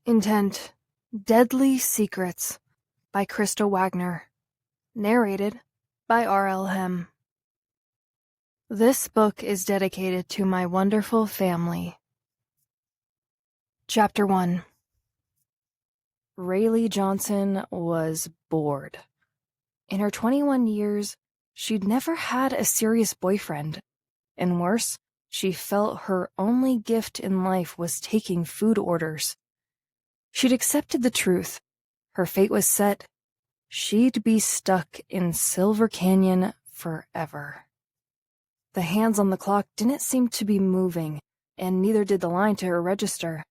Intent, Deadly Secrets by Krista Wagner. Narrated by R.L. Hemm. This book is dedicated to my wonderful family. Chapter 1. Raylee Johnson was bored. In her 21 years, she'd never had a serious boyfriend. And worse, she felt her only gift in life was taking food orders. She'd accepted the truth. Her fate was set. She'd be stuck in Silver Canyon forever. The hands on the clock didn't seem to be moving, and neither did the line to her register.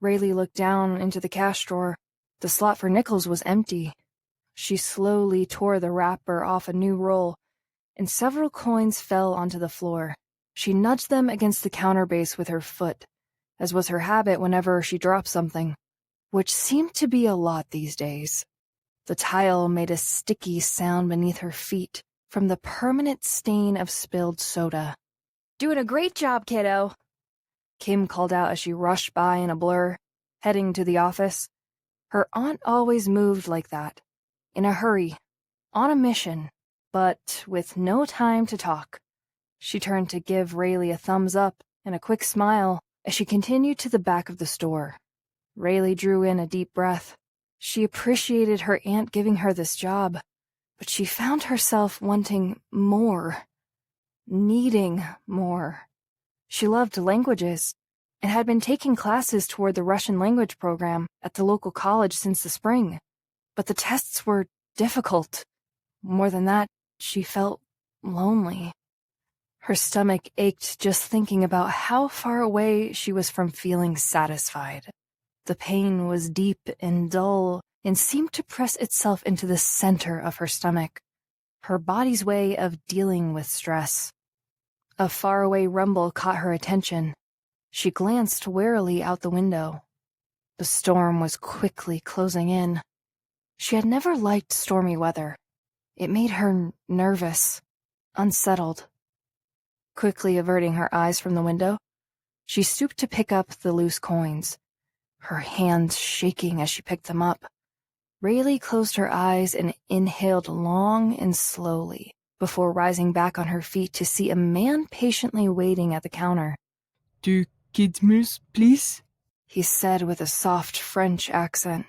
Raylee looked down into the cash drawer. The slot for nickels was empty. She slowly tore the wrapper off a new roll, and several coins fell onto the floor. She nudged them against the counter base with her foot, as was her habit whenever she dropped something, which seemed to be a lot these days. The tile made a sticky sound beneath her feet from the permanent stain of spilled soda. "Doing a great job, kiddo," Kim called out as she rushed by in a blur, heading to the office. Her aunt always moved like that, in a hurry, on a mission, but with no time to talk. She turned to give Raylee a thumbs up and a quick smile as she continued to the back of the store. Raylee drew in a deep breath. She appreciated her aunt giving her this job, but she found herself wanting more, needing more. She loved languages and had been taking classes toward the Russian language program at the local college since the spring, but the tests were difficult. More than that, she felt lonely. Her stomach ached just thinking about how far away she was from feeling satisfied. The pain was deep and dull and seemed to press itself into the center of her stomach, her body's way of dealing with stress. A faraway rumble caught her attention. She glanced warily out the window. The storm was quickly closing in. She had never liked stormy weather. It made her nervous, unsettled. Quickly averting her eyes from the window, she stooped to pick up the loose coins, her hands shaking as she picked them up. Raylee closed her eyes and inhaled long and slowly before rising back on her feet to see a man patiently waiting at the counter. "Two kids meals, please?" he said with a soft French accent.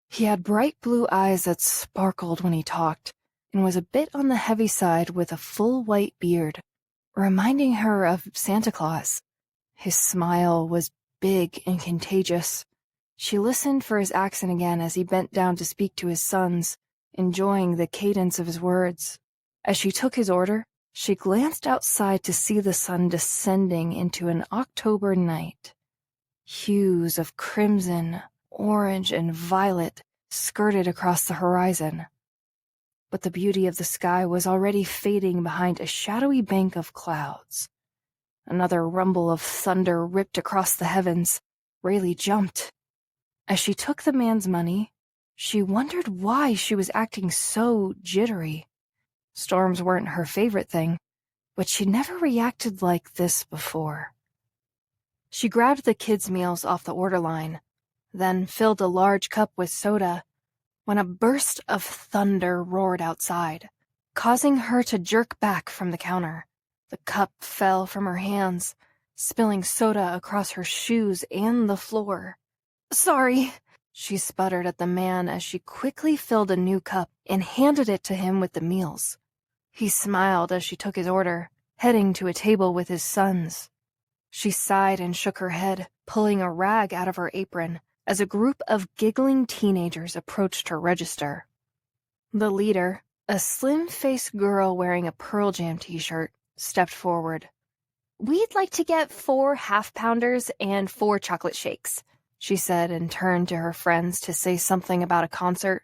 He had bright blue eyes that sparkled when he talked and was a bit on the heavy side with a full white beard, reminding her of Santa Claus. His smile was big and contagious. She listened for his accent again as he bent down to speak to his sons, enjoying the cadence of his words. As she took his order, she glanced outside to see the sun descending into an October night. Hues of crimson, orange, and violet skirted across the horizon. But the beauty of the sky was already fading behind a shadowy bank of clouds. Another rumble of thunder ripped across the heavens. Raylee jumped. As she took the man's money, she wondered why she was acting so jittery. Storms weren't her favorite thing, but she'd never reacted like this before. She grabbed the kids' meals off the order line, then filled a large cup with soda, when a burst of thunder roared outside, causing her to jerk back from the counter. The cup fell from her hands, spilling soda across her shoes and the floor. "Sorry," she sputtered at the man as she quickly filled a new cup and handed it to him with the meals. He smiled as she took his order, heading to a table with his sons. She sighed and shook her head, pulling a rag out of her apron as a group of giggling teenagers approached her register. The leader, a slim-faced girl wearing a Pearl Jam t-shirt, stepped forward. "We'd like to get 4 half-pounders and 4 chocolate shakes," she said and turned to her friends to say something about a concert.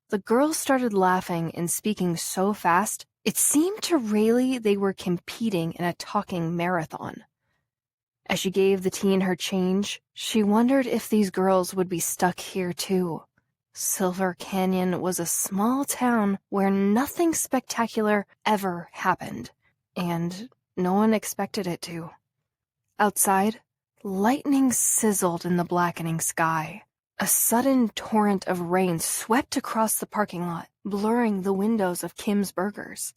The girls started laughing and speaking so fast, it seemed to Raylee they were competing in a talking marathon. As she gave the teen her change, she wondered if these girls would be stuck here too. Silver Canyon was a small town where nothing spectacular ever happened, and no one expected it to. Outside, lightning sizzled in the blackening sky. A sudden torrent of rain swept across the parking lot, blurring the windows of Kim's Burgers.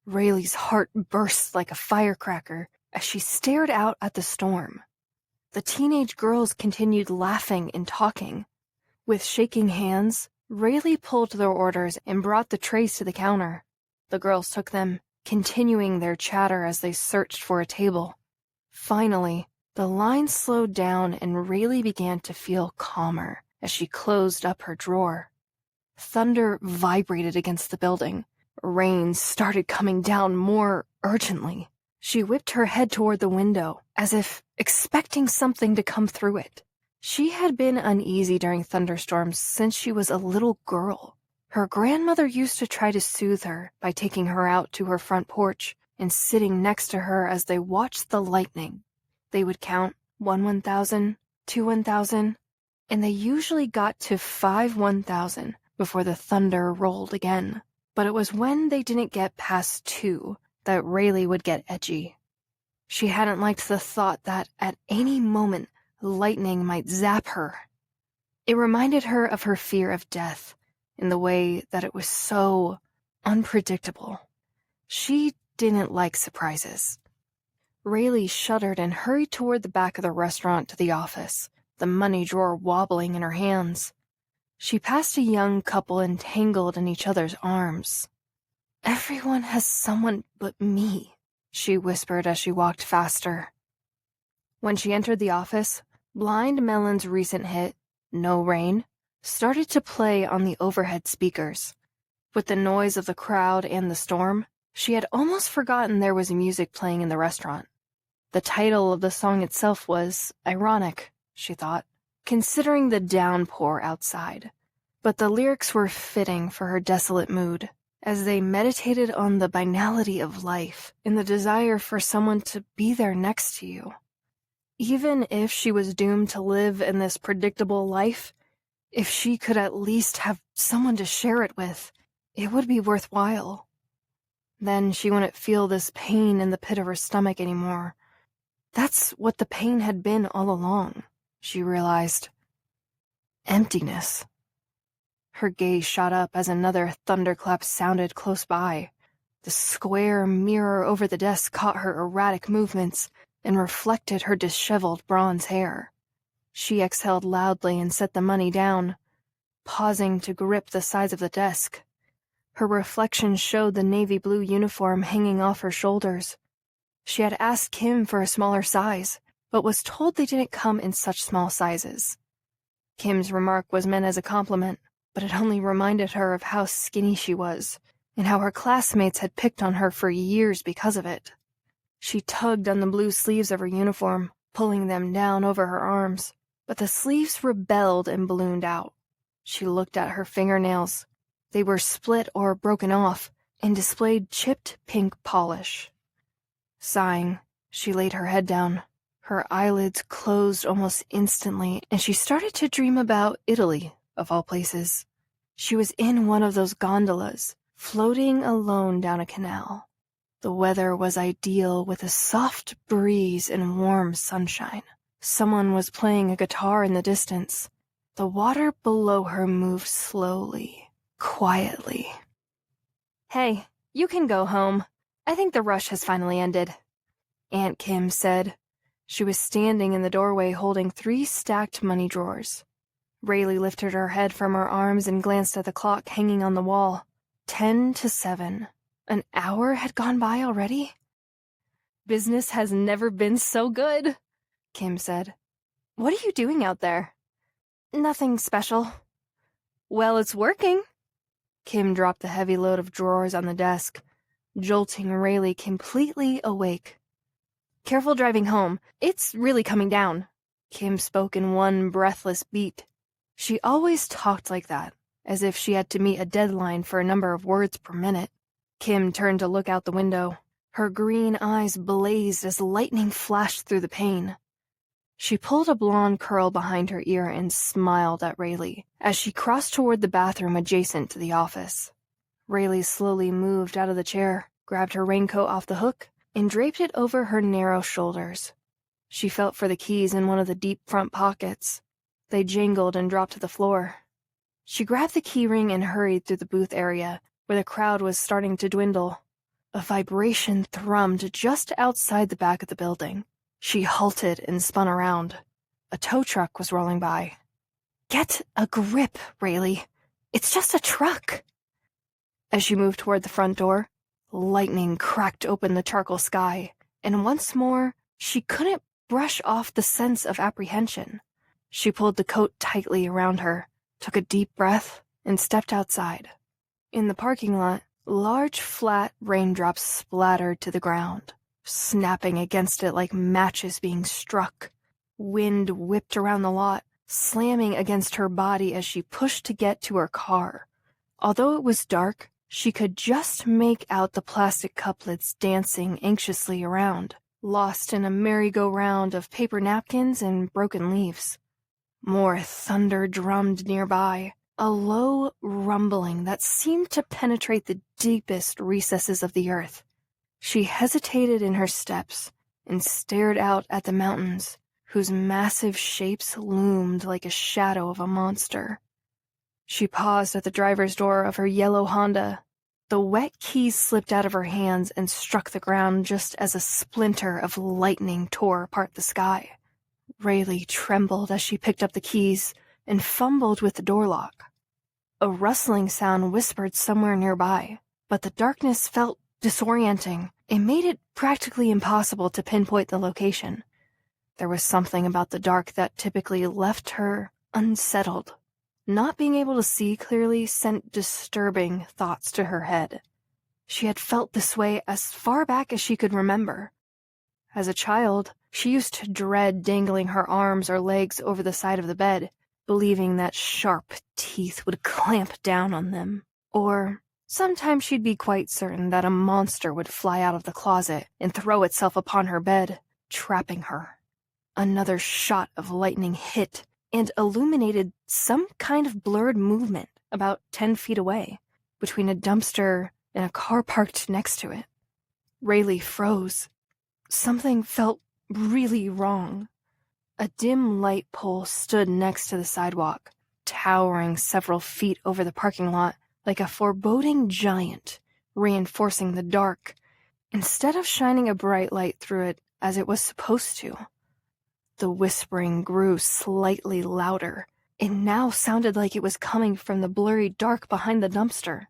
Raylee's heart burst like a firecracker as she stared out at the storm. The teenage girls continued laughing and talking. With shaking hands, Raylee pulled their orders and brought the trays to the counter. The girls took them, continuing their chatter as they searched for a table. Finally, the line slowed down and Raylee began to feel calmer as she closed up her drawer. Thunder vibrated against the building. Rain started coming down more urgently. She whipped her head toward the window, as if expecting something to come through it. She had been uneasy during thunderstorms since she was a little girl. Her grandmother used to try to soothe her by taking her out to her front porch and sitting next to her as they watched the lightning. They would count 1,000, 2,000, and they usually got to 1,000 before the thunder rolled again. But it was when they didn't get past 2 that Raylee would get edgy. She hadn't liked the thought that at any moment lightning might zap her. It reminded her of her fear of death in the way that it was so unpredictable. She didn't like surprises. Raylee shuddered and hurried toward the back of the restaurant to the office, the money drawer wobbling in her hands. She passed a young couple entangled in each other's arms. "Everyone has someone but me," she whispered as she walked faster. When she entered the office, Blind Melon's recent hit, No Rain, started to play on the overhead speakers. With the noise of the crowd and the storm, she had almost forgotten there was music playing in the restaurant. The title of the song itself was ironic, she thought, considering the downpour outside. But the lyrics were fitting for her desolate mood, as they meditated on the banality of life and the desire for someone to be there next to you. Even if she was doomed to live in this predictable life, if she could at least have someone to share it with, it would be worthwhile. Then she wouldn't feel this pain in the pit of her stomach anymore. That's what the pain had been all along, she realized. Emptiness. Her gaze shot up as another thunderclap sounded close by. The square mirror over the desk caught her erratic movements and reflected her disheveled bronze hair. She exhaled loudly and set the money down, pausing to grip the sides of the desk. Her reflection showed the navy blue uniform hanging off her shoulders. She had asked Kim for a smaller size, but was told they didn't come in such small sizes. Kim's remark was meant as a compliment, but it only reminded her of how skinny she was, and how her classmates had picked on her for years because of it. She tugged on the blue sleeves of her uniform, pulling them down over her arms, but the sleeves rebelled and ballooned out. She looked at her fingernails. They were split or broken off, and displayed chipped pink polish. Sighing, she laid her head down. Her eyelids closed almost instantly, and she started to dream about Italy, of all places. She was in one of those gondolas, floating alone down a canal. The weather was ideal with a soft breeze and warm sunshine. Someone was playing a guitar in the distance. The water below her moved slowly, quietly. "Hey, you can go home. I think the rush has finally ended," Aunt Kim said. She was standing in the doorway holding 3 stacked money drawers. Raylee lifted her head from her arms and glanced at the clock hanging on the wall. 10 to 7. An hour had gone by already? "Business has never been so good," Kim said. "What are you doing out there?" "Nothing special." "Well, it's working." Kim dropped the heavy load of drawers on the desk, jolting Raylee completely awake. "Careful driving home. It's really coming down." Kim spoke in one breathless beat. She always talked like that, as if she had to meet a deadline for a number of words per minute. Kim turned to look out the window. Her green eyes blazed as lightning flashed through the pane. She pulled a blonde curl behind her ear and smiled at Raylee as she crossed toward the bathroom adjacent to the office. Raylee slowly moved out of the chair, grabbed her raincoat off the hook, and draped it over her narrow shoulders. She felt for the keys in one of the deep front pockets. They jingled and dropped to the floor. She grabbed the keyring and hurried through the booth area, where the crowd was starting to dwindle. A vibration thrummed just outside the back of the building. She halted and spun around. A tow truck was rolling by. "Get a grip, Raylee. It's just a truck." As she moved toward the front door, lightning cracked open the charcoal sky, and once more, she couldn't brush off the sense of apprehension. She pulled the coat tightly around her, took a deep breath, and stepped outside. In the parking lot, large flat raindrops splattered to the ground, snapping against it like matches being struck. Wind whipped around the lot, slamming against her body as she pushed to get to her car. Although it was dark, she could just make out the plastic couplets dancing anxiously around, lost in a merry-go-round of paper napkins and broken leaves. More thunder drummed nearby, a low rumbling that seemed to penetrate the deepest recesses of the earth. She hesitated in her steps and stared out at the mountains, whose massive shapes loomed like a shadow of a monster. She paused at the driver's door of her yellow Honda. The wet keys slipped out of her hands and struck the ground just as a splinter of lightning tore apart the sky. Raylee trembled as she picked up the keys and fumbled with the door lock. A rustling sound whispered somewhere nearby, but the darkness felt disorienting. It made it practically impossible to pinpoint the location. There was something about the dark that typically left her unsettled. Not being able to see clearly sent disturbing thoughts to her head. She had felt this way as far back as she could remember. As a child, she used to dread dangling her arms or legs over the side of the bed, believing that sharp teeth would clamp down on them. Or sometimes she'd be quite certain that a monster would fly out of the closet and throw itself upon her bed, trapping her. Another shot of lightning hit and illuminated some kind of blurred movement about 10 feet away, between a dumpster and a car parked next to it. Raylee froze. Something felt really wrong. A dim light pole stood next to the sidewalk, towering several feet over the parking lot like a foreboding giant, reinforcing the dark, instead of shining a bright light through it as it was supposed to. The whispering grew slightly louder. It now sounded like it was coming from the blurry dark behind the dumpster.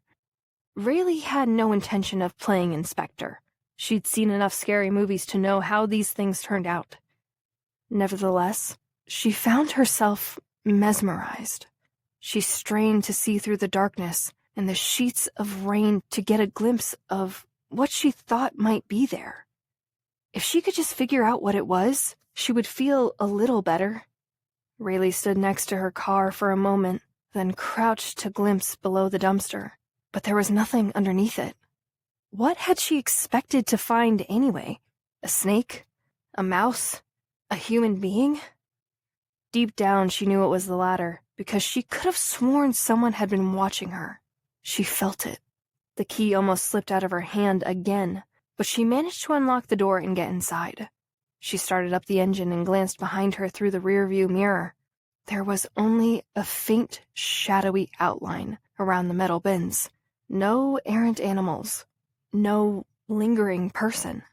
Raylee had no intention of playing Inspector. She'd seen enough scary movies to know how these things turned out. Nevertheless, she found herself mesmerized. She strained to see through the darkness and the sheets of rain to get a glimpse of what she thought might be there. If she could just figure out what it was, she would feel a little better. Raylee stood next to her car for a moment, then crouched to glimpse below the dumpster, but there was nothing underneath it. What had she expected to find anyway? A snake? A mouse? A human being? Deep down, she knew it was the latter, because she could have sworn someone had been watching her. She felt it. The key almost slipped out of her hand again, but she managed to unlock the door and get inside. She started up the engine and glanced behind her through the rearview mirror. There was only a faint, shadowy outline around the metal bins. No errant animals. No lingering person.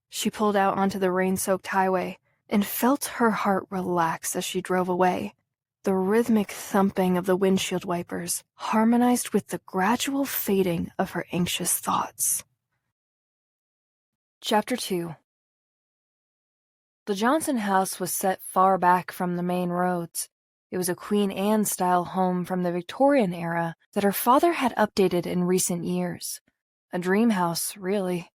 She pulled out onto the rain-soaked highway and felt her heart relax as she drove away. The rhythmic thumping of the windshield wipers harmonized with the gradual fading of her anxious thoughts. Chapter 2. The Johnson house was set far back from the main roads. It was a Queen Anne-style home from the Victorian era that her father had updated in recent years. A dream house, really.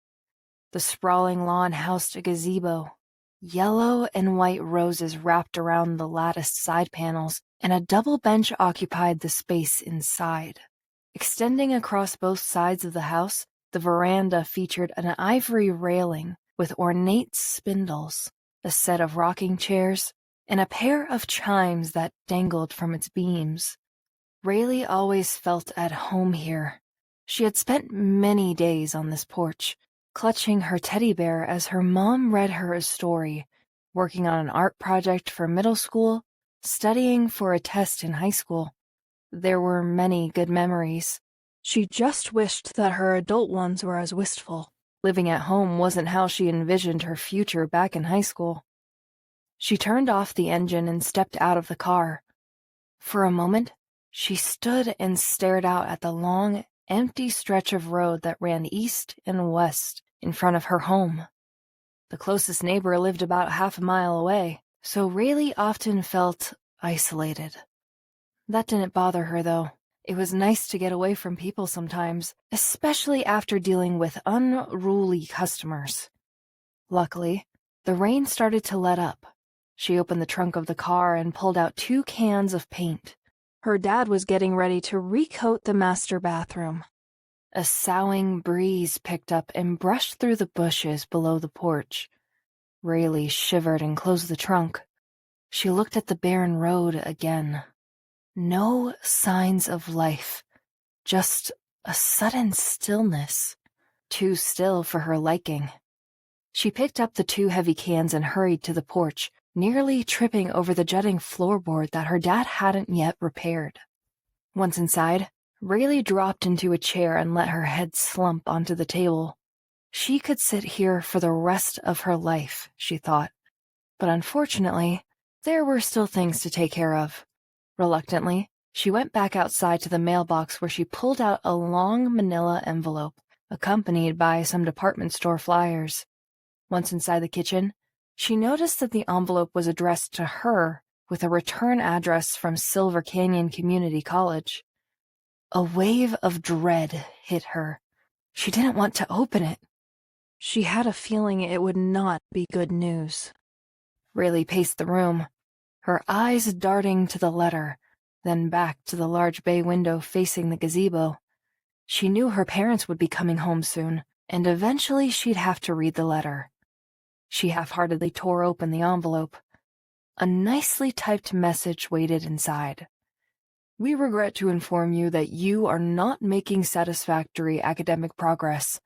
The sprawling lawn housed a gazebo. Yellow and white roses wrapped around the latticed side panels, and a double bench occupied the space inside. Extending across both sides of the house, the veranda featured an ivory railing with ornate spindles, a set of rocking chairs, and a pair of chimes that dangled from its beams. Raylee always felt at home here. She had spent many days on this porch, clutching her teddy bear as her mom read her a story, working on an art project for middle school, studying for a test in high school. There were many good memories. She just wished that her adult ones were as wistful. Living at home wasn't how she envisioned her future back in high school. She turned off the engine and stepped out of the car. For a moment, she stood and stared out at the long, empty stretch of road that ran east and west in front of her home. The closest neighbor lived about half a mile away, so Raylee often felt isolated. That didn't bother her, though. It was nice to get away from people sometimes, especially after dealing with unruly customers. Luckily, the rain started to let up. She opened the trunk of the car and pulled out 2 cans of paint. Her dad was getting ready to recoat the master bathroom. A soughing breeze picked up and brushed through the bushes below the porch. Raylee shivered and closed the trunk. She looked at the barren road again. No signs of life, just a sudden stillness, too still for her liking. She picked up the 2 heavy cans and hurried to the porch, nearly tripping over the jutting floorboard that her dad hadn't yet repaired. Once inside, Raylee dropped into a chair and let her head slump onto the table. She could sit here for the rest of her life, she thought. But unfortunately, there were still things to take care of. Reluctantly, she went back outside to the mailbox where she pulled out a long manila envelope, accompanied by some department store flyers. Once inside the kitchen, she noticed that the envelope was addressed to her with a return address from Silver Canyon Community College. A wave of dread hit her. She didn't want to open it. She had a feeling it would not be good news. Raylee paced the room, her eyes darting to the letter, then back to the large bay window facing the gazebo. She knew her parents would be coming home soon, and eventually she'd have to read the letter. She half-heartedly tore open the envelope. A nicely typed message waited inside. "We regret to inform you that you are not making satisfactory academic progress.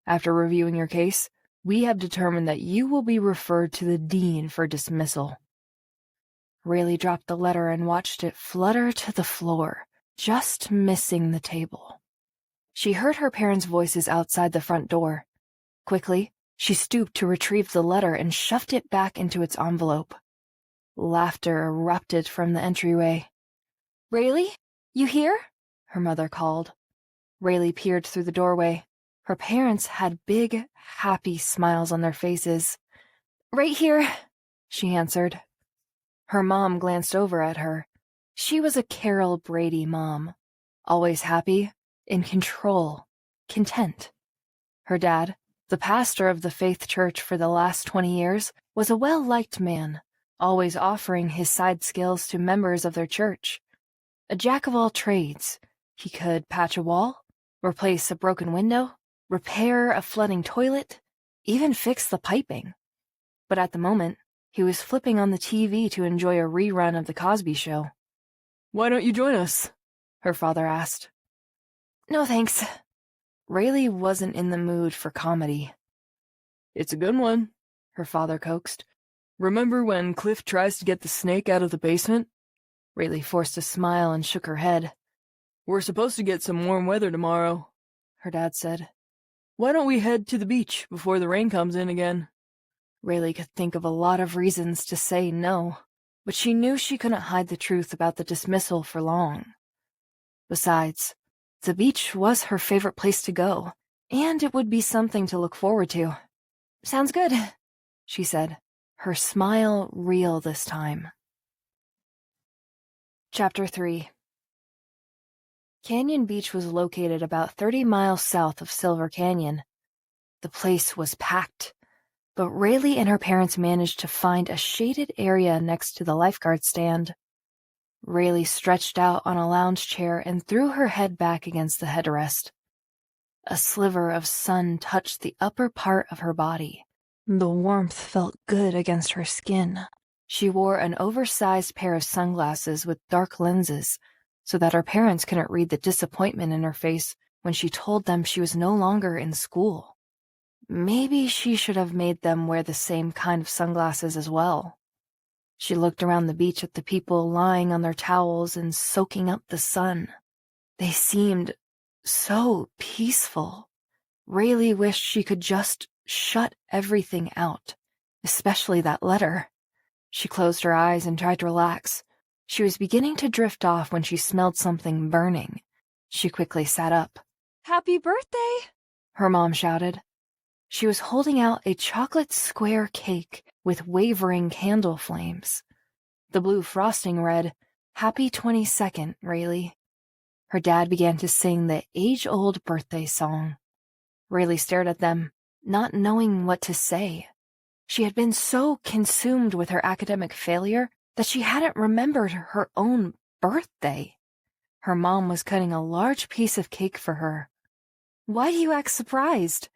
After reviewing your case, we have determined that you will be referred to the dean for dismissal." Raylee dropped the letter and watched it flutter to the floor, just missing the table. She heard her parents' voices outside the front door. Quickly, she stooped to retrieve the letter and shoved it back into its envelope. Laughter erupted from the entryway. "Raylee, you here?" her mother called. Raylee peered through the doorway. Her parents had big, happy smiles on their faces. "Right here," she answered. Her mom glanced over at her. She was a Carol Brady mom, always happy, in control, content. Her dad, the pastor of the Faith Church for the last 20 years, was a well-liked man, always offering his side skills to members of their church. A jack of all trades, he could patch a wall, replace a broken window, repair a flooding toilet, even fix the piping. But at the moment, he was flipping on the TV to enjoy a rerun of The Cosby Show. "Why don't you join us?" her father asked. "No thanks." Raylee wasn't in the mood for comedy. "It's a good one," her father coaxed. "Remember when Cliff tries to get the snake out of the basement?" Raylee forced a smile and shook her head. "We're supposed to get some warm weather tomorrow," her dad said. "Why don't we head to the beach before the rain comes in again?" Raylee could think of a lot of reasons to say no, but she knew she couldn't hide the truth about the dismissal for long. Besides, the beach was her favorite place to go, and it would be something to look forward to. "Sounds good," she said, her smile real this time. Chapter 3. Canyon Beach was located about 30 miles south of Silver Canyon. The place was packed, but Raylee and her parents managed to find a shaded area next to the lifeguard stand. Raylee stretched out on a lounge chair and threw her head back against the headrest. A sliver of sun touched the upper part of her body. The warmth felt good against her skin. She wore an oversized pair of sunglasses with dark lenses, so that her parents couldn't read the disappointment in her face when she told them she was no longer in school. Maybe she should have made them wear the same kind of sunglasses as well. She looked around the beach at the people lying on their towels and soaking up the sun. They seemed so peaceful. Raylee wished she could just shut everything out, especially that letter. She closed her eyes and tried to relax. She was beginning to drift off when she smelled something burning. She quickly sat up. "Happy birthday!" her mom shouted. She was holding out a chocolate square cake with wavering candle flames. The blue frosting read, "Happy 22nd, Raylee." Her dad began to sing the age-old birthday song. Raylee stared at them, not knowing what to say. She had been so consumed with her academic failure that she hadn't remembered her own birthday. Her mom was cutting a large piece of cake for her. "Why do you act surprised?"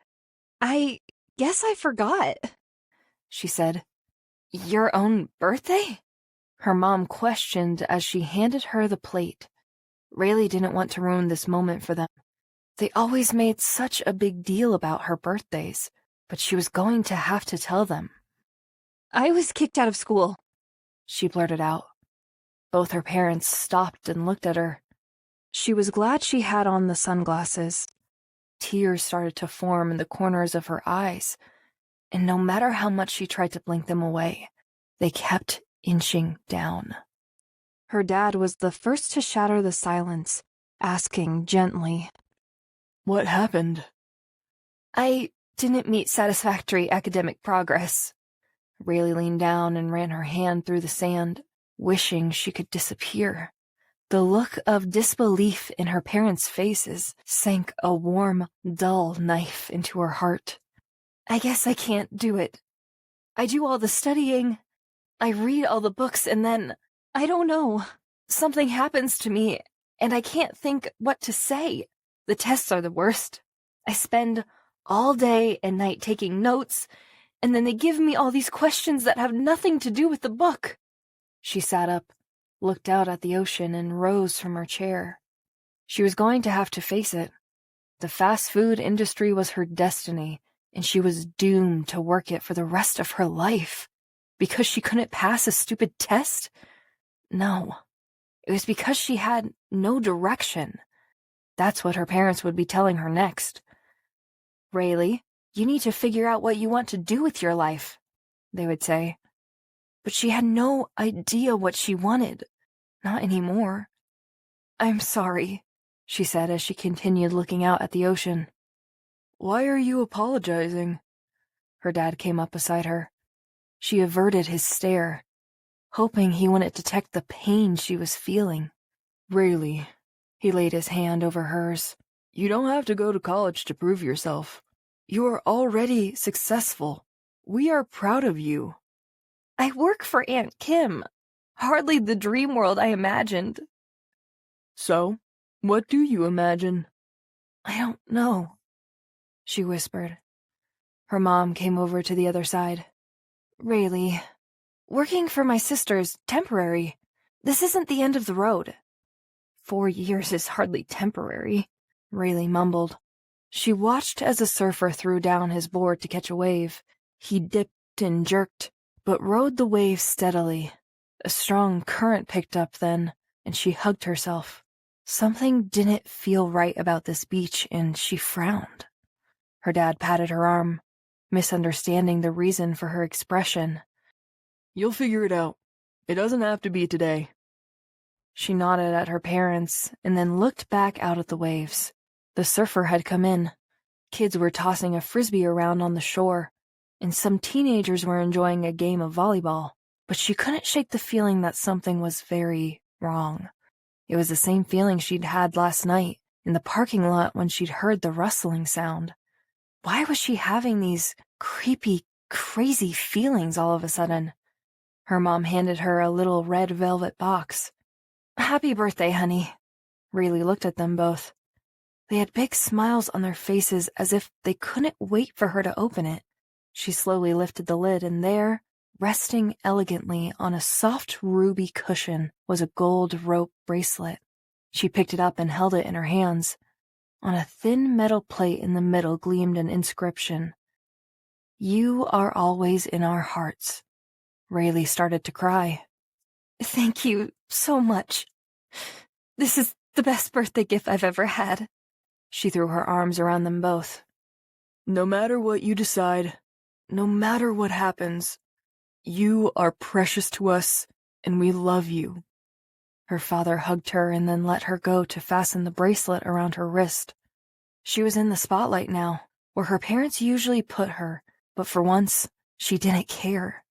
"I guess I forgot," she said. "Your own birthday?" her mom questioned as she handed her the plate. Raylee didn't want to ruin this moment for them. They always made such a big deal about her birthdays, but she was going to have to tell them. "I was kicked out of school," she blurted out. Both her parents stopped and looked at her. She was glad she had on the sunglasses. Tears started to form in the corners of her eyes, and no matter how much she tried to blink them away, they kept inching down. Her dad was the first to shatter the silence, asking gently, "What happened?" "I didn't meet satisfactory academic progress." Raylee leaned down and ran her hand through the sand, wishing she could disappear. The look of disbelief in her parents' faces sank a warm, dull knife into her heart. "I guess I can't do it. I do all the studying. I read all the books and then, I don't know, something happens to me and I can't think what to say. The tests are the worst. I spend all day and night taking notes, and then they give me all these questions that have nothing to do with the book." She sat up, looked out at the ocean, and rose from her chair. She was going to have to face it. The fast food industry was her destiny, and she was doomed to work it for the rest of her life. Because she couldn't pass a stupid test? No. It was because she had no direction. That's what her parents would be telling her next. "Raylee, you need to figure out what you want to do with your life," they would say. But she had no idea what she wanted. Not anymore. "I'm sorry," she said as she continued looking out at the ocean. "Why are you apologizing?" Her dad came up beside her. She averted his stare, hoping he wouldn't detect the pain she was feeling. "Raylee," he laid his hand over hers, "you don't have to go to college to prove yourself. You are already successful. We are proud of you." "I work for Aunt Kim. Hardly the dream world I imagined." "So, what do you imagine?" "I don't know," she whispered. Her mom came over to the other side. "Raylee, working for my sister's temporary. This isn't the end of the road." 4 years is hardly temporary," Raylee mumbled. She watched as a surfer threw down his board to catch a wave. He dipped and jerked, but rode the wave steadily. A strong current picked up then, and she hugged herself. Something didn't feel right about this beach, and she frowned. Her dad patted her arm, misunderstanding the reason for her expression. "You'll figure it out. It doesn't have to be today." She nodded at her parents and then looked back out at the waves. The surfer had come in. Kids were tossing a frisbee around on the shore, and some teenagers were enjoying a game of volleyball, but she couldn't shake the feeling that something was very wrong. It was the same feeling she'd had last night in the parking lot when she'd heard the rustling sound. Why was she having these creepy, crazy feelings all of a sudden? Her mom handed her a little red velvet box. "Happy birthday, honey." Raylee looked at them both. They had big smiles on their faces as if they couldn't wait for her to open it. She slowly lifted the lid, and there, resting elegantly on a soft ruby cushion, was a gold rope bracelet. She picked it up and held it in her hands. On a thin metal plate in the middle gleamed an inscription. "You are always in our hearts. Raylee started to cry. "Thank you so much. This is the best birthday gift I've ever had." She threw her arms around them both. No matter what you decide, no matter what happens, you are precious to us, and we love you. Her father hugged her and then let her go to fasten the bracelet around her wrist. She was in the spotlight now, where her parents usually put her, but for once, she didn't care.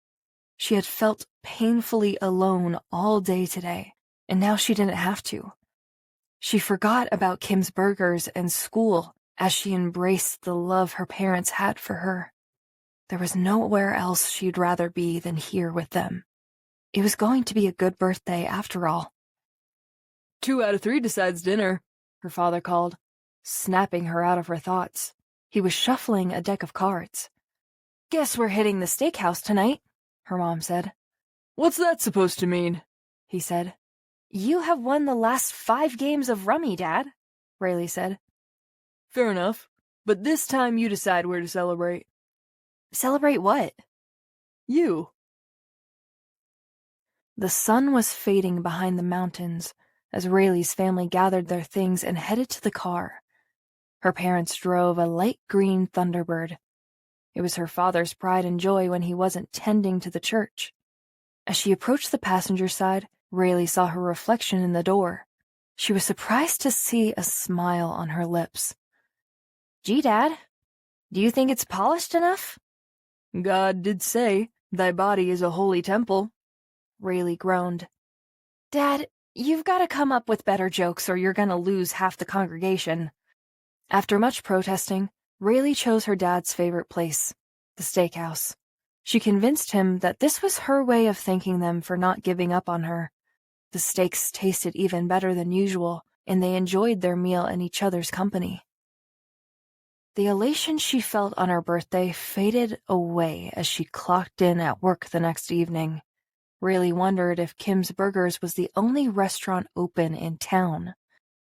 She had felt painfully alone all day today, and now she didn't have to. She forgot about Kim's burgers and school as she embraced the love her parents had for her. There was nowhere else she'd rather be than here with them. It was going to be a good birthday after all. 2 out of 3 decides dinner, her father called, snapping her out of her thoughts. He was shuffling a deck of cards. "Guess we're hitting the steakhouse tonight," her mom said. What's that supposed to mean? He said. "You have won the last 5 games of rummy, Dad," Raylee said. Fair enough, but this time you decide where to celebrate. Celebrate what? You. The sun was fading behind the mountains as Raylee's family gathered their things and headed to the car. Her parents drove a light green Thunderbird. It was her father's pride and joy when he wasn't tending to the church. As she approached the passenger side, Raylee saw her reflection in the door. She was surprised to see a smile on her lips. "Gee, Dad, do you think it's polished enough?" God did say, thy body is a holy temple. Raylee groaned. "Dad, you've got to come up with better jokes or you're going to lose half the congregation." After much protesting, Raylee chose her dad's favorite place, the steakhouse. She convinced him that this was her way of thanking them for not giving up on her. The steaks tasted even better than usual, and they enjoyed their meal in each other's company. The elation she felt on her birthday faded away as she clocked in at work the next evening. Raylee wondered if Kim's Burgers was the only restaurant open in town.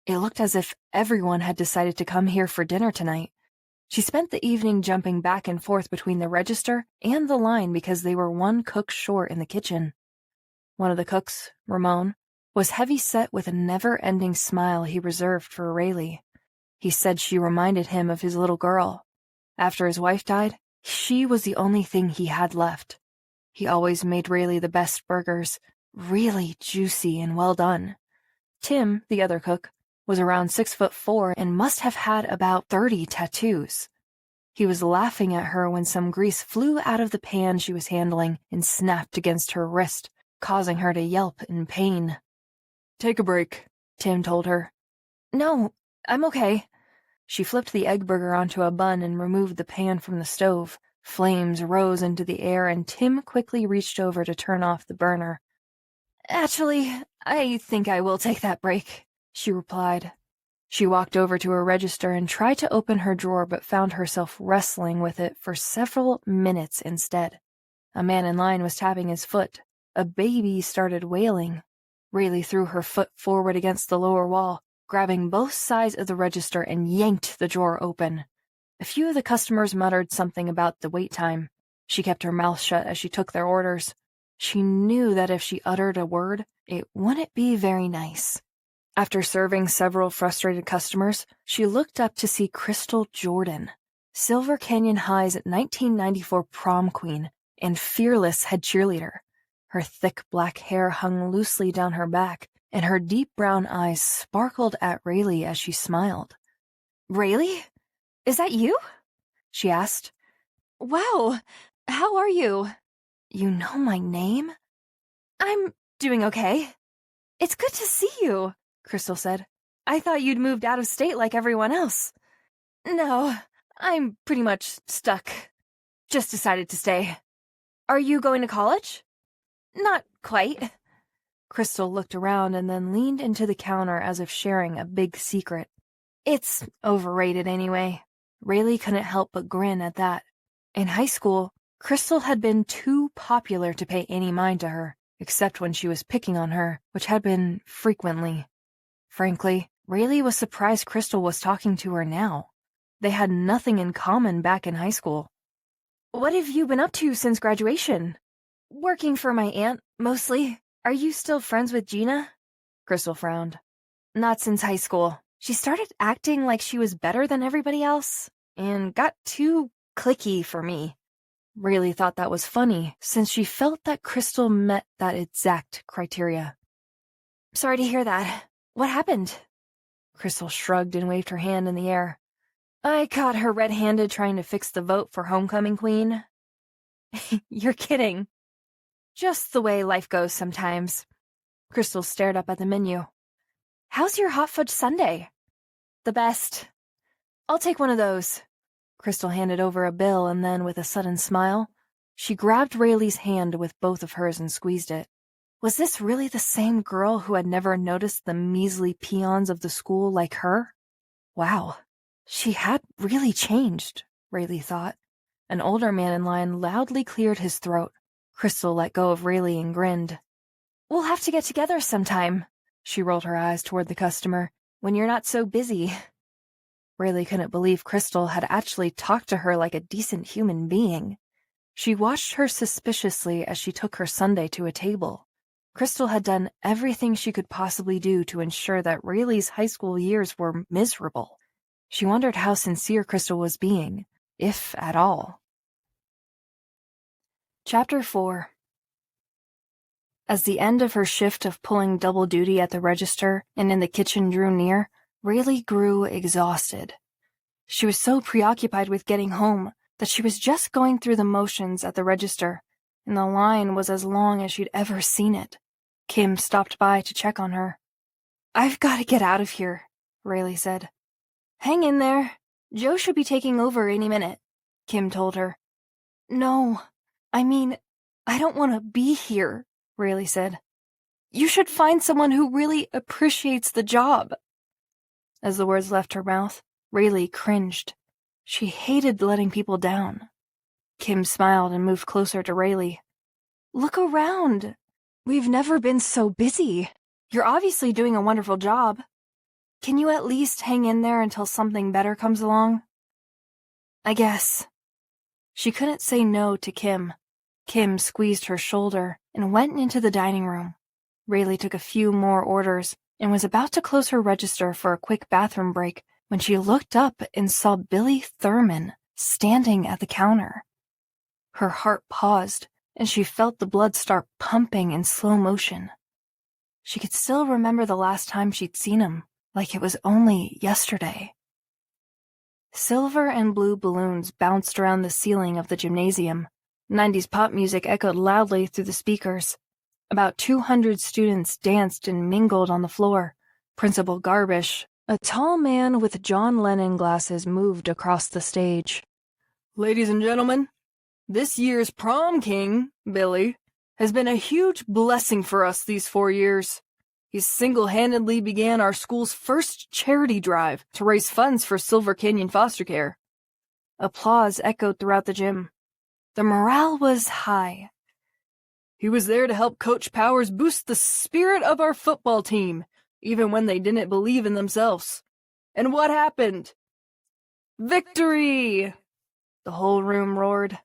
It looked as if everyone had decided to come here for dinner tonight. She spent the evening jumping back and forth between the register and the line because they were one cook short in the kitchen. One of the cooks, Ramon, was heavy-set with a never-ending smile he reserved for Raylee. He said she reminded him of his little girl. After his wife died, she was the only thing he had left. He always made Raylee the best burgers, really juicy and well done. Tim, the other cook, was around 6'4" and must have had about 30 tattoos. He was laughing at her when some grease flew out of the pan she was handling and snapped against her wrist, causing her to yelp in pain. Take a break, Tim told her. "No, I'm okay." She flipped the egg burger onto a bun and removed the pan from the stove. Flames rose into the air and Tim quickly reached over to turn off the burner. "Actually, I think I will take that break," she replied. She walked over to her register and tried to open her drawer but found herself wrestling with it for several minutes instead. A man in line was tapping his foot. A baby started wailing. Raylee threw her foot forward against the lower wall, grabbing both sides of the register and yanked the drawer open. A few of the customers muttered something about the wait time. She kept her mouth shut as she took their orders. She knew that if she uttered a word, it wouldn't be very nice. After serving several frustrated customers, she looked up to see Crystal Jordan, Silver Canyon High's 1994 prom queen and fearless head cheerleader. Her thick black hair hung loosely down her back, and her deep brown eyes sparkled at Raylee as she smiled. "Raylee? Is that you?" she asked. Wow, how are you? "You know my name?" "I'm doing okay." "It's good to see you," Crystal said. "I thought you'd moved out of state like everyone else." "No, I'm pretty much stuck. Just decided to stay." "Are you going to college?" "Not quite." Crystal looked around and then leaned into the counter as if sharing a big secret. "It's overrated anyway." Raylee couldn't help but grin at that. In high school, Crystal had been too popular to pay any mind to her, except when she was picking on her, which had been frequently. Frankly, Raylee was surprised Crystal was talking to her now. They had nothing in common back in high school. "What have you been up to since graduation?" Working for my aunt, mostly. Are you still friends with Gina? Crystal frowned. Not since high school. She started acting like she was better than everybody else, and got too cliquey for me. Raylee thought that was funny, since she felt that Crystal met that exact criteria. Sorry to hear that. What happened? Crystal shrugged and waved her hand in the air. I caught her red-handed trying to fix the vote for homecoming queen. You're kidding. Just the way life goes sometimes. Crystal stared up at the menu. How's your hot fudge sundae? The best. I'll take one of those. Crystal handed over a bill and then, with a sudden smile, she grabbed Rayleigh's hand with both of hers and squeezed it. Was this really the same girl who had never noticed the measly peons of the school like her? Wow, she had really changed, Rayleigh thought. An older man in line loudly cleared his throat. Crystal let go of Rayleigh and grinned. We'll have to get together sometime. She rolled her eyes toward the customer. When you're not so busy. Rayleigh couldn't believe Crystal had actually talked to her like a decent human being. She watched her suspiciously as she took her sundae to a table. Crystal had done everything she could possibly do to ensure that Rayleigh's high school years were miserable. She wondered how sincere Crystal was being, if at all. Chapter 4. As the end of her shift of pulling double duty at the register and in the kitchen drew near, Rayleigh grew exhausted. She was so preoccupied with getting home that she was just going through the motions at the register, and the line was as long as she'd ever seen it. Kim stopped by to check on her. I've got to get out of here, Rayleigh said. Hang in there. Joe should be taking over any minute, Kim told her. No, I don't want to be here, Rayleigh said. You should find someone who really appreciates the job. As the words left her mouth, Rayleigh cringed. She hated letting people down. Kim smiled and moved closer to Rayleigh. Look around. We've never been so busy. You're obviously doing a wonderful job. Can you at least hang in there until something better comes along? I guess. She couldn't say no to Kim. Kim squeezed her shoulder and went into the dining room. Rayleigh took a few more orders and was about to close her register for a quick bathroom break when she looked up and saw Billy Thurman standing at the counter. Her heart paused, and she felt the blood start pumping in slow motion. She could still remember the last time she'd seen him, like it was only yesterday. Silver and blue balloons bounced around the ceiling of the gymnasium. 90s pop music echoed loudly through the speakers. About 200 students danced and mingled on the floor. Principal Garbish, a tall man with John Lennon glasses, moved across the stage. Ladies and gentlemen, this year's prom king, Billy, has been a huge blessing for us these 4 years. He single-handedly began our school's first charity drive to raise funds for Silver Canyon foster care. Applause echoed throughout the gym. The morale was high. He was there to help Coach Powers boost the spirit of our football team, even when they didn't believe in themselves. And what happened? Victory! The whole room roared.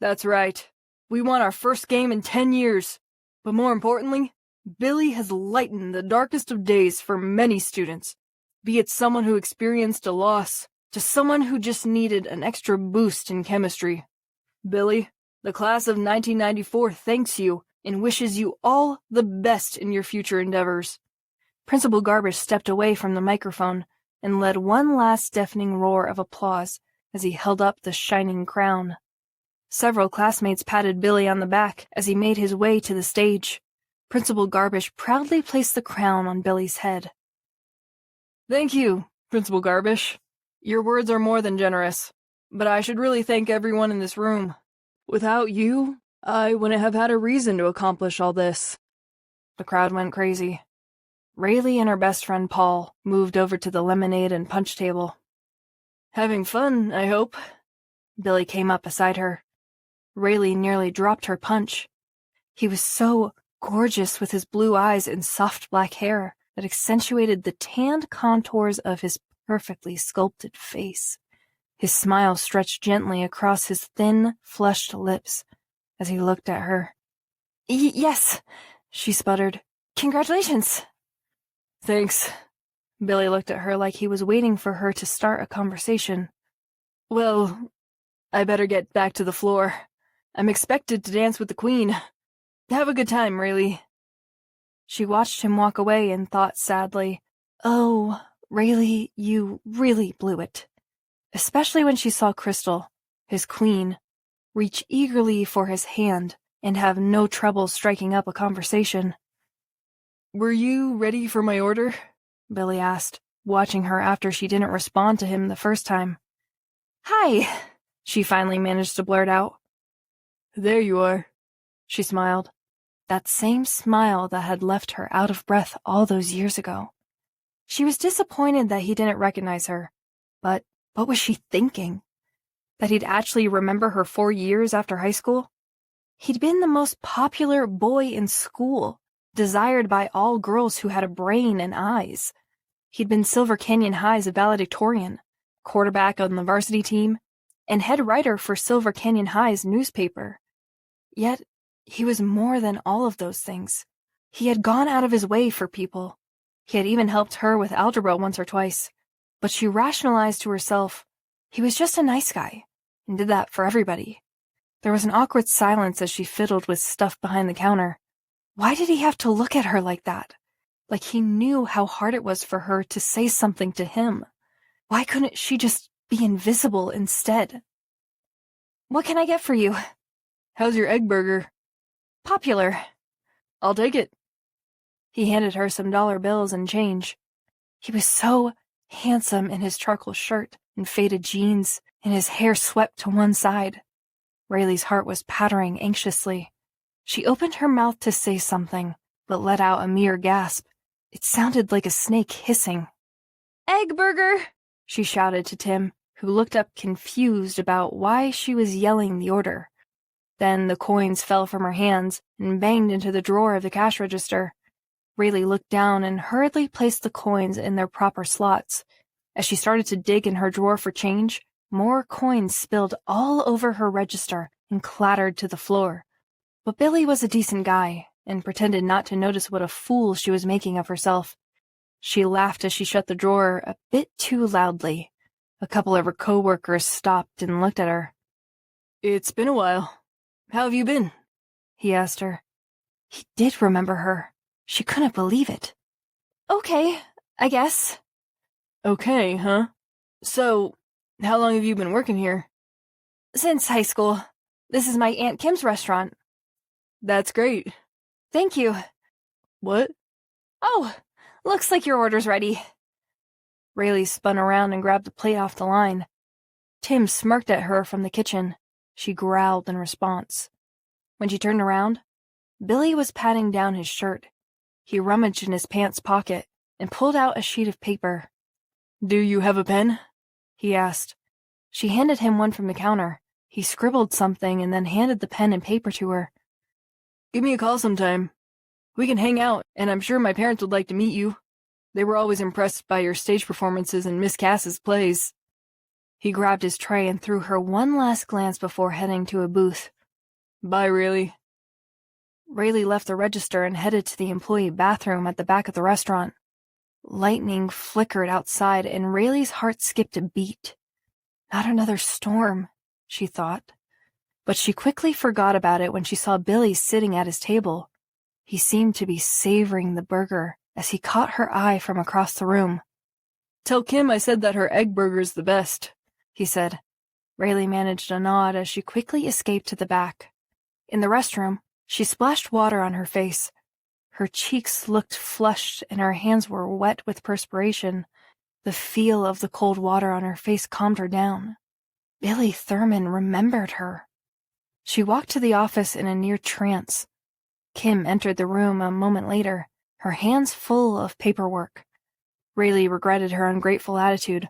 That's right. We won our first game in 10 years. But more importantly, Billy has lightened the darkest of days for many students, be it someone who experienced a loss, to someone who just needed an extra boost in chemistry. Billy, the class of 1994 thanks you and wishes you all the best in your future endeavors. Principal Garbish stepped away from the microphone and led one last deafening roar of applause as he held up the shining crown. Several classmates patted Billy on the back as he made his way to the stage. Principal Garbish proudly placed the crown on Billy's head. Thank you, Principal Garbish. Your words are more than generous, but I should really thank everyone in this room. Without you, I wouldn't have had a reason to accomplish all this. The crowd went crazy. Raylee and her best friend Paul moved over to the lemonade and punch table. Having fun, I hope. Billy came up beside her. Raylee nearly dropped her punch. He was so gorgeous with his blue eyes and soft black hair that accentuated the tanned contours of his perfectly sculpted face. His smile stretched gently across his thin, flushed lips as he looked at her. Yes, she sputtered. Congratulations. Thanks. Billy looked at her like he was waiting for her to start a conversation. Well, I better get back to the floor. I'm expected to dance with the queen. Have a good time, Raylee. She watched him walk away and thought sadly, "Oh, Raylee, you really blew it." Especially when she saw Crystal, his queen, reach eagerly for his hand and have no trouble striking up a conversation. Were you ready for my order? Billy asked, watching her after she didn't respond to him the first time. "Hi," she finally managed to blurt out. There you are. She smiled. That same smile that had left her out of breath all those years ago. She was disappointed that he didn't recognize her. But what was she thinking? That he'd actually remember her 4 years after high school? He'd been the most popular boy in school, desired by all girls who had a brain and eyes. He'd been Silver Canyon High's valedictorian, quarterback on the varsity team, and head writer for Silver Canyon High's newspaper. Yet, he was more than all of those things. He had gone out of his way for people. He had even helped her with algebra once or twice. But she rationalized to herself, he was just a nice guy, and did that for everybody. There was an awkward silence as she fiddled with stuff behind the counter. Why did he have to look at her like that? Like he knew how hard it was for her to say something to him. Why couldn't she just be invisible instead? "What can I get for you?" How's your egg burger? "Popular." I'll take it. He handed her some dollar bills and change. He was so handsome in his charcoal shirt and faded jeans, and his hair swept to one side. Rayleigh's heart was pattering anxiously. She opened her mouth to say something, but let out a mere gasp. It sounded like a snake hissing. Egg burger! She shouted to Tim, who looked up confused about why she was yelling the order. Then the coins fell from her hands and banged into the drawer of the cash register. Raylee looked down and hurriedly placed the coins in their proper slots. As she started to dig in her drawer for change, more coins spilled all over her register and clattered to the floor. But Billy was a decent guy and pretended not to notice what a fool she was making of herself. She laughed as she shut the drawer a bit too loudly. A couple of her co-workers stopped and looked at her. It's been a while. How have you been? He asked her. He did remember her. She couldn't believe it. "Okay, I guess." Okay, huh? So, how long have you been working here? "Since high school. This is my Aunt Kim's restaurant." That's great. "Thank you." What? "Oh, looks like your order's ready." Raylee spun around and grabbed a plate off the line. Tim smirked at her from the kitchen. She growled in response. When she turned around, Billy was patting down his shirt. He rummaged in his pants pocket and pulled out a sheet of paper. Do you have a pen? He asked. She handed him one from the counter. He scribbled something and then handed the pen and paper to her. Give me a call sometime. We can hang out, and I'm sure my parents would like to meet you. They were always impressed by your stage performances and Miss Cass's plays. He grabbed his tray and threw her one last glance before heading to a booth. Bye, Raylee. Raylee left the register and headed to the employee bathroom at the back of the restaurant. Lightning flickered outside, and Rayleigh's heart skipped a beat. Not another storm, she thought. But she quickly forgot about it when she saw Billy sitting at his table. He seemed to be savoring the burger as he caught her eye from across the room. Tell Kim I said that her egg burger's the best, he said. Raylee managed a nod as she quickly escaped to the back. In the restroom, she splashed water on her face. Her cheeks looked flushed and her hands were wet with perspiration. The feel of the cold water on her face calmed her down. Billy Thurman remembered her. She walked to the office in a near trance. Kim entered the room a moment later, her hands full of paperwork. Raylee regretted her ungrateful attitude.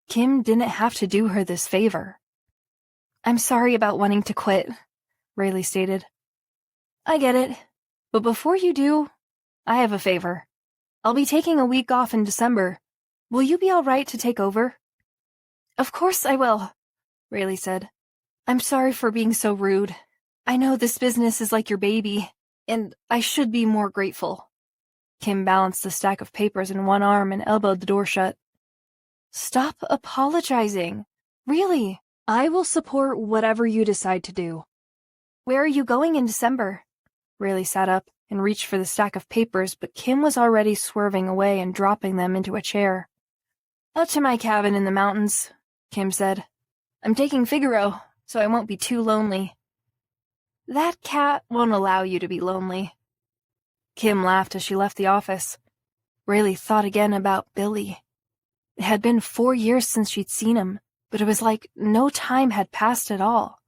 Kim didn't have to do her this favor. "I'm sorry about wanting to quit," Raylee stated. "I get it. But before you do, I have a favor. I'll be taking a week off in December. Will you be all right to take over?" "Of course I will," Raylee said. "I'm sorry for being so rude. I know this business is like your baby, and I should be more grateful. Kim balanced the stack of papers in one arm and elbowed the door shut. Stop apologizing. Really, I will support whatever you decide to do. Where are you going in December? Raylee sat up and reached for the stack of papers, but Kim was already swerving away and dropping them into a chair. Up to my cabin in the mountains, Kim said. I'm taking Figaro, so I won't be too lonely. That cat won't allow you to be lonely. Kim laughed as she left the office. Raylee thought again about Billy. It had been 4 years since she'd seen him, but it was like no time had passed at all.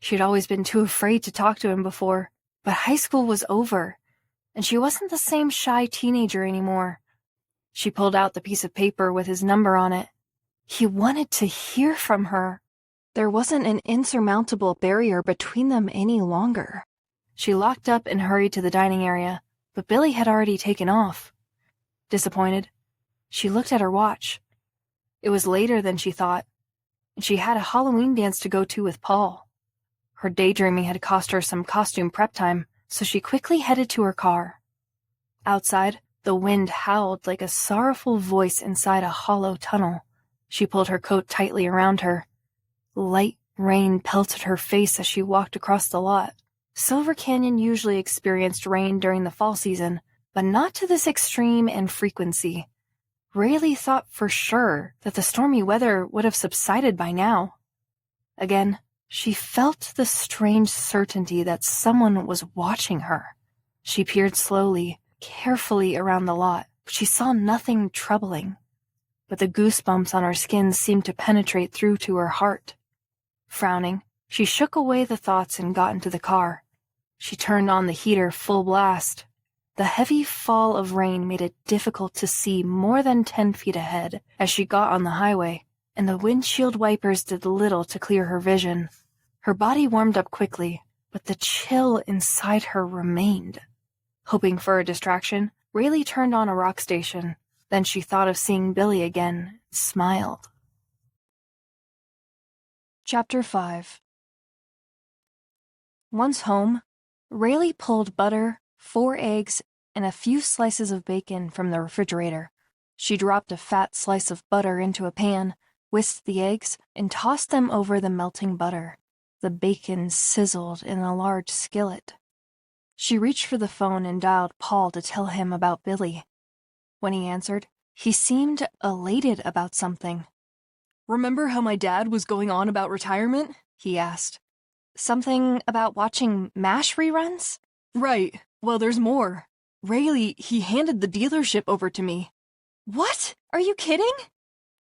She'd always been too afraid to talk to him before, but high school was over, and she wasn't the same shy teenager anymore. She pulled out the piece of paper with his number on it. He wanted to hear from her. There wasn't an insurmountable barrier between them any longer. She locked up and hurried to the dining area, but Billy had already taken off. Disappointed, she looked at her watch. It was later than she thought, and she had a Halloween dance to go to with Paul. Her daydreaming had cost her some costume prep time, so she quickly headed to her car. Outside, the wind howled like a sorrowful voice inside a hollow tunnel. She pulled her coat tightly around her. Light rain pelted her face as she walked across the lot. Silver Canyon usually experienced rain during the fall season, but not to this extreme and frequency. Raylee thought for sure that the stormy weather would have subsided by now. Again, she felt the strange certainty that someone was watching her. She peered slowly, carefully around the lot, but she saw nothing troubling. But the goosebumps on her skin seemed to penetrate through to her heart. Frowning, she shook away the thoughts and got into the car. She turned on the heater full blast. The heavy fall of rain made it difficult to see more than 10 feet ahead as she got on the highway, and the windshield wipers did little to clear her vision. Her body warmed up quickly, but the chill inside her remained. Hoping for a distraction, Raylee turned on a rock station. Then she thought of seeing Billy again and smiled. Chapter 5. Once home, Raylee pulled butter, 4 eggs, and a few slices of bacon from the refrigerator. She dropped a fat slice of butter into a pan, whisked the eggs, and tossed them over the melting butter. The bacon sizzled in a large skillet. She reached for the phone and dialed Paul to tell him about Billy. When he answered, he seemed elated about something. Remember how my dad was going on about retirement? He asked. Something about watching MASH reruns? Right. Well, there's more. Raylee, he handed the dealership over to me. What? Are you kidding?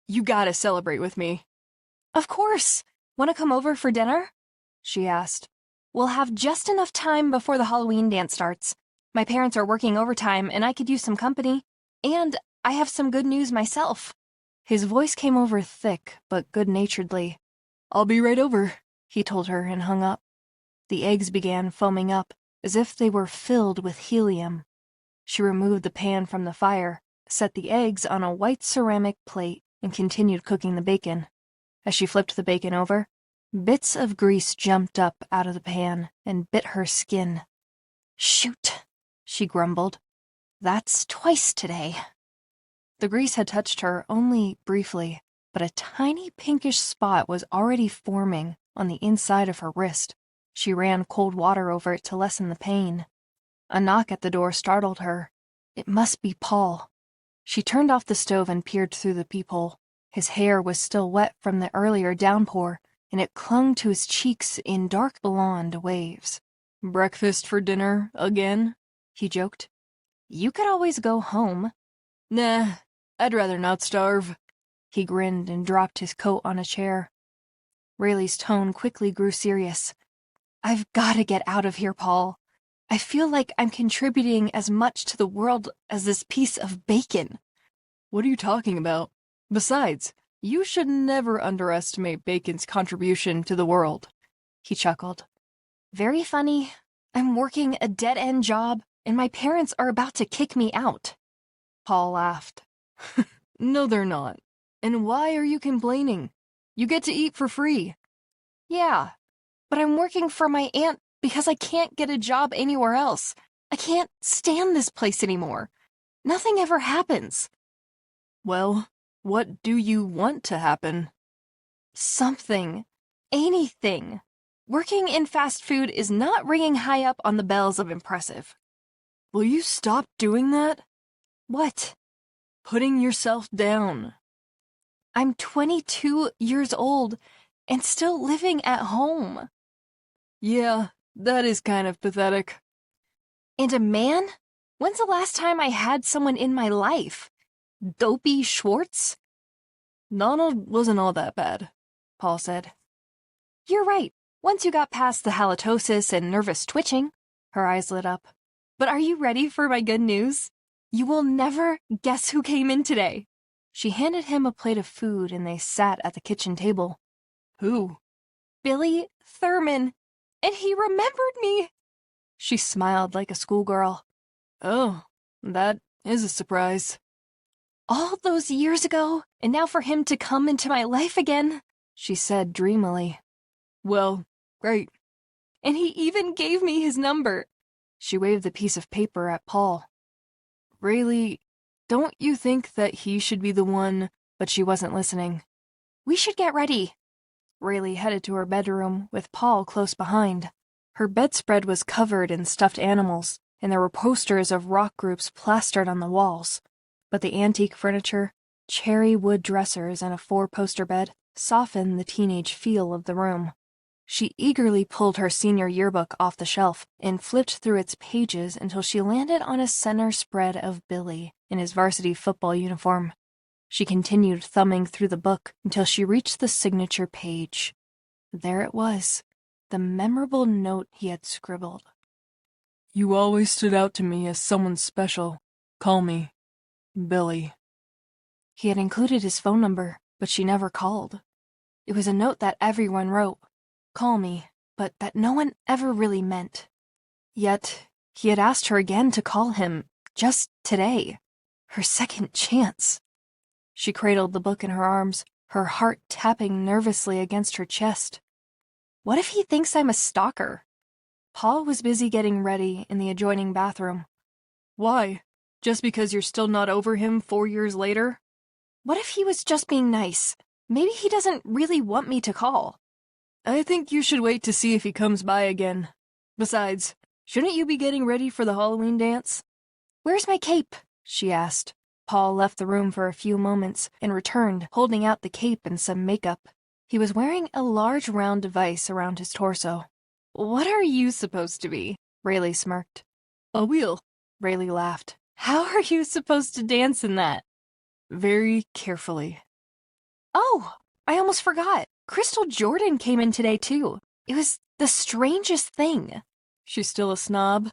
You gotta celebrate with me. Of course. Want to come over for dinner? She asked. We'll have just enough time before the Halloween dance starts. My parents are working overtime and I could use some company. And I have some good news myself. His voice came over thick, but good-naturedly. I'll be right over, he told her and hung up. The eggs began foaming up, as if they were filled with helium. She removed the pan from the fire, set the eggs on a white ceramic plate, and continued cooking the bacon. As she flipped the bacon over, bits of grease jumped up out of the pan and bit her skin. Shoot, she grumbled. That's twice today. The grease had touched her only briefly, but a tiny pinkish spot was already forming on the inside of her wrist. She ran cold water over it to lessen the pain. A knock at the door startled her. It must be Paul. She turned off the stove and peered through the peephole. His hair was still wet from the earlier downpour, and it clung to his cheeks in dark blonde waves. Breakfast for dinner, again? He joked. You could always go home. Nah, I'd rather not starve. He grinned and dropped his coat on a chair. Rayleigh's tone quickly grew serious. I've got to get out of here, Paul. I feel like I'm contributing as much to the world as this piece of bacon. What are you talking about? Besides, you should never underestimate bacon's contribution to the world. He chuckled. Very funny. I'm working a dead-end job, and my parents are about to kick me out. Paul laughed. No, they're not. And why are you complaining? You get to eat for free. Yeah, but I'm working for my aunt because I can't get a job anywhere else. I can't stand this place anymore. Nothing ever happens. Well, what do you want to happen? Something. Anything. Working in fast food is not ringing high up on the bells of impressive. Will you stop doing that? What? Putting yourself down. I'm 22 years old and still living at home. Yeah, that is kind of pathetic. And a man? When's the last time I had someone in my life? Dopey Schwartz? Donald wasn't all that bad, Paul said. You're right. Once you got past the halitosis and nervous twitching, her eyes lit up. But are you ready for my good news? You will never guess who came in today. She handed him a plate of food and they sat at the kitchen table. Who? Billy Thurman. And he remembered me. She smiled like a schoolgirl. Oh, that is a surprise. All those years ago, and now for him to come into my life again, she said dreamily. Well, great. And he even gave me his number. She waved the piece of paper at Paul. Raylee, don't you think that he should be the one? But she wasn't listening. We should get ready. Raylee headed to her bedroom, with Paul close behind. Her bedspread was covered in stuffed animals, and there were posters of rock groups plastered on the walls. But the antique furniture, cherry wood dressers, and a 4-poster bed softened the teenage feel of the room. She eagerly pulled her senior yearbook off the shelf and flipped through its pages until she landed on a center spread of Billy in his varsity football uniform. She continued thumbing through the book until she reached the signature page. There it was, the memorable note he had scribbled. You always stood out to me as someone special. Call me Billy. He had included his phone number, but she never called. It was a note that everyone wrote. Call me, but that no one ever really meant. Yet, he had asked her again to call him, just today. Her second chance. She cradled the book in her arms, her heart tapping nervously against her chest. What if he thinks I'm a stalker? Paul was busy getting ready in the adjoining bathroom. Why? Just because you're still not over him 4 years later? What if he was just being nice? Maybe he doesn't really want me to call. I think you should wait to see if he comes by again. Besides, shouldn't you be getting ready for the Halloween dance? Where's my cape? She asked. Paul left the room for a few moments and returned, holding out the cape and some makeup. He was wearing a large round device around his torso. What are you supposed to be? Raylee smirked. A wheel. Raylee laughed. How are you supposed to dance in that? Very carefully. Oh, I almost forgot. Crystal Jordan came in today, too. It was the strangest thing. She's still a snob?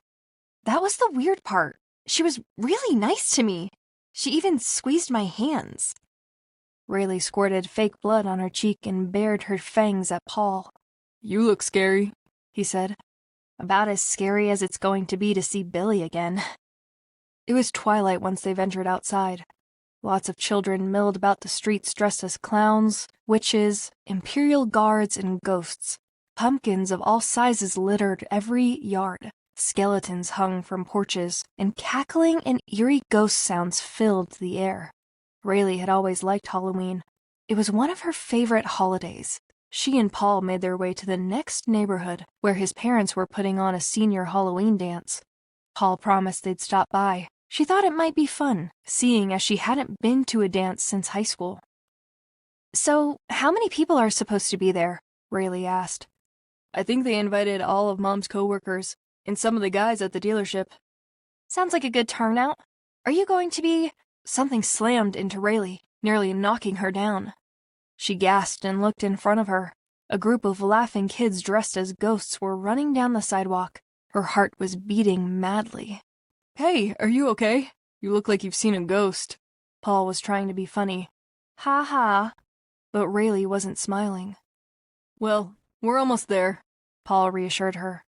That was the weird part. She was really nice to me. She even squeezed my hands. Raylee squirted fake blood on her cheek and bared her fangs at Paul. You look scary, he said. About as scary as it's going to be to see Billy again. It was twilight once they ventured outside. Lots of children milled about the streets dressed as clowns, witches, imperial guards, and ghosts. Pumpkins of all sizes littered every yard. Skeletons hung from porches, and cackling and eerie ghost sounds filled the air. Raylee had always liked Halloween. It was one of her favorite holidays. She and Paul made their way to the next neighborhood, where his parents were putting on a senior Halloween dance. Paul promised they'd stop by. She thought it might be fun, seeing as she hadn't been to a dance since high school. So, how many people are supposed to be there? Raylee asked. I think they invited all of Mom's coworkers, and some of the guys at the dealership. Sounds like a good turnout. Are you going to be... Something slammed into Raylee, nearly knocking her down. She gasped and looked in front of her. A group of laughing kids dressed as ghosts were running down the sidewalk. Her heart was beating madly. Hey, are you okay? You look like you've seen a ghost. Paul was trying to be funny. Ha ha. But Raylee wasn't smiling. Well, we're almost there, Paul reassured her.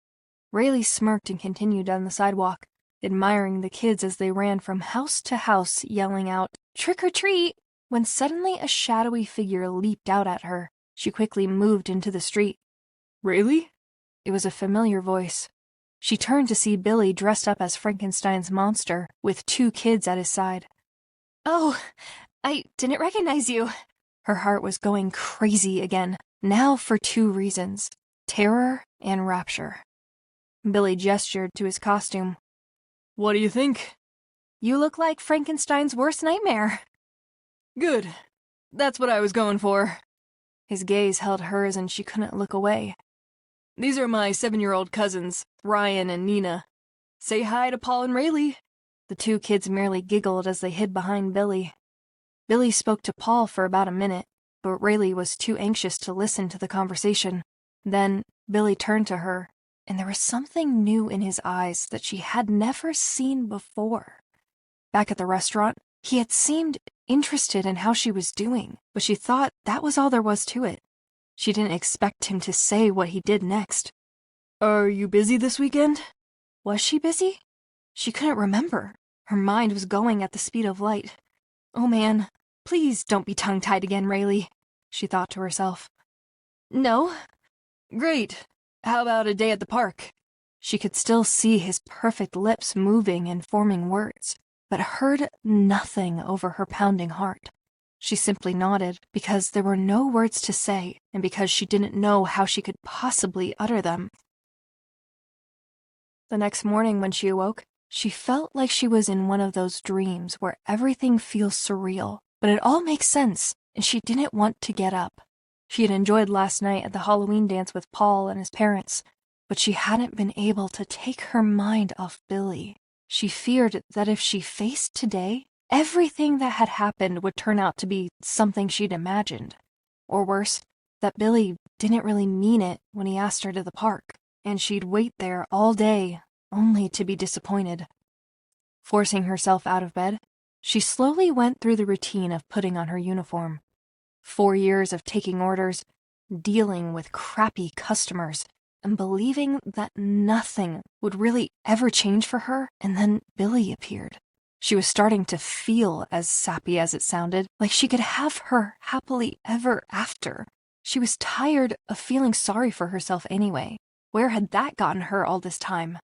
Raylee smirked and continued down the sidewalk, admiring the kids as they ran from house to house, yelling out, "Trick or treat!" When suddenly a shadowy figure leaped out at her. She quickly moved into the street. Raylee? It was a familiar voice. She turned to see Billy dressed up as Frankenstein's monster, with 2 kids at his side. Oh, I didn't recognize you. Her heart was going crazy again, now for 2 reasons: terror and rapture. Billy gestured to his costume. What do you think? You look like Frankenstein's worst nightmare. Good. That's what I was going for. His gaze held hers and she couldn't look away. These are my 7-year-old cousins, Ryan and Nina. Say hi to Paul and Raylee. The 2 kids merely giggled as they hid behind Billy. Billy spoke to Paul for about a minute, but Raylee was too anxious to listen to the conversation. Then Billy turned to her, and there was something new in his eyes that she had never seen before. Back at the restaurant, he had seemed interested in how she was doing, but she thought that was all there was to it. She didn't expect him to say what he did next. Are you busy this weekend? Was she busy? She couldn't remember. Her mind was going at the speed of light. Oh man, please don't be tongue-tied again, Raylee, she thought to herself. No. Great. How about a day at the park? She could still see his perfect lips moving and forming words, but heard nothing over her pounding heart. She simply nodded because there were no words to say and because she didn't know how she could possibly utter them. The next morning when she awoke, she felt like she was in one of those dreams where everything feels surreal, but it all makes sense, and she didn't want to get up. She had enjoyed last night at the Halloween dance with Paul and his parents, but she hadn't been able to take her mind off Billy. She feared that if she faced today, everything that had happened would turn out to be something she'd imagined. Or worse, that Billy didn't really mean it when he asked her to the park, and she'd wait there all day, only to be disappointed. Forcing herself out of bed, she slowly went through the routine of putting on her uniform. 4 years of taking orders, dealing with crappy customers, and believing that nothing would really ever change for her, and then Billy appeared. She was starting to feel, as sappy as it sounded, like she could have her happily ever after. She was tired of feeling sorry for herself anyway. Where had that gotten her all this time?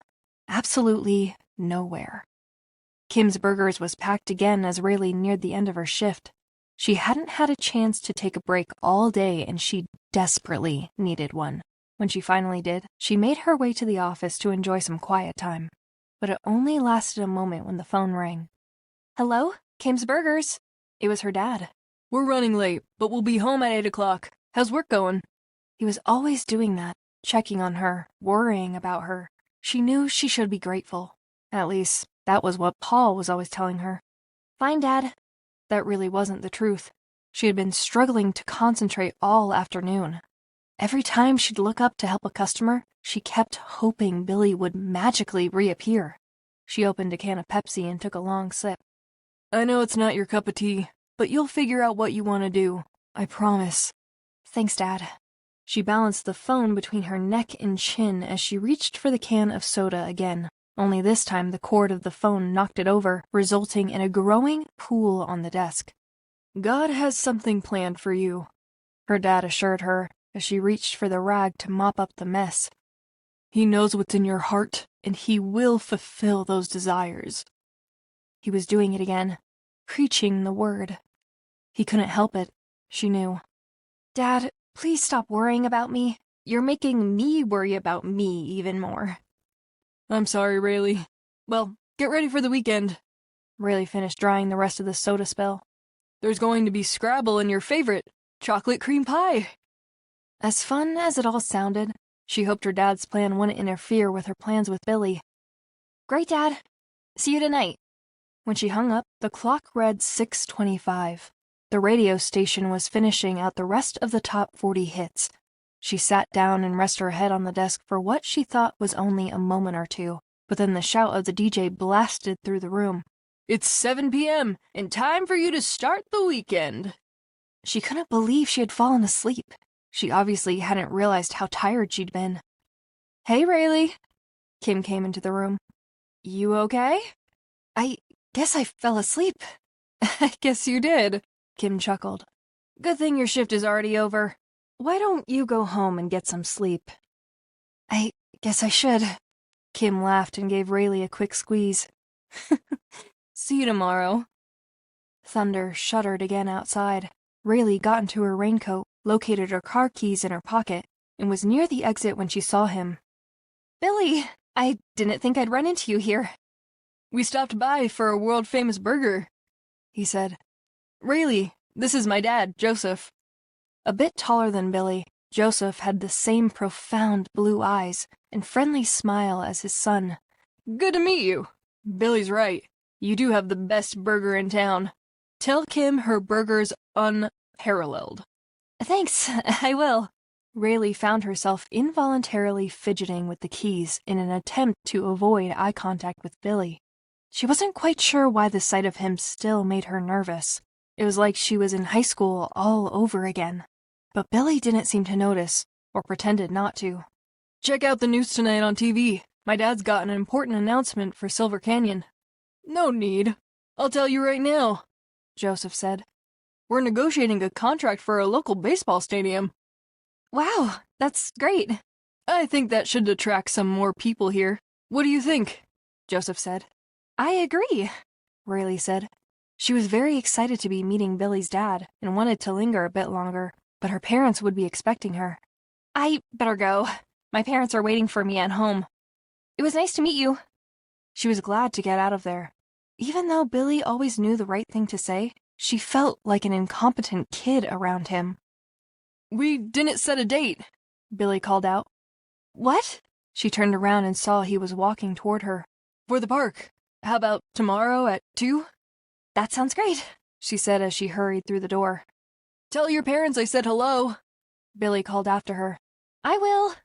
Absolutely nowhere. Kim's Burgers was packed again as Raylee neared the end of her shift. She hadn't had a chance to take a break all day and she desperately needed one. When she finally did, she made her way to the office to enjoy some quiet time. But it only lasted a moment when the phone rang. Hello? Kim's Burgers. It was her dad. We're running late, but we'll be home at 8 o'clock. How's work going? He was always doing that, checking on her, worrying about her. She knew she should be grateful. At least, that was what Paul was always telling her. Fine, Dad. That really wasn't the truth. She had been struggling to concentrate all afternoon. Every time she'd look up to help a customer, she kept hoping Billy would magically reappear. She opened a can of Pepsi and took a long sip. I know it's not your cup of tea, but you'll figure out what you want to do. I promise. Thanks, Dad. She balanced the phone between her neck and chin as she reached for the can of soda again. Only this time the cord of the phone knocked it over, resulting in a growing pool on the desk. God has something planned for you, her dad assured her as she reached for the rag to mop up the mess. He knows what's in your heart, and he will fulfill those desires. He was doing it again, preaching the word. He couldn't help it, she knew. Dad, please stop worrying about me. You're making me worry about me even more. I'm sorry, Raylee. Well, get ready for the weekend. Raylee finished drying the rest of the soda spill. There's going to be Scrabble and your favorite, chocolate cream pie. As fun as it all sounded, she hoped her dad's plan wouldn't interfere with her plans with Billy. Great, Dad. See you tonight. When she hung up, the clock read 6:25. The radio station was finishing out the rest of the top 40 hits. She sat down and rested her head on the desk for what she thought was only a moment or two, but then the shout of the DJ blasted through the room. It's 7 p.m., and time for you to start the weekend. She couldn't believe she had fallen asleep. She obviously hadn't realized how tired she'd been. Hey, Raylee. Kim came into the room. You okay? I guess I fell asleep. I guess you did, Kim chuckled. Good thing your shift is already over. Why don't you go home and get some sleep? I guess I should. Kim laughed and gave Raylee a quick squeeze. See you tomorrow. Thunder shuddered again outside. Raylee got into her raincoat, located her car keys in her pocket, and was near the exit when she saw him. Billy, I didn't think I'd run into you here. We stopped by for a world-famous burger, he said. Raylee, this is my dad, Joseph. A bit taller than Billy, Joseph had the same profound blue eyes and friendly smile as his son. Good to meet you. Billy's right. You do have the best burger in town. Tell Kim her burger's unparalleled. Thanks, I will. Raylee found herself involuntarily fidgeting with the keys in an attempt to avoid eye contact with Billy. She wasn't quite sure why the sight of him still made her nervous. It was like she was in high school all over again. But Billy didn't seem to notice, or pretended not to. Check out the news tonight on TV. My dad's got an important announcement for Silver Canyon. No need. I'll tell you right now, Joseph said. We're negotiating a contract for a local baseball stadium. Wow, that's great. I think that should attract some more people here. What do you think? Joseph said. I agree, Raylee said. She was very excited to be meeting Billy's dad and wanted to linger a bit longer, but her parents would be expecting her. I better go. My parents are waiting for me at home. It was nice to meet you. She was glad to get out of there. Even though Billy always knew the right thing to say, she felt like an incompetent kid around him. We didn't set a date, Billy called out. What? She turned around and saw he was walking toward her. For the park. How about tomorrow at 2? That sounds great, she said as she hurried through the door. Tell your parents I said hello, Billy called after her. I will.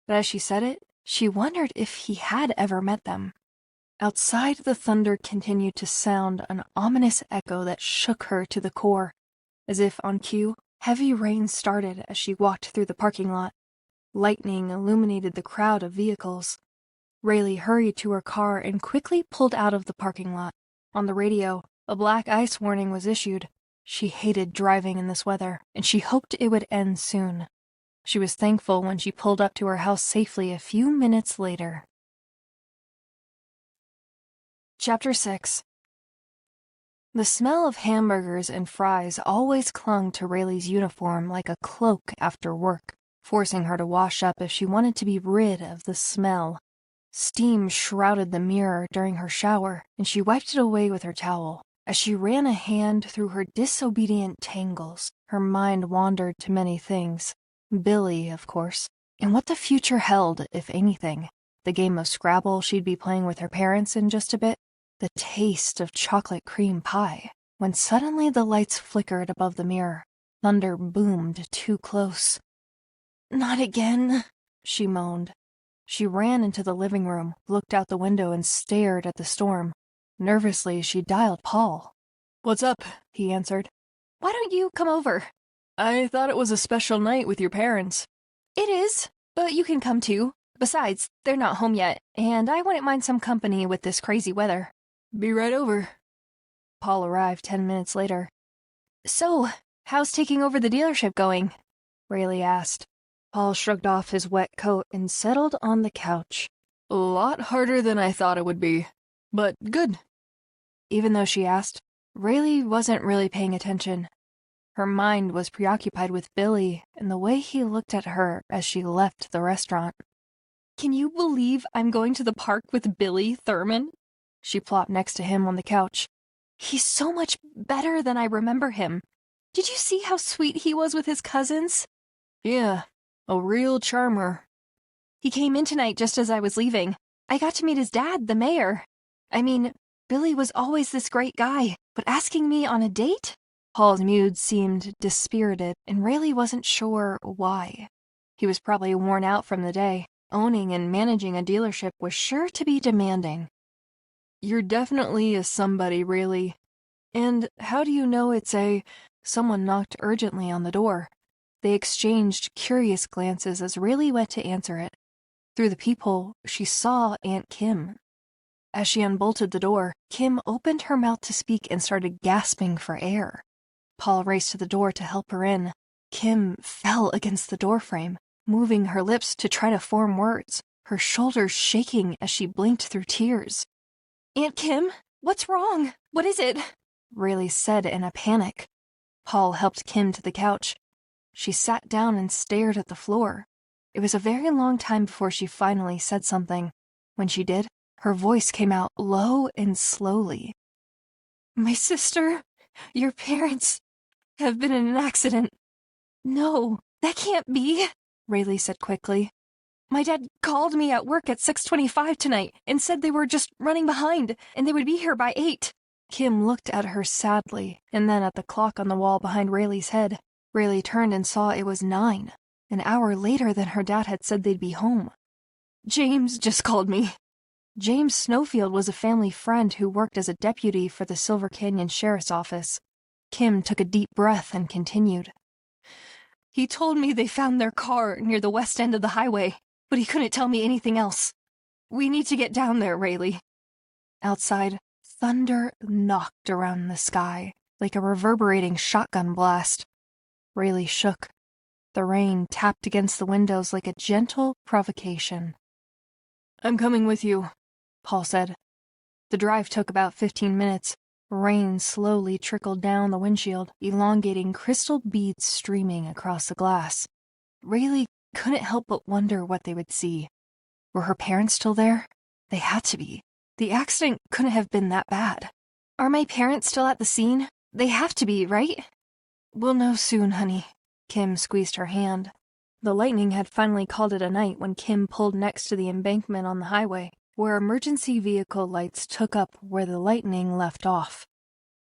But as she said it, she wondered if he had ever met them. Outside, the thunder continued to sound, an ominous echo that shook her to the core. As if on cue, heavy rain started as she walked through the parking lot. Lightning illuminated the crowd of vehicles. Raylee hurried to her car and quickly pulled out of the parking lot. On the radio, a black ice warning was issued. She hated driving in this weather, and she hoped it would end soon. She was thankful when she pulled up to her house safely a few minutes later. Chapter 6. The smell of hamburgers and fries always clung to Rayleigh's uniform like a cloak after work, forcing her to wash up if she wanted to be rid of the smell. Steam shrouded the mirror during her shower, and she wiped it away with her towel. As she ran a hand through her disobedient tangles, her mind wandered to many things. Billy, of course, and what the future held, if anything. The game of Scrabble she'd be playing with her parents in just a bit. The taste of chocolate cream pie. When suddenly the lights flickered above the mirror. Thunder boomed too close. "Not again," she moaned. She ran into the living room, looked out the window, and stared at the storm. Nervously, she dialed Paul. What's up? He answered. Why don't you come over? I thought it was a special night with your parents. It is, but you can come too. Besides, they're not home yet, and I wouldn't mind some company with this crazy weather. Be right over. Paul arrived 10 minutes later. So, how's taking over the dealership going? Raylee asked. Paul shrugged off his wet coat and settled on the couch. A lot harder than I thought it would be, but good. Even though she asked, Raylee wasn't really paying attention. Her mind was preoccupied with Billy and the way he looked at her as she left the restaurant. Can you believe I'm going to the park with Billy Thurman? She plopped next to him on the couch. He's so much better than I remember him. Did you see how sweet he was with his cousins? Yeah, a real charmer. He came in tonight just as I was leaving. I got to meet his dad, the mayor. I mean, Billy was always this great guy, but asking me on a date? Paul's mood seemed dispirited, and Raylee wasn't sure why. He was probably worn out from the day. Owning and managing a dealership was sure to be demanding. You're definitely a somebody, Raylee. And how do you know it's a... Someone knocked urgently on the door. They exchanged curious glances as Raylee went to answer it. Through the peephole, she saw Aunt Kim. As she unbolted the door, Kim opened her mouth to speak and started gasping for air. Paul raced to the door to help her in. Kim fell against the doorframe, moving her lips to try to form words. her shoulders shaking as she blinked through tears. "Aunt Kim, what's wrong? What is it?" Raylee said in a panic. Paul helped Kim to the couch. She sat down and stared at the floor. It was a very long time before she finally said something. When she did, her voice came out low and slowly. "My sister, your parents, have been in an accident." "No, that can't be," Raylee said quickly. "My dad called me at work at 6:25 tonight and said they were just running behind and they would be here by 8. Kim looked at her sadly and then at the clock on the wall behind Rayleigh's head. Raylee turned and saw it was 9, an hour later than her dad had said they'd be home. "James just called me." James Snowfield was a family friend who worked as a deputy for the Silver Canyon Sheriff's Office. Kim took a deep breath and continued. "He told me they found their car near the west end of the highway, but he couldn't tell me anything else. We need to get down there, Raylee." Outside, thunder knocked around the sky like a reverberating shotgun blast. Raylee shook. The rain tapped against the windows like a gentle provocation. "I'm coming with you," Paul said. The drive took about 15 minutes. Rain slowly trickled down the windshield, elongating crystal beads streaming across the glass. Raylee couldn't help but wonder what they would see. Were her parents still there? They had to be. The accident couldn't have been that bad. "Are my parents still at the scene? They have to be, right?" "We'll know soon, honey." Kim squeezed her hand. The lightning had finally called it a night when Kim pulled next to the embankment on the highway, where emergency vehicle lights took up where the lightning left off.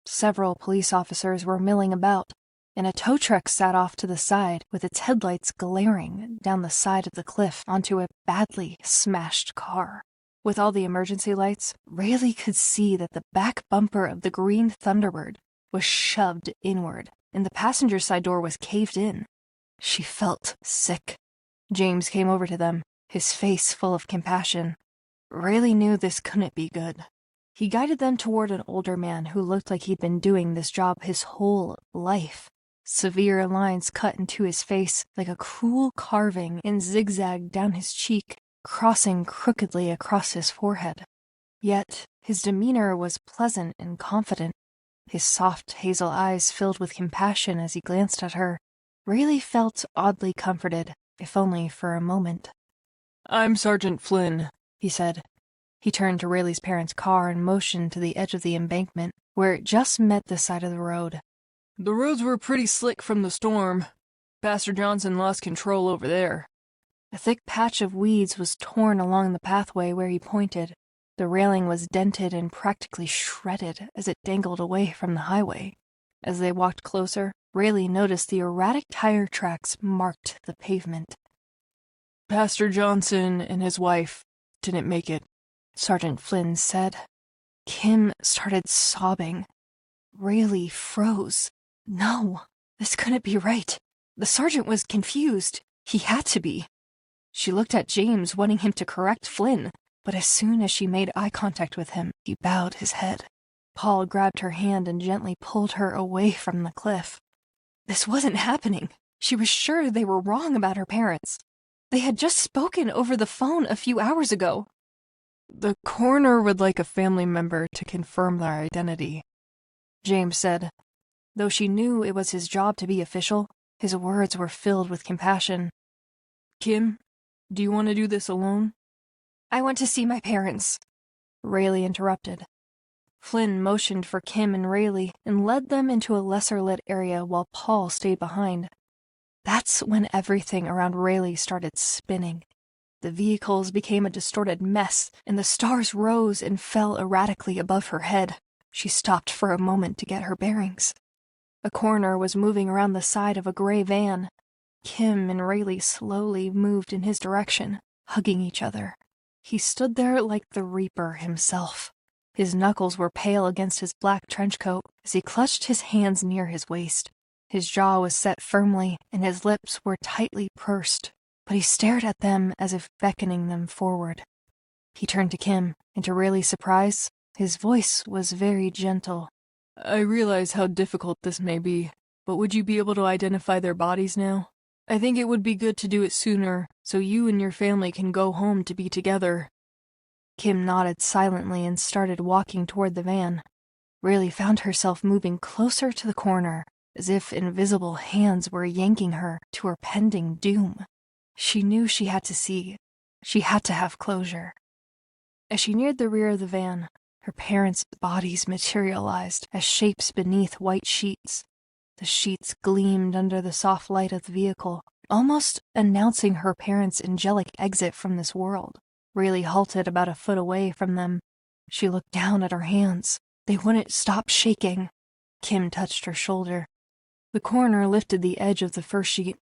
Several police officers were milling about, and a tow truck sat off to the side with its headlights glaring down the side of the cliff onto a badly smashed car. With all the emergency lights, Raylee could see that the back bumper of the green Thunderbird was shoved inward, and the passenger side door was caved in. She felt sick. James came over to them, his face full of compassion. Raylee knew this couldn't be good. He guided them toward an older man who looked like he'd been doing this job his whole life. Severe lines cut into his face like a cruel carving and zigzagged down his cheek, crossing crookedly across his forehead. Yet his demeanor was pleasant and confident. His soft hazel eyes filled with compassion as he glanced at her. Raylee felt oddly comforted, if only for a moment. "I'm Sergeant Flynn," he said. He turned to Rayleigh's parents' car and motioned to the edge of the embankment, where it just met the side of the road. "The roads were pretty slick from the storm. Pastor Johnson lost control over there." A thick patch of weeds was torn along the pathway where he pointed. The railing was dented and practically shredded as it dangled away from the highway. As they walked closer, Raylee noticed the erratic tire tracks marked the pavement. "Pastor Johnson and his wife didn't make it," Sergeant Flynn said. Kim started sobbing. Raylee froze. No, this couldn't be right. The sergeant was confused. He had to be. She looked at James, wanting him to correct Flynn, but as soon as she made eye contact with him, he bowed his head. Paul grabbed her hand and gently pulled her away from the cliff. This wasn't happening. She was sure they were wrong about her parents. They had just spoken over the phone a few hours ago. "The coroner would like a family member to confirm their identity," James said. Though she knew it was his job to be official, his words were filled with compassion. "Kim, do you want to do this alone?" "I want to see my parents," Raylee interrupted. Flynn motioned for Kim and Raylee and led them into a lesser-lit area while Paul stayed behind. That's when everything around Raylee started spinning. The vehicles became a distorted mess, and the stars rose and fell erratically above her head. She stopped for a moment to get her bearings. A coroner was moving around the side of a gray van. Kim and Raylee slowly moved in his direction, hugging each other. He stood there like the Reaper himself. His knuckles were pale against his black trench coat as he clutched his hands near his waist. His jaw was set firmly, and his lips were tightly pursed, but he stared at them as if beckoning them forward. He turned to Kim, and to Rayleigh's surprise, his voice was very gentle. "I realize how difficult this may be, but would you be able to identify their bodies now? I think it would be good to do it sooner, so you and your family can go home to be together. Kim nodded silently and started walking toward the van. Raylee found herself moving closer to the corner, as if invisible hands were yanking her to her pending doom. She knew she had to see. She had to have closure. As she neared the rear of the van, her parents' bodies materialized as shapes beneath white sheets. The sheets gleamed under the soft light of the vehicle, almost announcing her parents' angelic exit from this world. Raylee halted about a foot away from them. She looked down at her hands. They wouldn't stop shaking. Kim touched her shoulder. The coroner lifted the edge of the first sheet.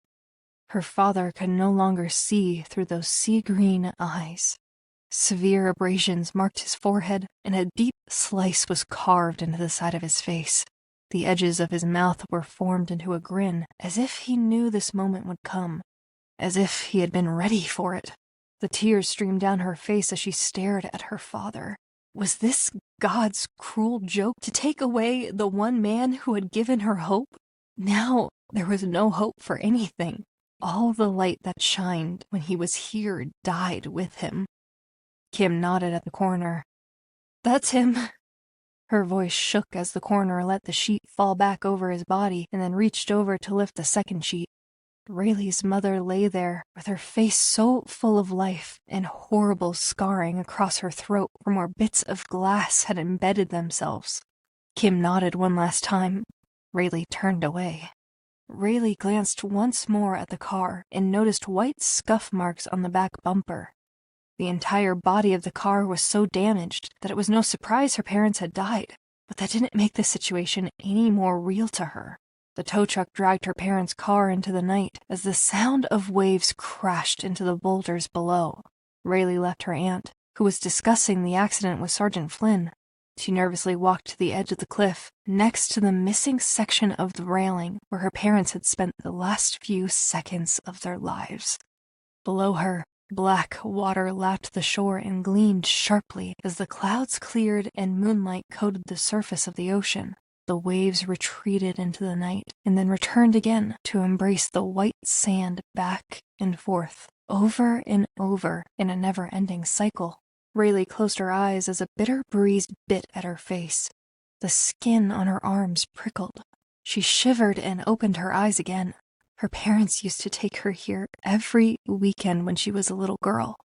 Her father could no longer see through those sea-green eyes. Severe abrasions marked his forehead, and a deep slice was carved into the side of his face. The edges of his mouth were formed into a grin, as if he knew this moment would come, as if he had been ready for it. The tears streamed down her face as she stared at her father. Was this God's cruel joke to take away the one man who had given her hope? Now there was no hope for anything. All the light that shined when he was here died with him. Kim nodded at the coroner. "That's him." Her voice shook as the coroner let the sheet fall back over his body and then reached over to lift the second sheet. Raylee's mother lay there with her face so full of life and horrible scarring across her throat from where bits of glass had embedded themselves. Kim nodded one last time. Raylee turned away. Raylee glanced once more at the car and noticed white scuff marks on the back bumper. The entire body of the car was so damaged that it was no surprise her parents had died, but that didn't make the situation any more real to her. The tow truck dragged her parents' car into the night as the sound of waves crashed into the boulders below. Raylee left her aunt, who was discussing the accident with Sergeant Flynn. She nervously walked to the edge of the cliff, next to the missing section of the railing where her parents had spent the last few seconds of their lives. Below her, black water lapped the shore and gleamed sharply as the clouds cleared and moonlight coated the surface of the ocean. The waves retreated into the night and then returned again to embrace the white sand back and forth, over and over in a never-ending cycle. Raylee closed her eyes as a bitter breeze bit at her face. The skin on her arms prickled. She shivered and opened her eyes again. Her parents used to take her here every weekend when she was a little girl.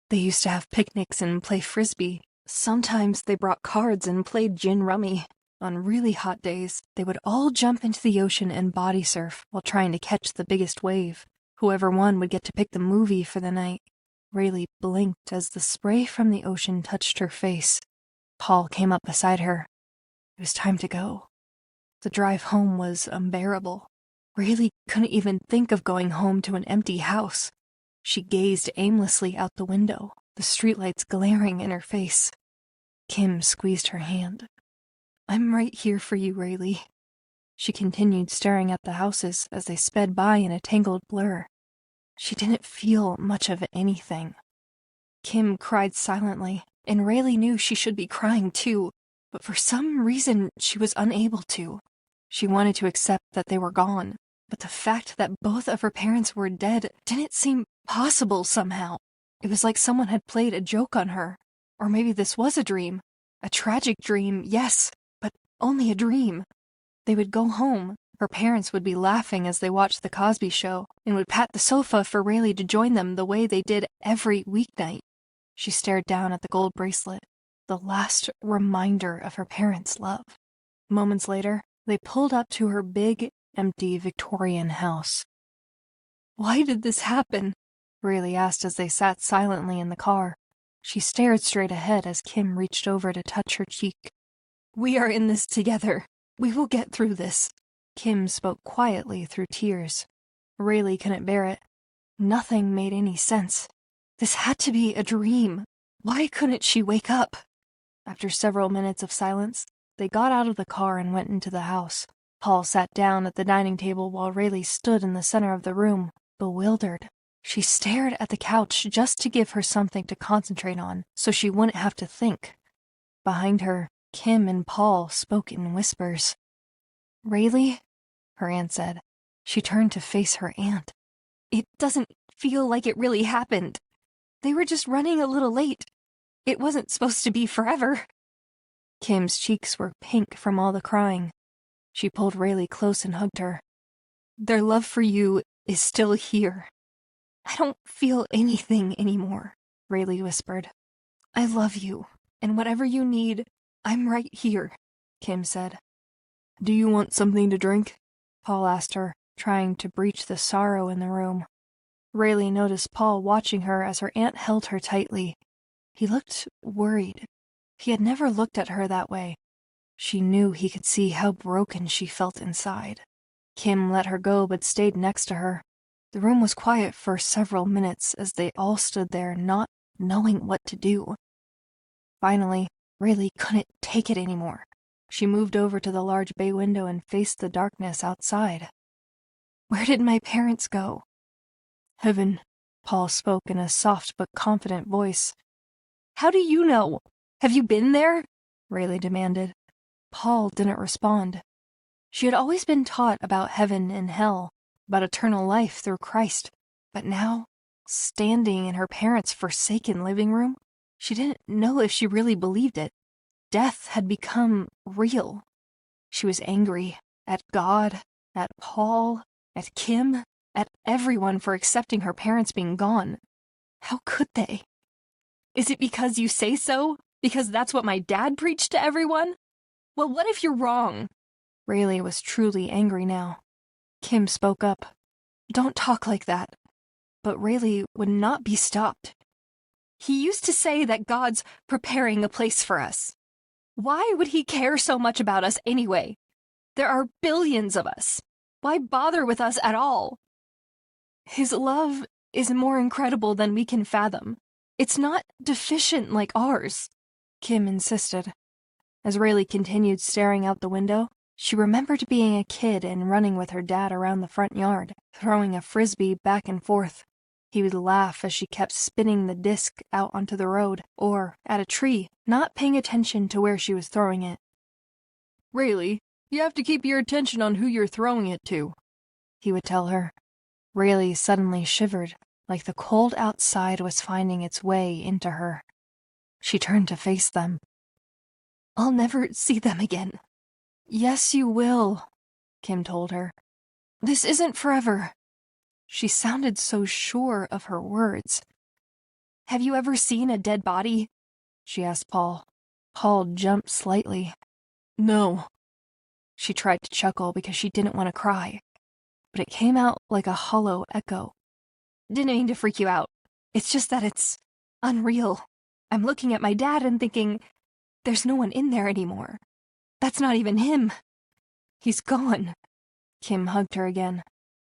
They used to have picnics and play frisbee. Sometimes they brought cards and played gin rummy. On really hot days, they would all jump into the ocean and body surf while trying to catch the biggest wave. Whoever won would get to pick the movie for the night. Raylee blinked as the spray from the ocean touched her face. Paul came up beside her. It was time to go. The drive home was unbearable. Raylee couldn't even think of going home to an empty house. She gazed aimlessly out the window, the streetlights glaring in her face. Kim squeezed her hand. "I'm right here for you, Raylee." She continued staring at the houses as they sped by in a tangled blur. She didn't feel much of anything. Kim cried silently, and Raylee knew she should be crying too, but for some reason she was unable to. She wanted to accept that they were gone, but the fact that both of her parents were dead didn't seem possible somehow. It was like someone had played a joke on her. Or maybe this was a dream. A tragic dream, yes, but only a dream. They would go home. Her parents would be laughing as they watched The Cosby Show and would pat the sofa for Raylee to join them the way they did every weeknight. She stared down at the gold bracelet, the last reminder of her parents' love. Moments later, they pulled up to her big, empty Victorian house. "Why did this happen?" Raylee asked as they sat silently in the car. She stared straight ahead as Kim reached over to touch her cheek. "We are in this together. We will get through this." Kim spoke quietly through tears. Raylee couldn't bear it. Nothing made any sense. This had to be a dream. Why couldn't she wake up? After several minutes of silence, they got out of the car and went into the house. Paul sat down at the dining table while Raylee stood in the center of the room, bewildered. She stared at the couch just to give her something to concentrate on, so she wouldn't have to think. Behind her, Kim and Paul spoke in whispers. "Raylee?" her aunt said. She turned to face her aunt. It doesn't feel like it really happened. They were just running a little late. It wasn't supposed to be forever. Kim's cheeks were pink from all the crying. She pulled Raylee close and hugged her. Their love for you is still here. I don't feel anything anymore, Raylee whispered. I love you, and whatever you need, I'm right here, Kim said. Do you want something to drink? Paul asked her, trying to breach the sorrow in the room. Raylee noticed Paul watching her as her aunt held her tightly. He looked worried. He had never looked at her that way. She knew he could see how broken she felt inside. Kim let her go but stayed next to her. The room was quiet for several minutes as they all stood there not knowing what to do. Finally, Raylee couldn't take it anymore. She moved over to the large bay window and faced the darkness outside. Where did my parents go? Heaven, Paul spoke in a soft but confident voice. How do you know? Have you been there? Raylee demanded. Paul didn't respond. She had always been taught about heaven and hell, about eternal life through Christ, but now, standing in her parents' forsaken living room, she didn't know if she really believed it. Death had become real. She was angry at God, at Paul, at Kim, at everyone for accepting her parents being gone. How could they? Is it because you say so? Because that's what my dad preached to everyone? Well, what if you're wrong? Raylee was truly angry now. Kim spoke up. Don't talk like that. But Raylee would not be stopped. He used to say that God's preparing a place for us. Why would he care so much about us anyway? There are billions of us. Why bother with us at all? His love is more incredible than we can fathom. It's not deficient like ours, Kim insisted. As Raylee continued staring out the window, she remembered being a kid and running with her dad around the front yard, throwing a frisbee back and forth. He would laugh as she kept spinning the disc out onto the road, or at a tree, not paying attention to where she was throwing it. Raylee, you have to keep your attention on who you're throwing it to, he would tell her. Raylee suddenly shivered, like the cold outside was finding its way into her. She turned to face them. I'll never see them again. Yes, you will, Kim told her. This isn't forever. She sounded so sure of her words. Have you ever seen a dead body? She asked Paul. Paul jumped slightly. No. She tried to chuckle because she didn't want to cry, but it came out like a hollow echo. Didn't mean to freak you out. It's just that it's unreal. I'm looking at my dad and thinking, there's no one in there anymore. That's not even him. He's gone. Kim hugged her again.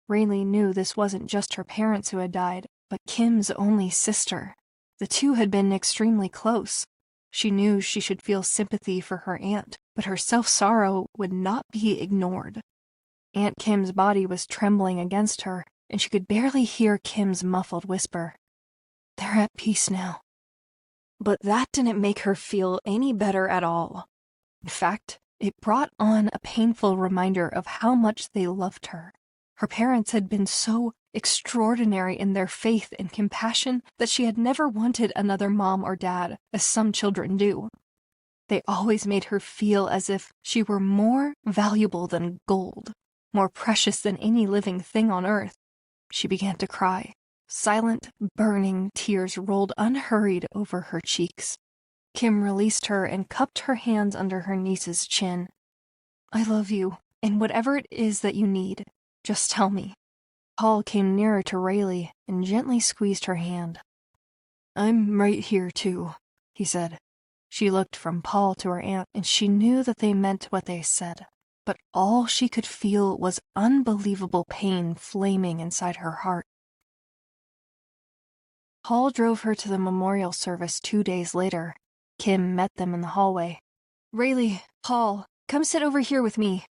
Raylee knew this wasn't just her parents who had died, but Kim's only sister. The two had been extremely close. She knew she should feel sympathy for her aunt, but her self-sorrow would not be ignored. Aunt Kim's body was trembling against her, and she could barely hear Kim's muffled whisper. They're at peace now. But that didn't make her feel any better at all. In fact, it brought on a painful reminder of how much they loved her. Her parents had been so extraordinary in their faith and compassion that she had never wanted another mom or dad, as some children do. They always made her feel as if she were more valuable than gold, more precious than any living thing on earth. She began to cry. Silent, burning tears rolled unhurried over her cheeks. Kim released her and cupped her hands under her niece's chin. I love you, and whatever it is that you need, just tell me. Paul came nearer to Raylee and gently squeezed her hand. I'm right here, too, he said. She looked from Paul to her aunt, and she knew that they meant what they said, but all she could feel was unbelievable pain flaming inside her heart. Paul drove her to the memorial service 2 days later. Kim met them in the hallway. Raylee, Paul, come sit over here with me.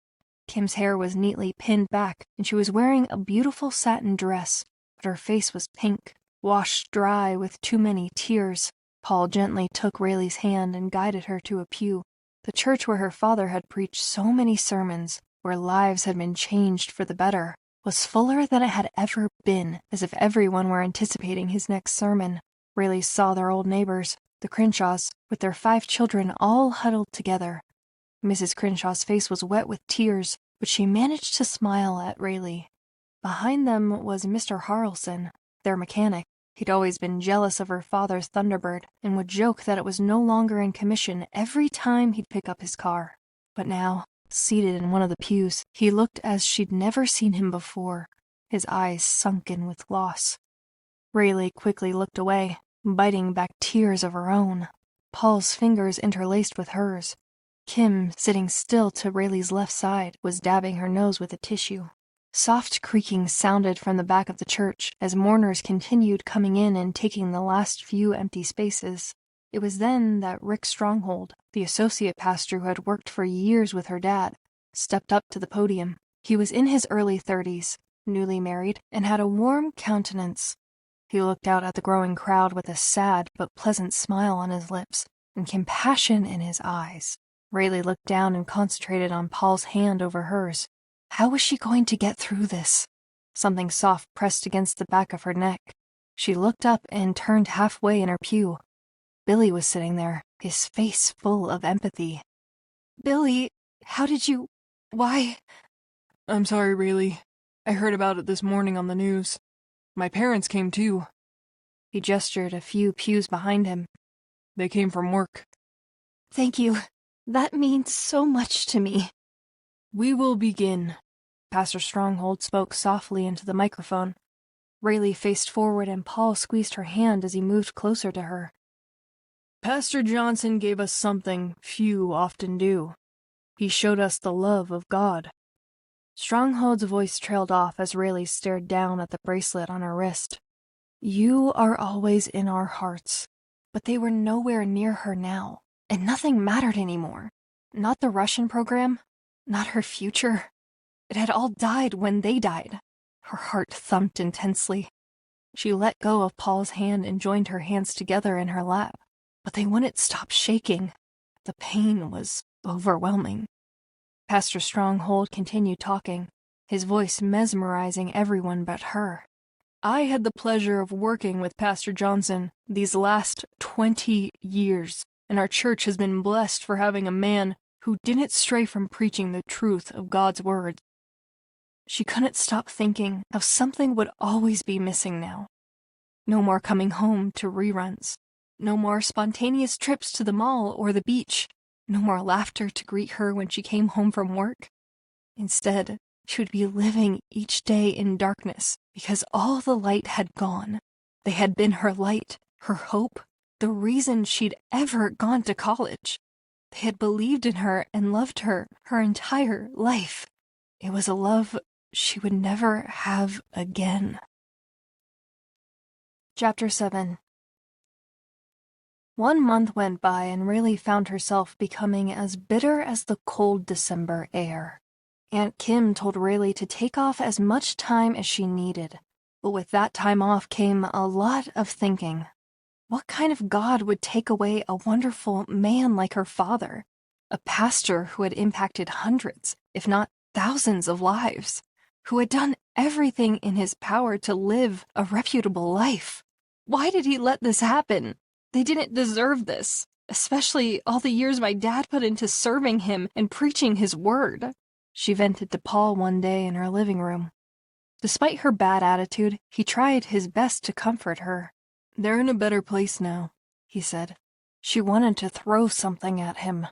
Kim's hair was neatly pinned back, and she was wearing a beautiful satin dress, but her face was pink, washed dry with too many tears. Paul gently took Raylee's hand and guided her to a pew, the church where her father had preached so many sermons, where lives had been changed for the better. was fuller than it had ever been, as if everyone were anticipating his next sermon. Raylee saw their old neighbors, the Crenshaws, with their 5 children all huddled together. Mrs. Crenshaw's face was wet with tears, but she managed to smile at Raylee. Behind them was Mr. Harrelson, their mechanic. He'd always been jealous of her father's Thunderbird and would joke that it was no longer in commission every time he'd pick up his car. But now, seated in one of the pews, he looked as she'd never seen him before, his eyes sunken with loss. Raylee quickly looked away, biting back tears of her own. Paul's fingers interlaced with hers. Kim, sitting still to Raylee's left side, was dabbing her nose with a tissue. Soft creaking sounded from the back of the church as mourners continued coming in and taking the last few empty spaces. It was then that Rick Stronghold, the associate pastor who had worked for years with her dad, stepped up to the podium. He was in his early 30s, newly married, and had a warm countenance. He looked out at the growing crowd with a sad but pleasant smile on his lips and compassion in his eyes. Raylee looked down and concentrated on Paul's hand over hers. How was she going to get through this? Something soft pressed against the back of her neck. She looked up and turned halfway in her pew. Billy was sitting there, his face full of empathy. "Billy, how did you... why..." I'm sorry, Raylee. I heard about it this morning on the news. My parents came too. He gestured a few pews behind him. They came from work. "Thank you. That means so much to me." We will begin. Pastor Stronghold spoke softly into the microphone. Raylee faced forward and Paul squeezed her hand as he moved closer to her. Pastor Johnson gave us something few often do. He showed us the love of God. Stronghold's voice trailed off as Raylee stared down at the bracelet on her wrist. You are always in our hearts. But they were nowhere near her now, and nothing mattered anymore. Not the Russian program. Not her future. It had all died when they died. Her heart thumped intensely. She let go of Paul's hand and joined her hands together in her lap, but they wouldn't stop shaking. The pain was overwhelming. Pastor Stronghold continued talking, his voice mesmerizing everyone but her. I had the pleasure of working with Pastor Johnson these last 20 years, and our church has been blessed for having a man who didn't stray from preaching the truth of God's word. She couldn't stop thinking how something would always be missing now. No more coming home to reruns. No more spontaneous trips to the mall or the beach. No more laughter to greet her when she came home from work. Instead, she would be living each day in darkness because all the light had gone. They had been her light, her hope, the reason she'd ever gone to college. They had believed in her and loved her her entire life. It was a love she would never have again. Chapter 7. 1 month went by and Raylee found herself becoming as bitter as the cold December air. Aunt Kim told Raylee to take off as much time as she needed, but with that time off came a lot of thinking. What kind of God would take away a wonderful man like her father, a pastor who had impacted hundreds, if not thousands of lives, who had done everything in his power to live a reputable life? Why did he let this happen? They didn't deserve this, especially all the years my dad put into serving him and preaching his word. She vented to Paul one day in her living room. Despite her bad attitude, he tried his best to comfort her. They're in a better place now, he said. She wanted to throw something at him.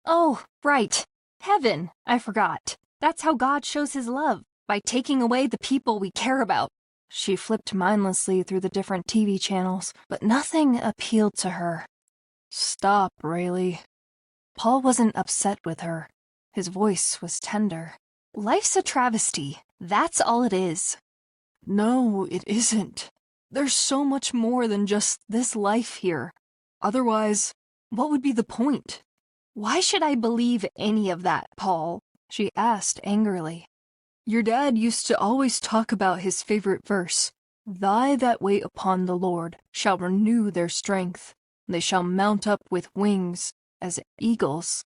Oh, right. Heaven. I forgot. That's how God shows his love, by taking away the people we care about. She flipped mindlessly through the different TV channels, but nothing appealed to her. Stop, Raylee. Paul wasn't upset with her. His voice was tender. Life's a travesty. That's all it is. No, it isn't. There's so much more than just this life here. Otherwise, what would be the point? Why should I believe any of that, Paul? She asked angrily. Your dad used to always talk about his favorite verse. They that wait upon the Lord shall renew their strength. They shall mount up with wings as eagles.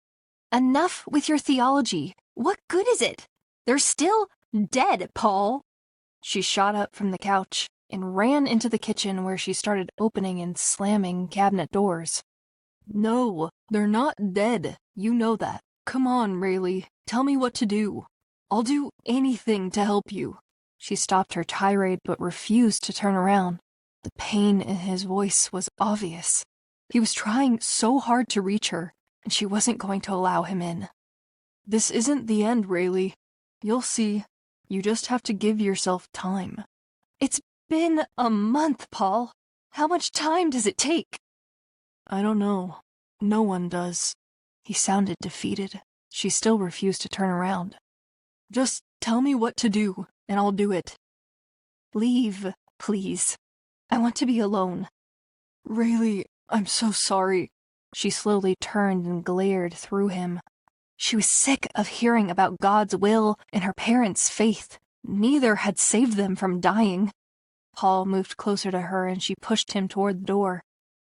Enough with your theology. What good is it? There's still Dead, Paul! She shot up from the couch and ran into the kitchen where she started opening and slamming cabinet doors. No, they're not dead. You know that. Come on, Raylee. Tell me what to do. I'll do anything to help you. She stopped her tirade but refused to turn around. The pain in his voice was obvious. He was trying so hard to reach her, and she wasn't going to allow him in. This isn't the end, Raylee. You'll see. You just have to give yourself time. It's been a month, Paul. How much time does it take? I don't know. No one does. He sounded defeated. She still refused to turn around. Just tell me what to do, and I'll do it. Leave, please. I want to be alone. Raylee, I'm so sorry. She slowly turned and glared through him. She was sick of hearing about God's will and her parents' faith. Neither had saved them from dying. Paul moved closer to her and she pushed him toward the door.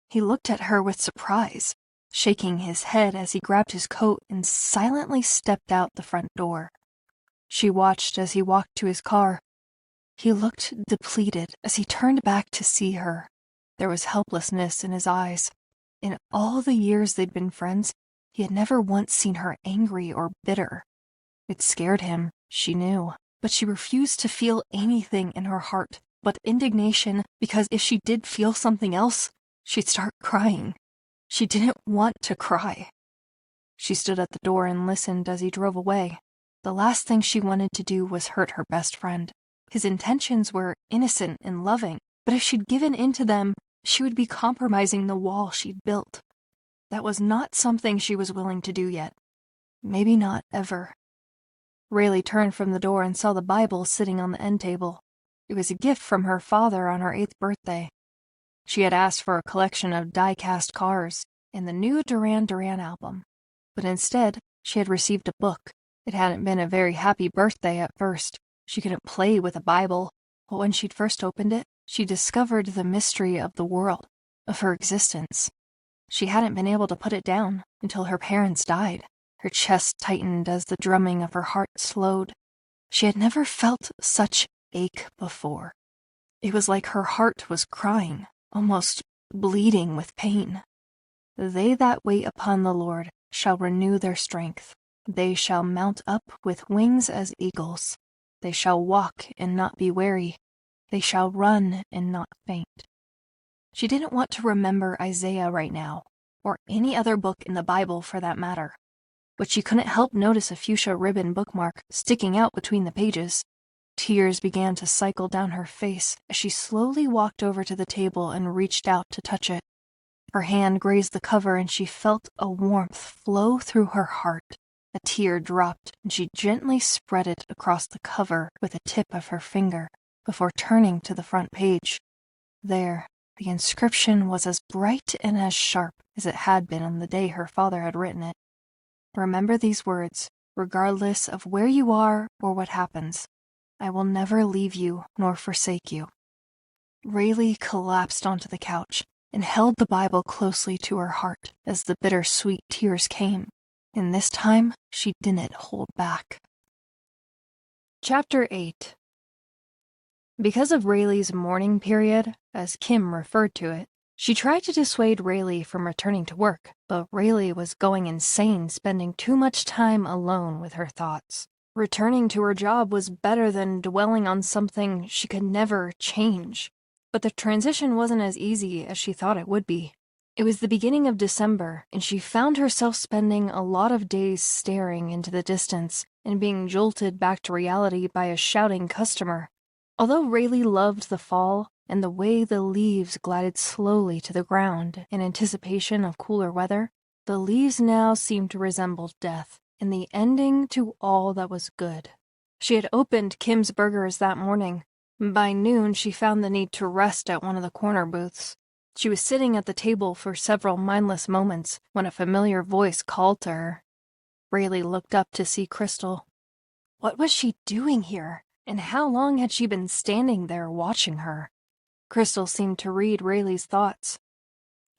He looked at her with surprise, shaking his head as he grabbed his coat and silently stepped out the front door. She watched as he walked to his car. He looked depleted as he turned back to see her. There was helplessness in his eyes. In all the years they'd been friends, he had never once seen her angry or bitter. It scared him, she knew, but she refused to feel anything in her heart but indignation, because if she did feel something else, she'd start crying. She didn't want to cry. She stood at the door and listened as he drove away. The last thing she wanted to do was hurt her best friend. His intentions were innocent and loving, but if she'd given in to them, she would be compromising the wall she'd built. That was not something she was willing to do yet. Maybe not ever. Raylee turned from the door and saw the Bible sitting on the end table. It was a gift from her father on her 8th birthday. She had asked for a collection of die-cast cars and the new Duran Duran album, but instead she had received a book. It hadn't been a very happy birthday at first. She couldn't play with a Bible, but when she'd first opened it, she discovered the mystery of the world, of her existence. She hadn't been able to put it down until her parents died. Her chest tightened as the drumming of her heart slowed. She had never felt such ache before. It was like her heart was crying, almost bleeding with pain. They that wait upon the Lord shall renew their strength. They shall mount up with wings as eagles. They shall walk and not be weary. They shall run and not faint. She didn't want to remember Isaiah right now, or any other book in the Bible for that matter, but she couldn't help notice a fuchsia ribbon bookmark sticking out between the pages. Tears began to cycle down her face as she slowly walked over to the table and reached out to touch it. Her hand grazed the cover and she felt a warmth flow through her heart. A tear dropped and she gently spread it across the cover with the tip of her finger before turning to the front page. There, the inscription was as bright and as sharp as it had been on the day her father had written it. Remember these words, regardless of where you are or what happens. I will never leave you nor forsake you. Raylee collapsed onto the couch and held the Bible closely to her heart as the bittersweet tears came, and this time she didn't hold back. Chapter 8. Because of Raylee's mourning period, as Kim referred to it, she tried to dissuade Raylee from returning to work, but Raylee was going insane spending too much time alone with her thoughts. Returning to her job was better than dwelling on something she could never change. But the transition wasn't as easy as she thought it would be. It was the beginning of December, and she found herself spending a lot of days staring into the distance and being jolted back to reality by a shouting customer. Although Raylee loved the fall and the way the leaves glided slowly to the ground in anticipation of cooler weather, the leaves now seemed to resemble death and the ending to all that was good. She had opened Kim's Burgers that morning. By noon, she found the need to rest at one of the corner booths. She was sitting at the table for several mindless moments when a familiar voice called to her. Raylee looked up to see Crystal. What was she doing here, and how long had she been standing there watching her? Crystal seemed to read Raylee's thoughts.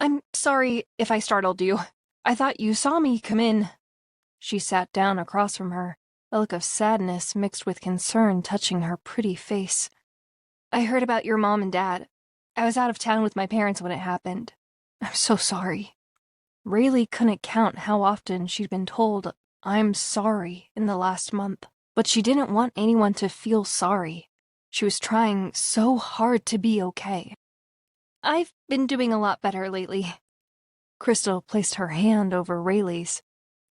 I'm sorry if I startled you. I thought you saw me come in. She sat down across from her, a look of sadness mixed with concern touching her pretty face. "I heard about your mom and dad. I was out of town with my parents when it happened. I'm so sorry." Raylee couldn't count how often she'd been told, "I'm sorry," in the last month, but she didn't want anyone to feel sorry. She was trying so hard to be okay. "I've been doing a lot better lately." Crystal placed her hand over Rayleigh's.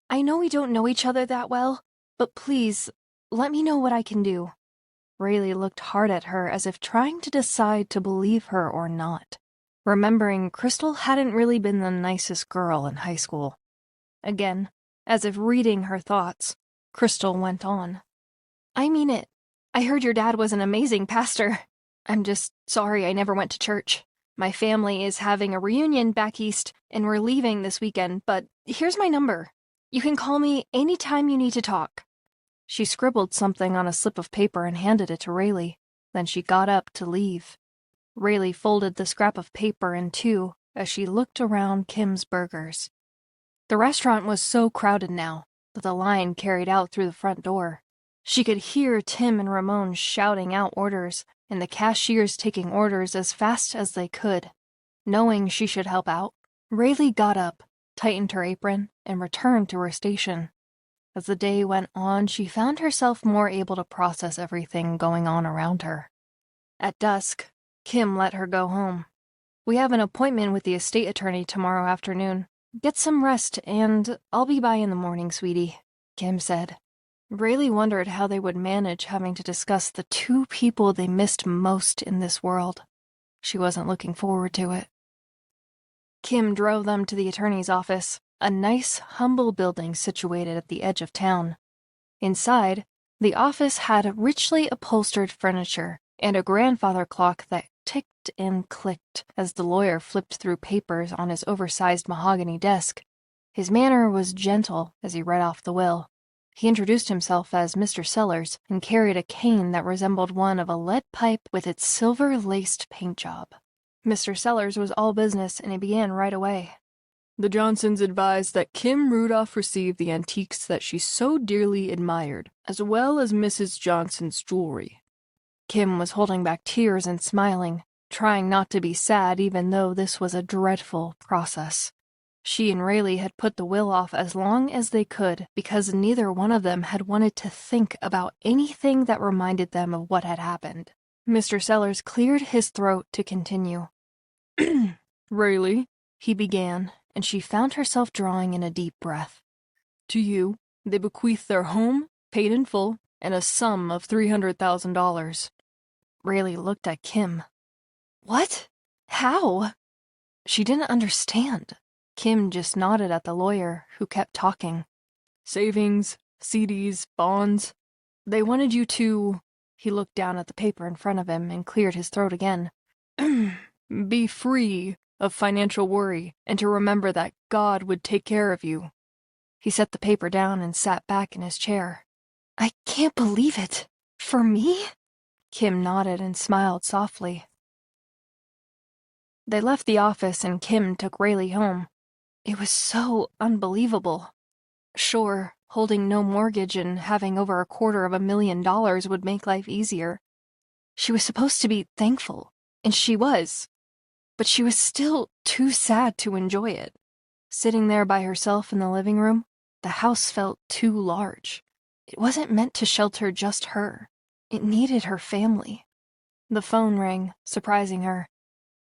"I know we don't know each other that well, but please, let me know what I can do." Rayleigh looked hard at her as if trying to decide to believe her or not, remembering Crystal hadn't really been the nicest girl in high school. Again, as if reading her thoughts, Crystal went on. "I mean it. I heard your dad was an amazing pastor. I'm just sorry I never went to church. My family is having a reunion back east, and we're leaving this weekend, but here's my number. You can call me anytime you need to talk." She scribbled something on a slip of paper and handed it to Rayleigh. Then she got up to leave. Rayleigh folded the scrap of paper in two as she looked around Kim's Burgers. The restaurant was so crowded now that the line carried out through the front door. She could hear Tim and Ramon shouting out orders, and the cashiers taking orders as fast as they could. Knowing she should help out, Rayleigh got up, tightened her apron, and returned to her station. As the day went on, she found herself more able to process everything going on around her. At dusk, Kim let her go home. "We have an appointment with the estate attorney tomorrow afternoon. Get some rest, and I'll be by in the morning, sweetie," Kim said. Rayleigh wondered how they would manage having to discuss the two people they missed most in this world. She wasn't looking forward to it. Kim drove them to the attorney's office, a nice, humble building situated at the edge of town. Inside, the office had richly upholstered furniture and a grandfather clock that ticked and clicked as the lawyer flipped through papers on his oversized mahogany desk. His manner was gentle as he read off the will. He introduced himself as Mr. Sellers and carried a cane that resembled one of a lead pipe with its silver-laced paint job. Mr. Sellers was all business, and he began right away. "The Johnsons advised that Kim Rudolph receive the antiques that she so dearly admired, as well as Mrs. Johnson's jewelry." Kim was holding back tears and smiling, trying not to be sad even though this was a dreadful process. She and Rayleigh had put the will off as long as they could because neither one of them had wanted to think about anything that reminded them of what had happened. Mr. Sellers cleared his throat to continue. "Rayleigh," he began, and she found herself drawing in a deep breath. "To you, they bequeath their home, paid in full, and a sum of $300,000. Rayleigh looked at Kim. "What? How?" She didn't understand. Kim just nodded at the lawyer, who kept talking. "Savings, CDs, bonds. They wanted you to..." He looked down at the paper in front of him and cleared his throat again. "Be free of financial worry, and to remember that God would take care of you." He set the paper down and sat back in his chair. "I can't believe it. For me?" Kim nodded and smiled softly. They left the office and Kim took Rayleigh home. It was so unbelievable. Sure, holding no mortgage and having over $250,000 would make life easier. She was supposed to be thankful, and she was. But she was still too sad to enjoy it. Sitting there by herself in the living room, the house felt too large. It wasn't meant to shelter just her. It needed her family. The phone rang, surprising her.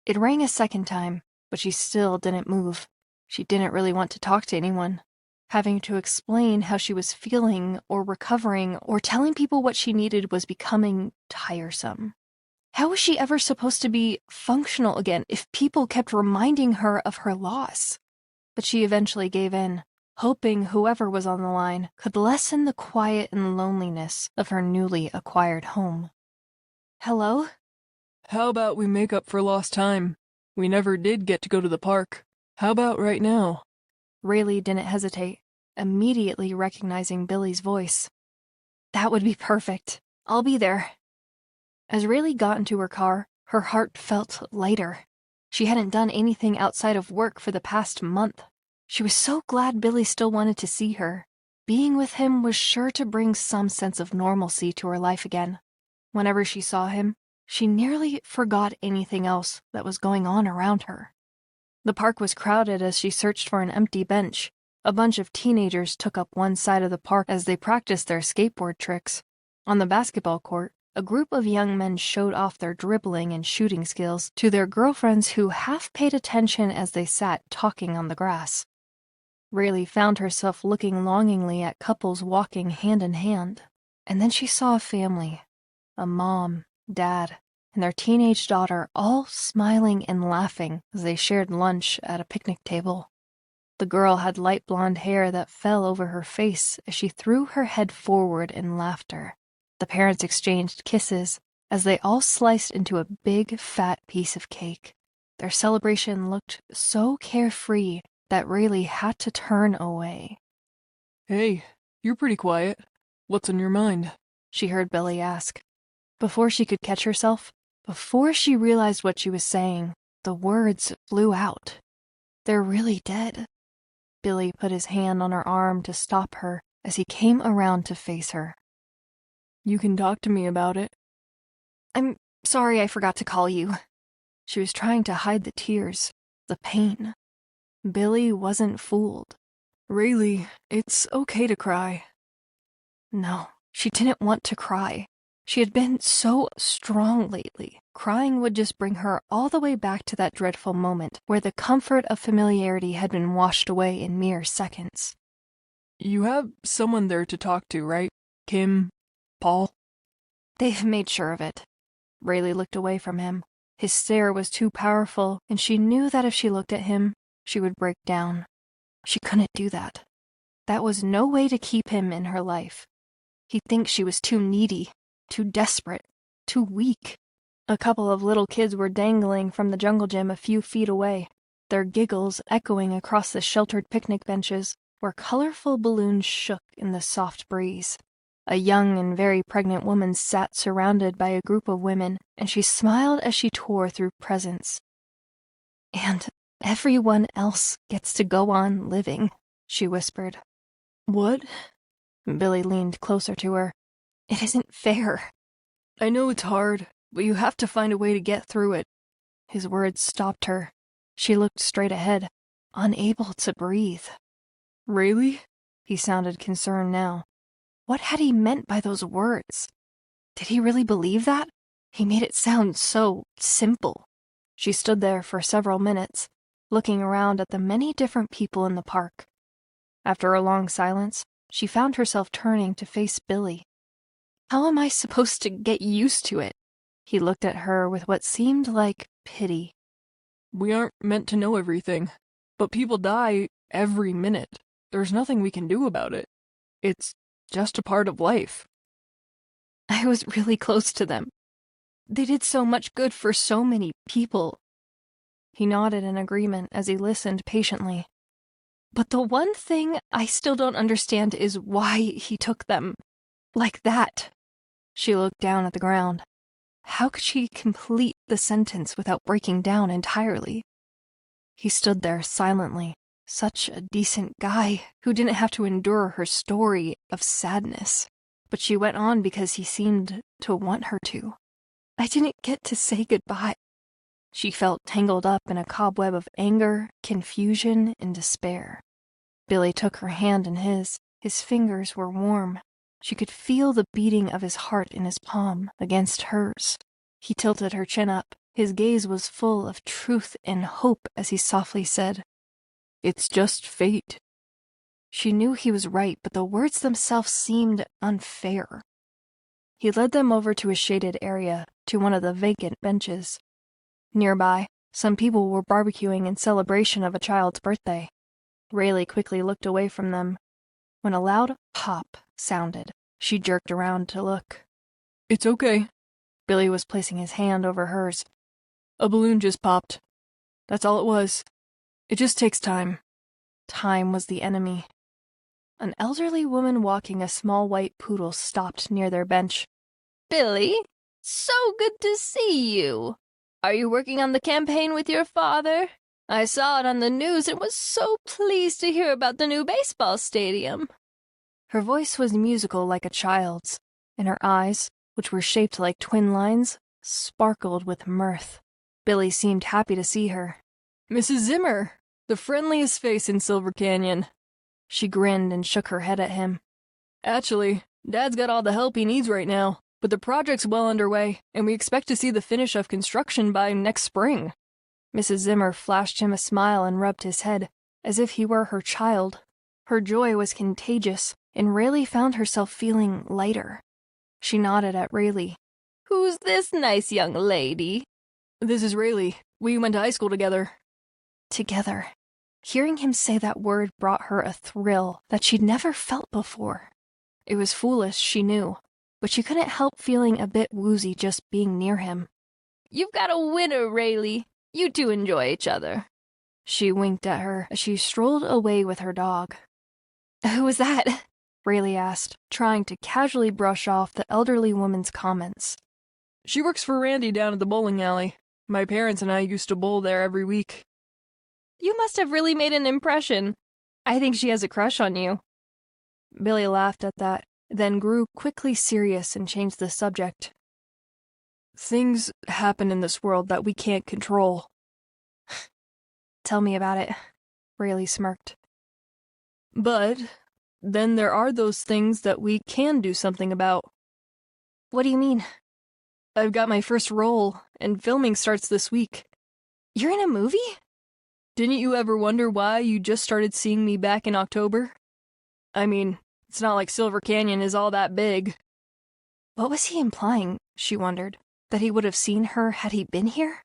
It rang a second time, but she still didn't move. She didn't really want to talk to anyone. Having to explain how she was feeling or recovering or telling people what she needed was becoming tiresome. How was she ever supposed to be functional again if people kept reminding her of her loss? But she eventually gave in, hoping whoever was on the line could lessen the quiet and loneliness of her newly acquired home. "Hello?" "How about we make up for lost time? We never did get to go to the park. How about right now?" Rayleigh didn't hesitate, immediately recognizing Billy's voice. "That would be perfect. I'll be there." As Rayleigh got into her car, her heart felt lighter. She hadn't done anything outside of work for the past month. She was so glad Billy still wanted to see her. Being with him was sure to bring some sense of normalcy to her life again. Whenever she saw him, she nearly forgot anything else that was going on around her. The park was crowded as she searched for an empty bench. A bunch of teenagers took up one side of the park as they practiced their skateboard tricks. On the basketball court, a group of young men showed off their dribbling and shooting skills to their girlfriends who half paid attention as they sat talking on the grass. Raylee found herself looking longingly at couples walking hand in hand, and then she saw a family, a mom, dad, and their teenage daughter all smiling and laughing as they shared lunch at a picnic table. The girl had light blonde hair that fell over her face as she threw her head forward in laughter. The parents exchanged kisses as they all sliced into a big, fat piece of cake. Their celebration looked so carefree that Raylee had to turn away. Hey, you're pretty quiet. What's on your mind? She heard Billy ask. Before she could catch herself, before she realized what she was saying, the words flew out. They're really dead. Billy put his hand on her arm to stop her as he came around to face her. You can talk to me about it. I'm sorry I forgot to call you. She was trying to hide the tears, the pain. Billy wasn't fooled. Raylee, it's okay to cry. No, she didn't want to cry. She had been so strong lately. Crying would just bring her all the way back to that dreadful moment where the comfort of familiarity had been washed away in mere seconds. You have someone there to talk to, right? Kim? Paul? They've made sure of it. Raylee looked away from him. His stare was too powerful, and she knew that if she looked at him, she would break down. She couldn't do that. That was no way to keep him in her life. He'd think she was too needy, too desperate, too weak. A couple of little kids were dangling from the jungle gym a few feet away, their giggles echoing across the sheltered picnic benches where colorful balloons shook in the soft breeze. A young and very pregnant woman sat surrounded by a group of women, and she smiled as she tore through presents. And everyone else gets to go on living, she whispered. What? Billy leaned closer to her. It isn't fair. I know it's hard, but you have to find a way to get through it. His words stopped her. She looked straight ahead, unable to breathe. Raylee? He sounded concerned now. What had he meant by those words? Did he really believe that? He made it sound so simple. She stood there for several minutes, looking around at the many different people in the park. After a long silence, she found herself turning to face Billy. How am I supposed to get used to it? He looked at her with what seemed like pity. We aren't meant to know everything, but people die every minute. There's nothing we can do about it. It's just a part of life. I was really close to them. They did so much good for so many people. He nodded in agreement as he listened patiently. But the one thing I still don't understand is why he took them like that. She looked down at the ground. How could she complete the sentence without breaking down entirely? He stood there silently, such a decent guy who didn't have to endure her story of sadness. But she went on because he seemed to want her to. I didn't get to say goodbye. She felt tangled up in a cobweb of anger, confusion, and despair. Billy took her hand in his. His fingers were warm. She could feel the beating of his heart in his palm against hers. He tilted her chin up. His gaze was full of truth and hope as he softly said, "It's just fate." She knew he was right, but the words themselves seemed unfair. He led them over to a shaded area, to one of the vacant benches. Nearby, some people were barbecuing in celebration of a child's birthday. Raylee quickly looked away from them. When a loud pop sounded, she jerked around to look. It's okay. Billy was placing his hand over hers. A balloon just popped. That's all it was. It just takes time. Time was the enemy. An elderly woman walking a small white poodle stopped near their bench. Billy, so good to see you. Are you working on the campaign with your father? I saw it on the news and was so pleased to hear about the new baseball stadium. Her voice was musical like a child's, and her eyes, which were shaped like twin lines, sparkled with mirth. Billy seemed happy to see her. Mrs. Zimmer, the friendliest face in Silver Canyon. She grinned and shook her head at him. Actually, Dad's got all the help he needs right now, but the project's well underway, and we expect to see the finish of construction by next spring. Mrs. Zimmer flashed him a smile and rubbed his head, as if he were her child. Her joy was contagious, and Raylee found herself feeling lighter. She nodded at Raylee. Who's this nice young lady? This is Raylee. We went to high school together. Together. Hearing him say that word brought her a thrill that she'd never felt before. It was foolish, she knew, but she couldn't help feeling a bit woozy just being near him. You've got a winner, Raylee. You two enjoy each other. She winked at her as she strolled away with her dog. Who was that? Raylee asked, trying to casually brush off the elderly woman's comments. She works for Randy down at the bowling alley. My parents and I used to bowl there every week. You must have really made an impression. I think she has a crush on you. Billy laughed at that, then grew quickly serious and changed the subject. Things happen in this world that we can't control. Tell me about it, Raylee smirked. But then there are those things that we can do something about. What do you mean? I've got my first role, and filming starts this week. You're in a movie? Didn't you ever wonder why you just started seeing me back in October? I mean, it's not like Silver Canyon is all that big. What was he implying, she wondered? That he would have seen her had he been here?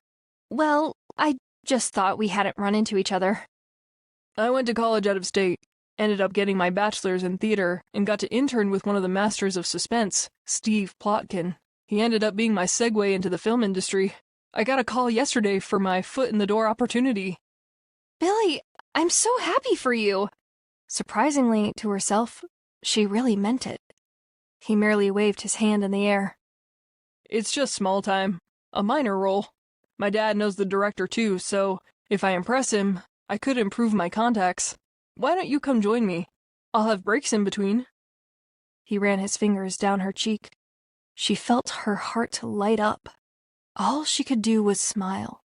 Well, I just thought we hadn't run into each other. I went to college out of state, ended up getting my bachelor's in theater, and got to intern with one of the masters of suspense, Steve Plotkin. He ended up being my segue into the film industry. I got a call yesterday for my foot-in-the-door opportunity. Billy, I'm so happy for you. Surprisingly to herself, she really meant it. He merely waved his hand in the air. It's just small time. A minor role. My dad knows the director too, so if I impress him, I could improve my contacts. Why don't you come join me? I'll have breaks in between. He ran his fingers down her cheek. She felt her heart light up. All she could do was smile.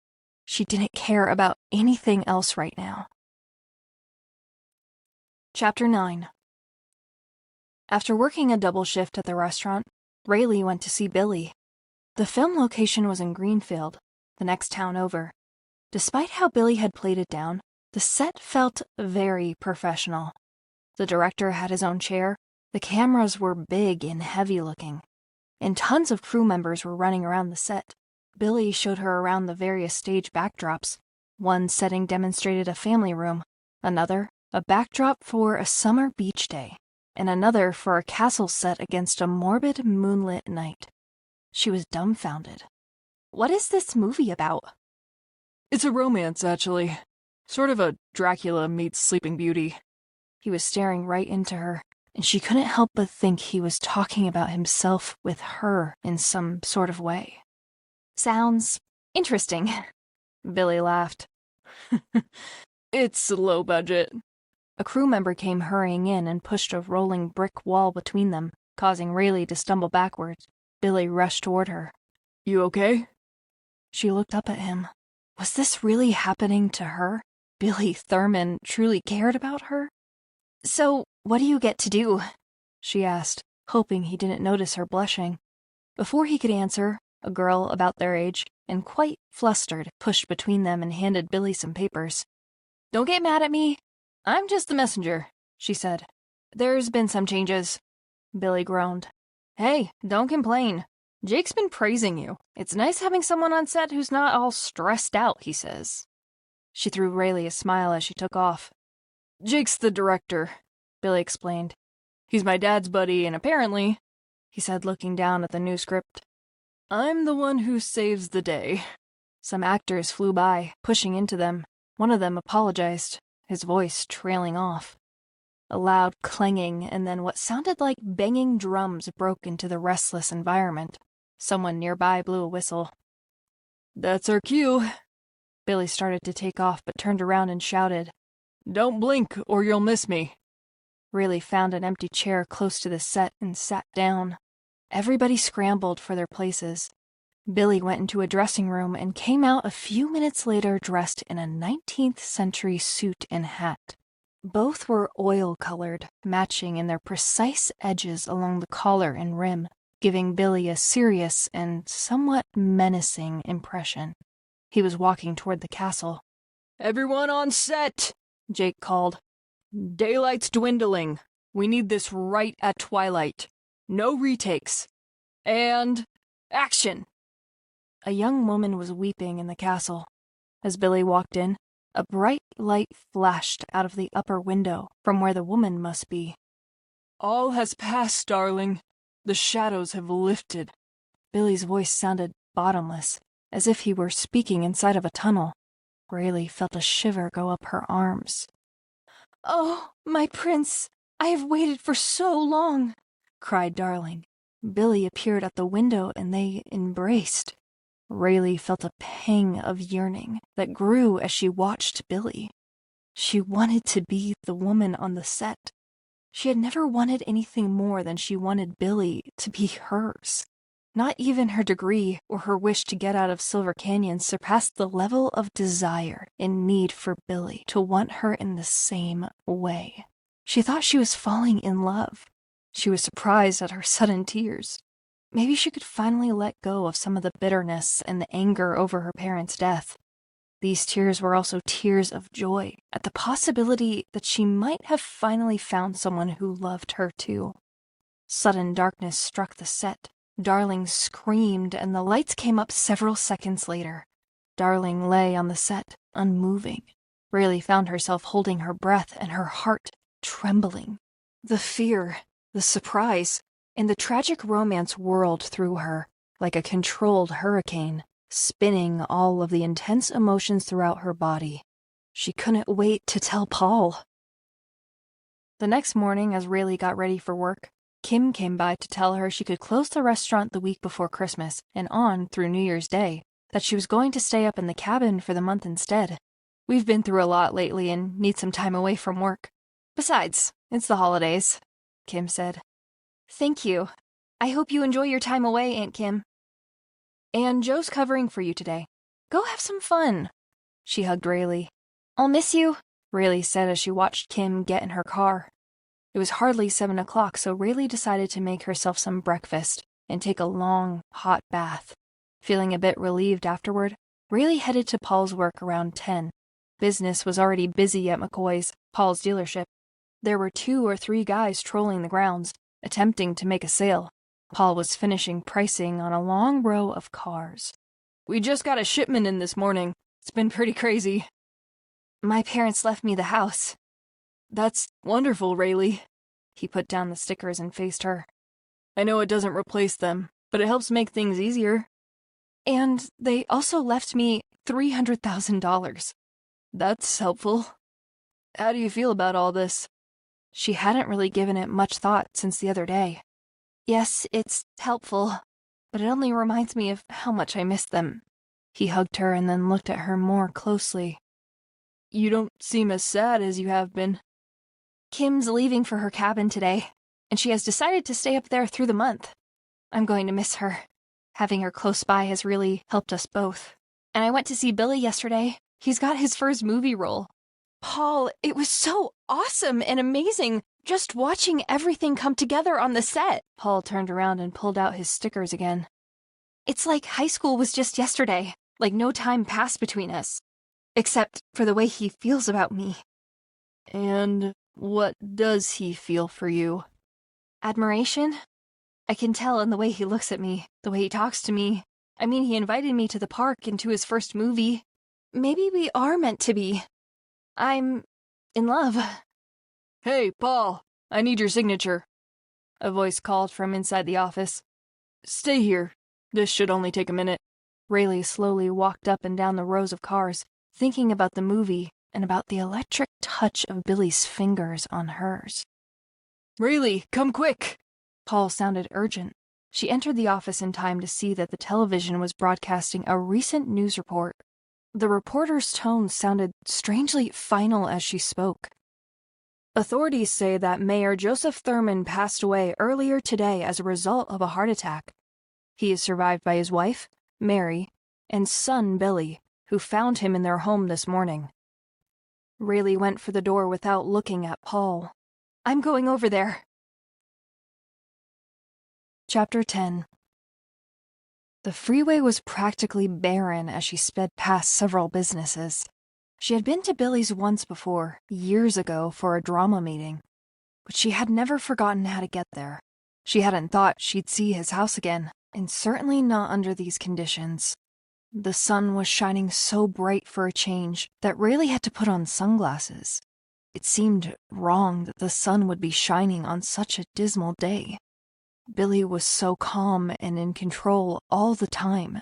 She didn't care about anything else right now. Chapter 9. After working a double shift at the restaurant, Raylee went to see Billy. The film location was in Greenfield, the next town over. Despite how Billy had played it down, the set felt very professional. The director had his own chair, the cameras were big and heavy-looking, and tons of crew members were running around the set. Billy showed her around the various stage backdrops. One setting demonstrated a family room, another, a backdrop for a summer beach day, and another for a castle set against a morbid moonlit night. She was dumbfounded. What is this movie about? It's a romance, actually. Sort of a Dracula meets Sleeping Beauty. He was staring right into her, and she couldn't help but think he was talking about himself with her in some sort of way. Sounds interesting. Billy laughed. It's low budget. A crew member came hurrying in and pushed a rolling brick wall between them, causing Raylee to stumble backwards. Billy rushed toward her. You okay? She looked up at him. Was this really happening to her? Billy Thurman truly cared about her? So, what do you get to do? She asked, hoping he didn't notice her blushing. Before he could answer, a girl about their age, and quite flustered, pushed between them and handed Billy some papers. Don't get mad at me. I'm just the messenger, she said. There's been some changes. Billy groaned. Hey, don't complain. Jake's been praising you. It's nice having someone on set who's not all stressed out, he says. She threw Raylee a smile as she took off. Jake's the director, Billy explained. He's my dad's buddy, and apparently, he said, looking down at the new script, I'm the one who saves the day. Some actors flew by, pushing into them. One of them apologized, his voice trailing off. A loud clanging and then what sounded like banging drums broke into the restless environment. Someone nearby blew a whistle. That's our cue. Billy started to take off but turned around and shouted, Don't blink or you'll miss me. Raylee found an empty chair close to the set and sat down. Everybody scrambled for their places. Billy went into a dressing room and came out a few minutes later dressed in a 19th century suit and hat. Both were oil-colored, matching in their precise edges along the collar and rim, giving Billy a serious and somewhat menacing impression. He was walking toward the castle. Everyone on set, Jake called. Daylight's dwindling. We need this right at twilight. No retakes. And action! A young woman was weeping in the castle. As Billy walked in, a bright light flashed out of the upper window from where the woman must be. All has passed, darling. The shadows have lifted. Billy's voice sounded bottomless, as if he were speaking inside of a tunnel. Raylee felt a shiver go up her arms. "Oh, my prince, I have waited for so long," cried Darling. Billy appeared at the window and they embraced. Raylee felt a pang of yearning that grew as she watched Billy. She wanted to be the woman on the set. She had never wanted anything more than she wanted Billy to be hers. Not even her degree or her wish to get out of Silver Canyon surpassed the level of desire and need for Billy to want her in the same way. She thought she was falling in love. She was surprised at her sudden tears. Maybe she could finally let go of some of the bitterness and the anger over her parents' death. These tears were also tears of joy at the possibility that she might have finally found someone who loved her too. Sudden darkness struck the set. Darling screamed, and the lights came up several seconds later. Darling lay on the set, unmoving. Raylee found herself holding her breath and her heart trembling. The fear, the surprise, and the tragic romance whirled through her like a controlled hurricane, spinning all of the intense emotions throughout her body. She couldn't wait to tell Paul. The next morning, as Raylee got ready for work, Kim came by to tell her she could close the restaurant the week before Christmas and on through New Year's Day, that she was going to stay up in the cabin for the month instead. We've been through a lot lately and need some time away from work. Besides, it's the holidays, Kim said. Thank you. I hope you enjoy your time away, Aunt Kim. And Joe's covering for you today. Go have some fun. She hugged Raylee. I'll miss you, Raylee said as she watched Kim get in her car. It was hardly 7 o'clock, so Raylee decided to make herself some breakfast and take a long, hot bath. Feeling a bit relieved afterward, Raylee headed to Paul's work around 10. Business was already busy at McCoy's, Paul's dealership. There were 2 or 3 guys trolling the grounds, attempting to make a sale. Paul was finishing pricing on a long row of cars. We just got a shipment in this morning. It's been pretty crazy. My parents left me the house. That's wonderful, Raylee. He put down the stickers and faced her. I know it doesn't replace them, but it helps make things easier. And they also left me $300,000. That's helpful. How do you feel about all this? She hadn't really given it much thought since the other day. Yes, it's helpful, but it only reminds me of how much I miss them. He hugged her and then looked at her more closely. You don't seem as sad as you have been. Kim's leaving for her cabin today, and she has decided to stay up there through the month. I'm going to miss her. Having her close by has really helped us both. And I went to see Billy yesterday. He's got his first movie role. Paul, it was so awesome and amazing just watching everything come together on the set. Paul turned around and pulled out his stickers again. It's like high school was just yesterday, like no time passed between us. Except for the way he feels about me. And what does he feel for you? Admiration? I can tell in the way he looks at me, the way he talks to me. I mean, he invited me to the park and to his first movie. Maybe we are meant to be. I'm in love. Hey, Paul, I need your signature. A voice called from inside the office. Stay here. This should only take a minute. Raylee slowly walked up and down the rows of cars, thinking about the movie and about the electric touch of Billy's fingers on hers. Raylee, come quick! Paul sounded urgent. She entered the office in time to see that the television was broadcasting a recent news report. The reporter's tone sounded strangely final as she spoke. Authorities say that Mayor Joseph Thurman passed away earlier today as a result of a heart attack. He is survived by his wife, Mary, and son, Billy, who found him in their home this morning. Raylee went for the door without looking at Paul. I'm going over there. Chapter 10. The freeway was practically barren as she sped past several businesses. She had been to Billy's once before, years ago, for a drama meeting, but she had never forgotten how to get there. She hadn't thought she'd see his house again, and certainly not under these conditions. The sun was shining so bright for a change that Raylee had to put on sunglasses. It seemed wrong that the sun would be shining on such a dismal day. Billy was so calm and in control all the time.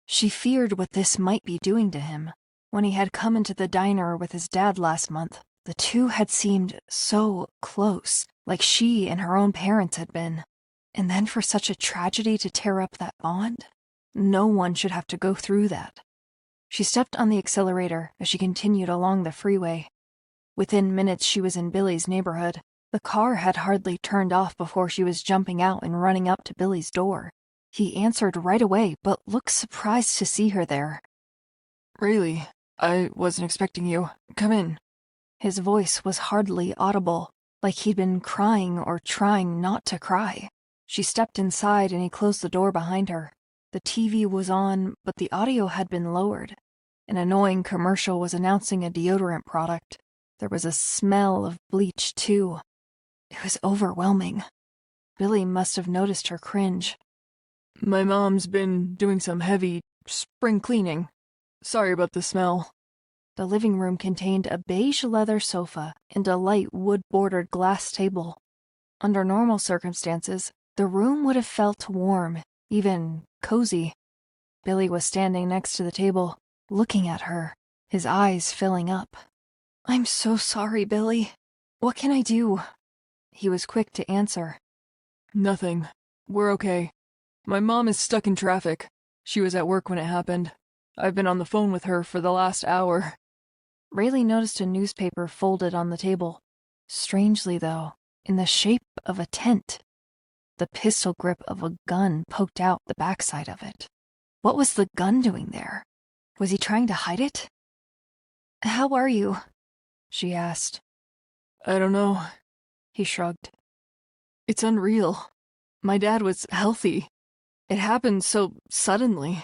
She feared what this might be doing to him. When he had come into the diner with his dad last month, the two had seemed so close, like she and her own parents had been. And then for such a tragedy to tear up that bond? No one should have to go through that. She stepped on the accelerator as she continued along the freeway. Within minutes she was in Billy's neighborhood. The car had hardly turned off before she was jumping out and running up to Billy's door. He answered right away, but looked surprised to see her there. Raylee, I wasn't expecting you. Come in. His voice was hardly audible, like he'd been crying or trying not to cry. She stepped inside and he closed the door behind her. The TV was on, but the audio had been lowered. An annoying commercial was announcing a deodorant product. There was a smell of bleach, too. It was overwhelming. Billy must have noticed her cringe. My mom's been doing some heavy spring cleaning. Sorry about the smell. The living room contained a beige leather sofa and a light wood-bordered glass table. Under normal circumstances, the room would have felt warm, even cozy. Billy was standing next to the table, looking at her, his eyes filling up. I'm so sorry, Billy. What can I do? He was quick to answer. Nothing. We're okay. My mom is stuck in traffic. She was at work when it happened. I've been on the phone with her for the last hour. Raylee noticed a newspaper folded on the table. Strangely, though, in the shape of a tent. The pistol grip of a gun poked out the backside of it. What was the gun doing there? Was he trying to hide it? How are you? She asked. I don't know. He shrugged. It's unreal. My dad was healthy. It happened so suddenly.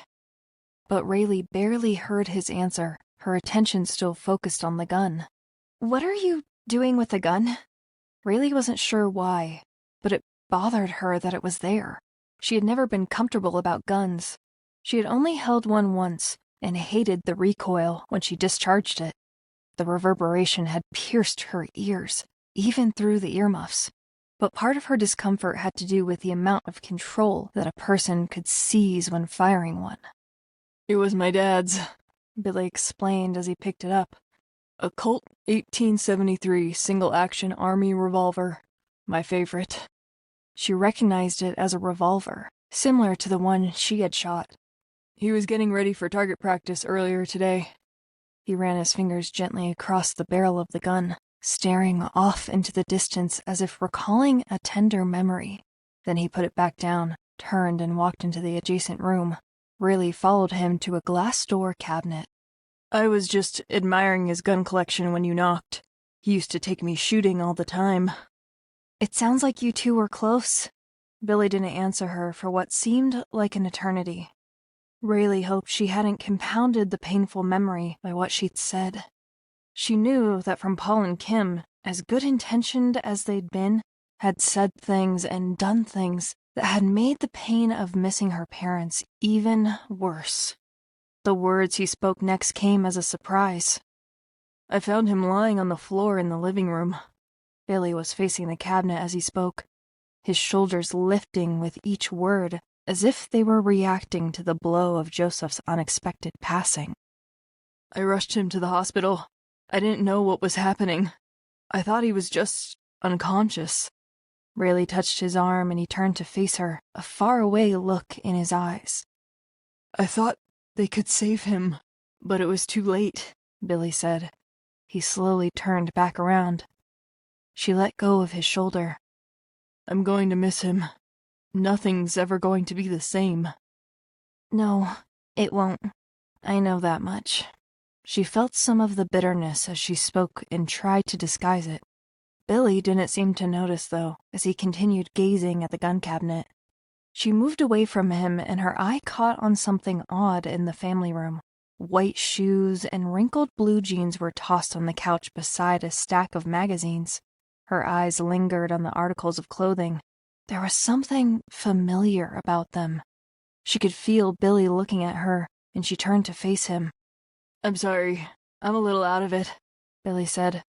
But Raylee barely heard his answer, her attention still focused on the gun. What are you doing with the gun? Raylee wasn't sure why, but it bothered her that it was there. She had never been comfortable about guns. She had only held one once and hated the recoil when she discharged it. The reverberation had pierced her ears, even through the earmuffs. But part of her discomfort had to do with the amount of control that a person could seize when firing one. It was my dad's, Billy explained as he picked it up. A Colt 1873 single-action Army revolver. My favorite. She recognized it as a revolver, similar to the one she had shot. He was getting ready for target practice earlier today. He ran his fingers gently across the barrel of the gun, staring off into the distance as if recalling a tender memory. Then he put it back down, turned and walked into the adjacent room. Raylee followed him to a glass door cabinet. I was just admiring his gun collection when you knocked. He used to take me shooting all the time. It sounds like you two were close. Billy didn't answer her for what seemed like an eternity. Raylee hoped she hadn't compounded the painful memory by what she'd said. She knew that from Paul and Kim, as good-intentioned as they'd been, had said things and done things that had made the pain of missing her parents even worse. The words he spoke next came as a surprise. I found him lying on the floor in the living room. Billy was facing the cabinet as he spoke, his shoulders lifting with each word, as if they were reacting to the blow of Joseph's unexpected passing. I rushed him to the hospital. I didn't know what was happening. I thought he was just unconscious. Raylee touched his arm and he turned to face her, a faraway look in his eyes. I thought they could save him, but it was too late, Billy said. He slowly turned back around. She let go of his shoulder. I'm going to miss him. Nothing's ever going to be the same. No, it won't. I know that much. She felt some of the bitterness as she spoke and tried to disguise it. Billy didn't seem to notice, though, as he continued gazing at the gun cabinet. She moved away from him, and her eye caught on something odd in the family room. White shoes and wrinkled blue jeans were tossed on the couch beside a stack of magazines. Her eyes lingered on the articles of clothing. There was something familiar about them. She could feel Billy looking at her, and she turned to face him. I'm sorry. I'm a little out of it, Billy said.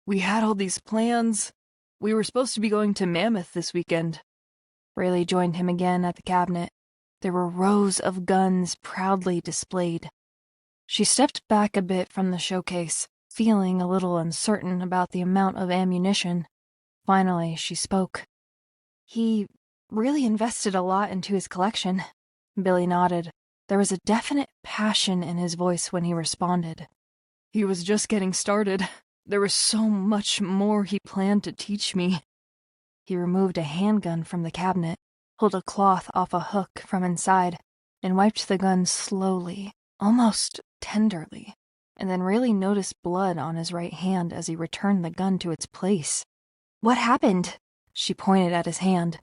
We had all these plans. We were supposed to be going to Mammoth this weekend. Raylee joined him again at the cabinet. There were rows of guns proudly displayed. She stepped back a bit from the showcase, feeling a little uncertain about the amount of ammunition. Finally, she spoke. He really invested a lot into his collection. Billy nodded. There was a definite passion in his voice when he responded. He was just getting started. There was so much more he planned to teach me. He removed a handgun from the cabinet, pulled a cloth off a hook from inside, and wiped the gun slowly, almost tenderly, and then Raylee noticed blood on his right hand as he returned the gun to its place. What happened? She pointed at his hand.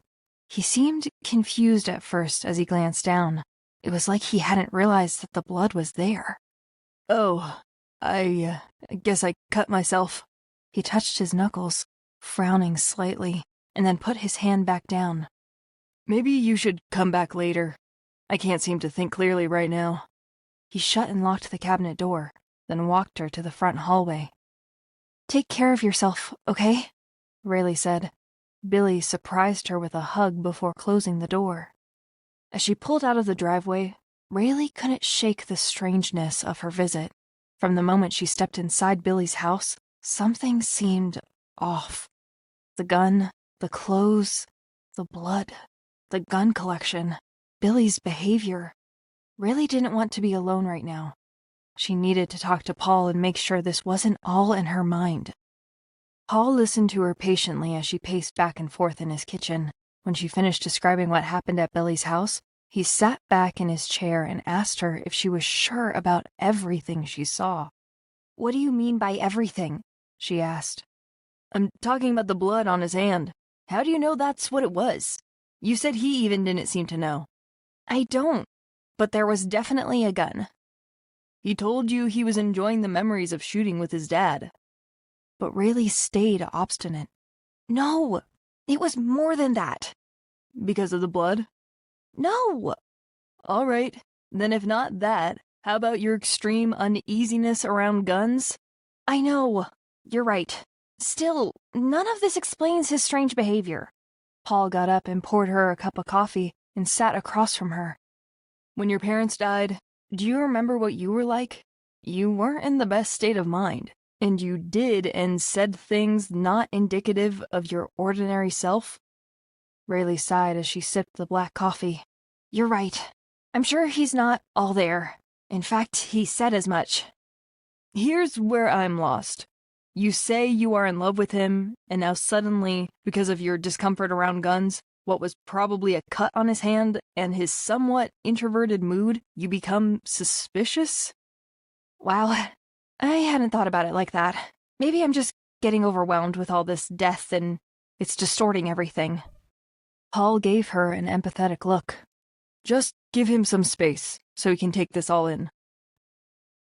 He seemed confused at first as he glanced down. It was like he hadn't realized that the blood was there. Oh, I guess I cut myself. He touched his knuckles, frowning slightly, and then put his hand back down. Maybe you should come back later. I can't seem to think clearly right now. He shut and locked the cabinet door, then walked her to the front hallway. Take care of yourself, okay? Raylee said. Billy surprised her with a hug before closing the door. As she pulled out of the driveway, Raylee couldn't shake the strangeness of her visit. From the moment she stepped inside Billy's house, something seemed off. The gun, the clothes, the blood, the gun collection, Billy's behavior. Raylee didn't want to be alone right now. She needed to talk to Paul and make sure this wasn't all in her mind. Paul listened to her patiently as she paced back and forth in his kitchen. When she finished describing what happened at Billy's house, he sat back in his chair and asked her if she was sure about everything she saw. What do you mean by everything? She asked. I'm talking about the blood on his hand. How do you know that's what it was? You said he even didn't seem to know. I don't, but there was definitely a gun. He told you he was enjoying the memories of shooting with his dad. But Raylee stayed obstinate. No, it was more than that. Because of the blood? No! All right, then if not that, how about your extreme uneasiness around guns? I know, you're right. Still, none of this explains his strange behavior. Paul got up and poured her a cup of coffee and sat across from her. When your parents died, do you remember what you were like? You weren't in the best state of mind, and you did and said things not indicative of your ordinary self. Raylee sighed as she sipped the black coffee. You're right. I'm sure he's not all there. In fact, he said as much. Here's where I'm lost. You say you are in love with him, and now suddenly, because of your discomfort around guns, what was probably a cut on his hand, and his somewhat introverted mood, you become suspicious? Wow, I hadn't thought about it like that. Maybe I'm just getting overwhelmed with all this death and it's distorting everything. Paul gave her an empathetic look. Just give him some space so he can take this all in.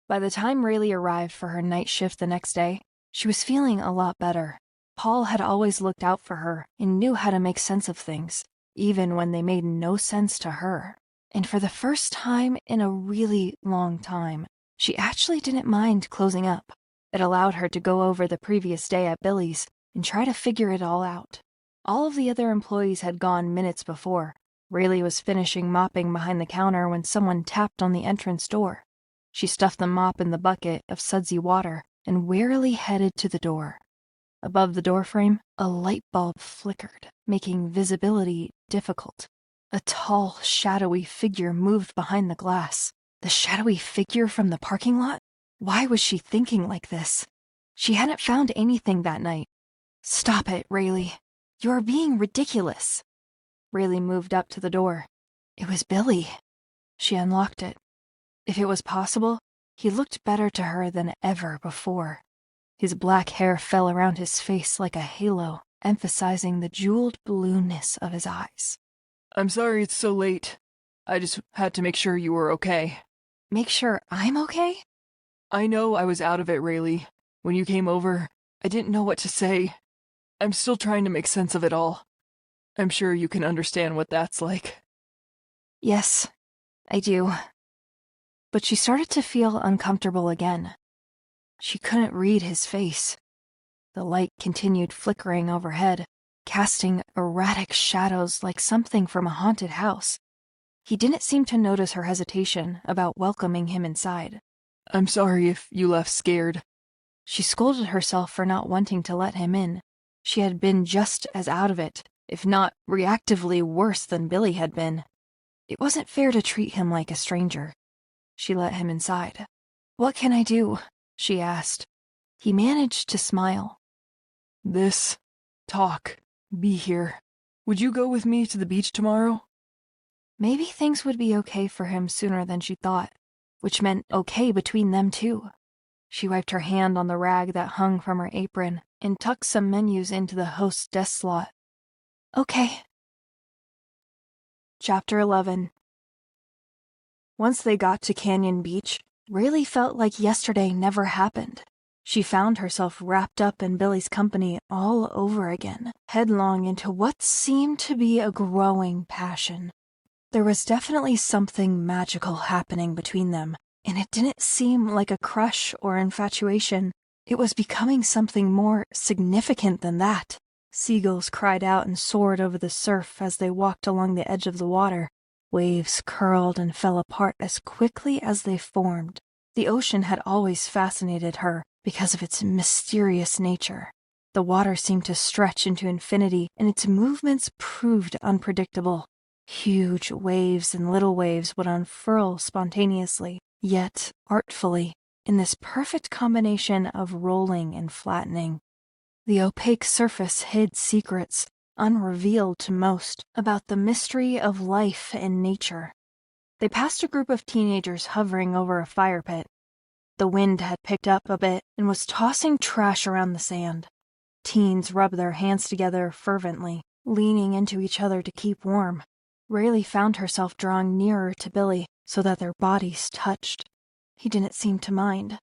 By the time Raylee arrived for her night shift the next day, she was feeling a lot better. Paul had always looked out for her and knew how to make sense of things, even when they made no sense to her. And for the first time in a really long time, she actually didn't mind closing up. It allowed her to go over the previous day at Billy's and try to figure it all out. All of the other employees had gone minutes before. Raylee was finishing mopping behind the counter when someone tapped on the entrance door. She stuffed the mop in the bucket of sudsy water and warily headed to the door. Above the doorframe, a light bulb flickered, making visibility difficult. A tall, shadowy figure moved behind the glass. The shadowy figure from the parking lot? Why was she thinking like this? She hadn't found anything that night. Stop it, Raylee. You're being ridiculous. Raylee moved up to the door. It was Billy. She unlocked it. If it was possible, he looked better to her than ever before. His black hair fell around his face like a halo, emphasizing the jeweled blueness of his eyes. I'm sorry it's so late. I just had to make sure you were okay. Make sure I'm okay? I know I was out of it, Raylee. When you came over, I didn't know what to say. I'm still trying to make sense of it all. I'm sure you can understand what that's like. Yes, I do. But she started to feel uncomfortable again. She couldn't read his face. The light continued flickering overhead, casting erratic shadows like something from a haunted house. He didn't seem to notice her hesitation about welcoming him inside. I'm sorry if you left scared. She scolded herself for not wanting to let him in. She had been just as out of it, if not reactively worse than Billy had been. It wasn't fair to treat him like a stranger. She let him inside. "What can I do?" she asked. He managed to smile. Be here. Would you go with me to the beach tomorrow? Maybe things would be okay for him sooner than she thought, which meant okay between them too. She wiped her hand on the rag that hung from her apron and tucked some menus into the host's desk slot. Okay. Chapter 11. Once they got to Canyon Beach, Raylee felt like yesterday never happened. She found herself wrapped up in Billy's company all over again, headlong into what seemed to be a growing passion. There was definitely something magical happening between them, and it didn't seem like a crush or infatuation. It was becoming something more significant than that. Seagulls cried out and soared over the surf as they walked along the edge of the water. Waves curled and fell apart as quickly as they formed. The ocean had always fascinated her because of its mysterious nature. The water seemed to stretch into infinity, and its movements proved unpredictable. Huge waves and little waves would unfurl spontaneously, yet artfully, in this perfect combination of rolling and flattening. The opaque surface hid secrets, unrevealed to most, about the mystery of life and nature. They passed a group of teenagers hovering over a fire pit. The wind had picked up a bit and was tossing trash around the sand. Teens rubbed their hands together fervently, leaning into each other to keep warm. Raylee found herself drawing nearer to Billy so that their bodies touched. He didn't seem to mind.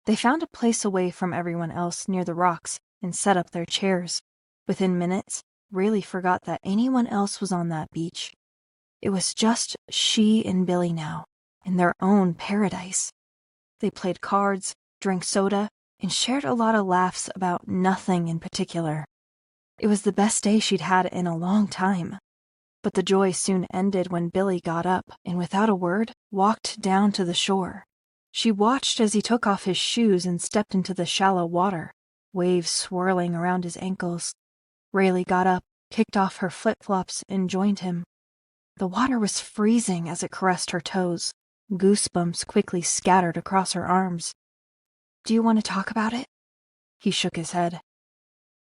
They found a place away from everyone else near the rocks and set up their chairs. Within minutes, Raylee forgot that anyone else was on that beach. It was just she and Billy now, in their own paradise. They played cards, drank soda, and shared a lot of laughs about nothing in particular. It was the best day she'd had in a long time. But the joy soon ended when Billy got up and, without a word, walked down to the shore. She watched as he took off his shoes and stepped into the shallow water, waves swirling around his ankles. Raylee got up, kicked off her flip-flops, and joined him. The water was freezing as it caressed her toes. Goosebumps quickly scattered across her arms. "Do you want to talk about it?" He shook his head.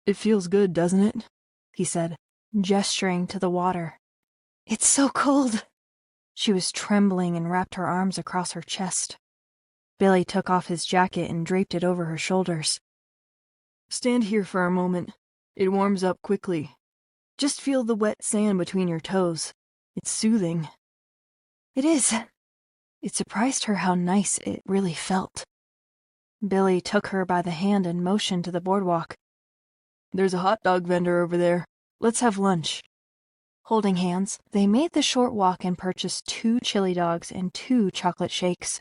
It feels good, doesn't it? He said, gesturing to the water. "It's so cold." She was trembling and wrapped her arms across her chest. Billy took off his jacket and draped it over her shoulders. Stand here for a moment. It warms up quickly. Just feel the wet sand between your toes. It's soothing. It is. It surprised her how nice it really felt. Billy took her by the hand and motioned to the boardwalk. There's a hot dog vendor over there. Let's have lunch. Holding hands, they made the short walk and purchased 2 chili dogs and 2 chocolate shakes.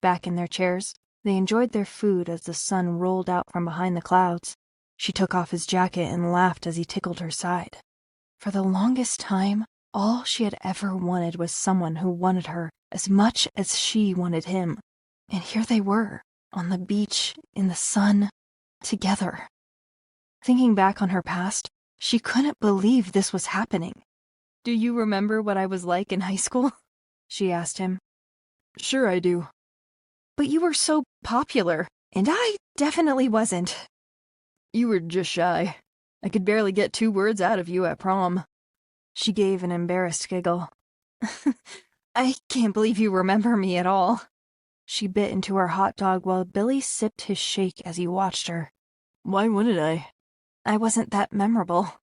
Back in their chairs, they enjoyed their food as the sun rolled out from behind the clouds. She took off his jacket and laughed as he tickled her side. For the longest time, all she had ever wanted was someone who wanted her as much as she wanted him. And here they were, on the beach, in the sun, together. Thinking back on her past, she couldn't believe this was happening. "Do you remember what I was like in high school?" she asked him. Sure I do. "But you were so popular, and I definitely wasn't." You were just shy. I could barely get 2 words out of you at prom. She gave an embarrassed giggle. I can't believe you remember me at all. She bit into her hot dog while Billy sipped his shake as he watched her. Why wouldn't I? I wasn't that memorable.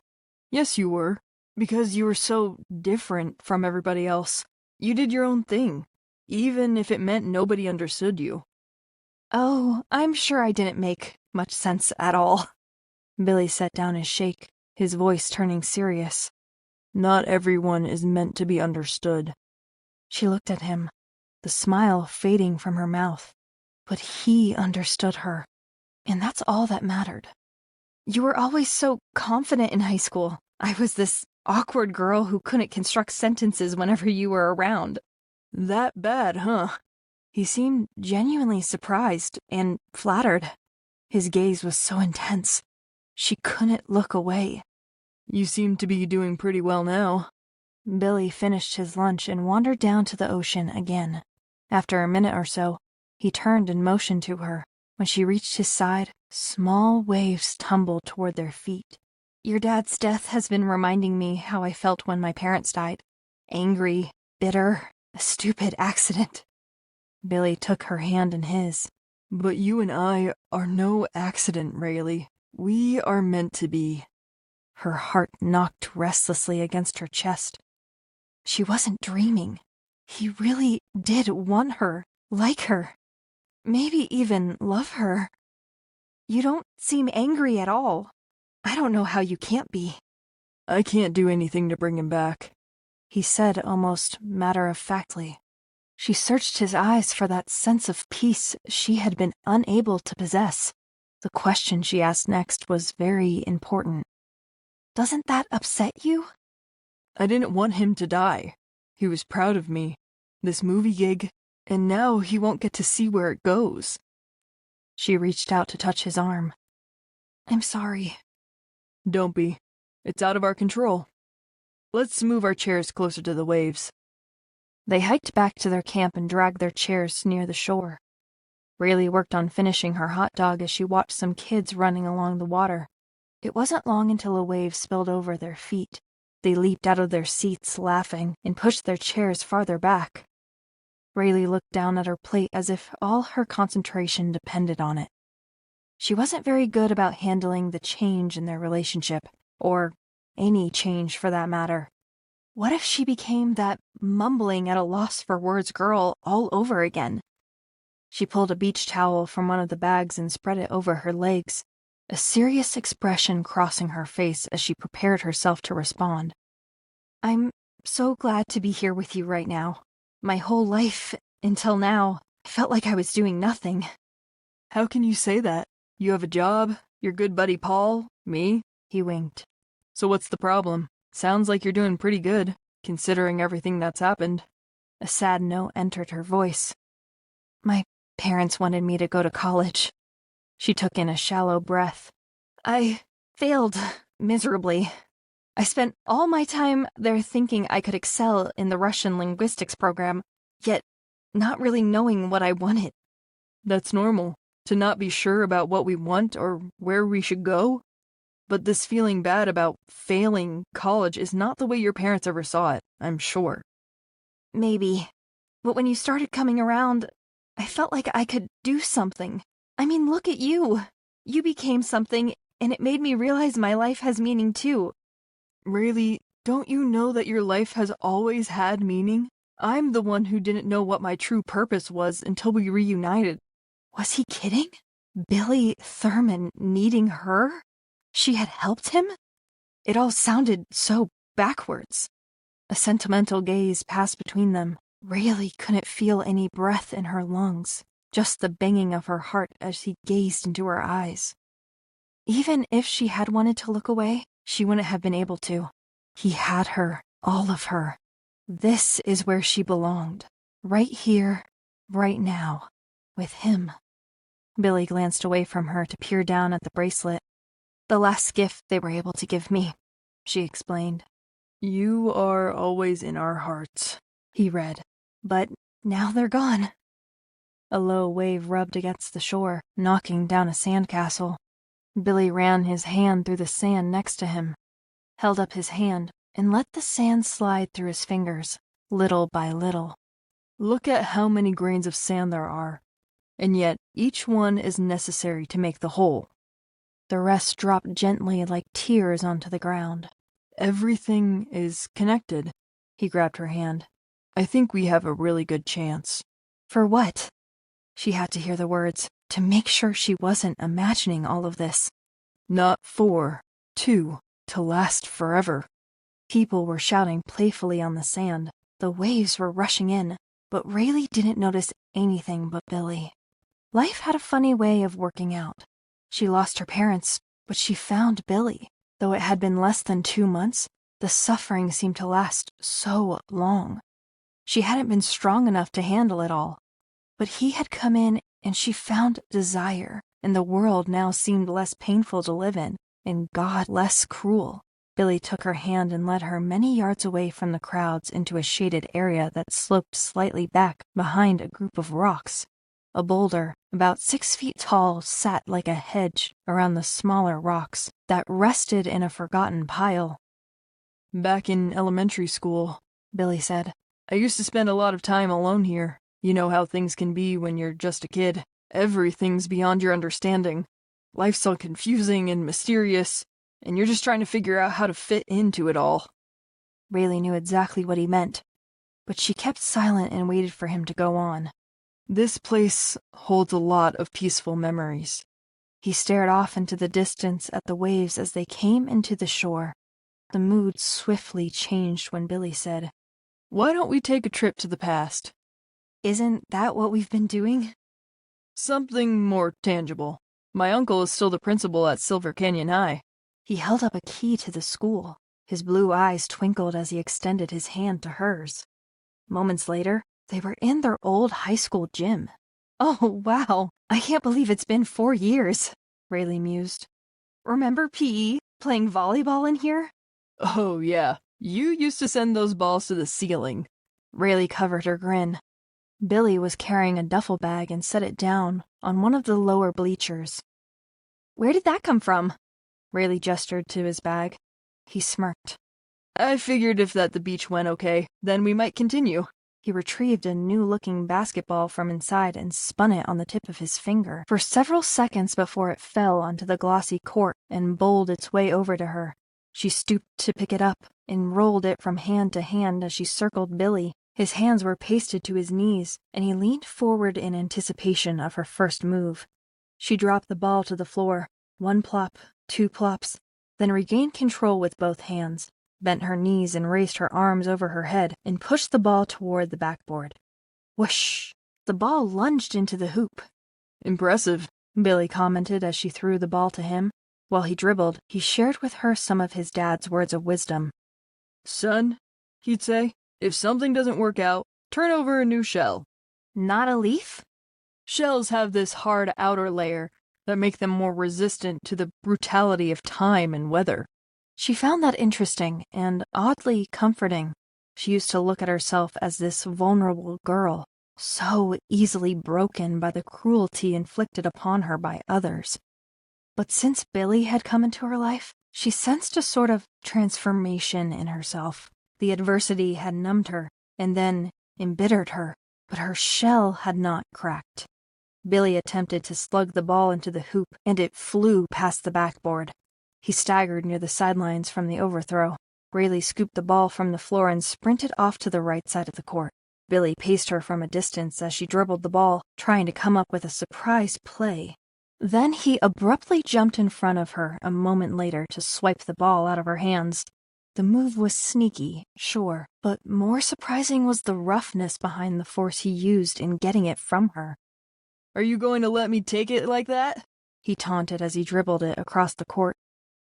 Yes, you were. Because you were so different from everybody else. You did your own thing, even if it meant nobody understood you. Oh, I'm sure I didn't make much sense at all. Billy set down his shake, his voice turning serious. Not everyone is meant to be understood. She looked at him, the smile fading from her mouth. But he understood her, and that's all that mattered. You were always so confident in high school. I was this awkward girl who couldn't construct sentences whenever you were around. That bad, huh? He seemed genuinely surprised and flattered. His gaze was so intense. She couldn't look away. You seem to be doing pretty well now. Billy finished his lunch and wandered down to the ocean again. After a minute or so, he turned and motioned to her. When she reached his side, small waves tumbled toward their feet. Your dad's death has been reminding me how I felt when my parents died. Angry, bitter, a stupid accident. Billy took her hand in his. But you and I are no accident, Raylee. We are meant to be. Her heart knocked restlessly against her chest. She wasn't dreaming. He really did want her, like her, maybe even love her. You don't seem angry at all. I don't know how you can't be. I can't do anything to bring him back, he said almost matter-of-factly. She searched his eyes for that sense of peace she had been unable to possess. The question she asked next was very important. Doesn't that upset you? I didn't want him to die. He was proud of me, this movie gig, and now he won't get to see where it goes. She reached out to touch his arm. I'm sorry. Don't be. It's out of our control. Let's move our chairs closer to the waves. They hiked back to their camp and dragged their chairs near the shore. Raylee worked on finishing her hot dog as she watched some kids running along the water. It wasn't long until a wave spilled over their feet. They leaped out of their seats, laughing, and pushed their chairs farther back. Raylee looked down at her plate as if all her concentration depended on it. She wasn't very good about handling the change in their relationship, or any change for that matter. What if she became that mumbling at a loss for words girl all over again? She pulled a beach towel from one of the bags and spread it over her legs, a serious expression crossing her face as she prepared herself to respond. I'm so glad to be here with you right now. My whole life, until now, felt like I was doing nothing. How can you say that? You have a job, your good buddy Paul, me? He winked. So what's the problem? Sounds like you're doing pretty good, considering everything that's happened. A sad note entered her voice. My parents wanted me to go to college. She took in a shallow breath. I failed miserably. I spent all my time there thinking I could excel in the Russian linguistics program, yet not really knowing what I wanted. That's normal, to not be sure about what we want or where we should go. But this feeling bad about failing college is not the way your parents ever saw it, I'm sure. Maybe. But when you started coming around, I felt like I could do something. I mean, look at you. You became something, and it made me realize my life has meaning too. Raylee, don't you know that your life has always had meaning? I'm the one who didn't know what my true purpose was until we reunited. Was he kidding? Billy Thurman needing her? She had helped him? It all sounded so backwards. A sentimental gaze passed between them. Raylee couldn't feel any breath in her lungs, just the banging of her heart as he gazed into her eyes. Even if she had wanted to look away, she wouldn't have been able to. He had her, all of her. This is where she belonged. Right here, right now, with him. Billy glanced away from her to peer down at the bracelet. The last gift they were able to give me, she explained. You are always in our hearts, he read. But now they're gone. A low wave rubbed against the shore, knocking down a sandcastle. Billy ran his hand through the sand next to him, held up his hand, and let the sand slide through his fingers, little by little. Look at how many grains of sand there are, and yet each one is necessary to make the whole. The rest dropped gently like tears onto the ground. Everything is connected. He grabbed her hand. I think we have a really good chance. For what? She had to hear the words to make sure she wasn't imagining all of this. Not 4, 2, to last forever. People were shouting playfully on the sand. The waves were rushing in, but Raylee didn't notice anything but Billy. Life had a funny way of working out. She lost her parents, but she found Billy. Though it had been less than 2 months, the suffering seemed to last so long. She hadn't been strong enough to handle it all. But he had come in, and she found desire, and the world now seemed less painful to live in, and God less cruel. Billy took her hand and led her many yards away from the crowds into a shaded area that sloped slightly back behind a group of rocks. A boulder, about 6 feet tall, sat like a hedge around the smaller rocks that rested in a forgotten pile. Back in elementary school, Billy said, I used to spend a lot of time alone here. You know how things can be when you're just a kid. Everything's beyond your understanding. Life's so confusing and mysterious, and you're just trying to figure out how to fit into it all. Raylee knew exactly what he meant, but she kept silent and waited for him to go on. This place holds a lot of peaceful memories. He stared off into the distance at the waves as they came into the shore. The mood swiftly changed when Billy said, Why don't we take a trip to the past? Isn't that what we've been doing? Something more tangible. My uncle is still the principal at Silver Canyon High. He held up a key to the school. His blue eyes twinkled as he extended his hand to hers. Moments later, they were in their old high school gym. Oh, wow. I can't believe it's been 4 years, Raylee mused. Remember PE, playing volleyball in here? Oh, yeah. You used to send those balls to the ceiling. Raylee covered her grin. Billy was carrying a duffel bag and set it down on one of the lower bleachers. Where did that come from? Raylee gestured to his bag. He smirked. I figured if that the beach went okay, then we might continue. He retrieved a new-looking basketball from inside and spun it on the tip of his finger for several seconds before it fell onto the glossy court and bowled its way over to her. She stooped to pick it up and rolled it from hand to hand as she circled Billy. His hands were pasted to his knees, and he leaned forward in anticipation of her first move. She dropped the ball to the floor, 1 plop, 2 plops, then regained control with both hands, bent her knees and raised her arms over her head, and pushed the ball toward the backboard. Whoosh! The ball lunged into the hoop. Impressive, Billy commented as she threw the ball to him. While he dribbled, he shared with her some of his dad's words of wisdom. Son, he'd say, if something doesn't work out, turn over a new shell. Not a leaf? Shells have this hard outer layer that make them more resistant to the brutality of time and weather. She found that interesting and oddly comforting. She used to look at herself as this vulnerable girl, so easily broken by the cruelty inflicted upon her by others. But since Billy had come into her life, she sensed a sort of transformation in herself. The adversity had numbed her, and then embittered her, but her shell had not cracked. Billy attempted to slug the ball into the hoop, and it flew past the backboard. He staggered near the sidelines from the overthrow. Raylee scooped the ball from the floor and sprinted off to the right side of the court. Billy paced her from a distance as she dribbled the ball, trying to come up with a surprise play. Then he abruptly jumped in front of her a moment later to swipe the ball out of her hands. The move was sneaky, sure, but more surprising was the roughness behind the force he used in getting it from her. Are you going to let me take it like that? He taunted as he dribbled it across the court.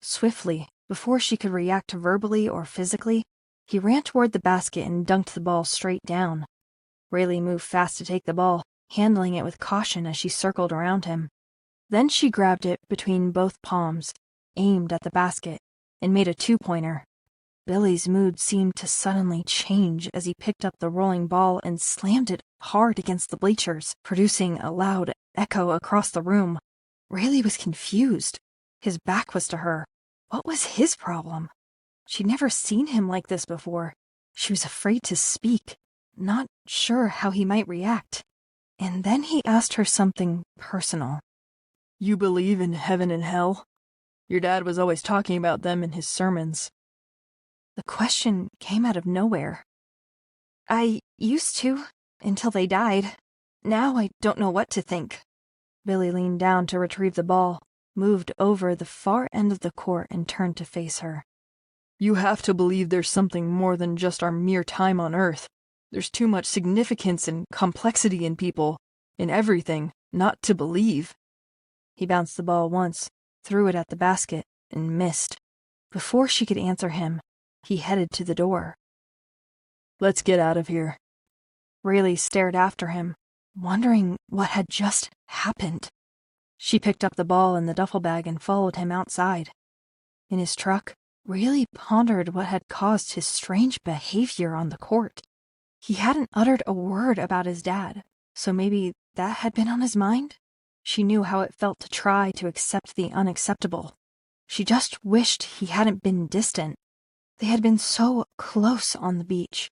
Swiftly, before she could react verbally or physically, he ran toward the basket and dunked the ball straight down. Raylee moved fast to take the ball, handling it with caution as she circled around him. Then she grabbed it between both palms, aimed at the basket, and made a 2-pointer. Billy's mood seemed to suddenly change as he picked up the rolling ball and slammed it hard against the bleachers, producing a loud echo across the room. Raylee was confused. His back was to her. What was his problem? She'd never seen him like this before. She was afraid to speak, not sure how he might react. And then he asked her something personal. You believe in heaven and hell? Your dad was always talking about them in his sermons. The question came out of nowhere. I used to, until they died. Now I don't know what to think. Billy leaned down to retrieve the ball, moved over the far end of the court, and turned to face her. You have to believe there's something more than just our mere time on Earth. There's too much significance and complexity in people, in everything, not to believe. He bounced the ball once, threw it at the basket, and missed. Before she could answer him, he headed to the door. Let's get out of here. Raylee stared after him, wondering what had just happened. She picked up the ball in the duffel bag and followed him outside. In his truck, Raylee pondered what had caused his strange behavior on the court. He hadn't uttered a word about his dad, so maybe that had been on his mind? She knew how it felt to try to accept the unacceptable. She just wished he hadn't been distant. They had been so close on the beach.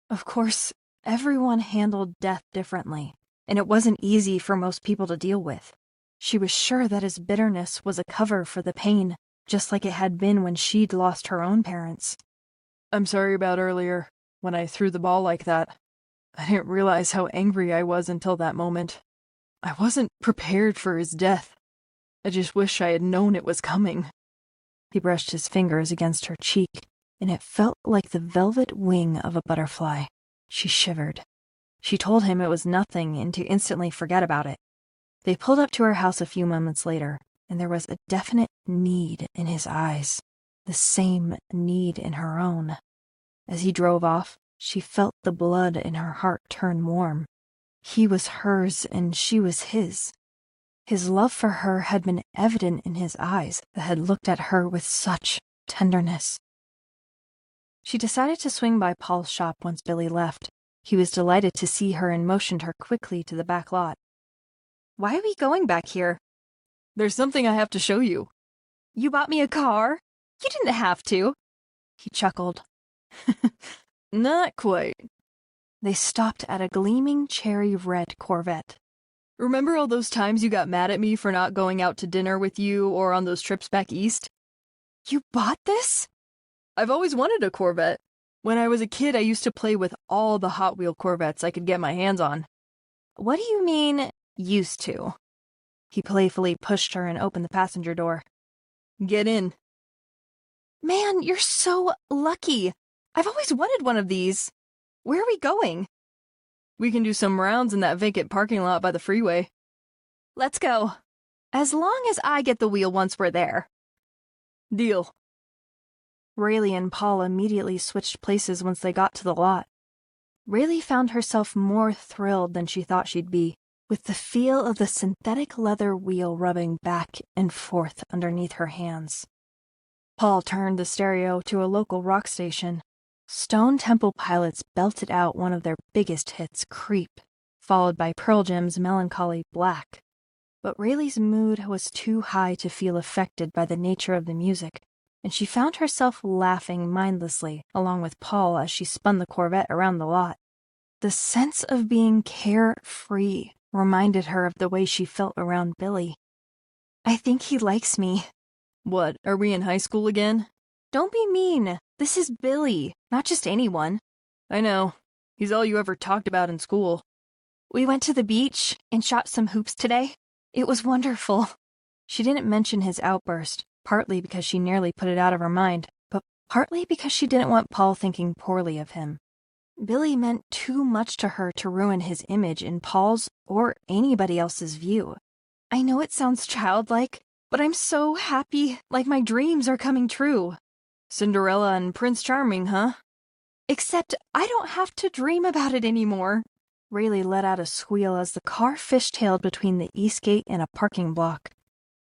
Of course, everyone handled death differently, and it wasn't easy for most people to deal with. She was sure that his bitterness was a cover for the pain, just like it had been when she'd lost her own parents. I'm sorry about earlier, when I threw the ball like that. I didn't realize how angry I was until that moment. I wasn't prepared for his death. I just wish I had known it was coming. He brushed his fingers against her cheek, and it felt like the velvet wing of a butterfly. She shivered. She told him it was nothing and to instantly forget about it. They pulled up to her house a few moments later, and there was a definite need in his eyes, the same need in her own. As he drove off, she felt the blood in her heart turn warm. He was hers and she was his. His love for her had been evident in his eyes that had looked at her with such tenderness. She decided to swing by Paul's shop once Billy left. He was delighted to see her and motioned her quickly to the back lot. Why are we going back here? There's something I have to show you. You bought me a car? You didn't have to. He chuckled. Not quite. They stopped at a gleaming cherry red Corvette. Remember all those times you got mad at me for not going out to dinner with you or on those trips back east? You bought this? I've always wanted a Corvette. When I was a kid, I used to play with all the Hot Wheel Corvettes I could get my hands on. What do you mean, used to? He playfully pushed her and opened the passenger door. Get in. Man, you're so lucky. I've always wanted one of these. Where are we going? We can do some rounds in that vacant parking lot by the freeway. Let's go. As long as I get the wheel once we're there. Deal. Raylee and Paul immediately switched places once they got to the lot. Raylee found herself more thrilled than she thought she'd be, with the feel of the synthetic leather wheel rubbing back and forth underneath her hands. Paul turned the stereo to a local rock station. Stone Temple Pilots belted out one of their biggest hits, Creep, followed by Pearl Jam's melancholy Black. But Rayleigh's mood was too high to feel affected by the nature of the music, and she found herself laughing mindlessly along with Paul as she spun the Corvette around the lot. The sense of being carefree reminded her of the way she felt around Billy. I think he likes me. What, are we in high school again? Don't be mean. This is Billy, not just anyone. I know. He's all you ever talked about in school. We went to the beach and shot some hoops today. It was wonderful. She didn't mention his outburst, partly because she nearly put it out of her mind, but partly because she didn't want Paul thinking poorly of him. Billy meant too much to her to ruin his image in Paul's or anybody else's view. I know it sounds childlike, but I'm so happy, like my dreams are coming true. Cinderella and Prince Charming, huh? Except I don't have to dream about it anymore. Raylee let out a squeal as the car fishtailed between the east gate and a parking block.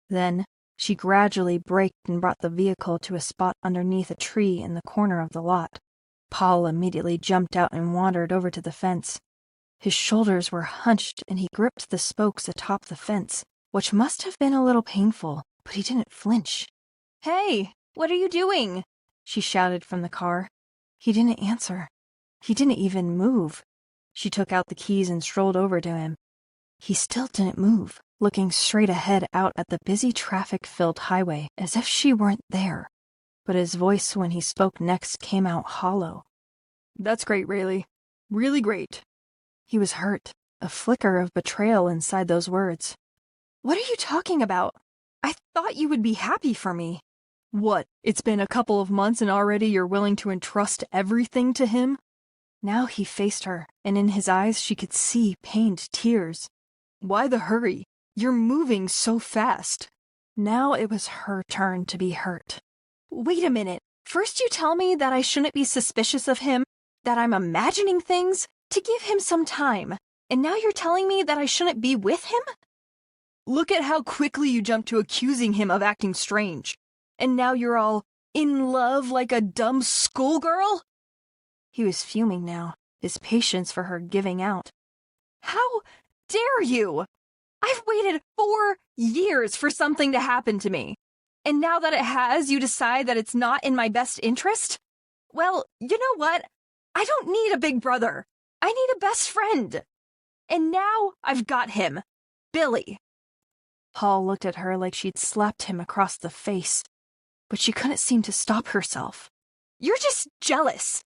Then, she gradually braked and brought the vehicle to a spot underneath a tree in the corner of the lot. Paul immediately jumped out and wandered over to the fence. His shoulders were hunched and he gripped the spokes atop the fence, which must have been a little painful, but he didn't flinch. "Hey, what are you doing?" she shouted from the car. He didn't answer. He didn't even move. She took out the keys and strolled over to him. He still didn't move, looking straight ahead out at the busy traffic-filled highway, as if she weren't there. But his voice when he spoke next came out hollow. "That's great, Raylee. Really great." He was hurt, a flicker of betrayal inside those words. "What are you talking about? I thought you would be happy for me." What, it's been a couple of months and already you're willing to entrust everything to him? Now he faced her, and in his eyes she could see pained tears. Why the hurry? You're moving so fast. Now it was her turn to be hurt. "Wait a minute. First you tell me that I shouldn't be suspicious of him, that I'm imagining things, to give him some time. And now you're telling me that I shouldn't be with him?" Look at how quickly you jumped to accusing him of acting strange. And now you're all in love like a dumb schoolgirl? He was fuming now, his patience for her giving out. "How dare you? I've waited 4 years for something to happen to me. And now that it has, you decide that it's not in my best interest? Well, you know what? I don't need a big brother. I need a best friend. And now I've got him. Billy." Paul looked at her like she'd slapped him across the face, but she couldn't seem to stop herself. "You're just jealous.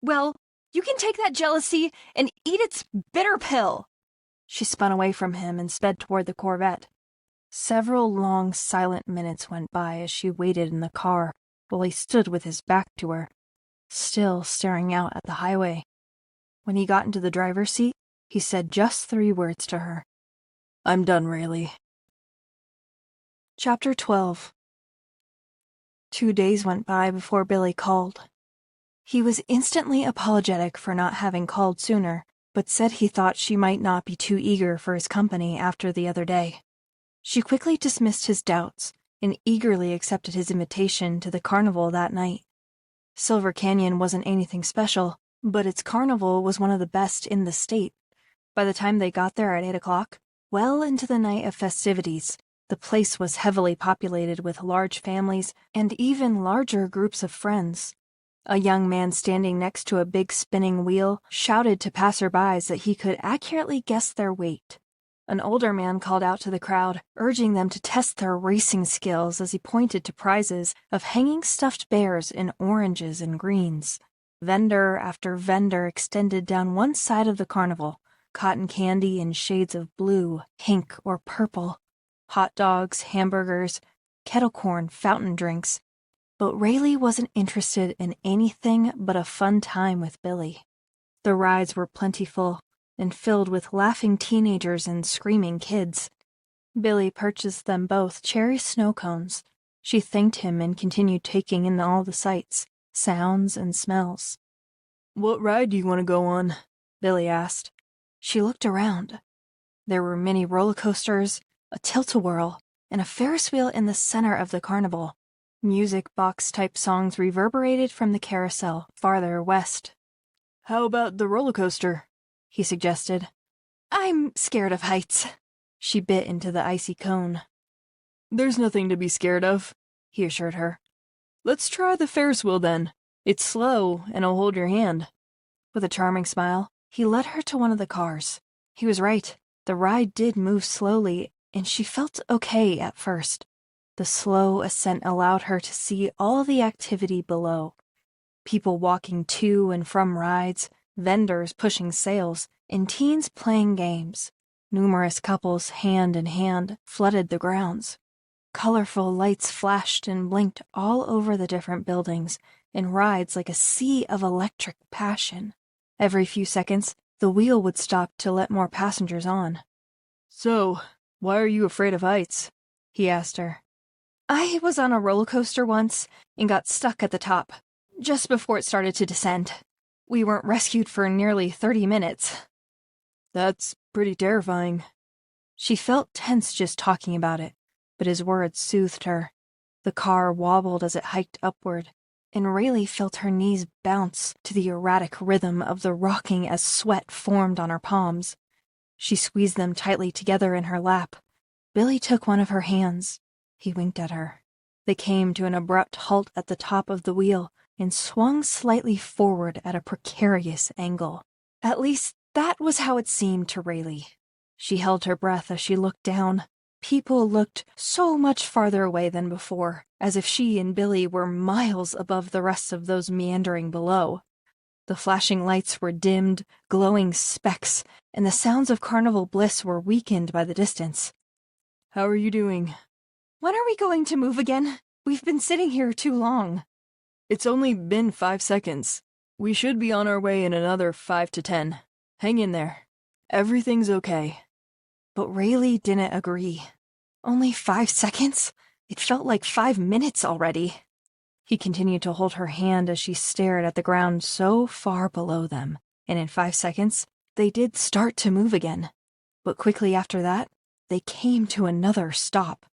Well, you can take that jealousy and eat its bitter pill." She spun away from him and sped toward the Corvette. Several long, silent minutes went by as she waited in the car while he stood with his back to her, still staring out at the highway. When he got into the driver's seat, he said just 3 words to her. "I'm done, Raylee." Chapter 12. 2 days went by before Billy called. He was instantly apologetic for not having called sooner, but said he thought she might not be too eager for his company after the other day. She quickly dismissed his doubts and eagerly accepted his invitation to the carnival that night. Silver Canyon wasn't anything special, but its carnival was one of the best in the state. By the time they got there at 8 o'clock, well into the night of festivities, the place was heavily populated with large families and even larger groups of friends. A young man standing next to a big spinning wheel shouted to passerbys that he could accurately guess their weight. An older man called out to the crowd, urging them to test their racing skills as he pointed to prizes of hanging stuffed bears in oranges and greens. Vendor after vendor extended down one side of the carnival, cotton candy in shades of blue, pink, or purple, hot dogs, hamburgers, kettle corn, fountain drinks. But Raylee wasn't interested in anything but a fun time with Billy. The rides were plentiful and filled with laughing teenagers and screaming kids. Billy purchased them both cherry snow cones. She thanked him and continued taking in all the sights, sounds, and smells. "What ride do you want to go on?" Billy asked. She looked around. There were many roller coasters, a tilt-a-whirl, and a Ferris wheel in the center of the carnival. Music box-type songs reverberated from the carousel farther west. "How about the roller coaster?" he suggested. "I'm scared of heights." She bit into the icy cone. "There's nothing to be scared of," he assured her. "Let's try the Ferris wheel then. It's slow, and I'll hold your hand." With a charming smile, he led her to one of the cars. He was right. The ride did move slowly, and she felt okay at first. The slow ascent allowed her to see all the activity below. People walking to and from rides, vendors pushing sales, and teens playing games. Numerous couples, hand in hand, flooded the grounds. Colorful lights flashed and blinked all over the different buildings, and rides like a sea of electric passion. Every few seconds, the wheel would stop to let more passengers on. "So, why are you afraid of heights?" he asked her. "I was on a roller coaster once and got stuck at the top, just before it started to descend. We weren't rescued for nearly 30 minutes. "That's pretty terrifying." She felt tense just talking about it, but his words soothed her. The car wobbled as it hiked upward, and Raylee felt her knees bounce to the erratic rhythm of the rocking as sweat formed on her palms. She squeezed them tightly together in her lap. Billy took one of her hands. He winked at her. They came to an abrupt halt at the top of the wheel and swung slightly forward at a precarious angle. At least, that was how it seemed to Raylee. She held her breath as she looked down. People looked so much farther away than before, as if she and Billy were miles above the rest of those meandering below. The flashing lights were dimmed, glowing specks, and the sounds of carnival bliss were weakened by the distance. How are you doing? When are we going to move again? We've been sitting here too long. It's only been 5 seconds. We should be on our way in another 5 to 10. Hang in there. Everything's okay. But Raylee didn't agree. Only 5 seconds? It felt like 5 minutes already. He continued to hold her hand as she stared at the ground so far below them, and in 5 seconds, they did start to move again. But quickly after that, they came to another stop.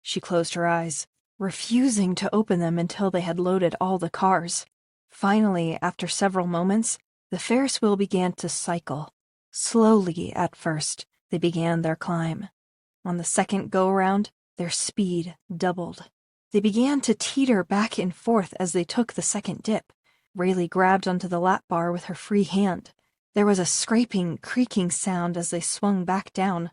She closed her eyes, refusing to open them until they had loaded all the cars. Finally, after several moments, the Ferris wheel began to cycle. Slowly at first, they began their climb. On the second go-around, their speed doubled. They began to teeter back and forth as they took the second dip. Raylee grabbed onto the lap bar with her free hand. There was a scraping, creaking sound as they swung back down.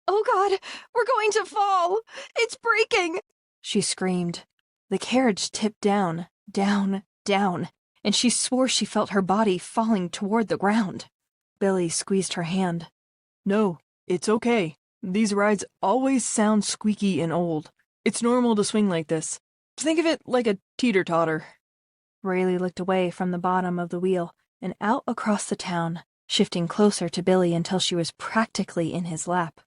Oh God, we're going to fall! It's breaking! She screamed. The carriage tipped down, down, down, and she swore she felt her body falling toward the ground. Billy squeezed her hand. No, it's okay. These rides always sound squeaky and old. It's normal to swing like this. Think of it like a teeter-totter. Raylee looked away from the bottom of the wheel and out across the town, shifting closer to Billy until she was practically in his lap.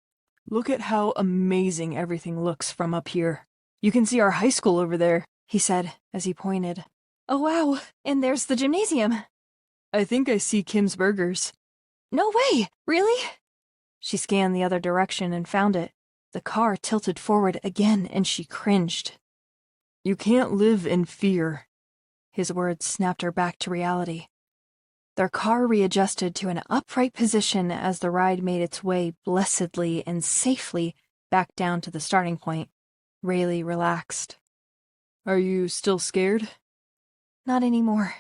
Look at how amazing everything looks from up here. You can see our high school over there, he said as he pointed. Oh wow, and there's the gymnasium. I think I see Kim's Burgers. No way, really? She scanned the other direction and found it. The car tilted forward again and she cringed. You can't live in fear. His words snapped her back to reality. Their car readjusted to an upright position as the ride made its way blessedly and safely back down to the starting point. Raylee relaxed. Are you still scared? Not anymore.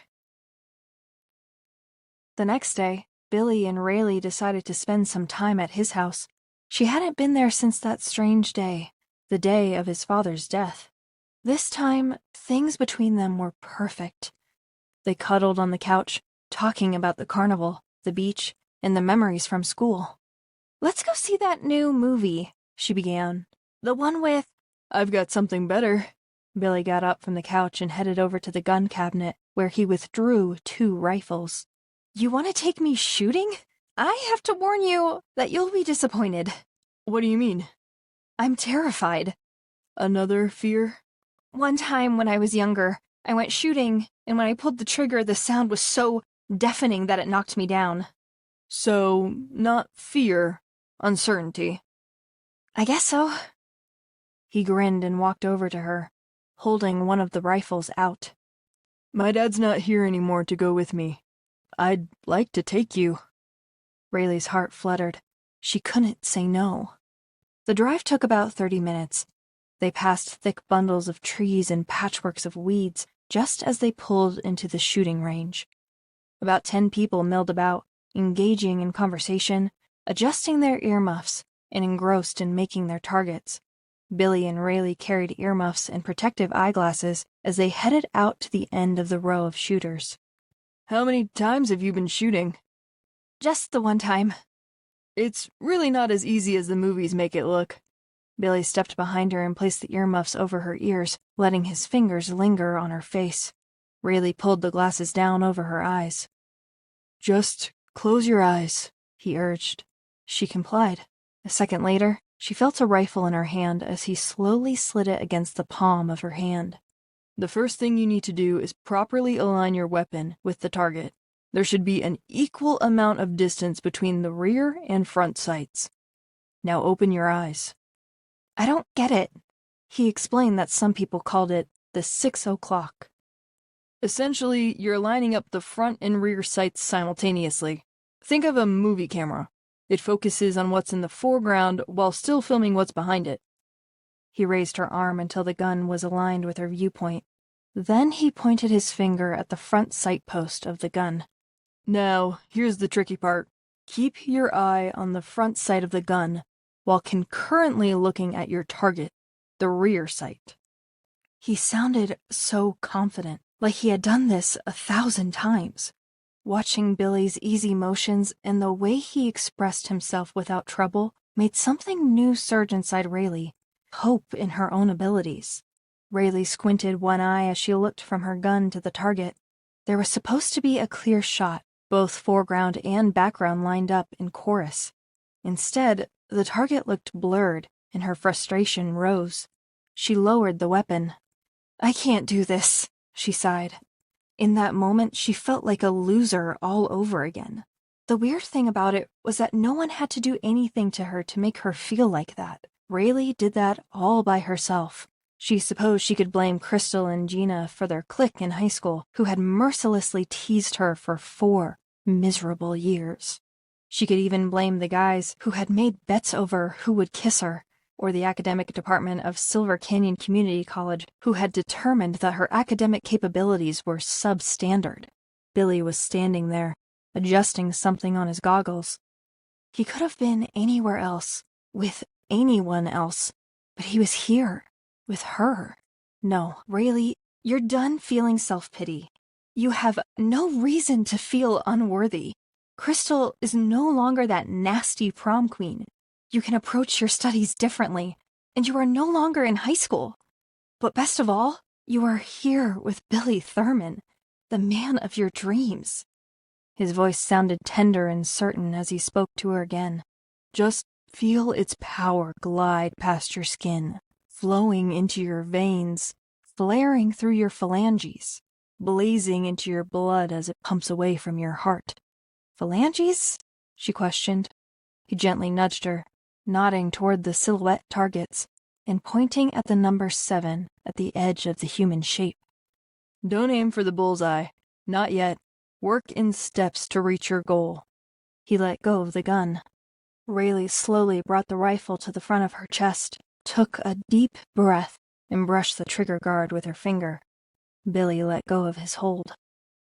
The next day, Billy and Raylee decided to spend some time at his house. She hadn't been there since that strange day, the day of his father's death. This time, things between them were perfect. They cuddled on the couch, talking about the carnival, the beach, and the memories from school. Let's go see that new movie, she began. The one with... I've got something better. Billy got up from the couch and headed over to the gun cabinet, where he withdrew 2 rifles. You want to take me shooting? I have to warn you that you'll be disappointed. What do you mean? I'm terrified. Another fear? One time when I was younger, I went shooting, and when I pulled the trigger, the sound was so deafening that it knocked me down. So, not fear, uncertainty. I guess so. He grinned and walked over to her, holding one of the rifles out. My dad's not here anymore to go with me. I'd like to take you. Rayleigh's heart fluttered. She couldn't say no. The drive took about 30 minutes. They passed thick bundles of trees and patchworks of weeds just as they pulled into the shooting range. About 10 people milled about, engaging in conversation, adjusting their earmuffs, and engrossed in making their targets. Billy and Raylee carried earmuffs and protective eyeglasses as they headed out to the end of the row of shooters. How many times have you been shooting? Just the one time. It's really not as easy as the movies make it look. Billy stepped behind her and placed the earmuffs over her ears, letting his fingers linger on her face. Raylee pulled the glasses down over her eyes. Just close your eyes, he urged. She complied. A second later, she felt a rifle in her hand as he slowly slid it against the palm of her hand. The first thing you need to do is properly align your weapon with the target. There should be an equal amount of distance between the rear and front sights. Now open your eyes. I don't get it. He explained that some people called it the 6 o'clock. Essentially, you're lining up the front and rear sights simultaneously. Think of a movie camera. It focuses on what's in the foreground while still filming what's behind it. He raised her arm until the gun was aligned with her viewpoint. Then he pointed his finger at the front sight post of the gun. Now, here's the tricky part. Keep your eye on the front sight of the gun while concurrently looking at your target, the rear sight. He sounded so confident, like he had done this 1,000 times. Watching Billy's easy motions and the way he expressed himself without trouble made something new surge inside Raylee, hope in her own abilities. Raylee squinted one eye as she looked from her gun to the target. There was supposed to be a clear shot, both foreground and background lined up in chorus. Instead, the target looked blurred, and her frustration rose. She lowered the weapon. "I can't do this," she sighed. In that moment, she felt like a loser all over again. The weird thing about it was that no one had to do anything to her to make her feel like that. Raylee did that all by herself. She supposed she could blame Crystal and Gina for their clique in high school, who had mercilessly teased her for 4 miserable years. She could even blame the guys who had made bets over who would kiss her, or the academic department of Silver Canyon Community College, who had determined that her academic capabilities were substandard. Billy was standing there, adjusting something on his goggles. He could have been anywhere else, with anyone else, but he was here, with her. No, Raylee, you're done feeling self-pity. You have no reason to feel unworthy. Crystal is no longer that nasty prom queen. You can approach your studies differently, and you are no longer in high school. But best of all, you are here with Billy Thurman, the man of your dreams. His voice sounded tender and certain as he spoke to her again. Just feel its power glide past your skin, flowing into your veins, flaring through your phalanges, blazing into your blood as it pumps away from your heart. "Phalanges?" she questioned. He gently nudged her, nodding toward the silhouette targets and pointing at the number 7 at the edge of the human shape. Don't aim for the bullseye. Not yet. Work in steps to reach your goal. He let go of the gun. Raylee slowly brought the rifle to the front of her chest, took a deep breath, and brushed the trigger guard with her finger. Billy let go of his hold.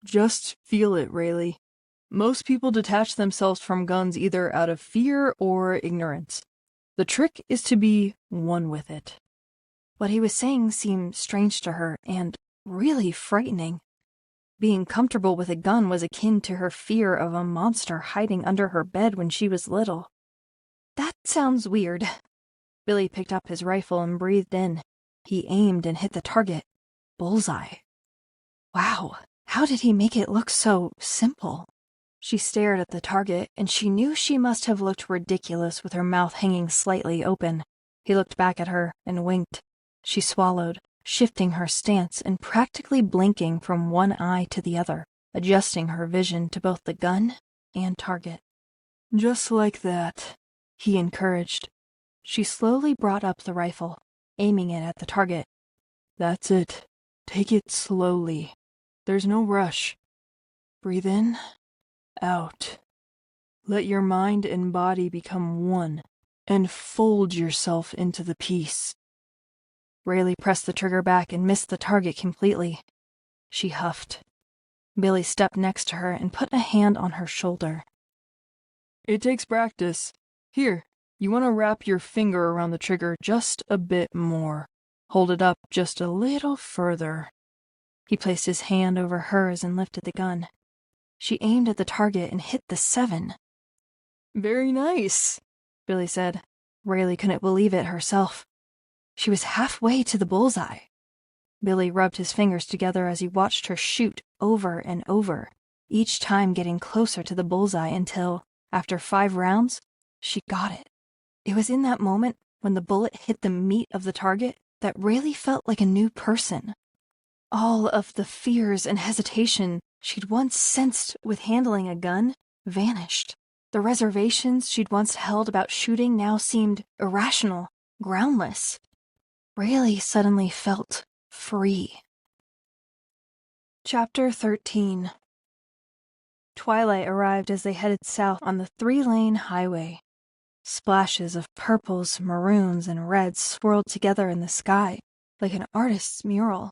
Just feel it, Raylee. Most people detach themselves from guns either out of fear or ignorance. The trick is to be one with it. What he was saying seemed strange to her and really frightening. Being comfortable with a gun was akin to her fear of a monster hiding under her bed when she was little. That sounds weird. Billy picked up his rifle and breathed in. He aimed and hit the target. Bullseye. Wow, how did he make it look so simple? She stared at the target, and she knew she must have looked ridiculous with her mouth hanging slightly open. He looked back at her and winked. She swallowed, shifting her stance and practically blinking from one eye to the other, adjusting her vision to both the gun and target. Just like that, he encouraged. She slowly brought up the rifle, aiming it at the target. That's it. Take it slowly. There's no rush. Breathe in, out. Let your mind and body become one, and fold yourself into the piece. Raylee pressed the trigger back and missed the target completely. She huffed. Billy stepped next to her and put a hand on her shoulder. It takes practice. Here, you want to wrap your finger around the trigger just a bit more. Hold it up just a little further. He placed his hand over hers and lifted the gun. She aimed at the target and hit the 7. Very nice, Billy said. Raylee couldn't believe it herself. She was halfway to the bullseye. Billy rubbed his fingers together as he watched her shoot over and over, each time getting closer to the bullseye until, after 5 rounds, she got it. It was in that moment, when the bullet hit the meat of the target, that Raylee felt like a new person. All of the fears and hesitation she'd once sensed with handling a gun vanished. The reservations she'd once held about shooting now seemed irrational, groundless. Raylee suddenly felt free. Chapter 13. Twilight arrived as they headed south on the 3-lane highway. Splashes of purples, maroons, and reds swirled together in the sky, like an artist's mural.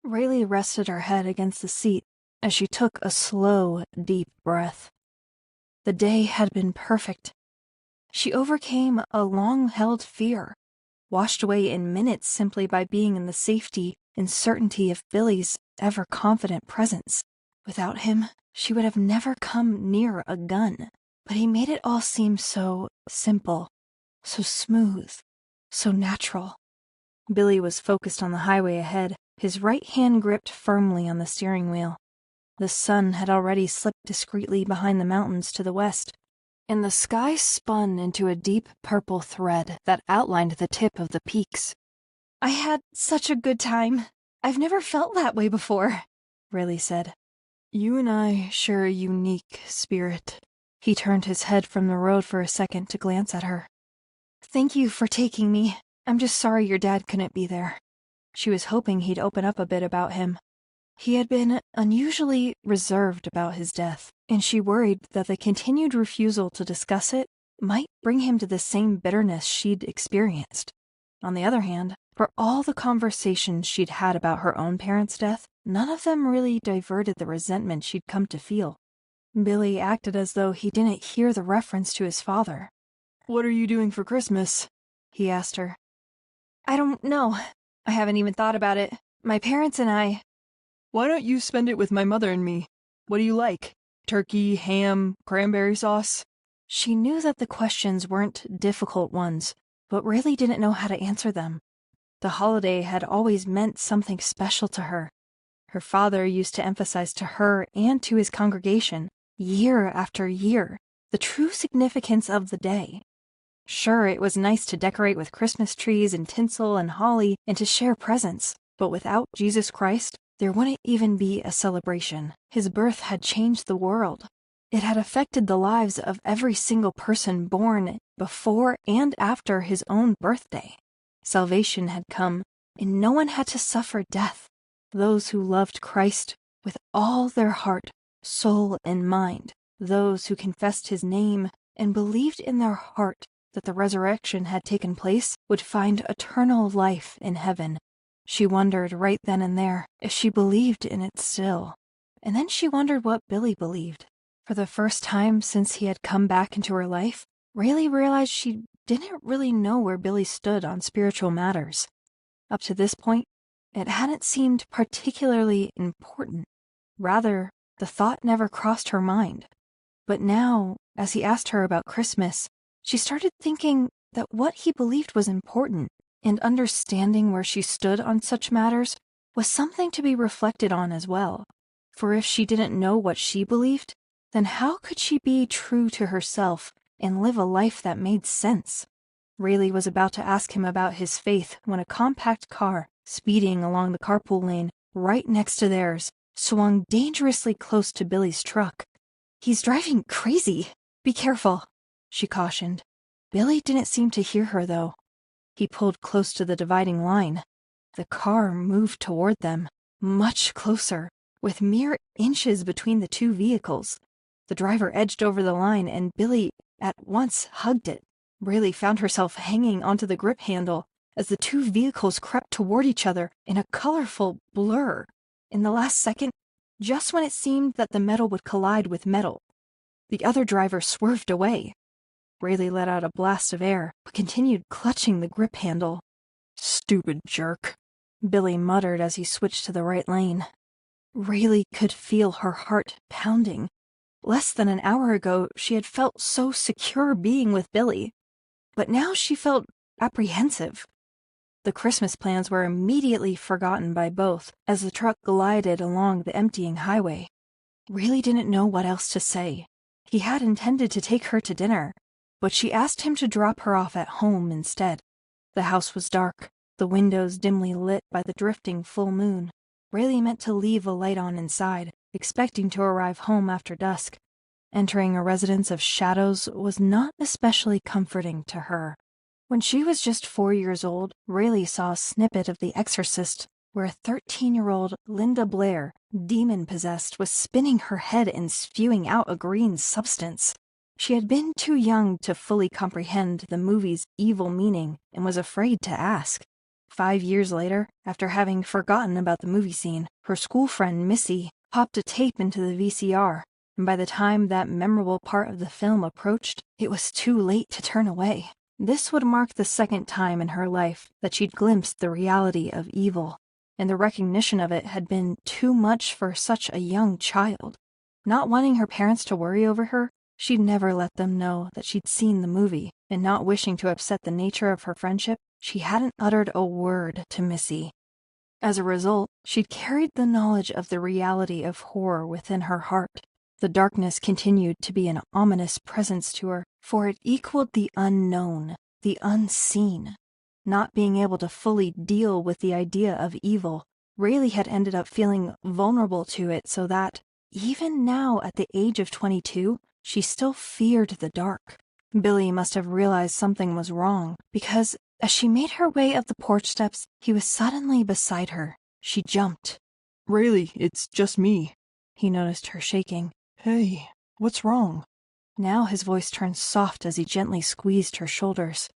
Raylee rested her head against the seat as she took a slow, deep breath. The day had been perfect. She overcame a long-held fear, washed away in minutes simply by being in the safety and certainty of Billy's ever-confident presence. Without him, she would have never come near a gun, but he made it all seem so simple, so smooth, so natural. Billy was focused on the highway ahead, his right hand gripped firmly on the steering wheel. The sun had already slipped discreetly behind the mountains to the west, and the sky spun into a deep purple thread that outlined the tip of the peaks. "I had such a good time. I've never felt that way before," Raylee said. "You and I share a unique spirit." He turned his head from the road for a second to glance at her. "Thank you for taking me. I'm just sorry your dad couldn't be there." She was hoping he'd open up a bit about him. He had been unusually reserved about his death, and she worried that the continued refusal to discuss it might bring him to the same bitterness she'd experienced. On the other hand, for all the conversations she'd had about her own parents' death, none of them really diverted the resentment she'd come to feel. Billy acted as though he didn't hear the reference to his father. "What are you doing for Christmas?" he asked her. "I don't know. I haven't even thought about it. My parents and I—" "Why don't you spend it with my mother and me? What do you like? Turkey, ham, cranberry sauce?" She knew that the questions weren't difficult ones, but really didn't know how to answer them. The holiday had always meant something special to her. Her father used to emphasize to her and to his congregation, year after year, the true significance of the day. Sure, it was nice to decorate with Christmas trees and tinsel and holly and to share presents, but without Jesus Christ, there wouldn't even be a celebration. His birth had changed the world. It had affected the lives of every single person born before and after his own birthday. Salvation had come, and no one had to suffer death. Those who loved Christ with all their heart, soul, and mind, those who confessed his name and believed in their heart that the resurrection had taken place, would find eternal life in heaven. She wondered right then and there if she believed in it still. And then she wondered what Billy believed. For the first time since he had come back into her life, Raylee realized she didn't really know where Billy stood on spiritual matters. Up to this point, it hadn't seemed particularly important. Rather, the thought never crossed her mind. But now, as he asked her about Christmas, she started thinking that what he believed was important, and understanding where she stood on such matters was something to be reflected on as well. For if she didn't know what she believed, then how could she be true to herself and live a life that made sense? Raylee was about to ask him about his faith when a compact car, speeding along the carpool lane right next to theirs, swung dangerously close to Billy's truck. "He's driving crazy. Be careful," she cautioned. Billy didn't seem to hear her, though. He pulled close to the dividing line. The car moved toward them, much closer, with mere inches between the two vehicles. The driver edged over the line, and Billy at once hugged it. Raylee found herself hanging onto the grip handle as the two vehicles crept toward each other in a colorful blur. In the last second, just when it seemed that the metal would collide with metal, the other driver swerved away. Raylee let out a blast of air, but continued clutching the grip handle. "Stupid jerk," Billy muttered as he switched to the right lane. Raylee could feel her heart pounding. Less than an hour ago, she had felt so secure being with Billy, but now she felt apprehensive. The Christmas plans were immediately forgotten by both as the truck glided along the emptying highway. Raylee didn't know what else to say. He had intended to take her to dinner, but she asked him to drop her off at home instead. The house was dark, the windows dimly lit by the drifting full moon. Raylee meant to leave a light on inside, expecting to arrive home after dusk. Entering a residence of shadows was not especially comforting to her. When she was just 4 years old, Raylee saw a snippet of The Exorcist, where a 13-year-old Linda Blair, demon-possessed, was spinning her head and spewing out a green substance. She had been too young to fully comprehend the movie's evil meaning and was afraid to ask. 5 years later, after having forgotten about the movie scene, her school friend Missy popped a tape into the VCR, and by the time that memorable part of the film approached, it was too late to turn away. This would mark the second time in her life that she'd glimpsed the reality of evil, and the recognition of it had been too much for such a young child. Not wanting her parents to worry over her, she'd never let them know that she'd seen the movie, and not wishing to upset the nature of her friendship, she hadn't uttered a word to Missy. As a result, she'd carried the knowledge of the reality of horror within her heart. The darkness continued to be an ominous presence to her, for it equaled the unknown, the unseen. Not being able to fully deal with the idea of evil, Raylee had ended up feeling vulnerable to it so that, even now at the age of 22, she still feared the dark. Billy must have realized something was wrong, because as she made her way up the porch steps, he was suddenly beside her. She jumped. Raylee, it's just me. He noticed her shaking. Hey, what's wrong? Now his voice turned soft as he gently squeezed her shoulders.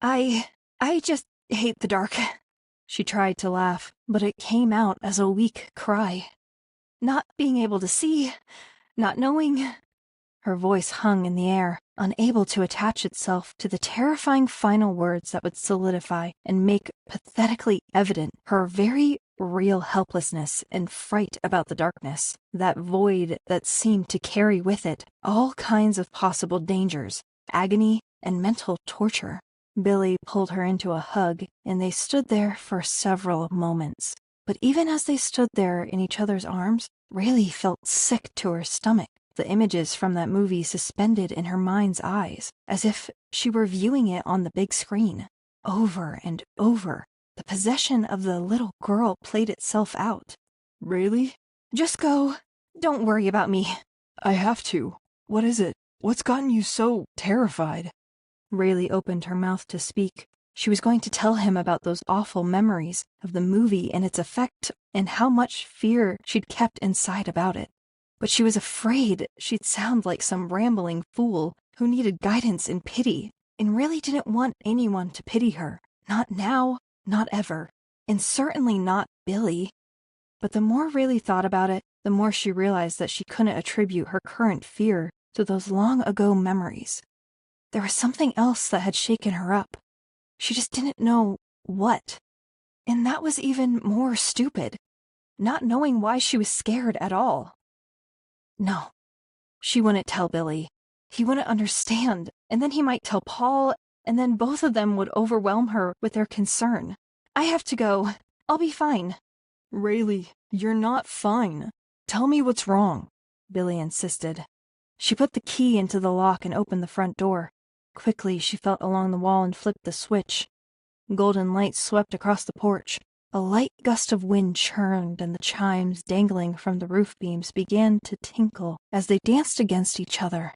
I just hate the dark. She tried to laugh, but it came out as a weak cry. Not being able to see, not knowing. Her voice hung in the air, unable to attach itself to the terrifying final words that would solidify and make pathetically evident her very real helplessness and fright about the darkness, that void that seemed to carry with it all kinds of possible dangers, agony, and mental torture. Billy pulled her into a hug, and they stood there for several moments. But even as they stood there in each other's arms, Raylee felt sick to her stomach. The images from that movie suspended in her mind's eyes, as if she were viewing it on the big screen. Over and over, the possession of the little girl played itself out. Raylee? Just go. Don't worry about me. I have to. What is it? What's gotten you so terrified? Raylee opened her mouth to speak. She was going to tell him about those awful memories of the movie and its effect and how much fear she'd kept inside about it. But she was afraid she'd sound like some rambling fool who needed guidance and pity, and really didn't want anyone to pity her. Not now, not ever, and certainly not Billy. But the more Raylee thought about it, the more she realized that she couldn't attribute her current fear to those long-ago memories. There was something else that had shaken her up. She just didn't know what. And that was even more stupid, not knowing why she was scared at all. No, she wouldn't tell Billy. He wouldn't understand, and then he might tell Paul, and then both of them would overwhelm her with their concern. I have to go. I'll be fine. Raylee, you're not fine. Tell me what's wrong, Billy insisted. She put the key into the lock and opened the front door. Quickly, she felt along the wall and flipped the switch. Golden light swept across the porch. A light gust of wind churned, and the chimes dangling from the roof beams began to tinkle as they danced against each other.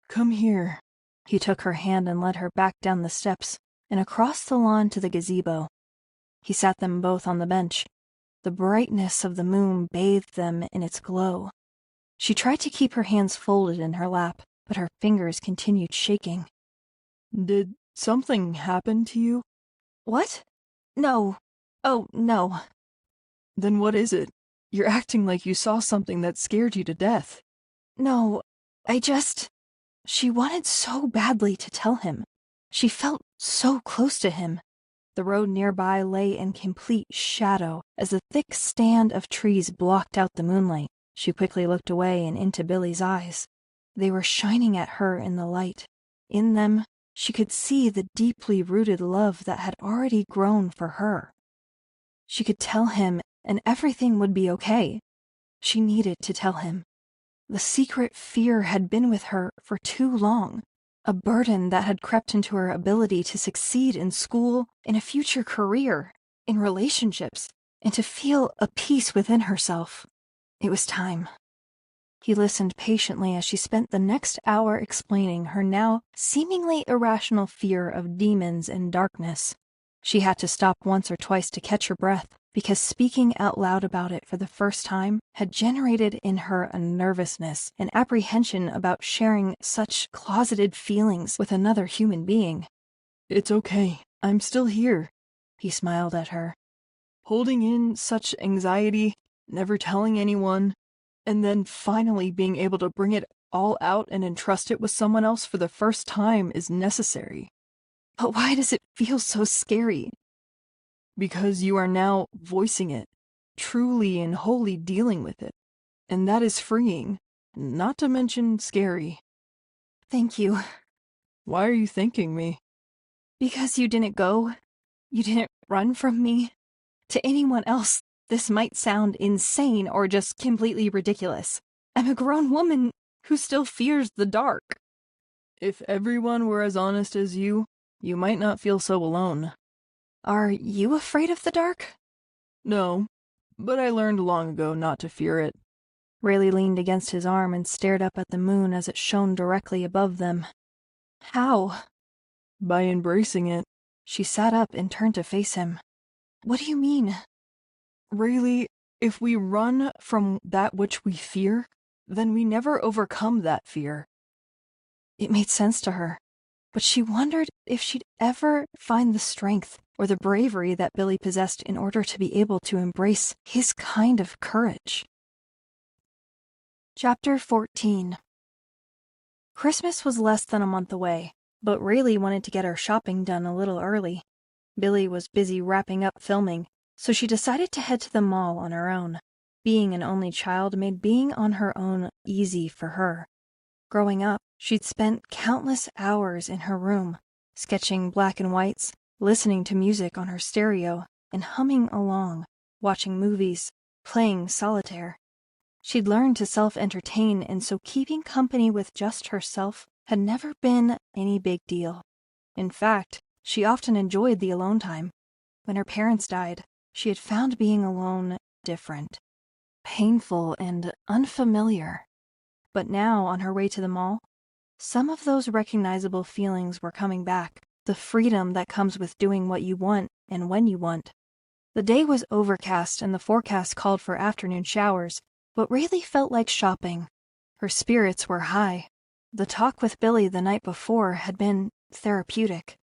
Come here. He took her hand and led her back down the steps and across the lawn to the gazebo. He sat them both on the bench. The brightness of the moon bathed them in its glow. She tried to keep her hands folded in her lap, but her fingers continued shaking. Did something happen to you? What? No. Oh, no. Then what is it? You're acting like you saw something that scared you to death. No, She wanted so badly to tell him. She felt so close to him. The road nearby lay in complete shadow as the thick stand of trees blocked out the moonlight. She quickly looked away and into Billy's eyes. They were shining at her in the light. In them, she could see the deeply rooted love that had already grown for her. She could tell him, and everything would be okay. She needed to tell him. The secret fear had been with her for too long, a burden that had crept into her ability to succeed in school, in a future career, in relationships, and to feel a peace within herself. It was time. He listened patiently as she spent the next hour explaining her now seemingly irrational fear of demons and darkness. She had to stop once or twice to catch her breath, because speaking out loud about it for the first time had generated in her a nervousness and apprehension about sharing such closeted feelings with another human being. It's okay. I'm still here. He smiled at her. Holding in such anxiety, never telling anyone, and then finally being able to bring it all out and entrust it with someone else for the first time is necessary. But why does it feel so scary? Because you are now voicing it, truly and wholly dealing with it, and that is freeing, not to mention scary. Thank you. Why are you thanking me? Because you didn't go. You didn't run from me. To anyone else, this might sound insane or just completely ridiculous. I'm a grown woman who still fears the dark. If everyone were as honest as you might not feel so alone. Are you afraid of the dark? No, but I learned long ago not to fear it. Raylee leaned against his arm and stared up at the moon as it shone directly above them. How? By embracing it. She sat up and turned to face him. What do you mean? Raylee, if we run from that which we fear, then we never overcome that fear. It made sense to her, but she wondered if she'd ever find the strength or the bravery that Billy possessed in order to be able to embrace his kind of courage. Chapter 14. Christmas was less than a month away, but Raylee wanted to get her shopping done a little early. Billy was busy wrapping up filming, so she decided to head to the mall on her own. Being an only child made being on her own easy for her. Growing up, she'd spent countless hours in her room, sketching black and whites, listening to music on her stereo, and humming along, watching movies, playing solitaire. She'd learned to self-entertain, and so keeping company with just herself had never been any big deal. In fact, she often enjoyed the alone time. When her parents died, she had found being alone different, painful, and unfamiliar. But now, on her way to the mall, some of those recognizable feelings were coming back, the freedom that comes with doing what you want and when you want. The day was overcast and the forecast called for afternoon showers, but Raylee felt like shopping. Her spirits were high. The talk with Billy the night before had been therapeutic.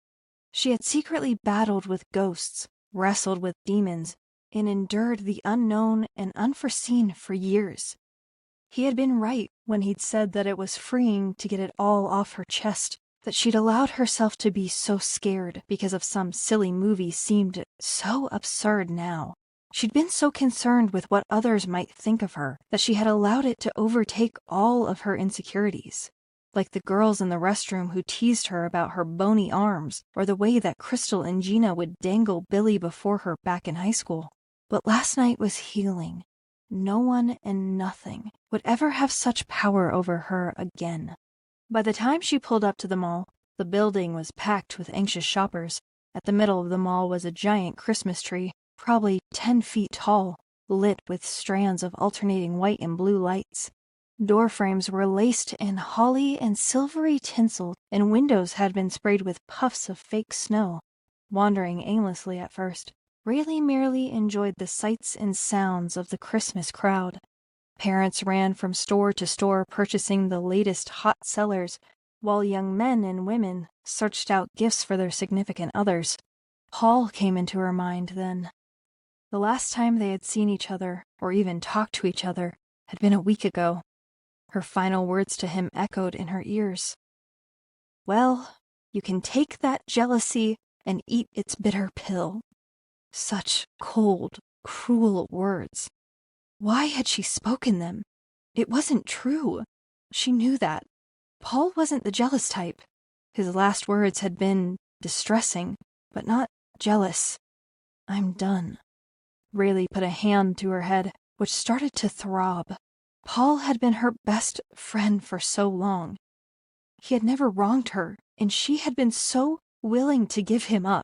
She had secretly battled with ghosts, wrestled with demons, and endured the unknown and unforeseen for years. He had been right when he'd said that it was freeing to get it all off her chest, that she'd allowed herself to be so scared because of some silly movie seemed so absurd now. She'd been so concerned with what others might think of her that she had allowed it to overtake all of her insecurities. Like the girls in the restroom who teased her about her bony arms, or the way that Crystal and Gina would dangle Billy before her back in high school. But last night was healing. No one and nothing would ever have such power over her again. By the time she pulled up to the mall, the building was packed with anxious shoppers. At the middle of the mall was a giant Christmas tree, probably 10 feet tall, lit with strands of alternating white and blue lights. Door frames were laced in holly and silvery tinsel, and windows had been sprayed with puffs of fake snow. Wandering aimlessly at first, Raylee merely enjoyed the sights and sounds of the Christmas crowd. Parents ran from store to store purchasing the latest hot sellers, while young men and women searched out gifts for their significant others. Paul came into her mind then. The last time they had seen each other, or even talked to each other, had been a week ago. Her final words to him echoed in her ears. Well, you can take that jealousy and eat its bitter pill. Such cold, cruel words. Why had she spoken them? It wasn't true. She knew that. Paul wasn't the jealous type. His last words had been distressing, but not jealous. I'm done. Raylee put a hand to her head, which started to throb. Paul had been her best friend for so long. He had never wronged her, and she had been so willing to give him up.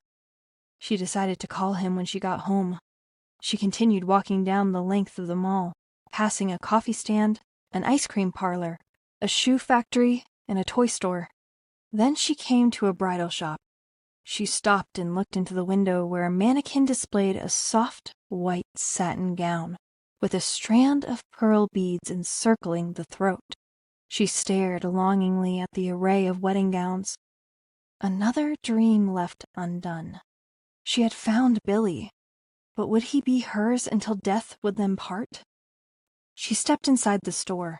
She decided to call him when she got home. She continued walking down the length of the mall, passing a coffee stand, an ice cream parlor, a shoe factory, and a toy store. Then she came to a bridal shop. She stopped and looked into the window where a mannequin displayed a soft, white satin gown, with a strand of pearl beads encircling the throat. She stared longingly at the array of wedding gowns. Another dream left undone. She had found Billy, but would he be hers until death would them part? She stepped inside the store.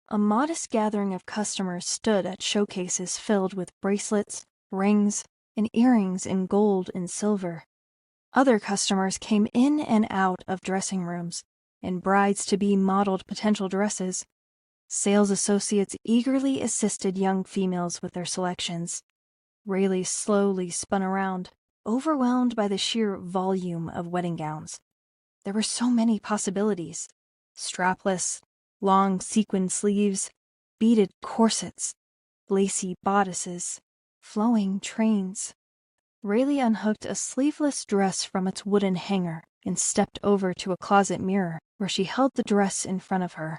A modest gathering of customers stood at showcases filled with bracelets, rings, and earrings in gold and silver. Other customers came in and out of dressing rooms, and brides-to-be modeled potential dresses. Sales associates eagerly assisted young females with their selections. Raylee slowly spun around, overwhelmed by the sheer volume of wedding gowns. There were so many possibilities. Strapless, long sequined sleeves, beaded corsets, lacy bodices, flowing trains. Raylee unhooked a sleeveless dress from its wooden hanger and stepped over to a closet mirror where she held the dress in front of her.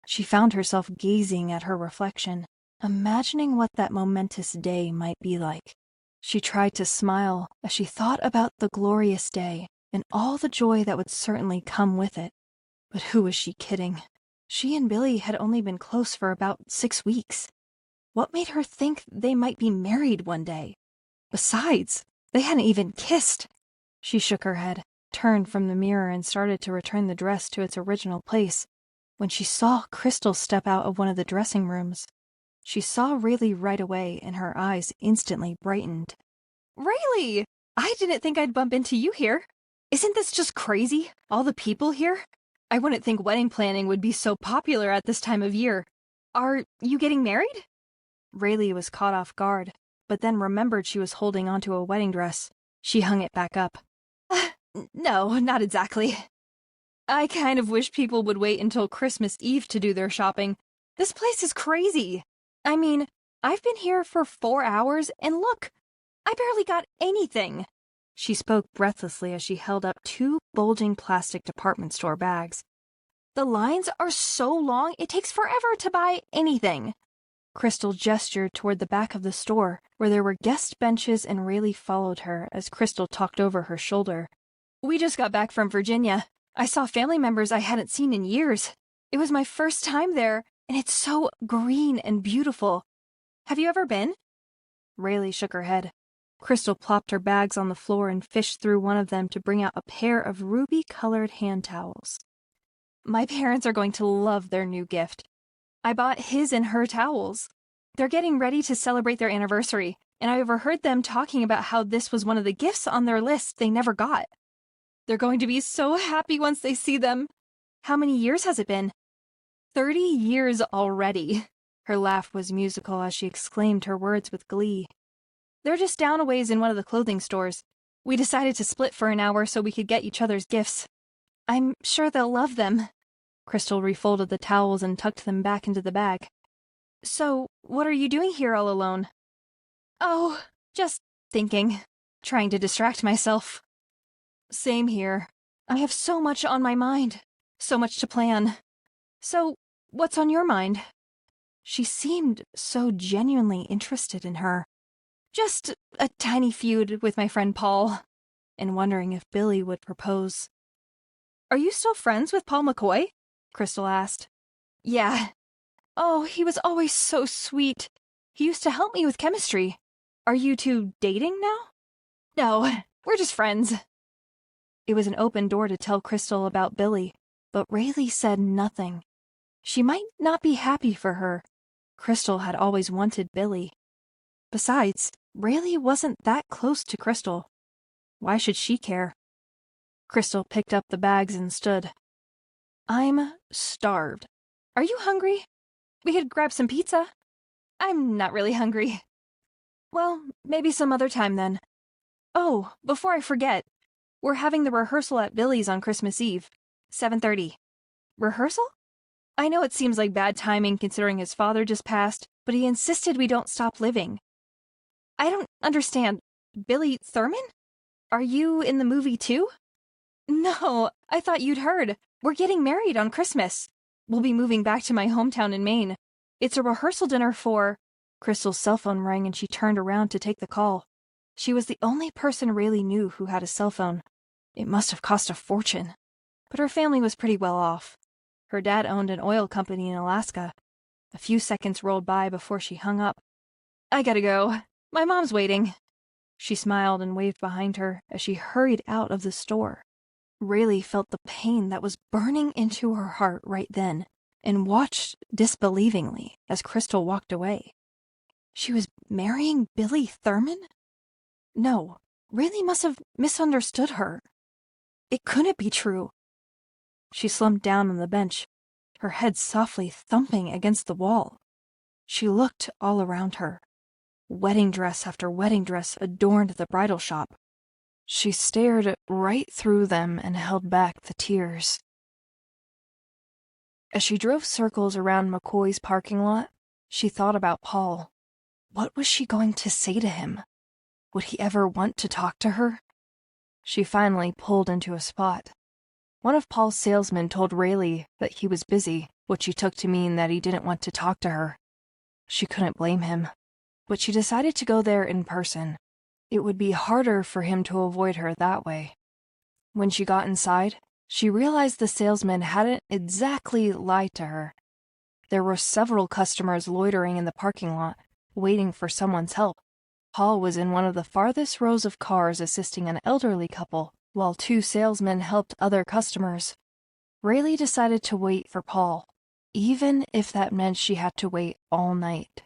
She found herself gazing at her reflection, imagining what that momentous day might be like. She tried to smile as she thought about the glorious day and all the joy that would certainly come with it. But who was she kidding? She and Billy had only been close for about 6 weeks. What made her think they might be married one day? Besides, they hadn't even kissed. She shook her head, turned from the mirror, and started to return the dress to its original place when she saw Crystal step out of one of the dressing rooms. She saw Raylee right away, and her eyes instantly brightened. Raylee! I didn't think I'd bump into you here. Isn't this just crazy? All the people here? I wouldn't think wedding planning would be so popular at this time of year. Are you getting married? Raylee was caught off guard, but then remembered she was holding onto a wedding dress. She hung it back up. No, not exactly. I kind of wish people would wait until Christmas Eve to do their shopping. This place is crazy. I mean, I've been here for 4 hours, and look, I barely got anything. She spoke breathlessly as she held up 2 bulging plastic department store bags. The lines are so long, it takes forever to buy anything. Crystal gestured toward the back of the store, where there were guest benches, and Raylee followed her as Crystal talked over her shoulder. We just got back from Virginia. I saw family members I hadn't seen in years. It was my first time there, and it's so green and beautiful. Have you ever been? Raylee shook her head. Crystal plopped her bags on the floor and fished through one of them to bring out a pair of ruby-colored hand towels. My parents are going to love their new gift. I bought his and her towels. They're getting ready to celebrate their anniversary, and I overheard them talking about how this was one of the gifts on their list they never got. They're going to be so happy once they see them. How many years has it been? 30 years already. Her laugh was musical as she exclaimed her words with glee. They're just down a ways in one of the clothing stores. We decided to split for an hour so we could get each other's gifts. I'm sure they'll love them. Crystal refolded the towels and tucked them back into the bag. So, what are you doing here all alone? Oh, just thinking. Trying to distract myself. Same here. I have so much on my mind. So much to plan. So, what's on your mind? She seemed so genuinely interested in her. Just a tiny feud with my friend Paul, and wondering if Billy would propose. Are you still friends with Paul McCoy? Crystal asked. Yeah. Oh, he was always so sweet. He used to help me with chemistry. Are you two dating now? No, we're just friends. It was an open door to tell Crystal about Billy, but Raylee said nothing. She might not be happy for her. Crystal had always wanted Billy. Besides, Raylee wasn't that close to Crystal. Why should she care? Crystal picked up the bags and stood. I'm starved. Are you hungry? We could grab some pizza. I'm not really hungry. Well, maybe some other time then. Oh, before I forget, we're having the rehearsal at Billy's on Christmas Eve, 7:30. Rehearsal? I know it seems like bad timing considering his father just passed, but he insisted we don't stop living. I don't understand. Billy Thurman? Are you in the movie too? No, I thought you'd heard. We're getting married on Christmas. We'll be moving back to my hometown in Maine. It's a rehearsal dinner for... Crystal's cell phone rang and she turned around to take the call. She was the only person Raylee knew who had a cell phone. It must have cost a fortune. But her family was pretty well off. Her dad owned an oil company in Alaska. A few seconds rolled by before she hung up. I gotta go. My mom's waiting. She smiled and waved behind her as she hurried out of the store. Raylee felt the pain that was burning into her heart right then and watched disbelievingly as Crystal walked away. She was marrying Billy Thurman? No, Raylee must have misunderstood her. It couldn't be true. She slumped down on the bench, her head softly thumping against the wall. She looked all around her. Wedding dress after wedding dress adorned the bridal shop. She stared right through them and held back the tears. As she drove circles around McCoy's parking lot, she thought about Paul. What was she going to say to him? Would he ever want to talk to her? She finally pulled into a spot. One of Paul's salesmen told Raylee that he was busy, which she took to mean that he didn't want to talk to her. She couldn't blame him, but she decided to go there in person. It would be harder for him to avoid her that way. When she got inside, she realized the salesman hadn't exactly lied to her. There were several customers loitering in the parking lot, waiting for someone's help. Paul was in one of the farthest rows of cars assisting an elderly couple, while two salesmen helped other customers. Raylee decided to wait for Paul, even if that meant she had to wait all night.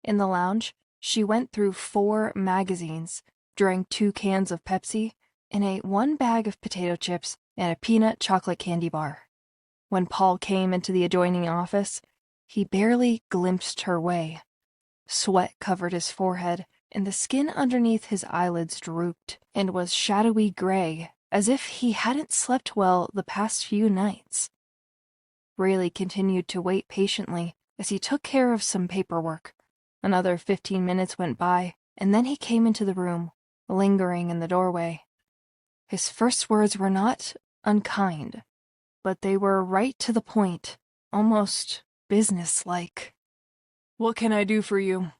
In the lounge, she went through 4 magazines, drank 2 cans of Pepsi, and ate 1 bag of potato chips and a peanut chocolate candy bar. When Paul came into the adjoining office, he barely glimpsed her way. Sweat covered his forehead, and the skin underneath his eyelids drooped and was shadowy gray, as if he hadn't slept well the past few nights. Raylee continued to wait patiently as he took care of some paperwork. Another 15 minutes went by, and then he came into the room, lingering in the doorway. His first words were not unkind, but they were right to the point, almost businesslike. What can I do for you?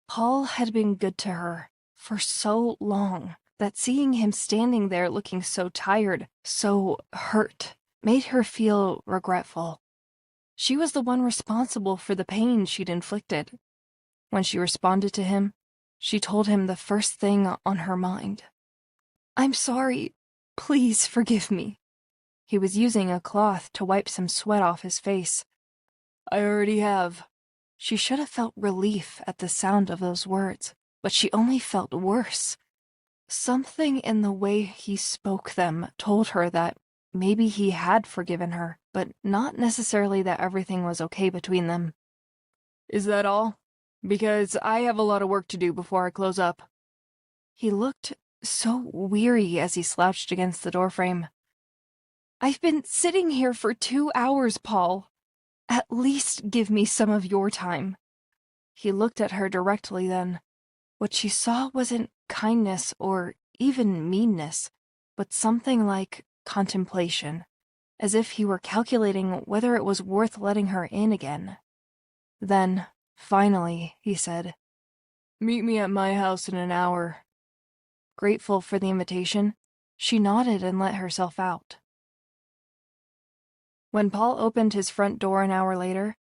Paul had been good to her for so long that seeing him standing there looking so tired, so hurt, made her feel regretful. She was the one responsible for the pain she'd inflicted. When she responded to him, she told him the first thing on her mind. "I'm sorry. Please forgive me." He was using a cloth to wipe some sweat off his face. I already have. She should have felt relief at the sound of those words, but she only felt worse. Something in the way he spoke them told her that maybe he had forgiven her, but not necessarily that everything was okay between them. Is that all? Because I have a lot of work to do before I close up. He looked so weary as he slouched against the doorframe. "I've been sitting here for 2 hours, Paul. At least give me some of your time." He looked at her directly then. What she saw wasn't kindness or even meanness, but something like contemplation, as if he were calculating whether it was worth letting her in again. Then, finally, he said, Meet me at my house in an hour. Grateful for the invitation, she nodded and let herself out. When Paul opened his front door an hour later,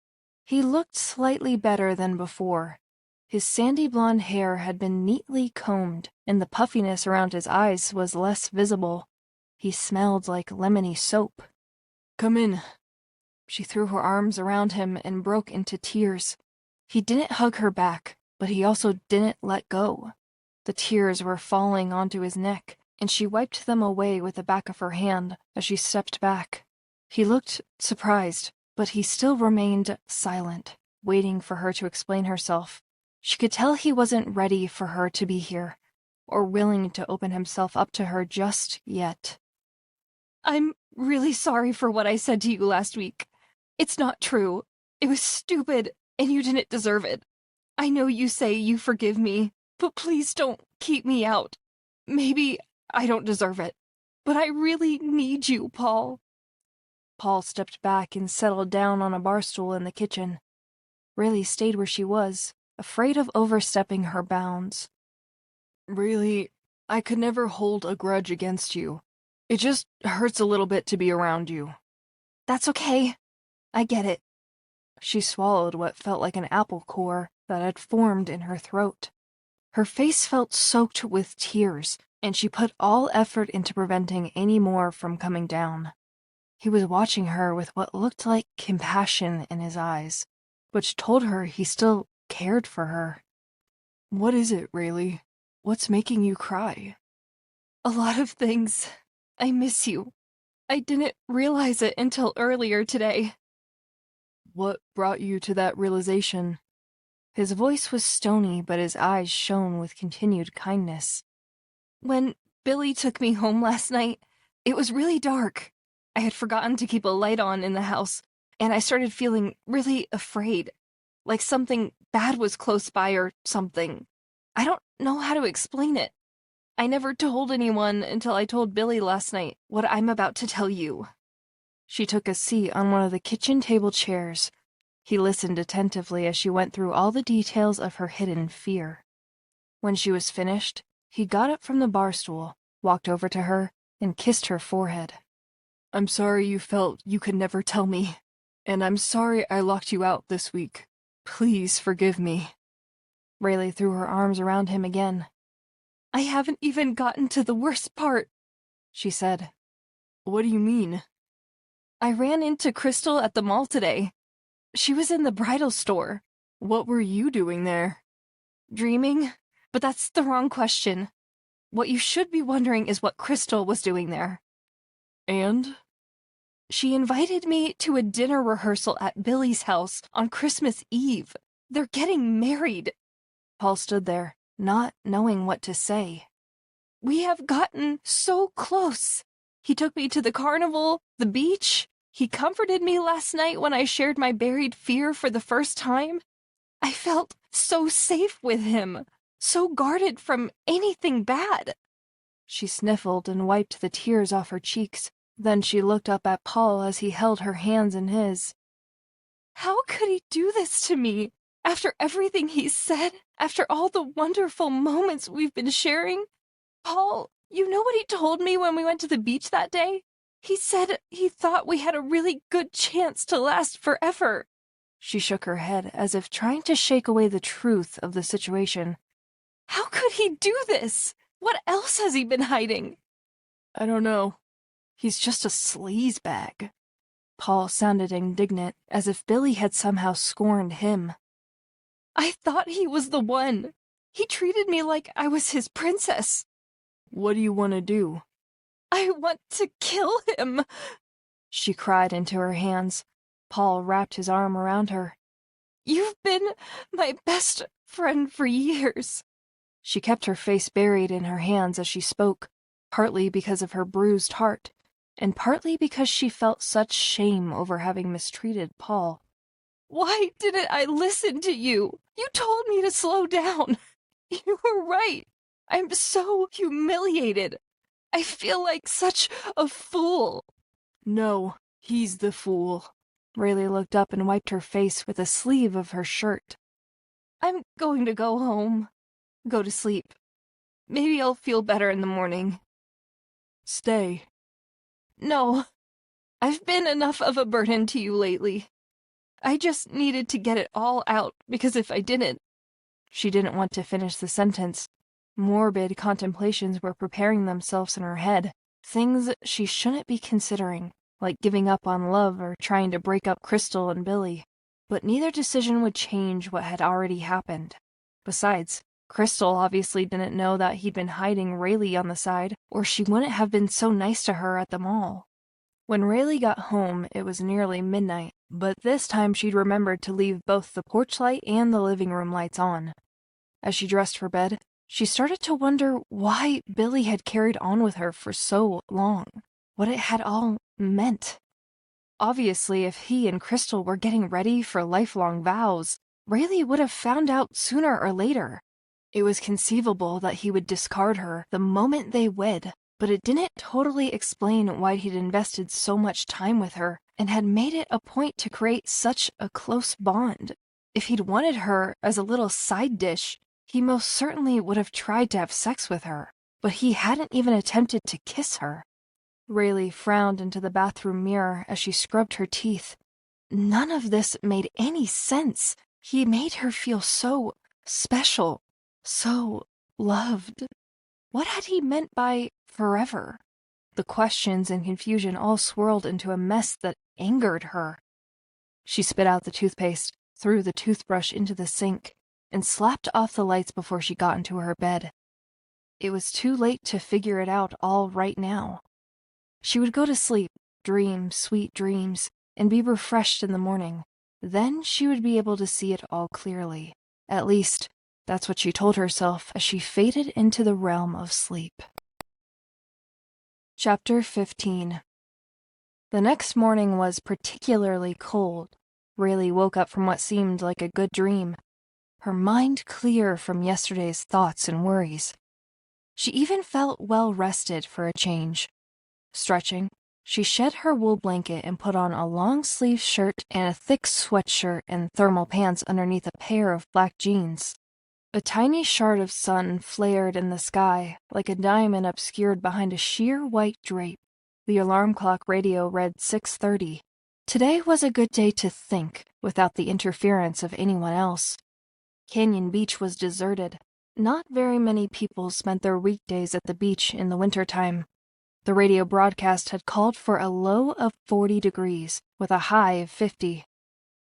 he looked slightly better than before. His sandy blonde hair had been neatly combed, and the puffiness around his eyes was less visible. He smelled like lemony soap. Come in. She threw her arms around him and broke into tears. He didn't hug her back, but he also didn't let go. The tears were falling onto his neck, and she wiped them away with the back of her hand as she stepped back. He looked surprised, but he still remained silent, waiting for her to explain herself. She could tell he wasn't ready for her to be here, or willing to open himself up to her just yet. "I'm really sorry for what I said to you last week. It's not true. It was stupid, and you didn't deserve it. I know you say you forgive me, but please don't keep me out. Maybe I don't deserve it, but I really need you, Paul." Paul stepped back and settled down on a bar stool in the kitchen. Raylee stayed where she was, afraid of overstepping her bounds. Really, I could never hold a grudge against you. It just hurts a little bit to be around you. That's okay. I get it. She swallowed what felt like an apple core that had formed in her throat. Her face felt soaked with tears, and she put all effort into preventing any more from coming down. He was watching her with what looked like compassion in his eyes, which told her he still cared for her. What is it, Raylee? What's making you cry? A lot of things. I miss you. I didn't realize it until earlier today. What brought you to that realization? His voice was stony, but his eyes shone with continued kindness. When Billy took me home last night, it was really dark. I had forgotten to keep a light on in the house, and I started feeling really afraid, like something bad was close by or something. I don't know how to explain it. I never told anyone until I told Billy last night what I'm about to tell you. She took a seat on one of the kitchen table chairs. He listened attentively as she went through all the details of her hidden fear. When she was finished, he got up from the bar stool, walked over to her, and kissed her forehead. I'm sorry you felt you could never tell me, and I'm sorry I locked you out this week. Please forgive me. Raylee threw her arms around him again. I haven't even gotten to the worst part, she said. What do you mean? I ran into Crystal at the mall today. She was in the bridal store. What were you doing there? Dreaming? But that's the wrong question. What you should be wondering is what Crystal was doing there. And? She invited me to a dinner rehearsal at Billy's house on Christmas Eve. They're getting married. Paul stood there, not knowing what to say. We have gotten so close. He took me to the carnival, the beach. He comforted me last night when I shared my buried fear for the first time. I felt so safe with him, so guarded from anything bad. She sniffled and wiped the tears off her cheeks. Then she looked up at Paul as he held her hands in his. How could he do this to me? After everything he said, after all the wonderful moments we've been sharing? Paul, you know what he told me when we went to the beach that day? He said he thought we had a really good chance to last forever. She shook her head as if trying to shake away the truth of the situation. How could he do this? What else has he been hiding? I don't know. He's just a sleazebag. Paul sounded indignant, as if Billy had somehow scorned him. I thought he was the one. He treated me like I was his princess. What do you want to do? I want to kill him, she cried into her hands. Paul wrapped his arm around her. You've been my best friend for years. She kept her face buried in her hands as she spoke, partly because of her bruised heart, and partly because she felt such shame over having mistreated Paul. Why didn't I listen to you? You told me to slow down. You were right. I'm so humiliated. I feel like such a fool. No, he's the fool. Raylee looked up and wiped her face with a sleeve of her shirt. I'm going to go home. Go to sleep. Maybe I'll feel better in the morning. Stay. No. I've been enough of a burden to you lately. I just needed to get it all out, because if I didn't... She didn't want to finish the sentence. Morbid contemplations were preparing themselves in her head, things she shouldn't be considering, like giving up on love or trying to break up Crystal and Billy. But neither decision would change what had already happened. Besides, Crystal obviously didn't know that he'd been hiding Raylee on the side, or she wouldn't have been so nice to her at the mall. When Raylee got home, it was nearly midnight, but this time she'd remembered to leave both the porch light and the living room lights on. As she dressed for bed, she started to wonder why Billy had carried on with her for so long, what it had all meant. Obviously, if he and Crystal were getting ready for lifelong vows, Raylee would have found out sooner or later. It was conceivable that he would discard her the moment they wed, but it didn't totally explain why he'd invested so much time with her and had made it a point to create such a close bond. If he'd wanted her as a little side dish, he most certainly would have tried to have sex with her. but he hadn't even attempted to kiss her. Raylee frowned into the bathroom mirror as she scrubbed her teeth. None of this made any sense. He made her feel so special, so loved. What had he meant by forever? The questions and confusion all swirled into a mess that angered her. She spit out the toothpaste, threw the toothbrush into the sink, and slapped off the lights before she got into her bed. It was too late to figure it out all right now. She would go to sleep, dream sweet dreams, and be refreshed in the morning. Then she would be able to see it all clearly. At least, that's what she told herself as she faded into the realm of sleep. Chapter 15. The next morning was particularly cold. Raylee woke up from what seemed like a good dream, her mind clear from yesterday's thoughts and worries. She even felt well rested for a change. Stretching, she shed her wool blanket and put on a long-sleeved shirt and a thick sweatshirt and thermal pants underneath a pair of black jeans. A tiny shard of sun flared in the sky, like a diamond obscured behind a sheer white drape. The alarm clock radio read 6:30. Today was a good day to think, without the interference of anyone else. Canyon Beach was deserted. Not very many people spent their weekdays at the beach in the wintertime. The radio broadcast had called for a low of 40 degrees, with a high of 50.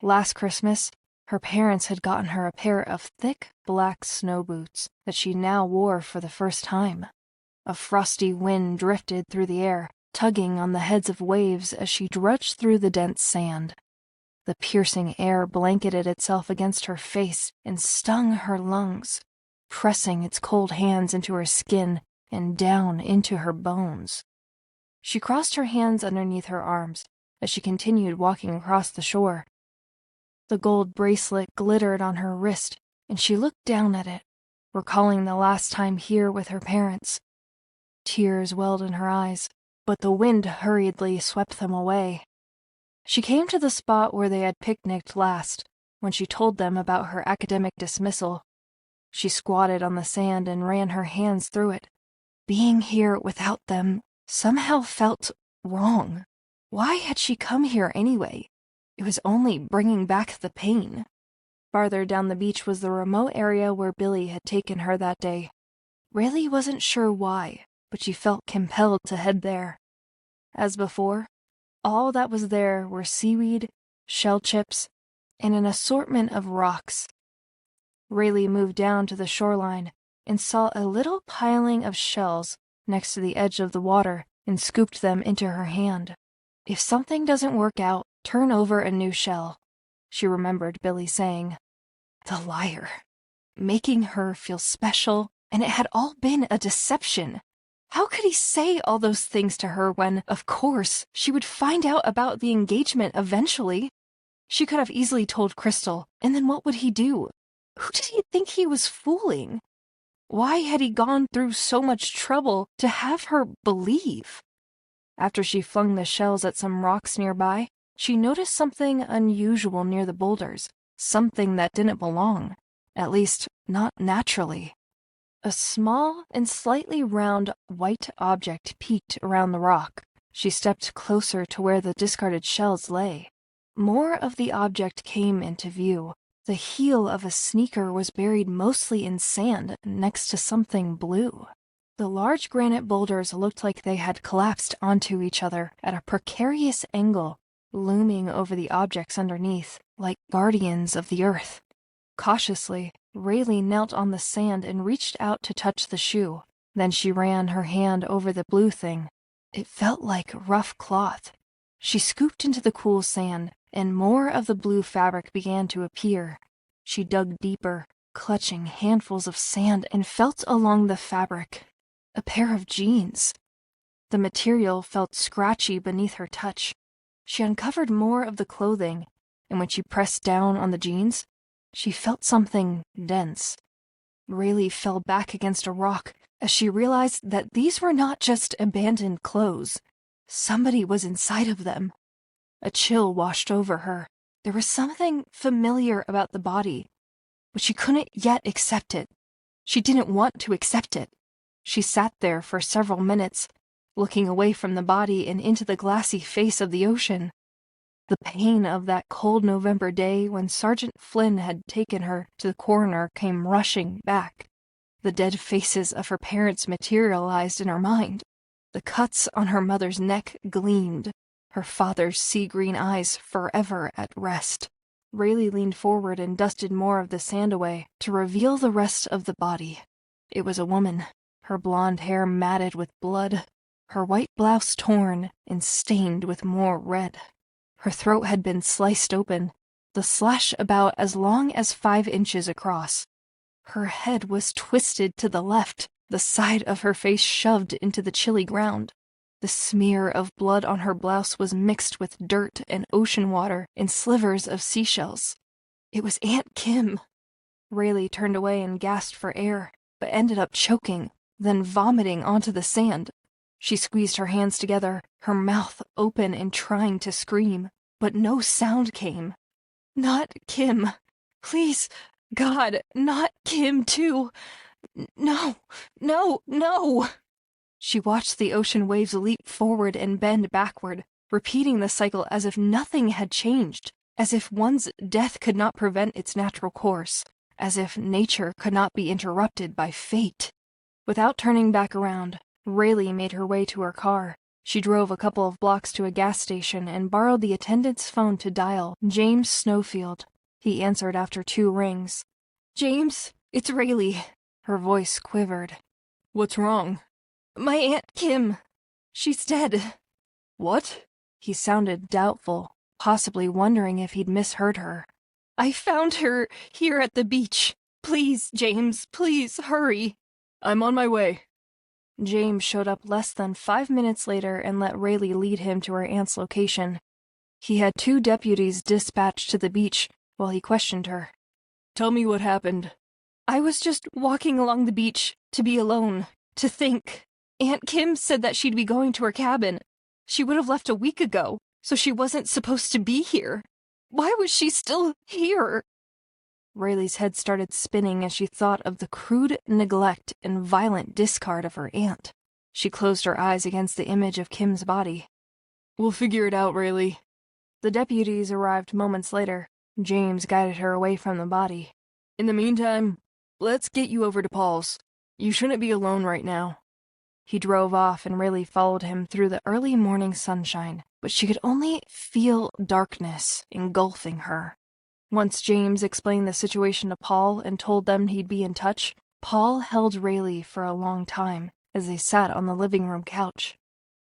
Last Christmas, her parents had gotten her a pair of thick black snow boots that she now wore for the first time. A frosty wind drifted through the air, tugging on the heads of waves as she drudged through the dense sand. The piercing air blanketed itself against her face and stung her lungs, pressing its cold hands into her skin and down into her bones. She crossed her hands underneath her arms as she continued walking across the shore. The gold bracelet glittered on her wrist, and she looked down at it, recalling the last time here with her parents. Tears welled in her eyes, but the wind hurriedly swept them away. She came to the spot where they had picnicked last, when she told them about her academic dismissal. She squatted on the sand and ran her hands through it. Being here without them somehow felt wrong. Why had she come here anyway? It was only bringing back the pain. Farther down the beach was the remote area where Billy had taken her that day. Raylee wasn't sure why, but she felt compelled to head there. As before, all that was there were seaweed, shell chips, and an assortment of rocks. Raylee moved down to the shoreline and saw a little piling of shells next to the edge of the water and scooped them into her hand. If something doesn't work out, turn over a new shell, she remembered Billy saying. The liar. Making her feel special, and it had all been a deception. How could he say all those things to her when, of course, she would find out about the engagement eventually? She could have easily told Crystal, and then what would he do? Who did he think he was fooling? Why had he gone through so much trouble to have her believe? After she flung the shells at some rocks nearby, she noticed something unusual near the boulders, something that didn't belong, at least not naturally. A small and slightly round white object peeked around the rock. She stepped closer to where the discarded shells lay. More of the object came into view. The heel of a sneaker was buried mostly in sand next to something blue. The large granite boulders looked like they had collapsed onto each other at a precarious angle, looming over the objects underneath, like guardians of the earth. Cautiously, Raylee knelt on the sand and reached out to touch the shoe. Then she ran her hand over the blue thing. It felt like rough cloth. She scooped into the cool sand, and more of the blue fabric began to appear. She dug deeper, clutching handfuls of sand, and felt along the fabric. A pair of jeans. The material felt scratchy beneath her touch. She uncovered more of the clothing, and when she pressed down on the jeans, she felt something dense. Raylee fell back against a rock as she realized that these were not just abandoned clothes. Somebody was inside of them. A chill washed over her. There was something familiar about the body, but she couldn't yet accept it. She didn't want to accept it. She sat there for several minutes, looking away from the body and into the glassy face of the ocean. The pain of that cold November day when Sergeant Flynn had taken her to the coroner came rushing back. The dead faces of her parents materialized in her mind. The cuts on her mother's neck gleamed, her father's sea-green eyes forever at rest. Raylee leaned forward and dusted more of the sand away to reveal the rest of the body. It was a woman, her blonde hair matted with blood, her white blouse torn and stained with more red. Her throat had been sliced open, the slash about as long as 5 inches across. Her head was twisted to the left, the side of her face shoved into the chilly ground. The smear of blood on her blouse was mixed with dirt and ocean water and slivers of seashells. It was Aunt Kim. Raylee turned away and gasped for air, but ended up choking, then vomiting onto the sand. She squeezed her hands together, her mouth open and trying to scream, but no sound came. Not Kim. Please, God, not Kim too. No, no, no. She watched the ocean waves leap forward and bend backward, repeating the cycle as if nothing had changed, as if one's death could not prevent its natural course, as if nature could not be interrupted by fate. Without turning back around, Raylee made her way to her car. She drove a couple of blocks to a gas station and borrowed the attendant's phone to dial James Snowfield. He answered after 2 rings. "James, it's Raylee." Her voice quivered. What's wrong? "My Aunt Kim. She's dead." What? He sounded doubtful, possibly wondering if he'd misheard her. "I found her here at the beach. Please, James, please, hurry." I'm on my way. James showed up less than 5 minutes later and let Raylee lead him to her aunt's location. He had 2 deputies dispatched to the beach while he questioned her. Tell me what happened. "I was just walking along the beach, to be alone, to think. Aunt Kim said that she'd be going to her cabin. She would have left a week ago, so she wasn't supposed to be here. Why was she still here?" Rayleigh's head started spinning as she thought of the crude neglect and violent discard of her aunt. She closed her eyes against the image of Kim's body. We'll figure it out, Raylee. The deputies arrived moments later. James guided her away from the body. In the meantime, let's get you over to Paul's. You shouldn't be alone right now. He drove off and Raylee followed him through the early morning sunshine, but she could only feel darkness engulfing her. Once James explained the situation to Paul and told them he'd be in touch, Paul held Raylee for a long time as they sat on the living room couch.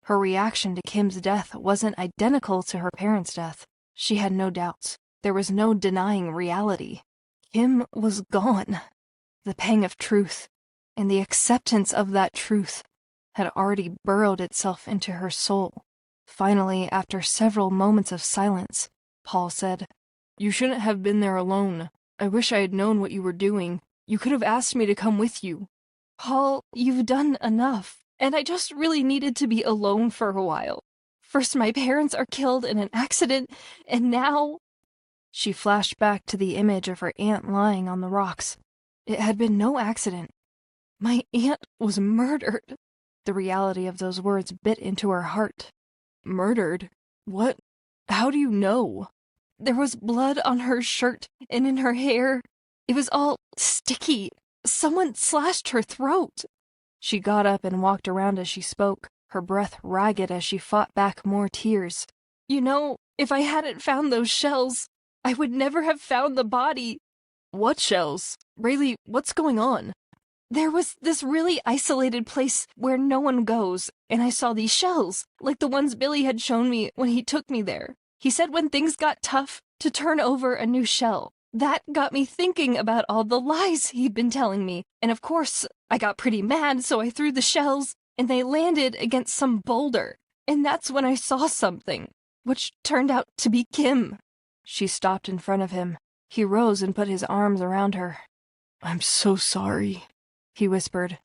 Her reaction to Kim's death wasn't identical to her parents' death. She had no doubts. There was no denying reality. Kim was gone. The pang of truth, and the acceptance of that truth, had already burrowed itself into her soul. Finally, after several moments of silence, Paul said, You shouldn't have been there alone. I wish I had known what you were doing. You could have asked me to come with you. "Paul, you've done enough, and I just really needed to be alone for a while. First my parents are killed in an accident, and now—" She flashed back to the image of her aunt lying on the rocks. It had been no accident. My aunt was murdered. The reality of those words bit into her heart. Murdered? What? How do you know? There was blood on her shirt and in her hair. It was all sticky. Someone slashed her throat. She got up and walked around as she spoke, her breath ragged as she fought back more tears. "You know, if I hadn't found those shells, I would never have found the body." What shells? Raylee, what's going on? "There was this really isolated place where no one goes, and I saw these shells, like the ones Billy had shown me when he took me there. He said when things got tough, to turn over a new shell. That got me thinking about all the lies he'd been telling me, and of course, I got pretty mad, so I threw the shells, and they landed against some boulder. And that's when I saw something, which turned out to be Kim." She stopped in front of him. He rose and put his arms around her. I'm so sorry, he whispered.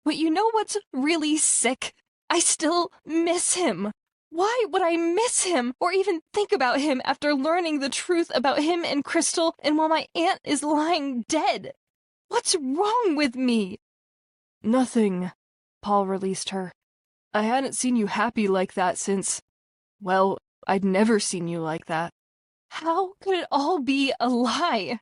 "But you know what's really sick? I still miss him. Why would I miss him or even think about him after learning the truth about him and Crystal and while my aunt is lying dead? What's wrong with me?" Nothing, Paul released her. I hadn't seen you happy like that since... Well, I'd never seen you like that. How could it all be a lie?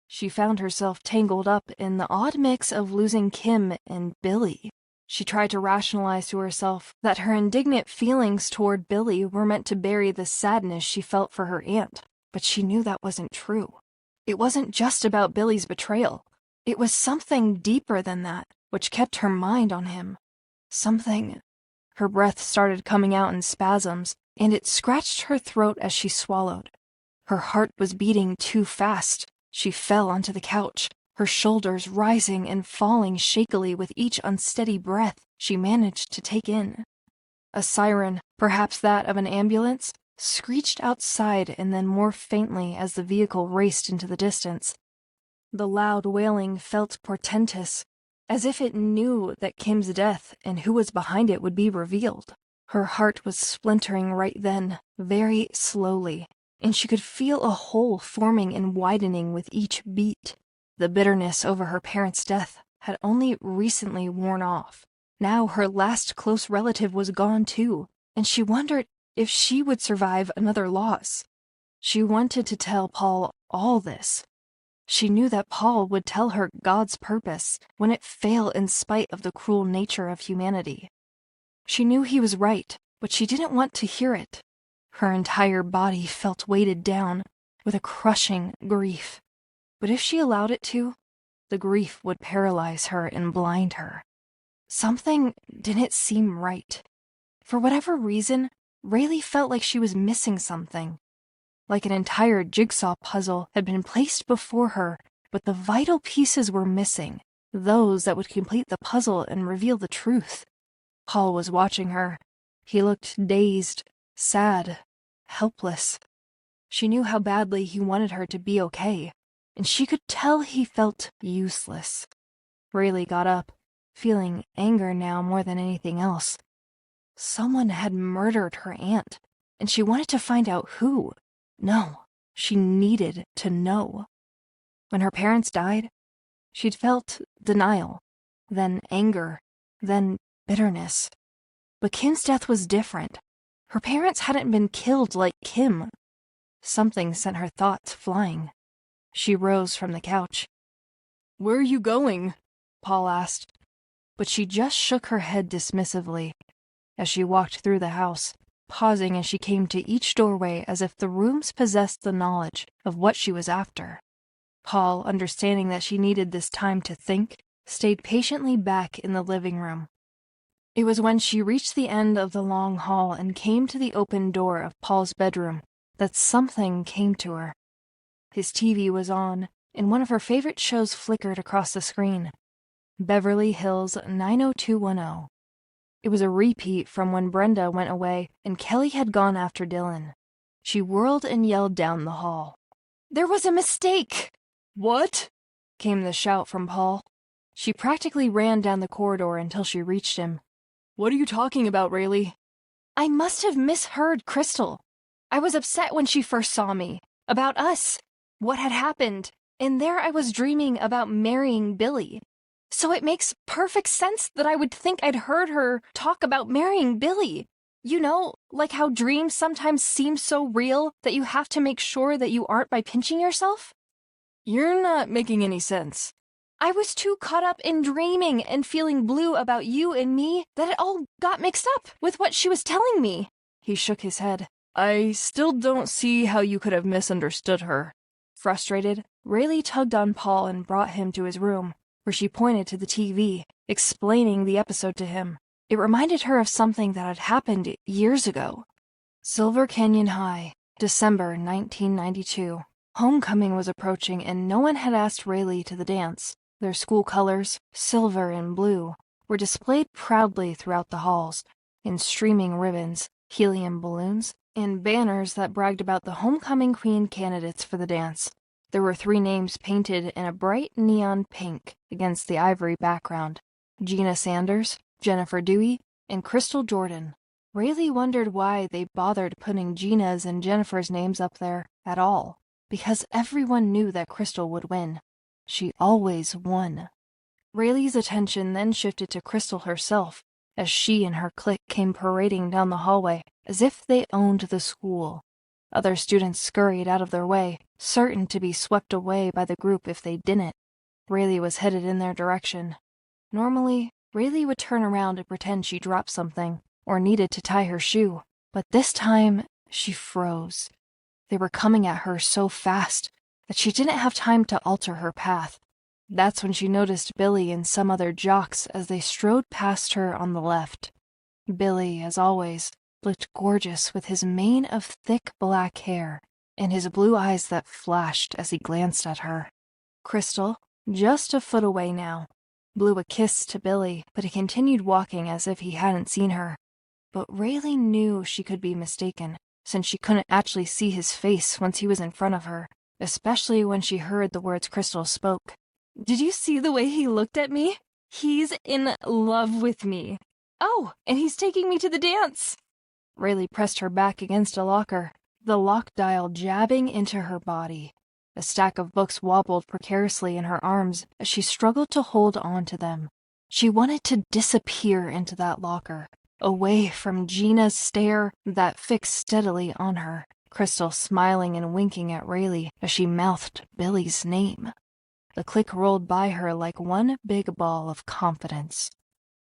She found herself tangled up in the odd mix of losing Kim and Billy. She tried to rationalize to herself that her indignant feelings toward Billy were meant to bury the sadness she felt for her aunt, but she knew that wasn't true. It wasn't just about Billy's betrayal. It was something deeper than that, which kept her mind on him. Something... Her breath started coming out in spasms, and it scratched her throat as she swallowed. Her heart was beating too fast. She fell onto the couch, her shoulders rising and falling shakily with each unsteady breath she managed to take in. A siren, perhaps that of an ambulance, screeched outside and then more faintly as the vehicle raced into the distance. The loud wailing felt portentous, as if it knew that Kim's death and who was behind it would be revealed. Her heart was splintering right then, very slowly, and she could feel a hole forming and widening with each beat. The bitterness over her parents' death had only recently worn off. Now her last close relative was gone too, and she wondered if she would survive another loss. She wanted to tell Paul all this. She knew that Paul would tell her God's purpose when it failed in spite of the cruel nature of humanity. She knew he was right, but she didn't want to hear it. Her entire body felt weighted down with a crushing grief. But if she allowed it to, the grief would paralyze her and blind her. Something didn't seem right. For whatever reason, Raylee felt like she was missing something. Like an entire jigsaw puzzle had been placed before her, but the vital pieces were missing, those that would complete the puzzle and reveal the truth. Paul was watching her. He looked dazed, sad, helpless. She knew how badly he wanted her to be okay, and she could tell he felt useless. Raylee got up, feeling anger now more than anything else. Someone had murdered her aunt, and she wanted to find out who. No, she needed to know. When her parents died, she'd felt denial, then anger, then bitterness. But Kim's death was different. Her parents hadn't been killed like Kim. Something sent her thoughts flying. She rose from the couch. "Where are you going?" Paul asked, but she just shook her head dismissively as she walked through the house, pausing as she came to each doorway as if the rooms possessed the knowledge of what she was after. Paul, understanding that she needed this time to think, stayed patiently back in the living room. It was when she reached the end of the long hall and came to the open door of Paul's bedroom that something came to her. His TV was on, and one of her favorite shows flickered across the screen. Beverly Hills 90210. It was a repeat from when Brenda went away and Kelly had gone after Dylan. She whirled and yelled down the hall. "There was a mistake!" "What?" came the shout from Paul. She practically ran down the corridor until she reached him. "What are you talking about, Raylee?" "I must have misheard Crystal. I was upset when she first saw me. About us. What had happened. And there I was dreaming about marrying Billy. So it makes perfect sense that I would think I'd heard her talk about marrying Billy. You know, like how dreams sometimes seem so real that you have to make sure that you aren't by pinching yourself?" "You're not making any sense." "I was too caught up in dreaming and feeling blue about you and me that it all got mixed up with what she was telling me." He shook his head. "I still don't see how you could have misunderstood her." Frustrated, Raylee tugged on Paul and brought him to his room, where she pointed to the TV, explaining the episode to him. It reminded her of something that had happened years ago. Silver Canyon High, December 1992. Homecoming was approaching and no one had asked Raylee to the dance. Their school colors, silver and blue, were displayed proudly throughout the halls, in streaming ribbons, helium balloons, and banners that bragged about the homecoming queen candidates for the dance. There were 3 names painted in a bright neon pink against the ivory background: Gina Sanders, Jennifer Dewey, and Crystal Jordan. Raylee wondered why they bothered putting Gina's and Jennifer's names up there at all, because everyone knew that Crystal would win. She always won. Rayleigh's attention then shifted to Crystal herself, as she and her clique came parading down the hallway as if they owned the school. Other students scurried out of their way, certain to be swept away by the group if they didn't. Rayleigh was headed in their direction. Normally, Rayleigh would turn around and pretend she dropped something, or needed to tie her shoe, but this time, she froze. They were coming at her so fast that she didn't have time to alter her path. That's when she noticed Billy and some other jocks as they strode past her on the left. Billy, as always, looked gorgeous with his mane of thick black hair and his blue eyes that flashed as he glanced at her. Crystal, just a foot away now, blew a kiss to Billy, but he continued walking as if he hadn't seen her. But Raylee knew she could be mistaken, since she couldn't actually see his face once he was in front of her, especially when she heard the words Crystal spoke. Did you see the way he looked at me? He's in love with me. Oh, and he's taking me to the dance. Raylee pressed her back against a locker, the lock dial jabbing into her body. A stack of books wobbled precariously in her arms as she struggled to hold on to them. She wanted to disappear into that locker, away from Gina's stare that fixed steadily on her, Crystal smiling and winking at Raylee as she mouthed Billy's name. The clique rolled by her like one big ball of confidence.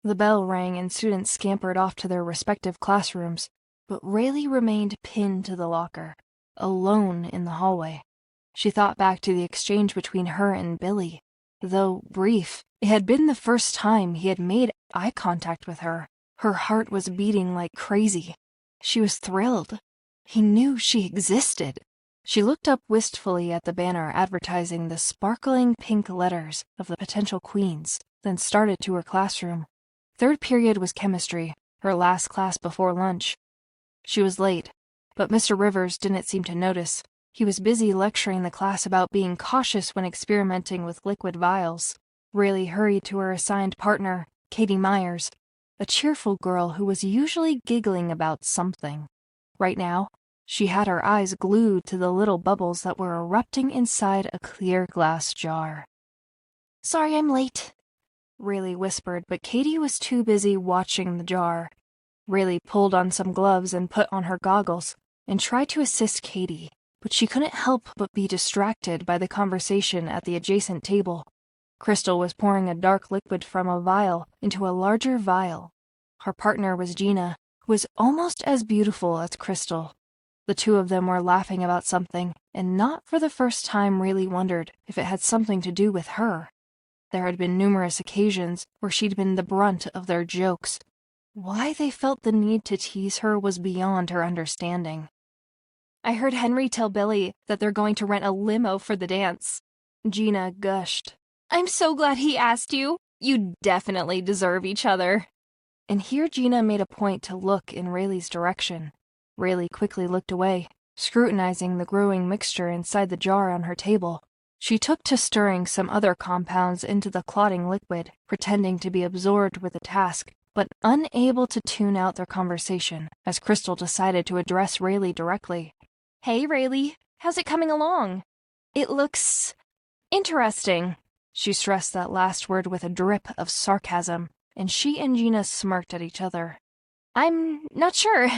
The bell rang and students scampered off to their respective classrooms, but Raylee remained pinned to the locker, alone in the hallway. She thought back to the exchange between her and Billy. Though brief, it had been the first time he had made eye contact with her. Her heart was beating like crazy. She was thrilled. He knew she existed. She looked up wistfully at the banner advertising the sparkling pink letters of the potential queens, then started to her classroom. Third period was chemistry, her last class before lunch. She was late, but Mr. Rivers didn't seem to notice. He was busy lecturing the class about being cautious when experimenting with liquid vials. Raylee hurried to her assigned partner, Katie Myers, a cheerful girl who was usually giggling about something. Right now, she had her eyes glued to the little bubbles that were erupting inside a clear glass jar. "Sorry I'm late," Raylee whispered, but Katie was too busy watching the jar. Raylee pulled on some gloves and put on her goggles, and tried to assist Katie, but she couldn't help but be distracted by the conversation at the adjacent table. Crystal was pouring a dark liquid from a vial into a larger vial. Her partner was Gina, who was almost as beautiful as Crystal. The two of them were laughing about something, and not for the first time Raylee wondered if it had something to do with her. There had been numerous occasions where she'd been the brunt of their jokes. Why they felt the need to tease her was beyond her understanding. I heard Henry tell Billy that they're going to rent a limo for the dance. Gina gushed. I'm so glad he asked you. You definitely deserve each other. And here Gina made a point to look in Rayleigh's direction. Raylee quickly looked away, scrutinizing the growing mixture inside the jar on her table. She took to stirring some other compounds into the clotting liquid, pretending to be absorbed with the task, but unable to tune out their conversation, as Crystal decided to address Raylee directly. Hey, Raylee, how's it coming along? It looks interesting. She stressed that last word with a drip of sarcasm, and she and Gina smirked at each other. I'm not sure.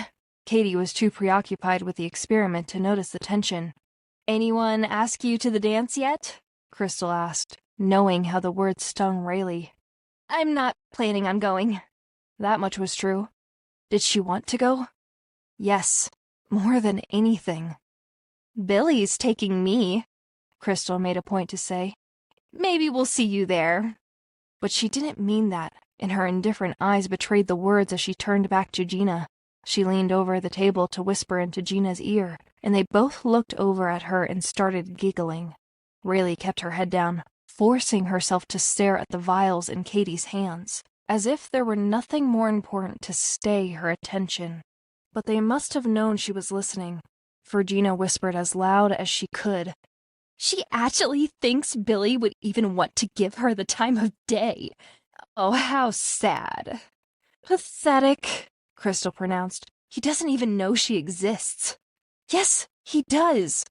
Katie was too preoccupied with the experiment to notice the tension. Anyone ask you to the dance yet? Crystal asked, knowing how the words stung Raylee. I'm not planning on going. That much was true. Did she want to go? Yes, more than anything. Billy's taking me, Crystal made a point to say. Maybe we'll see you there. But she didn't mean that, and her indifferent eyes betrayed the words as she turned back to Gina. She leaned over the table to whisper into Gina's ear, and they both looked over at her and started giggling. Raylee kept her head down, forcing herself to stare at the vials in Katie's hands, as if there were nothing more important to stay her attention. But they must have known she was listening, for Gina whispered as loud as she could. She actually thinks Billy would even want to give her the time of day. Oh, how sad. Pathetic, Crystal pronounced. He doesn't even know she exists. Yes, he does,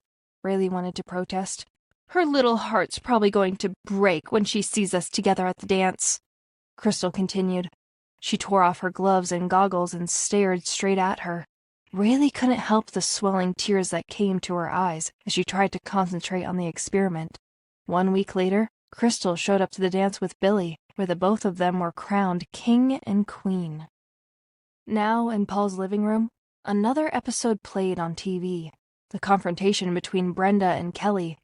Raylee wanted to protest. Her little heart's probably going to break when she sees us together at the dance," Crystal continued. She tore off her gloves and goggles and stared straight at her. Raylee couldn't help the swelling tears that came to her eyes as she tried to concentrate on the experiment. 1 week later, Crystal showed up to the dance with Billy, where the both of them were crowned king and queen. Now, in Paul's living room, another episode played on TV, the confrontation between Brenda and Kelly,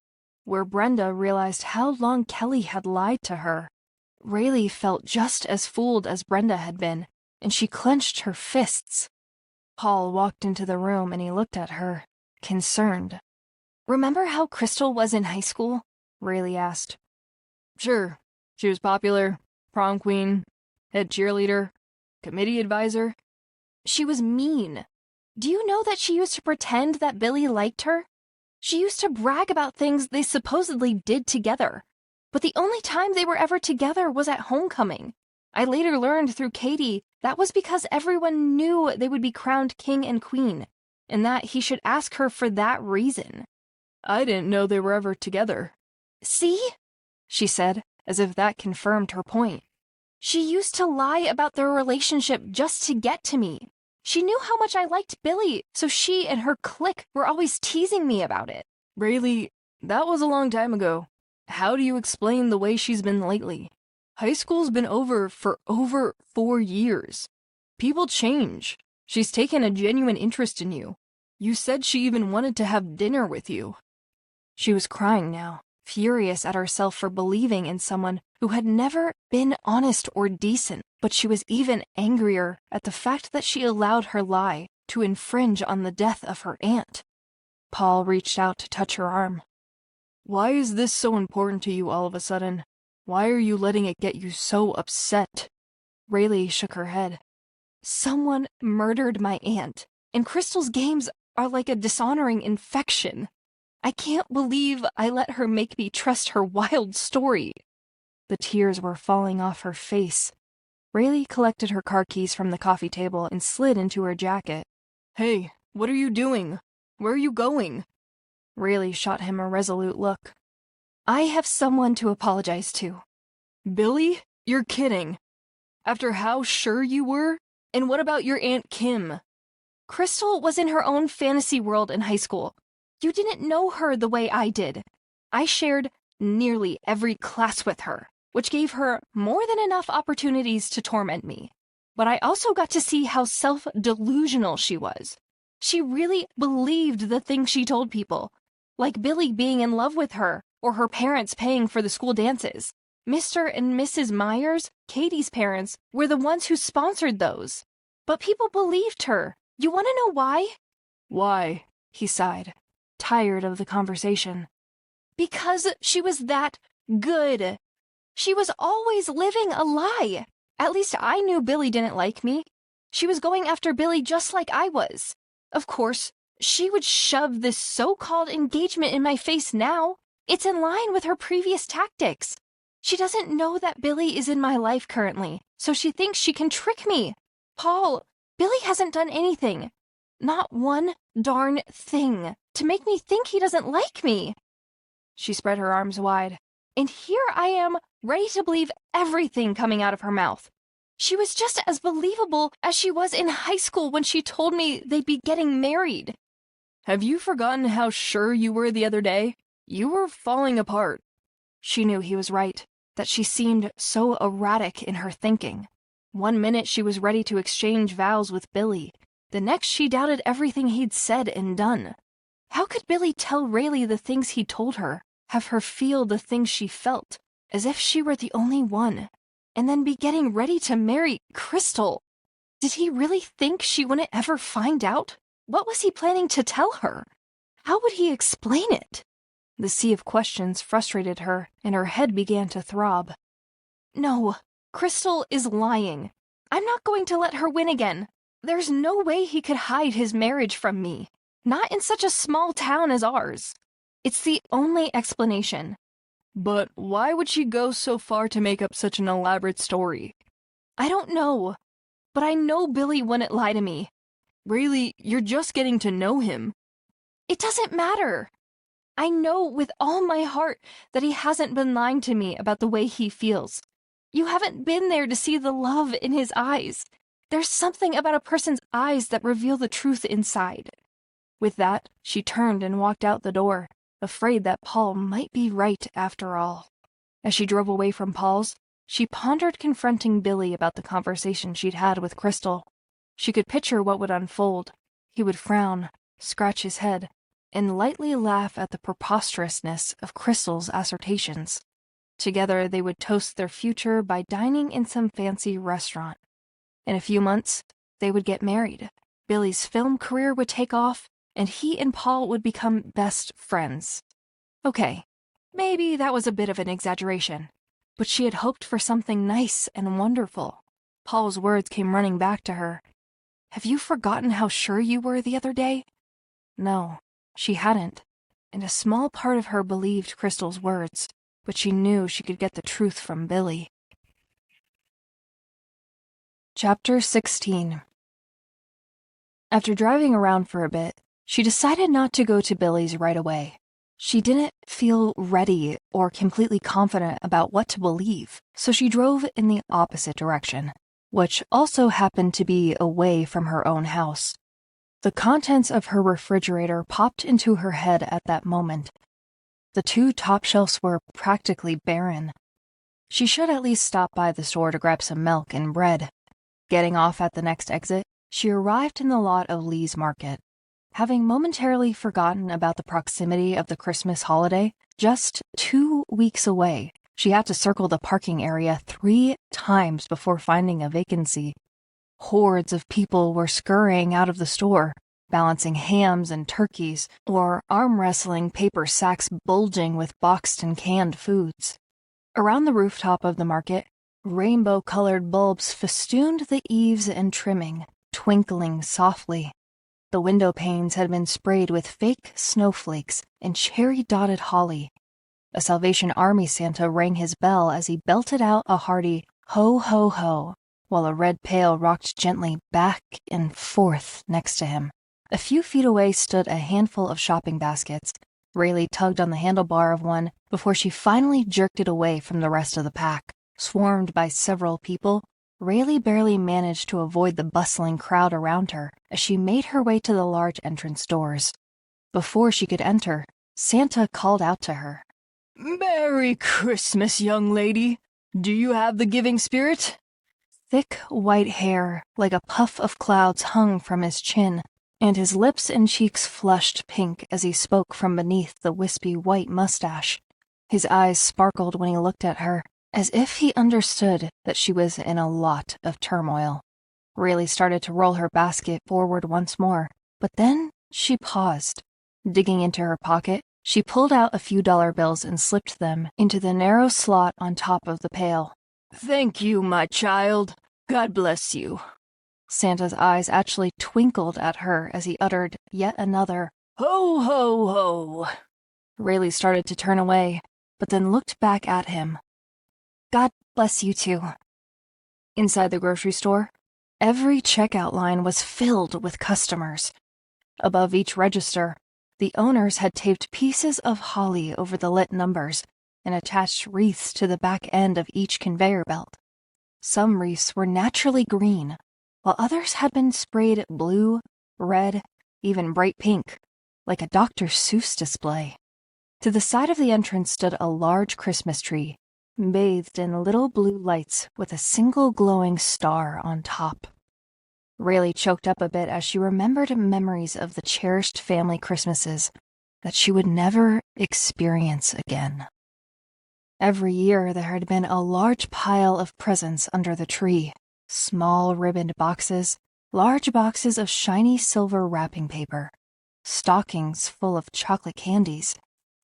where Brenda realized how long Kelly had lied to her. Raylee felt just as fooled as Brenda had been, and she clenched her fists. Paul walked into the room and he looked at her, concerned. "Remember how Crystal was in high school?" Raylee asked. Sure. She was popular, prom queen, head cheerleader, committee advisor. She was mean. Do you know that she used to pretend that Billy liked her? She used to brag about things they supposedly did together. But the only time they were ever together was at homecoming. I later learned through Katie that was because everyone knew they would be crowned king and queen, and that he should ask her for that reason. I didn't know they were ever together. "See?" she said, as if that confirmed her point. "She used to lie about their relationship just to get to me. She knew how much I liked Billy, so she and her clique were always teasing me about it." Raylee, that was a long time ago. How do you explain the way she's been lately? High school's been over for over 4 years. People change. She's taken a genuine interest in you. You said she even wanted to have dinner with you. She was crying now, furious at herself for believing in someone who had never been honest or decent, but she was even angrier at the fact that she allowed her lie to infringe on the death of her aunt. Paul reached out to touch her arm. Why is this so important to you all of a sudden? Why are you letting it get you so upset? Raylee shook her head. "Someone murdered my aunt, and Crystal's games are like a dishonoring infection. I can't believe I let her make me trust her wild story." The tears were falling off her face. Raylee collected her car keys from the coffee table and slid into her jacket. Hey, what are you doing? Where are you going? Raylee shot him a resolute look. "I have someone to apologize to." Billy? You're kidding. After how sure you were? And what about your Aunt Kim? Crystal was in her own fantasy world in high school. You didn't know her the way I did. I shared nearly every class with her, which gave her more than enough opportunities to torment me. But I also got to see how self-delusional she was. She really believed the things she told people, like Billy being in love with her or her parents paying for the school dances. Mr. and Mrs. Myers, Katie's parents, were the ones who sponsored those. But people believed her. You want to know why? Why? He sighed, tired of the conversation. Because she was that good. She was always living a lie. At least I knew Billy didn't like me. She was going after Billy just like I was. Of course, she would shove this so-called engagement in my face now. It's in line with her previous tactics. She doesn't know that Billy is in my life currently, so she thinks she can trick me. Paul, Billy hasn't done anything. Not one darn thing to make me think he doesn't like me. She spread her arms wide, and here I am, ready to believe everything coming out of her mouth. She was just as believable as she was in high school when she told me they'd be getting married. Have you forgotten how sure you were the other day? You were falling apart. She knew he was right, that she seemed so erratic in her thinking. 1 minute she was ready to exchange vows with Billy. The next she doubted everything he'd said and done. How could Billy tell Raylee the things he told her, have her feel the things she felt, as if she were the only one, and then be getting ready to marry Crystal? Did he really think she wouldn't ever find out? What was he planning to tell her? How would he explain it? The sea of questions frustrated her, and her head began to throb. No, Crystal is lying. I'm not going to let her win again. There's no way he could hide his marriage from me. Not in such a small town as ours. It's the only explanation. But why would she go so far to make up such an elaborate story? I don't know. But I know Billy wouldn't lie to me. Raylee, you're just getting to know him. It doesn't matter. I know with all my heart that he hasn't been lying to me about the way he feels. You haven't been there to see the love in his eyes. There's something about a person's eyes that reveal the truth inside. With that, she turned and walked out the door, afraid that Paul might be right after all. As she drove away from Paul's, she pondered confronting Billy about the conversation she'd had with Crystal. She could picture what would unfold. He would frown, scratch his head, and lightly laugh at the preposterousness of Crystal's assertions. Together, they would toast their future by dining in some fancy restaurant. In a few months, they would get married. Billy's film career would take off, and he and Paul would become best friends. Okay, maybe that was a bit of an exaggeration, but she had hoped for something nice and wonderful. Paul's words came running back to her. Have you forgotten how sure you were the other day? No, she hadn't, and a small part of her believed Crystal's words, but she knew she could get the truth from Billy. Chapter 16. After driving around for a bit, she decided not to go to Billy's right away. She didn't feel ready or completely confident about what to believe, so she drove in the opposite direction, which also happened to be away from her own house. The contents of her refrigerator popped into her head at that moment. The 2 top shelves were practically barren. She should at least stop by the store to grab some milk and bread. Getting off at the next exit, she arrived in the lot of Lee's Market. Having momentarily forgotten about the proximity of the Christmas holiday, just 2 weeks away, she had to circle the parking area 3 times before finding a vacancy. Hordes of people were scurrying out of the store, balancing hams and turkeys, or arm-wrestling paper sacks bulging with boxed and canned foods. Around the rooftop of the market, rainbow-colored bulbs festooned the eaves and trimming, twinkling softly. The window panes had been sprayed with fake snowflakes and cherry-dotted holly. A Salvation Army Santa rang his bell as he belted out a hearty ho ho ho, while a red pail rocked gently back and forth next to him. A few feet away stood a handful of shopping baskets. Raylee tugged on the handlebar of one before she finally jerked it away from the rest of the pack. Swarmed by several people, Raylee barely managed to avoid the bustling crowd around her as she made her way to the large entrance doors. Before she could enter, Santa called out to her. Merry Christmas, young lady. Do you have the giving spirit? Thick white hair, like a puff of clouds, hung from his chin, and his lips and cheeks flushed pink as he spoke from beneath the wispy white mustache. His eyes sparkled when he looked at her, as if he understood that she was in a lot of turmoil. Raylee started to roll her basket forward once more, but then she paused. Digging into her pocket, she pulled out a few dollar bills and slipped them into the narrow slot on top of the pail. Thank you, my child. God bless you. Santa's eyes actually twinkled at her as he uttered yet another Ho, ho, ho. Raylee started to turn away, but then looked back at him. God bless you too. Inside the grocery store, every checkout line was filled with customers. Above each register, the owners had taped pieces of holly over the lit numbers and attached wreaths to the back end of each conveyor belt. Some wreaths were naturally green, while others had been sprayed blue, red, even bright pink, like a Dr. Seuss display. To the side of the entrance stood a large Christmas tree, bathed in little blue lights with a single glowing star on top. Raylee choked up a bit as she remembered memories of the cherished family Christmases that she would never experience again. Every year there had been a large pile of presents under the tree, small ribboned boxes, large boxes of shiny silver wrapping paper, stockings full of chocolate candies,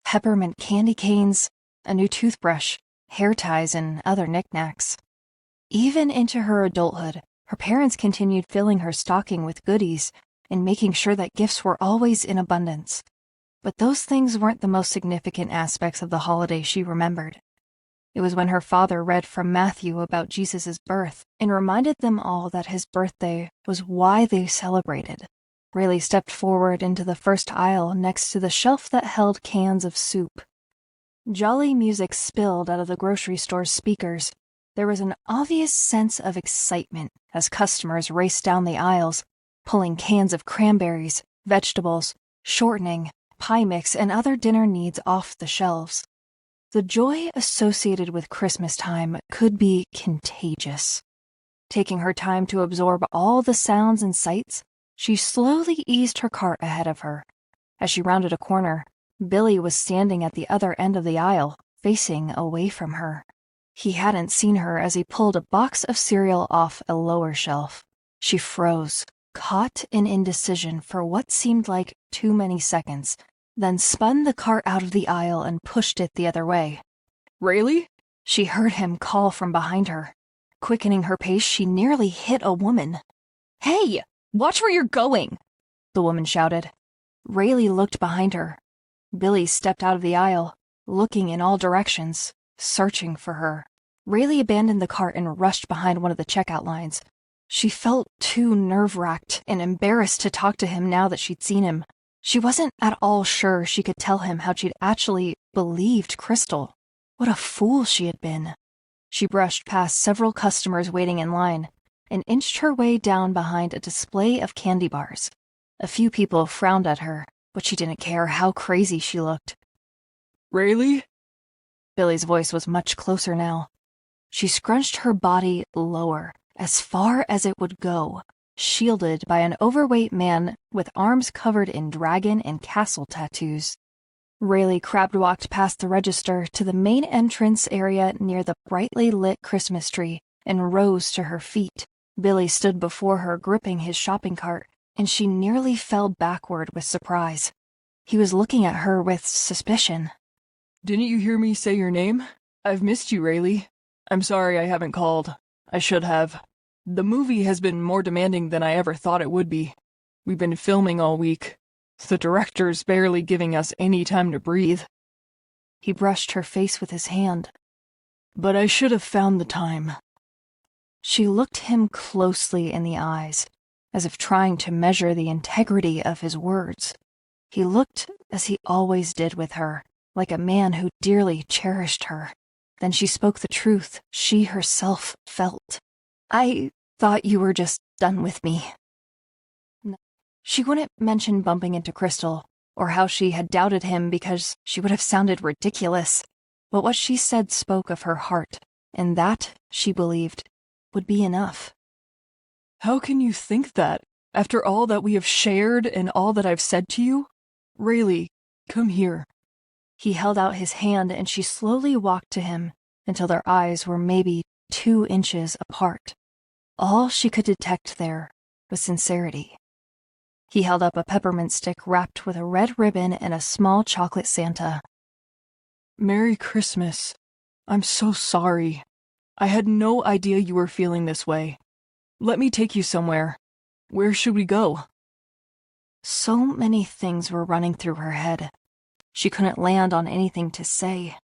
peppermint candy canes, a new toothbrush, hair ties, and other knickknacks. Even into her adulthood, her parents continued filling her stocking with goodies and making sure that gifts were always in abundance. But those things weren't the most significant aspects of the holiday she remembered. It was when her father read from Matthew about Jesus' birth and reminded them all that his birthday was why they celebrated, Raylee stepped forward into the first aisle next to the shelf that held cans of soup. Jolly music spilled out of the grocery store's speakers. There was an obvious sense of excitement as customers raced down the aisles, pulling cans of cranberries, vegetables, shortening, pie mix, and other dinner needs off the shelves. The joy associated with Christmas time could be contagious. Taking her time to absorb all the sounds and sights, she slowly eased her cart ahead of her. As she rounded a corner, Billy was standing at the other end of the aisle, facing away from her. He hadn't seen her as he pulled a box of cereal off a lower shelf. She froze, caught in indecision for what seemed like too many seconds, then spun the cart out of the aisle and pushed it the other way. Raylee? She heard him call from behind her. Quickening her pace, she nearly hit a woman. Hey, watch where you're going, the woman shouted. Raylee looked behind her. Billy stepped out of the aisle, looking in all directions, searching for her. Raylee abandoned the cart and rushed behind one of the checkout lines. She felt too nerve-wracked and embarrassed to talk to him now that she'd seen him. She wasn't at all sure she could tell him how she'd actually believed Crystal. What a fool she had been. She brushed past several customers waiting in line and inched her way down behind a display of candy bars. A few people frowned at her, but she didn't care how crazy she looked. Raylee? Billy's voice was much closer now. She scrunched her body lower, as far as it would go, shielded by an overweight man with arms covered in dragon and castle tattoos. Raylee crab-walked past the register to the main entrance area near the brightly lit Christmas tree and rose to her feet. Billy stood before her, gripping his shopping cart, and she nearly fell backward with surprise. He was looking at her with suspicion. Didn't you hear me say your name? I've missed you, Raylee. I'm sorry I haven't called. I should have. The movie has been more demanding than I ever thought it would be. We've been filming all week. The director's barely giving us any time to breathe. He brushed her face with his hand. But I should have found the time. She looked him closely in the eyes, as if trying to measure the integrity of his words. He looked as he always did with her, like a man who dearly cherished her. Then she spoke the truth she herself felt. I thought you were just done with me. No. She wouldn't mention bumping into Crystal, or how she had doubted him because she would have sounded ridiculous. But what she said spoke of her heart, and that, she believed, would be enough. How can you think that, after all that we have shared and all that I've said to you? Raylee, come here. He held out his hand and she slowly walked to him until their eyes were maybe 2 inches apart. All she could detect there was sincerity. He held up a peppermint stick wrapped with a red ribbon and a small chocolate Santa. Merry Christmas. I'm so sorry. I had no idea you were feeling this way. Let me take you somewhere. Where should we go? So many things were running through her head. She couldn't land on anything to say.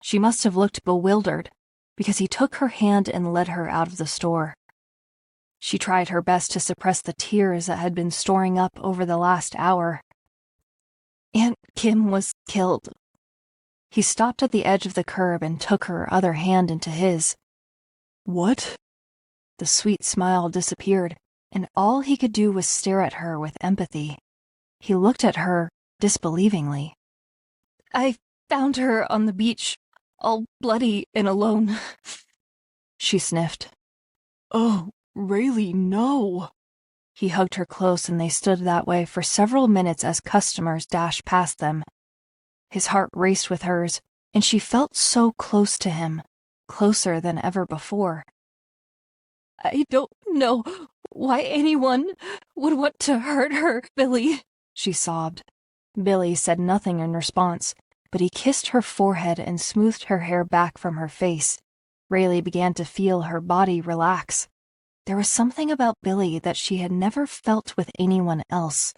She must have looked bewildered, because he took her hand and led her out of the store. She tried her best to suppress the tears that had been storing up over the last hour. Aunt Kim was killed. He stopped at the edge of the curb and took her other hand into his. What? The sweet smile disappeared, and all he could do was stare at her with empathy. He looked at her disbelievingly. I found her on the beach, all bloody and alone. She sniffed. Oh, Raylee, no. He hugged her close and they stood that way for several minutes as customers dashed past them. His heart raced with hers, and she felt so close to him, closer than ever before. I don't know why anyone would want to hurt her, Billy, she sobbed. Billy said nothing in response, but he kissed her forehead and smoothed her hair back from her face. Raylee began to feel her body relax. There was something about Billy that she had never felt with anyone else.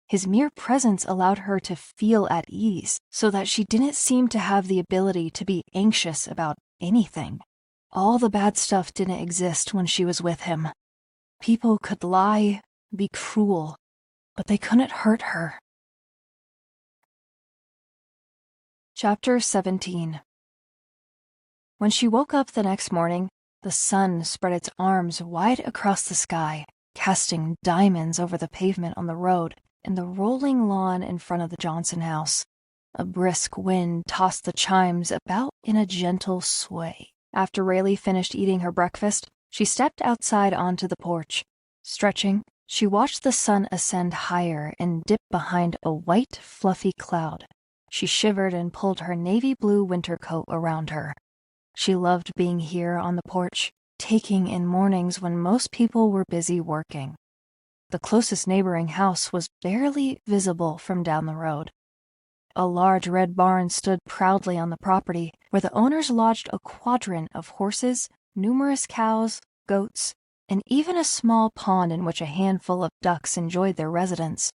His mere presence allowed her to feel at ease, so that she didn't seem to have the ability to be anxious about anything. All the bad stuff didn't exist when she was with him. People could lie, be cruel. but they couldn't hurt her. Chapter 17. When she woke up the next morning, the sun spread its arms wide across the sky, casting diamonds over the pavement on the road and the rolling lawn in front of the Johnson house. A brisk wind tossed the chimes about in a gentle sway. After Raylee finished eating her breakfast, she stepped outside onto the porch. Stretching, she watched the sun ascend higher and dip behind a white, fluffy cloud. She shivered and pulled her navy blue winter coat around her. She loved being here on the porch, taking in mornings when most people were busy working. The closest neighboring house was barely visible from down the road. A large red barn stood proudly on the property, where the owners lodged a quadrant of horses, numerous cows, goats, and even a small pond in which a handful of ducks enjoyed their residence.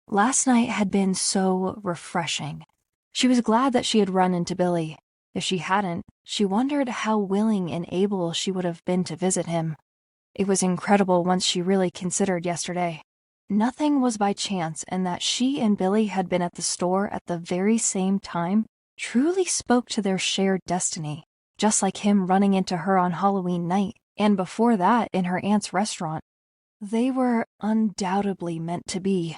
Last night had been so refreshing. She was glad that she had run into Billy. If she hadn't, she wondered how willing and able she would have been to visit him. It was incredible once she really considered yesterday. Nothing was by chance, and that she and Billy had been at the store at the very same time truly spoke to their shared destiny, just like him running into her on Halloween night, and before that in her aunt's restaurant. They were undoubtedly meant to be.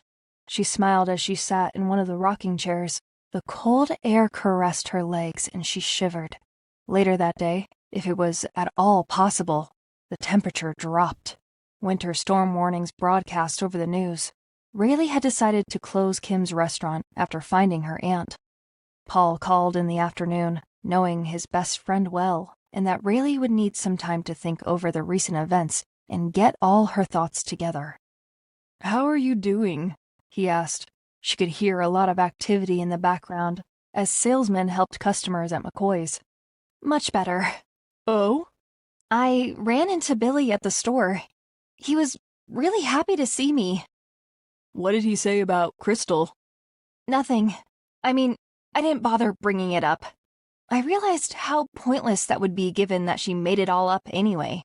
She smiled as she sat in one of the rocking chairs. The cold air caressed her legs and she shivered. Later that day, if it was at all possible, the temperature dropped. Winter storm warnings broadcast over the news. Raylee had decided to close Kim's restaurant after finding her aunt. Paul called in the afternoon, knowing his best friend well, and that Raylee would need some time to think over the recent events and get all her thoughts together. How are you doing? He asked. She could hear a lot of activity in the background as salesmen helped customers at McCoy's. Much better. Oh? I ran into Billy at the store. He was really happy to see me. What did he say about Crystal? Nothing. I mean, I didn't bother bringing it up. I realized how pointless that would be given that she made it all up anyway.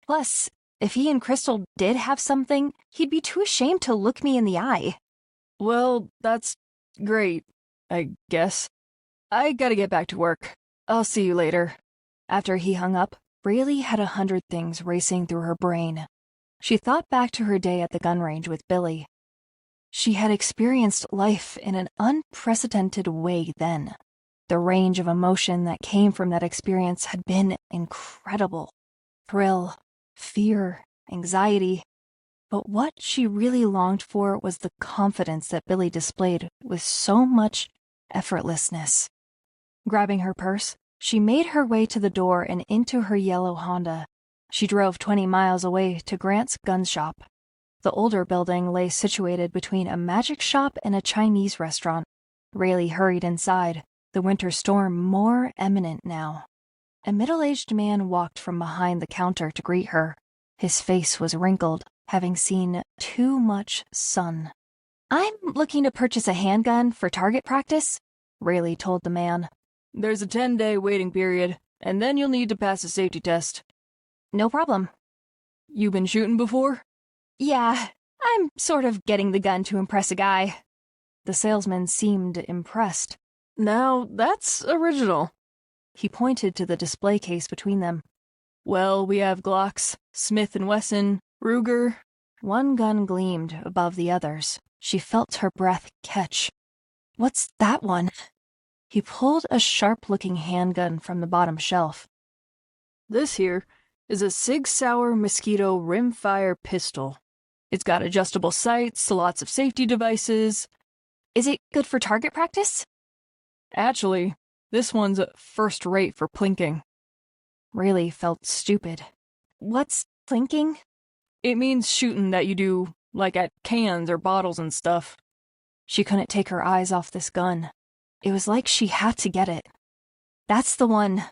Plus, if he and Crystal did have something, he'd be too ashamed to look me in the eye. Well, that's great, I guess. I gotta get back to work. I'll see you later. After he hung up, Raylee had 100 things racing through her brain. She thought back to her day at the gun range with Billy. She had experienced life in an unprecedented way then. The range of emotion that came from that experience had been incredible. Thrill, fear, anxiety. But what she really longed for was the confidence that Billy displayed with so much effortlessness. Grabbing her purse, she made her way to the door and into her yellow Honda. She drove 20 miles away to Grant's gun shop. The older building lay situated between a magic shop and a Chinese restaurant. Raylee hurried inside, the winter storm more imminent now. A middle-aged man walked from behind the counter to greet her. His face was wrinkled, having seen too much sun. "I'm looking to purchase a handgun for target practice," Raylee told the man. "There's a 10-day waiting period, and then you'll need to pass a safety test." "No problem." "You been shooting before?" "Yeah, I'm sort of getting the gun to impress a guy." The salesman seemed impressed. "Now, that's original." He pointed to the display case between them. "Well, we have Glocks, Smith & Wesson, Ruger." One gun gleamed above the others. She felt her breath catch. "What's that one?" He pulled a sharp-looking handgun from the bottom shelf. "This here is a Sig Sauer Mosquito rimfire pistol. It's got adjustable sights, lots of safety devices." "Is it good for target practice?" "Actually, this one's first rate for plinking." Raylee felt stupid. "What's plinking?" "It means shooting that you do, like at cans or bottles and stuff." She couldn't take her eyes off this gun. It was like she had to get it. "That's the one."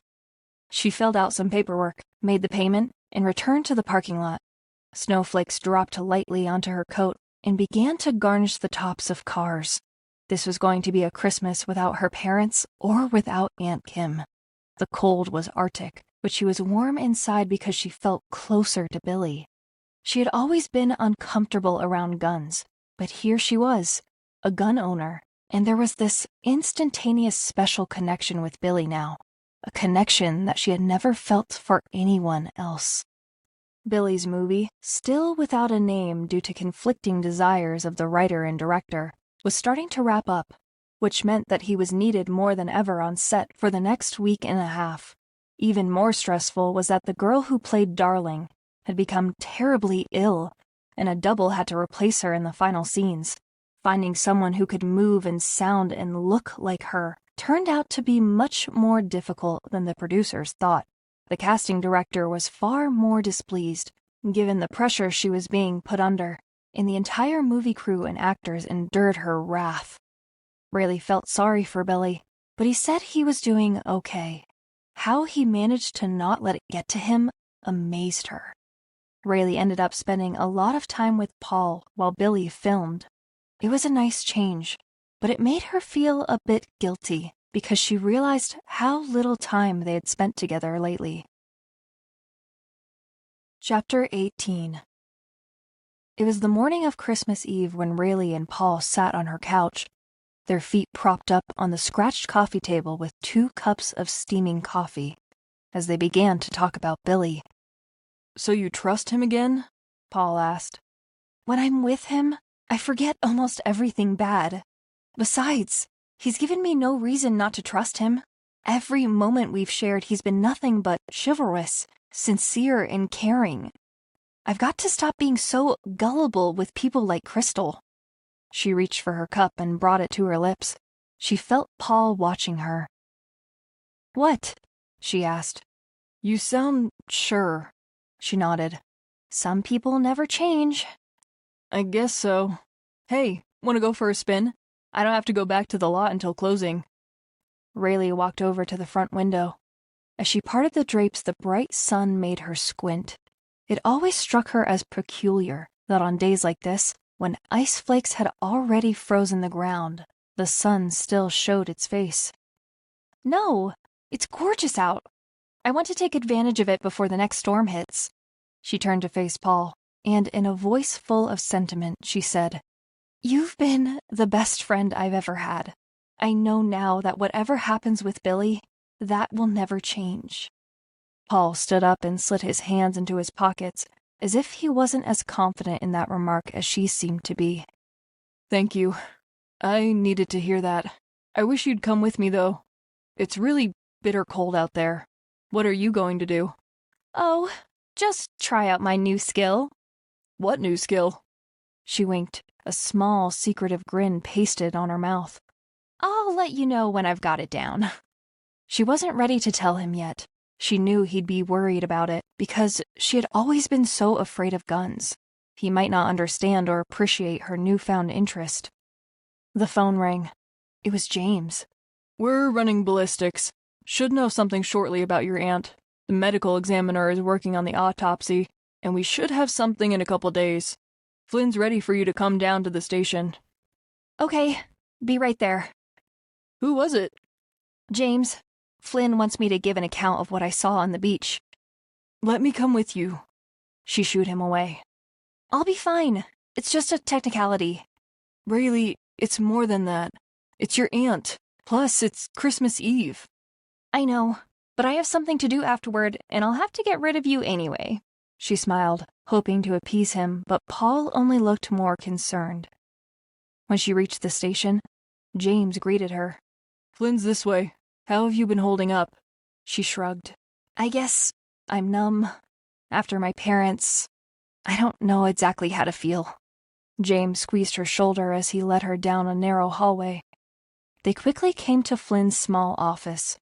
She filled out some paperwork, made the payment, and returned to the parking lot. Snowflakes dropped lightly onto her coat and began to garnish the tops of cars. This was going to be a Christmas without her parents or without Aunt Kim. The cold was arctic, but she was warm inside because she felt closer to Billy. She had always been uncomfortable around guns, But here she was, a gun owner, and there was this instantaneous special connection with Billy now, a connection that she had never felt for anyone else. Billy's movie, still without a name due to conflicting desires of the writer and director, was starting to wrap up, which meant that he was needed more than ever on set for the next week and a half. Even more stressful was that the girl who played Darling had become terribly ill, and a double had to replace her in the final scenes. Finding someone who could move and sound and look like her turned out to be much more difficult than the producers thought. The casting director was far more displeased, given the pressure she was being put under, and the entire movie crew and actors endured her wrath. Raylee felt sorry for Billy, but he said he was doing okay. How he managed to not let it get to him amazed her. Raylee ended up spending a lot of time with Paul while Billy filmed. It was a nice change, but it made her feel a bit guilty because she realized how little time they had spent together lately. Chapter 18. It was the morning of Christmas Eve when Raylee and Paul sat on her couch, their feet propped up on the scratched coffee table with 2 cups of steaming coffee, as they began to talk about Billy. So you trust him again? Paul asked. When I'm with him, I forget almost everything bad. Besides, he's given me no reason not to trust him. Every moment we've shared, he's been nothing but chivalrous, sincere, and caring. I've got to stop being so gullible with people like Crystal. She reached for her cup and brought it to her lips. She felt Paul watching her. What? She asked. You sound sure. She nodded. Some people never change. I guess so. Hey, want to go for a spin? I don't have to go back to the lot until closing. Raylee walked over to the front window. As she parted the drapes, the bright sun made her squint. It always struck her as peculiar that on days like this, when ice flakes had already frozen the ground, the sun still showed its face. No, it's gorgeous out. I want to take advantage of it before the next storm hits. She turned to face Paul, and in a voice full of sentiment, she said, You've been the best friend I've ever had. I know now that whatever happens with Billy, that will never change. Paul stood up and slid his hands into his pockets, as if he wasn't as confident in that remark as she seemed to be. Thank you. I needed to hear that. I wish you'd come with me, though. It's really bitter cold out there. What are you going to do? Oh, just try out my new skill. What new skill? She winked, a small, secretive grin pasted on her mouth. I'll let you know when I've got it down. She wasn't ready to tell him yet. She knew he'd be worried about it because she had always been so afraid of guns. He might not understand or appreciate her newfound interest. The phone rang. It was James. We're running ballistics. Should know something shortly about your aunt. The medical examiner is working on the autopsy, and we should have something in a couple days. Flynn's ready for you to come down to the station. Okay, be right there. Who was it? James. Flynn wants me to give an account of what I saw on the beach. Let me come with you. She shooed him away. I'll be fine. It's just a technicality. Raylee, it's more than that. It's your aunt. Plus, it's Christmas Eve. I know, but I have something to do afterward, and I'll have to get rid of you anyway. She smiled, hoping to appease him, but Paul only looked more concerned. When she reached the station, James greeted her. Flynn's this way. How have you been holding up? She shrugged. I guess I'm numb. After my parents, I don't know exactly how to feel. James squeezed her shoulder as he led her down a narrow hallway. They quickly came to Flynn's small office.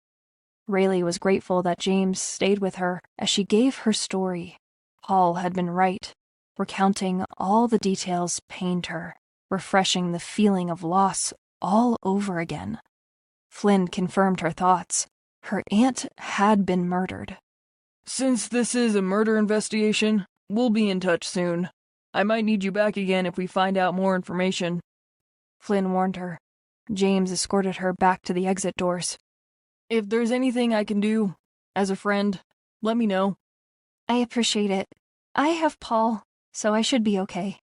Raylee was grateful that James stayed with her as she gave her story. Paul had been right. Recounting all the details pained her, refreshing the feeling of loss all over again. Flynn confirmed her thoughts. Her aunt had been murdered. Since this is a murder investigation, we'll be in touch soon. I might need you back again if we find out more information. Flynn warned her. James escorted her back to the exit doors. If there's anything I can do, as a friend, let me know. I appreciate it. I have Paul, so I should be okay.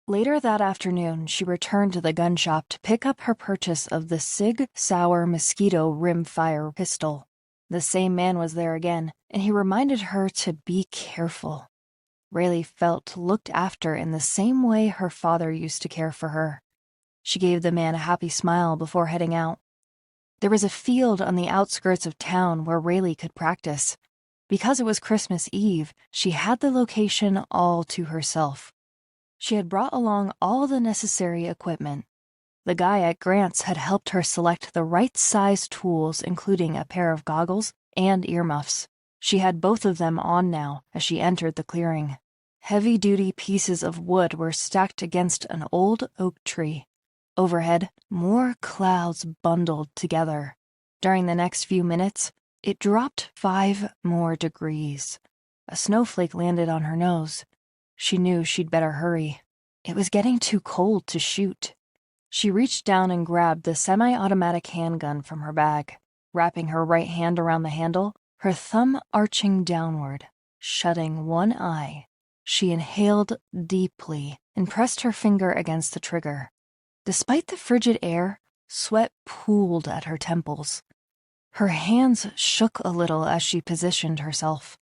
Later that afternoon, she returned to the gun shop to pick up her purchase of the Sig Sauer mosquito rimfire pistol. The same man was there again, and he reminded her to be careful. Raylee felt looked after in the same way her father used to care for her. She gave the man a happy smile before heading out. There was a field on the outskirts of town where Raylee could practice. Because it was Christmas Eve, she had the location all to herself. She had brought along all the necessary equipment. The guy at Grant's had helped her select the right size tools, including a pair of goggles and earmuffs. She had both of them on now as she entered the clearing. Heavy-duty pieces of wood were stacked against an old oak tree. Overhead, more clouds bundled together. During the next few minutes, it dropped 5 more degrees. A snowflake landed on her nose. She knew she'd better hurry. It was getting too cold to shoot. She reached down and grabbed the semi-automatic handgun from her bag, wrapping her right hand around the handle, her thumb arching downward, shutting one eye. She inhaled deeply and pressed her finger against the trigger. Despite the frigid air, sweat pooled at her temples. Her hands shook a little as she positioned herself.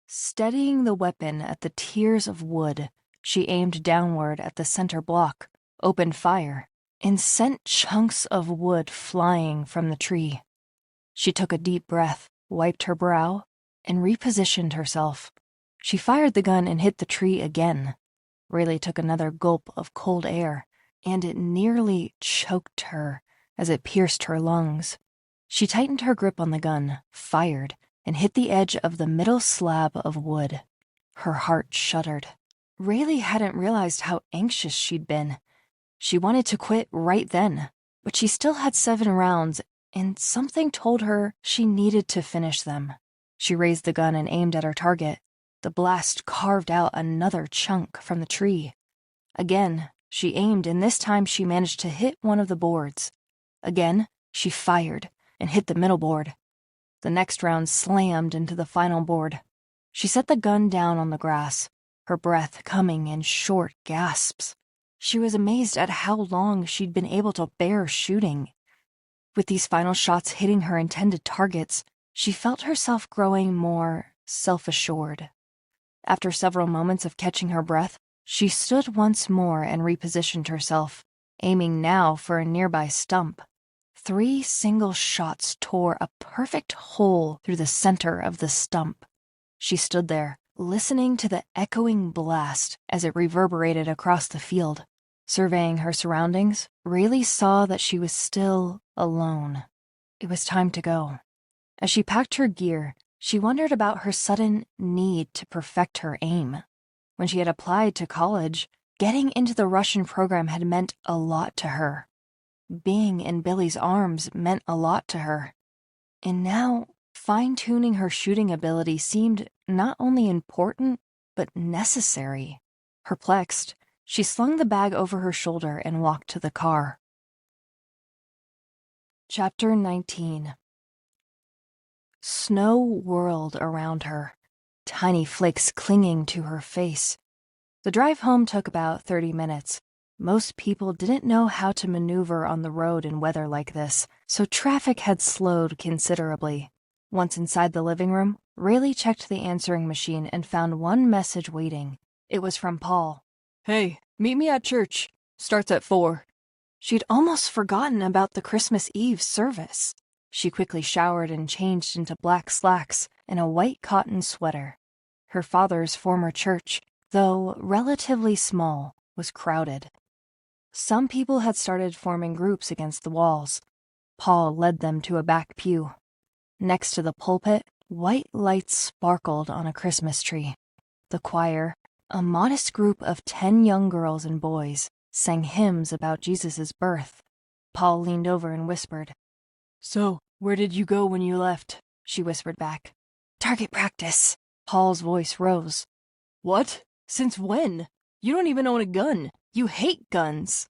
Steadying the weapon at the tiers of wood, she aimed downward at the center block, opened fire, and sent chunks of wood flying from the tree. She took a deep breath, wiped her brow, and repositioned herself. She fired the gun and hit the tree again. Raylee took another gulp of cold air, and it nearly choked her as it pierced her lungs. She tightened her grip on the gun, fired, and hit the edge of the middle slab of wood. Her heart shuddered. Raylee hadn't realized how anxious she'd been. She wanted to quit right then, but she still had 7 rounds, and something told her she needed to finish them. She raised the gun and aimed at her target. The blast carved out another chunk from the tree. Again, she aimed, and this time she managed to hit one of the boards. Again, she fired and hit the middle board. The next round slammed into the final board. She set the gun down on the grass, her breath coming in short gasps. She was amazed at how long she'd been able to bear shooting. With these final shots hitting her intended targets, she felt herself growing more self-assured. After several moments of catching her breath, she stood once more and repositioned herself, aiming now for a nearby stump. 3 single shots tore a perfect hole through the center of the stump. She stood there, listening to the echoing blast as it reverberated across the field. Surveying her surroundings, Raylee saw that she was still alone. It was time to go. As she packed her gear, she wondered about her sudden need to perfect her aim. When she had applied to college, getting into the Russian program had meant a lot to her. Being in Billy's arms meant a lot to her. And now, fine-tuning her shooting ability seemed not only important, but necessary. Perplexed, she slung the bag over her shoulder and walked to the car. Chapter 19. Snow whirled around her, tiny flakes clinging to her face. The drive home took about 30 minutes. Most people didn't know how to maneuver on the road in weather like this, so traffic had slowed considerably. Once inside the living room, Raylee checked the answering machine and found one message waiting. It was from Paul. Hey, meet me at church. Starts at 4. She'd almost forgotten about the Christmas Eve service. She quickly showered and changed into black slacks and a white cotton sweater. Her father's former church, though relatively small, was crowded. Some people had started forming groups against the walls. Paul led them to a back pew. Next to the pulpit, white lights sparkled on a Christmas tree. The choir, a modest group of 10 young girls and boys, sang hymns about Jesus' birth. Paul leaned over and whispered. So, where did you go when you left? She whispered back. Target practice. Paul's voice rose. What? Since when? You don't even own a gun. You hate guns.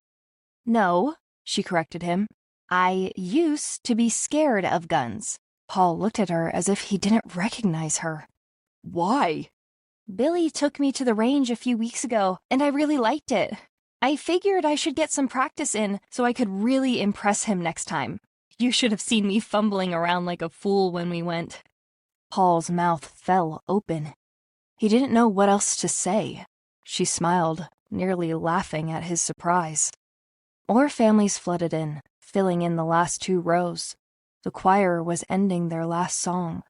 No, she corrected him. I used to be scared of guns. Paul looked at her as if he didn't recognize her. Why? Billy took me to the range a few weeks ago, and I really liked it. I figured I should get some practice in so I could really impress him next time. You should have seen me fumbling around like a fool when we went." Paul's mouth fell open. He didn't know what else to say. She smiled, nearly laughing at his surprise. More families flooded in, filling in the last 2 rows. The choir was ending their last song.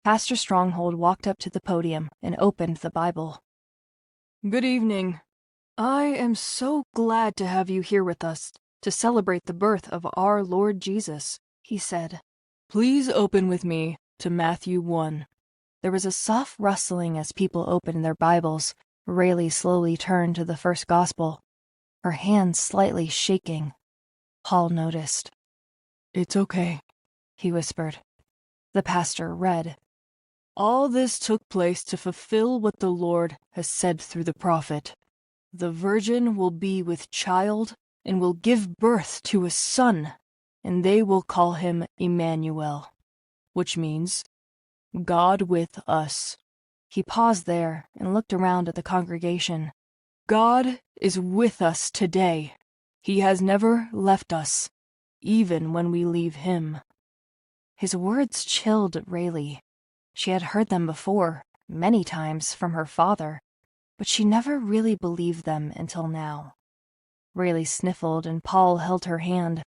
Pastor Stronghold walked up to the podium and opened the Bible. Good evening. I am so glad to have you here with us to celebrate the birth of our Lord Jesus, he said. Please open with me to Matthew 1. There was a soft rustling as people opened their Bibles. Raylee slowly turned to the first gospel, her hands slightly shaking. Paul noticed. "It's okay," he whispered. The pastor read. "All this took place to fulfill what the Lord has said through the prophet. The virgin will be with child and will give birth to a son, and they will call him Emmanuel, which means God with us." He paused there and looked around at the congregation. God is with us today. He has never left us, even when we leave him. His words chilled Raylee. She had heard them before, many times, from her father, but she never really believed them until now. Raylee sniffled and Paul held her hand.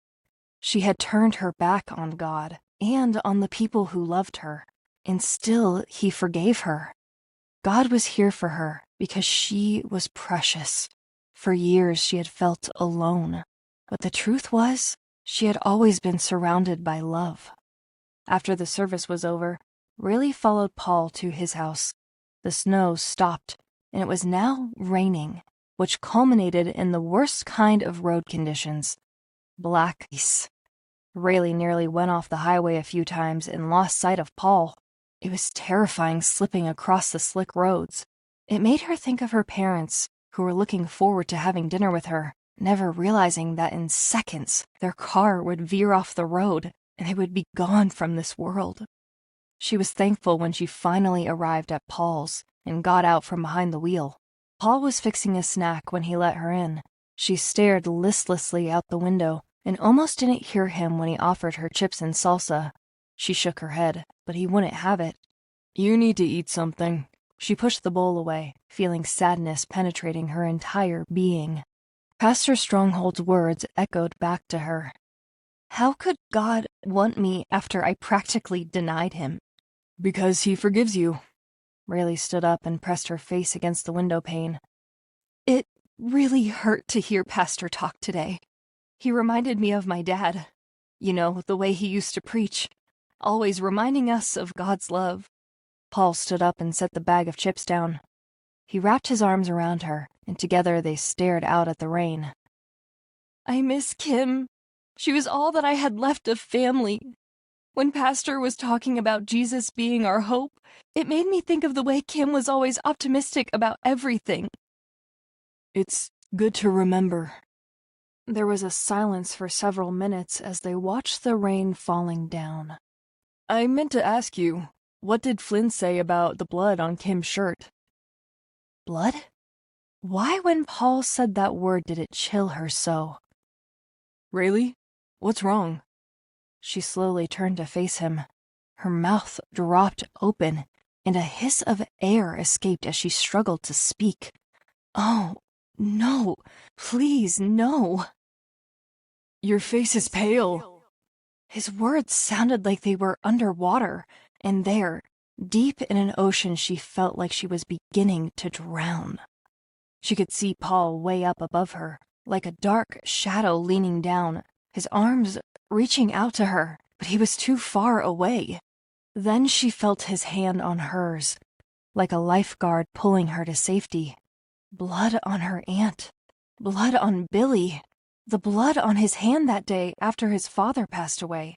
She had turned her back on God and on the people who loved her, and still he forgave her. God was here for her because she was precious. For years she had felt alone, but the truth was, she had always been surrounded by love. After the service was over, Raylee followed Paul to his house. The snow stopped, and it was now raining, which culminated in the worst kind of road conditions: black ice. Raylee nearly went off the highway a few times and lost sight of Paul. It was terrifying slipping across the slick roads. It made her think of her parents, who were looking forward to having dinner with her, never realizing that in seconds their car would veer off the road and they would be gone from this world. She was thankful when she finally arrived at Paul's and got out from behind the wheel. Paul was fixing a snack when he let her in. She stared listlessly out the window and almost didn't hear him when he offered her chips and salsa. She shook her head, but he wouldn't have it. "You need to eat something." She pushed the bowl away, feeling sadness penetrating her entire being. Pastor Stronghold's words echoed back to her. How could God want me after I practically denied him? "Because he forgives you." Raylee stood up and pressed her face against the window pane. It really hurt to hear Pastor talk today. He reminded me of my dad. You know, the way he used to preach, always reminding us of God's love. Paul stood up and set the bag of chips down. He wrapped his arms around her, and together they stared out at the rain. I miss Kim. She was all that I had left of family. When Pastor was talking about Jesus being our hope, it made me think of the way Kim was always optimistic about everything. It's good to remember. There was a silence for several minutes as they watched the rain falling down. I meant to ask you, what did Flynn say about the blood on Kim's shirt? Blood? Why, when Paul said that word, did it chill her so? Raylee, what's wrong? She slowly turned to face him. Her mouth dropped open, and a hiss of air escaped as she struggled to speak. Oh, no, please, no. Your face is pale. His words sounded like they were underwater, and there, deep in an ocean, she felt like she was beginning to drown. She could see Paul way up above her, like a dark shadow leaning down, his arms reaching out to her, but he was too far away. Then she felt his hand on hers, like a lifeguard pulling her to safety. Blood on her aunt. Blood on Billy. The blood on his hand that day after his father passed away.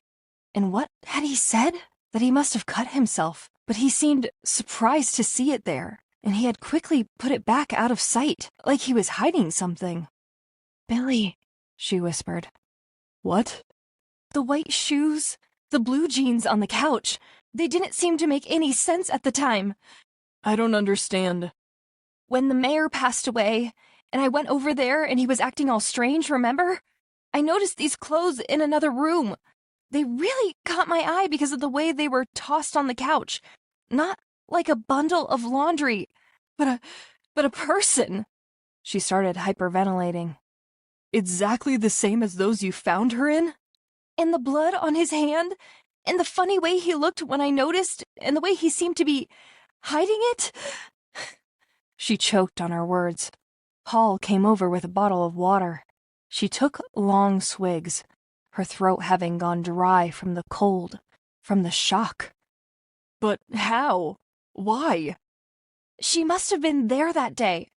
And what had he said? That he must have cut himself, but he seemed surprised to see it there, and he had quickly put it back out of sight, like he was hiding something. Billy, she whispered. What? The white shoes, the blue jeans on the couch. They didn't seem to make any sense at the time. I don't understand. When the mayor passed away, and I went over there and he was acting all strange, remember? I noticed these clothes in another room. They really caught my eye because of the way they were tossed on the couch. Not like a bundle of laundry, but a person. She started hyperventilating. Exactly the same as those you found her in? And the blood on his hand, and the funny way he looked when I noticed, and the way he seemed to be hiding it. She choked on her words. Paul came over with a bottle of water. She took long swigs, her throat having gone dry from the cold, from the shock. But how? Why? She must have been there that day.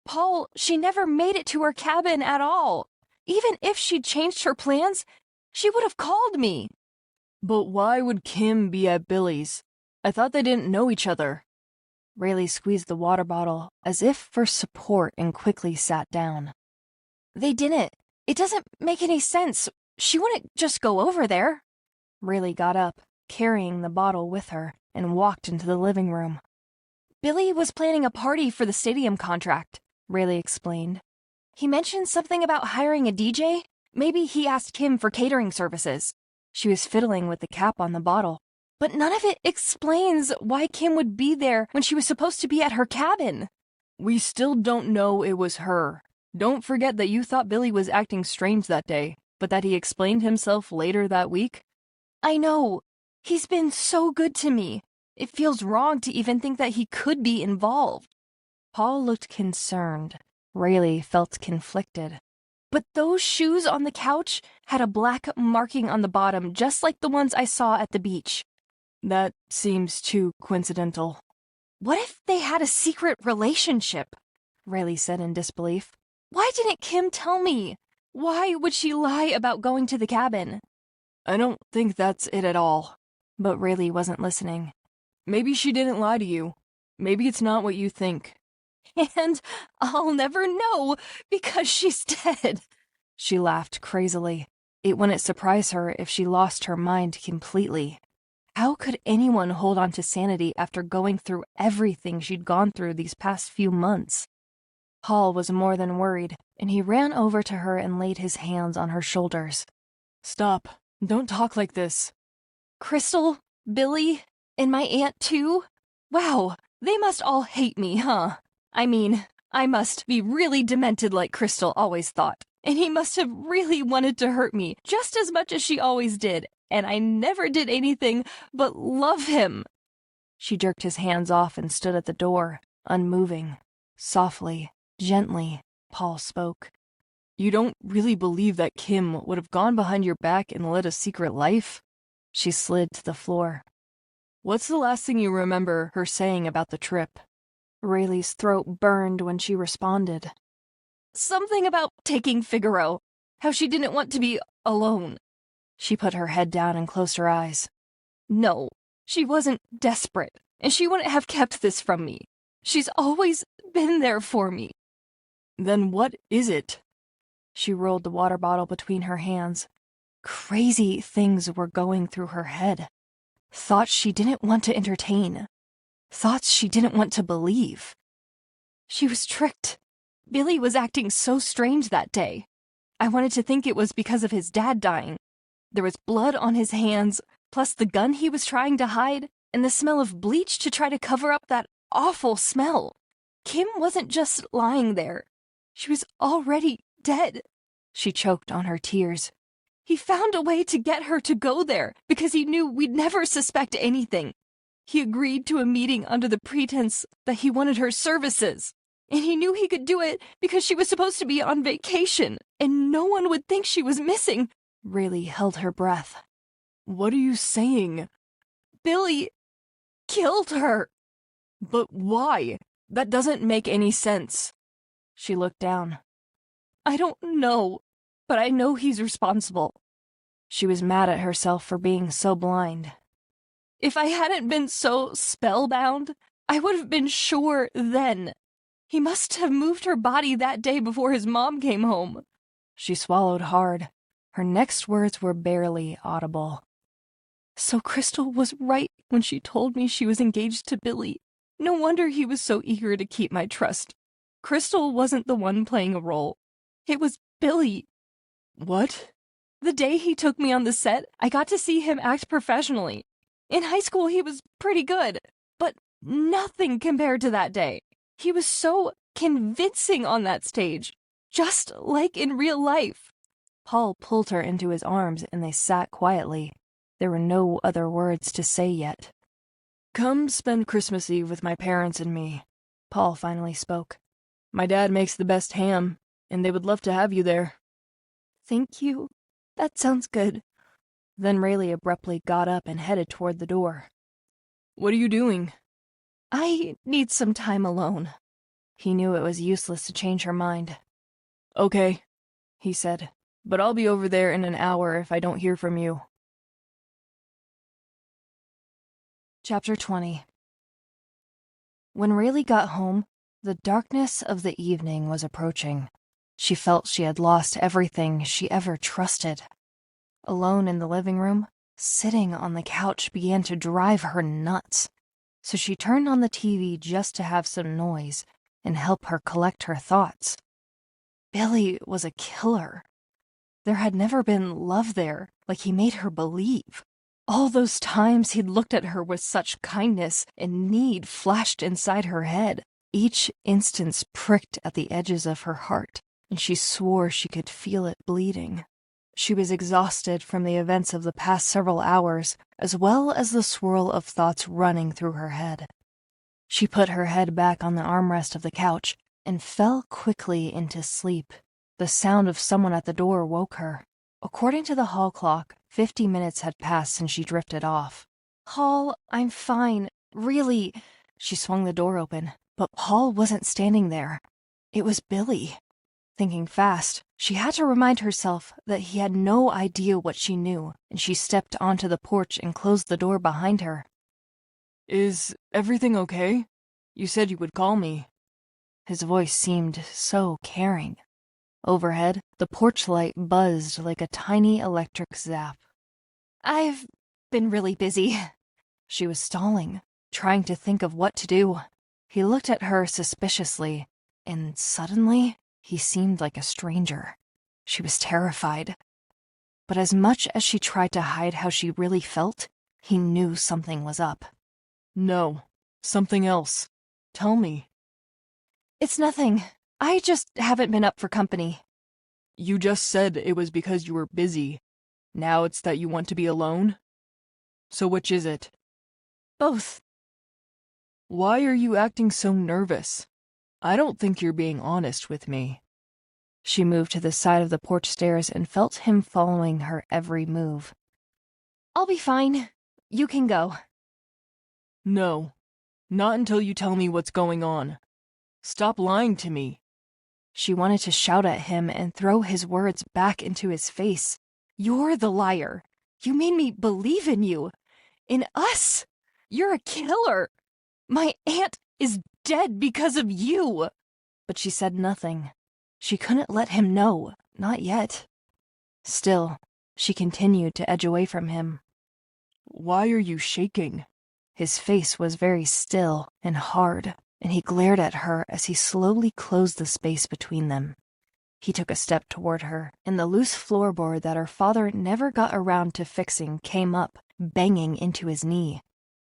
Paul, she never made it to her cabin at all. Even if she'd changed her plans, she would have called me. But why would Kim be at Billy's? I thought they didn't know each other. Raylee squeezed the water bottle as if for support and quickly sat down. They didn't. It doesn't make any sense. She wouldn't just go over there. Raylee got up, carrying the bottle with her, and walked into the living room. Billy was planning a party for the stadium contract, Raylee explained. He mentioned something about hiring a DJ. Maybe he asked Kim for catering services. She was fiddling with the cap on the bottle. But none of it explains why Kim would be there when she was supposed to be at her cabin. We still don't know it was her. Don't forget that you thought Billy was acting strange that day, but that he explained himself later that week. I know. He's been so good to me. It feels wrong to even think that he could be involved. Paul looked concerned. Raylee felt conflicted. But those shoes on the couch had a black marking on the bottom, just like the ones I saw at the beach. That seems too coincidental. What if they had a secret relationship? Raylee said in disbelief. Why didn't Kim tell me? Why would she lie about going to the cabin? I don't think that's it at all. But Raylee wasn't listening. Maybe she didn't lie to you. Maybe it's not what you think. And I'll never know because she's dead. She laughed crazily. It wouldn't surprise her if she lost her mind completely. How could anyone hold on to sanity after going through everything she'd gone through these past few months? Paul was more than worried, and he ran over to her and laid his hands on her shoulders. Stop. Don't talk like this. Crystal, Billy, and my aunt too? Wow, they must all hate me, huh? I mean, I must be really demented like Crystal always thought. And he must have really wanted to hurt me just as much as she always did. And I never did anything but love him. She jerked his hands off and stood at the door, unmoving. Softly, gently, Paul spoke. You don't really believe that Kim would have gone behind your back and led a secret life? She slid to the floor. What's the last thing you remember her saying about the trip? Rayleigh's throat burned when she responded. Something about taking Figaro. How she didn't want to be alone. She put her head down and closed her eyes. No, she wasn't desperate, and she wouldn't have kept this from me. She's always been there for me. Then what is it? She rolled the water bottle between her hands. Crazy things were going through her head. Thoughts she didn't want to entertain. Thoughts she didn't want to believe. She was tricked. Billy was acting so strange that day. I wanted to think it was because of his dad dying. There was blood on his hands, plus the gun he was trying to hide, and the smell of bleach to try to cover up that awful smell. Kim wasn't just lying there. She was already dead. She choked on her tears. He found a way to get her to go there because he knew we'd never suspect anything. He agreed to a meeting under the pretense that he wanted her services. And he knew he could do it because she was supposed to be on vacation, and no one would think she was missing. Raylee held her breath. What are you saying? Billy killed her. But why? That doesn't make any sense. She looked down. I don't know, but I know he's responsible. She was mad at herself for being so blind. If I hadn't been so spellbound, I would have been sure then. He must have moved her body that day before his mom came home. She swallowed hard. Her next words were barely audible. So Crystal was right when she told me she was engaged to Billy. No wonder he was so eager to keep my trust. Crystal wasn't the one playing a role. It was Billy. What? The day he took me on the set, I got to see him act professionally. In high school, he was pretty good, but nothing compared to that day. He was so convincing on that stage, just like in real life. Paul pulled her into his arms and they sat quietly. There were no other words to say yet. Come spend Christmas Eve with my parents and me, Paul finally spoke. My dad makes the best ham, and they would love to have you there. Thank you. That sounds good. Then Raylee abruptly got up and headed toward the door. What are you doing? I need some time alone. He knew it was useless to change her mind. Okay, he said, but I'll be over there in an hour if I don't hear from you. Chapter 20. When Raylee got home, the darkness of the evening was approaching. She felt she had lost everything she ever trusted. Alone in the living room, sitting on the couch began to drive her nuts. So she turned on the TV just to have some noise and help her collect her thoughts. Billy was a killer. There had never been love there like he made her believe. All those times he'd looked at her with such kindness and need flashed inside her head. Each instance pricked at the edges of her heart, and she swore she could feel it bleeding. She was exhausted from the events of the past several hours, as well as the swirl of thoughts running through her head. She put her head back on the armrest of the couch and fell quickly into sleep. The sound of someone at the door woke her. According to the hall clock, 50 minutes had passed since she drifted off. Paul, I'm fine. Really. She swung the door open, but Paul wasn't standing there. It was Billy. Thinking fast, she had to remind herself that he had no idea what she knew, and she stepped onto the porch and closed the door behind her. Is everything okay? You said you would call me. His voice seemed so caring. Overhead, the porch light buzzed like a tiny electric zap. I've been really busy. She was stalling, trying to think of what to do. He looked at her suspiciously, and suddenly, he seemed like a stranger. She was terrified. But as much as she tried to hide how she really felt, he knew something was up. No, something else. Tell me. It's nothing. I just haven't been up for company. You just said it was because you were busy. Now it's that you want to be alone? So which is it? Both. Why are you acting so nervous? I don't think you're being honest with me. She moved to the side of the porch stairs and felt him following her every move. I'll be fine. You can go. No, not until you tell me what's going on. Stop lying to me. She wanted to shout at him and throw his words back into his face. You're the liar. You made me believe in you. In us. You're a killer. My aunt is dead because of you. But she said nothing. She couldn't let him know, not yet. Still, she continued to edge away from him. Why are you shaking? His face was very still and hard, and he glared at her as he slowly closed the space between them. He took a step toward her, and the loose floorboard that her father never got around to fixing came up, banging into his knee.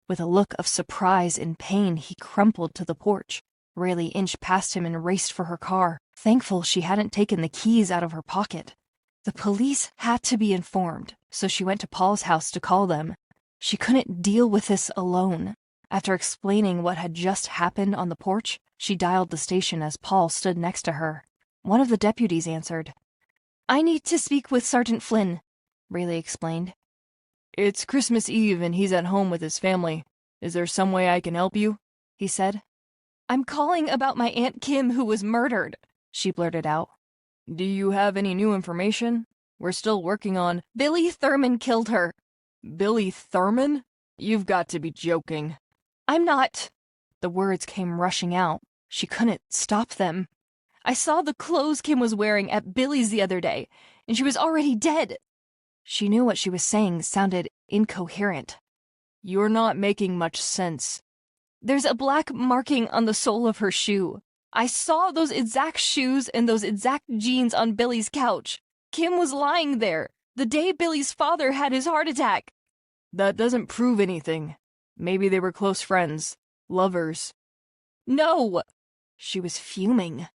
With a look of surprise and pain, he crumpled to the porch. Raylee inched past him and raced for her car, thankful she hadn't taken the keys out of her pocket. The police had to be informed, so she went to Paul's house to call them. She couldn't deal with this alone. After explaining what had just happened on the porch, she dialed the station as Paul stood next to her. One of the deputies answered. I need to speak with Sergeant Flynn, Raylee explained. It's Christmas Eve and he's at home with his family. Is there some way I can help you? He said. I'm calling about my Aunt Kim who was murdered, she blurted out. Do you have any new information? We're still working on... Billy Thurman killed her. Billy Thurman? You've got to be joking. I'm not. The words came rushing out. She couldn't stop them. I saw the clothes Kim was wearing at Billy's the other day, and she was already dead. She knew what she was saying sounded incoherent. You're not making much sense. There's a black marking on the sole of her shoe. I saw those exact shoes and those exact jeans on Billy's couch. Kim was lying there, the day Billy's father had his heart attack. That doesn't prove anything. Maybe they were close friends. Lovers. No! She was fuming.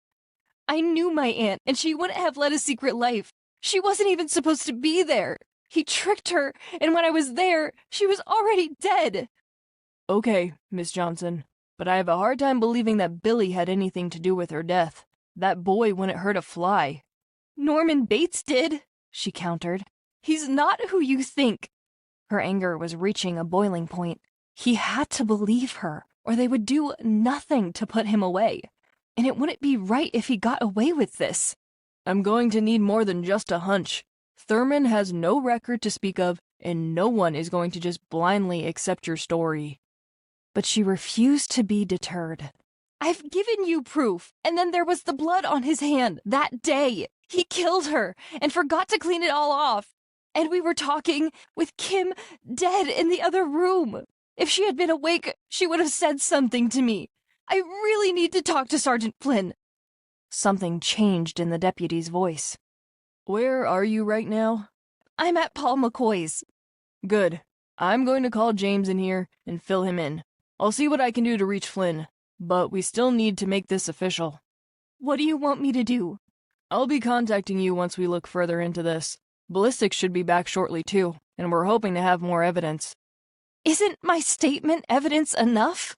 I knew my aunt, and she wouldn't have led a secret life. She wasn't even supposed to be there. He tricked her, and when I was there, she was already dead. Okay, Miss Johnson, but I have a hard time believing that Billy had anything to do with her death. That boy wouldn't hurt a fly. Norman Bates did, she countered. He's not who you think. Her anger was reaching a boiling point. He had to believe her, or they would do nothing to put him away. And it wouldn't be right if he got away with this. I'm going to need more than just a hunch. Thurman has no record to speak of, and no one is going to just blindly accept your story. But she refused to be deterred. I've given you proof, and then there was the blood on his hand that day. He killed her and forgot to clean it all off. And we were talking with Kim dead in the other room. If she had been awake, she would have said something to me. I really need to talk to Sergeant Flynn. Something changed in the deputy's voice. Where are you right now? I'm at Paul McCoy's. Good. I'm going to call James in here and fill him in. I'll see what I can do to reach Flynn, but we still need to make this official. What do you want me to do? I'll be contacting you once we look further into this. Ballistics should be back shortly too, and we're hoping to have more evidence. Isn't my statement evidence enough?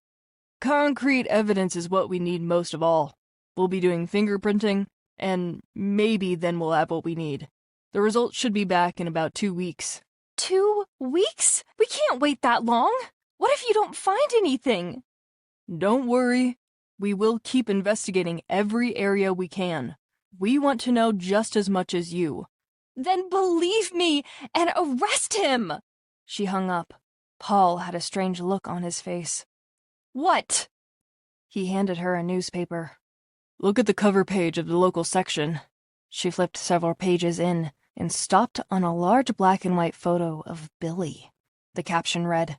Concrete evidence is what we need most of all. We'll be doing fingerprinting, and maybe then we'll have what we need. The results should be back in about 2 weeks. 2 weeks? We can't wait that long. What if you don't find anything? Don't worry. We will keep investigating every area we can. We want to know just as much as you. Then believe me and arrest him! She hung up. Paul had a strange look on his face. What? He handed her a newspaper. Look at the cover page of the local section. She flipped several pages in and stopped on a large black and white photo of Billy. The caption read,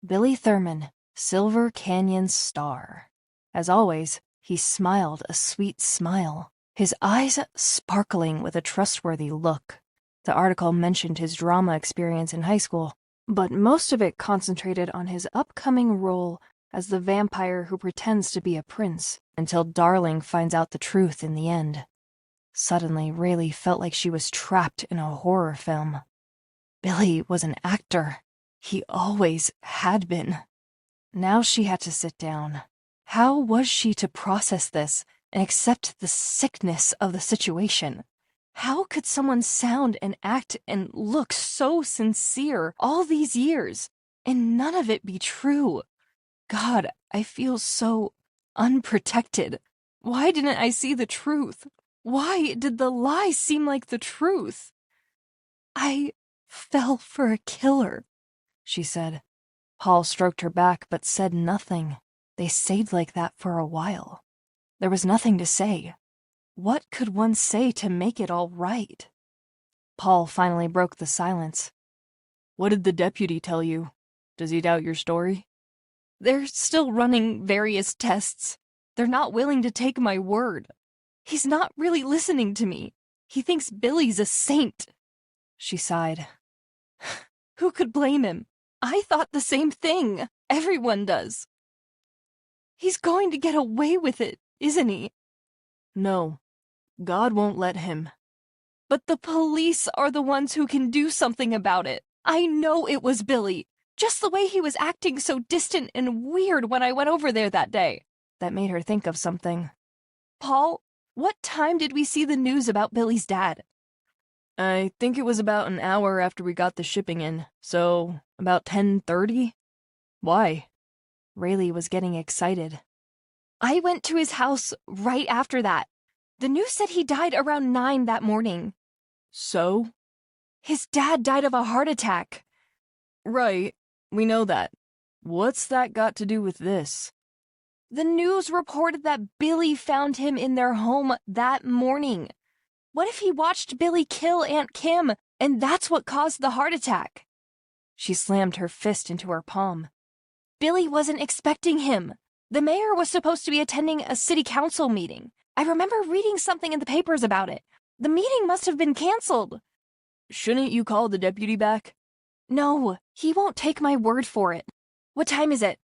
Billy Thurman, Silver Canyon Star. As always, he smiled a sweet smile, his eyes sparkling with a trustworthy look. The article mentioned his drama experience in high school, but most of it concentrated on his upcoming role as the vampire who pretends to be a prince until Darling finds out the truth in the end. Suddenly, Raylee felt like she was trapped in a horror film. Billy was an actor. He always had been. Now she had to sit down. How was she to process this and accept the sickness of the situation? How could someone sound and act and look so sincere all these years, and none of it be true? God, I feel so unprotected. Why didn't I see the truth? Why did the lie seem like the truth? I fell for a killer, she said. Paul stroked her back but said nothing. They stayed like that for a while. There was nothing to say. What could one say to make it all right? Paul finally broke the silence. What did the deputy tell you? Does he doubt your story? They're still running various tests. They're not willing to take my word. He's not really listening to me. He thinks Billy's a saint. She sighed. Who could blame him? I thought the same thing. Everyone does. He's going to get away with it, isn't he? No. God won't let him. But the police are the ones who can do something about it. I know it was Billy. Just the way he was acting so distant and weird when I went over there that day. That made her think of something. Paul, what time did we see the news about Billy's dad? I think it was about an hour after we got the shipping in, so about 10:30? Why? Raylee was getting excited. I went to his house right after that. The news said he died around 9 that morning. So? His dad died of a heart attack. Right, we know that. What's that got to do with this? The news reported that Billy found him in their home that morning. What if he watched Billy kill Aunt Kim, and that's what caused the heart attack? She slammed her fist into her palm. Billy wasn't expecting him. The mayor was supposed to be attending a city council meeting. I remember reading something in the papers about it. The meeting must have been canceled. Shouldn't you call the deputy back? No, he won't take my word for it. What time is it?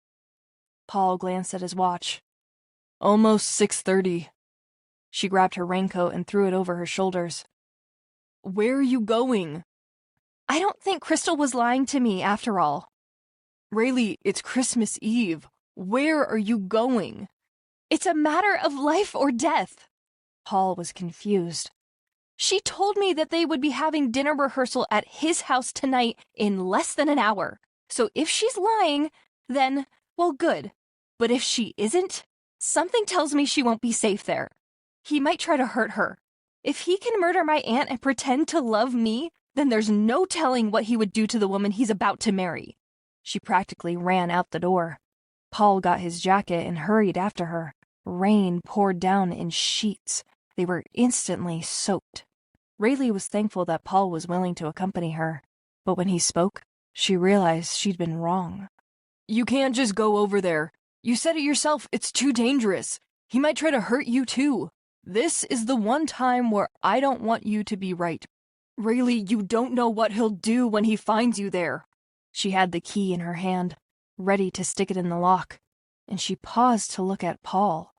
Paul glanced at his watch. Almost 6:30. She grabbed her raincoat and threw it over her shoulders. Where are you going? I don't think Crystal was lying to me after all. Raylee, it's Christmas Eve. Where are you going? It's a matter of life or death. Paul was confused. She told me that they would be having dinner rehearsal at his house tonight in less than an hour. So if she's lying, then, well, good. But if she isn't, something tells me she won't be safe there. He might try to hurt her. If he can murder my aunt and pretend to love me, then there's no telling what he would do to the woman he's about to marry. She practically ran out the door. Paul got his jacket and hurried after her. Rain poured down in sheets. They were instantly soaked. Raylee was thankful that Paul was willing to accompany her, but when he spoke, she realized she'd been wrong. You can't just go over there. You said it yourself, it's too dangerous. He might try to hurt you too. This is the one time where I don't want you to be right. Raylee, you don't know what he'll do when he finds you there. She had the key in her hand, ready to stick it in the lock, and she paused to look at Paul.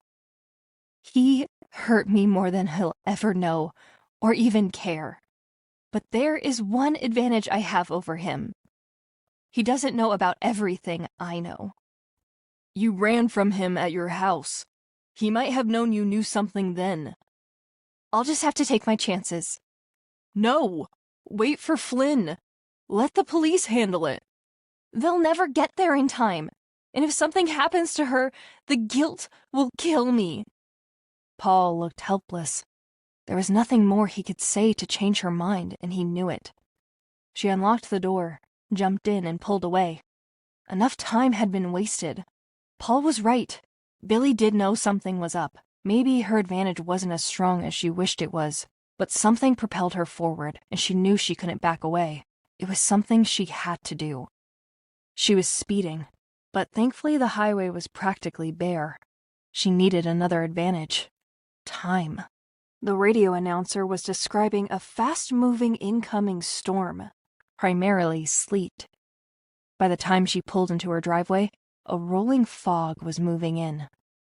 He hurt me more than he'll ever know, or even care. But there is one advantage I have over him. He doesn't know about everything I know. You ran from him at your house. He might have known you knew something then. I'll just have to take my chances. No! Wait for Flynn. Let the police handle it. They'll never get there in time, and if something happens to her, the guilt will kill me. Paul looked helpless. There was nothing more he could say to change her mind, and he knew it. She unlocked the door, jumped in, and pulled away. Enough time had been wasted. Paul was right. Billy did know something was up. Maybe her advantage wasn't as strong as she wished it was, but something propelled her forward, and she knew she couldn't back away. It was something she had to do. She was speeding, but thankfully the highway was practically bare. She needed another advantage. Time. The radio announcer was describing a fast-moving incoming storm, primarily sleet. By the time she pulled into her driveway, a rolling fog was moving in.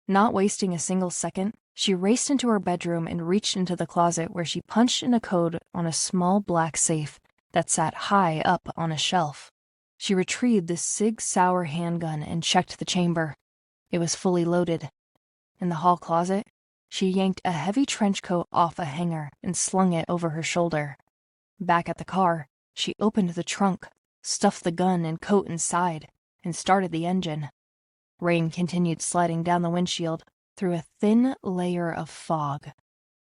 Not wasting a single second, she raced into her bedroom and reached into the closet where she punched in a code on a small black safe that sat high up on a shelf. She retrieved the Sig Sauer handgun and checked the chamber. It was fully loaded. In the hall closet, she yanked a heavy trench coat off a hanger and slung it over her shoulder. Back at the car, she opened the trunk, stuffed the gun and coat inside, and started the engine. Rain continued sliding down the windshield through a thin layer of fog.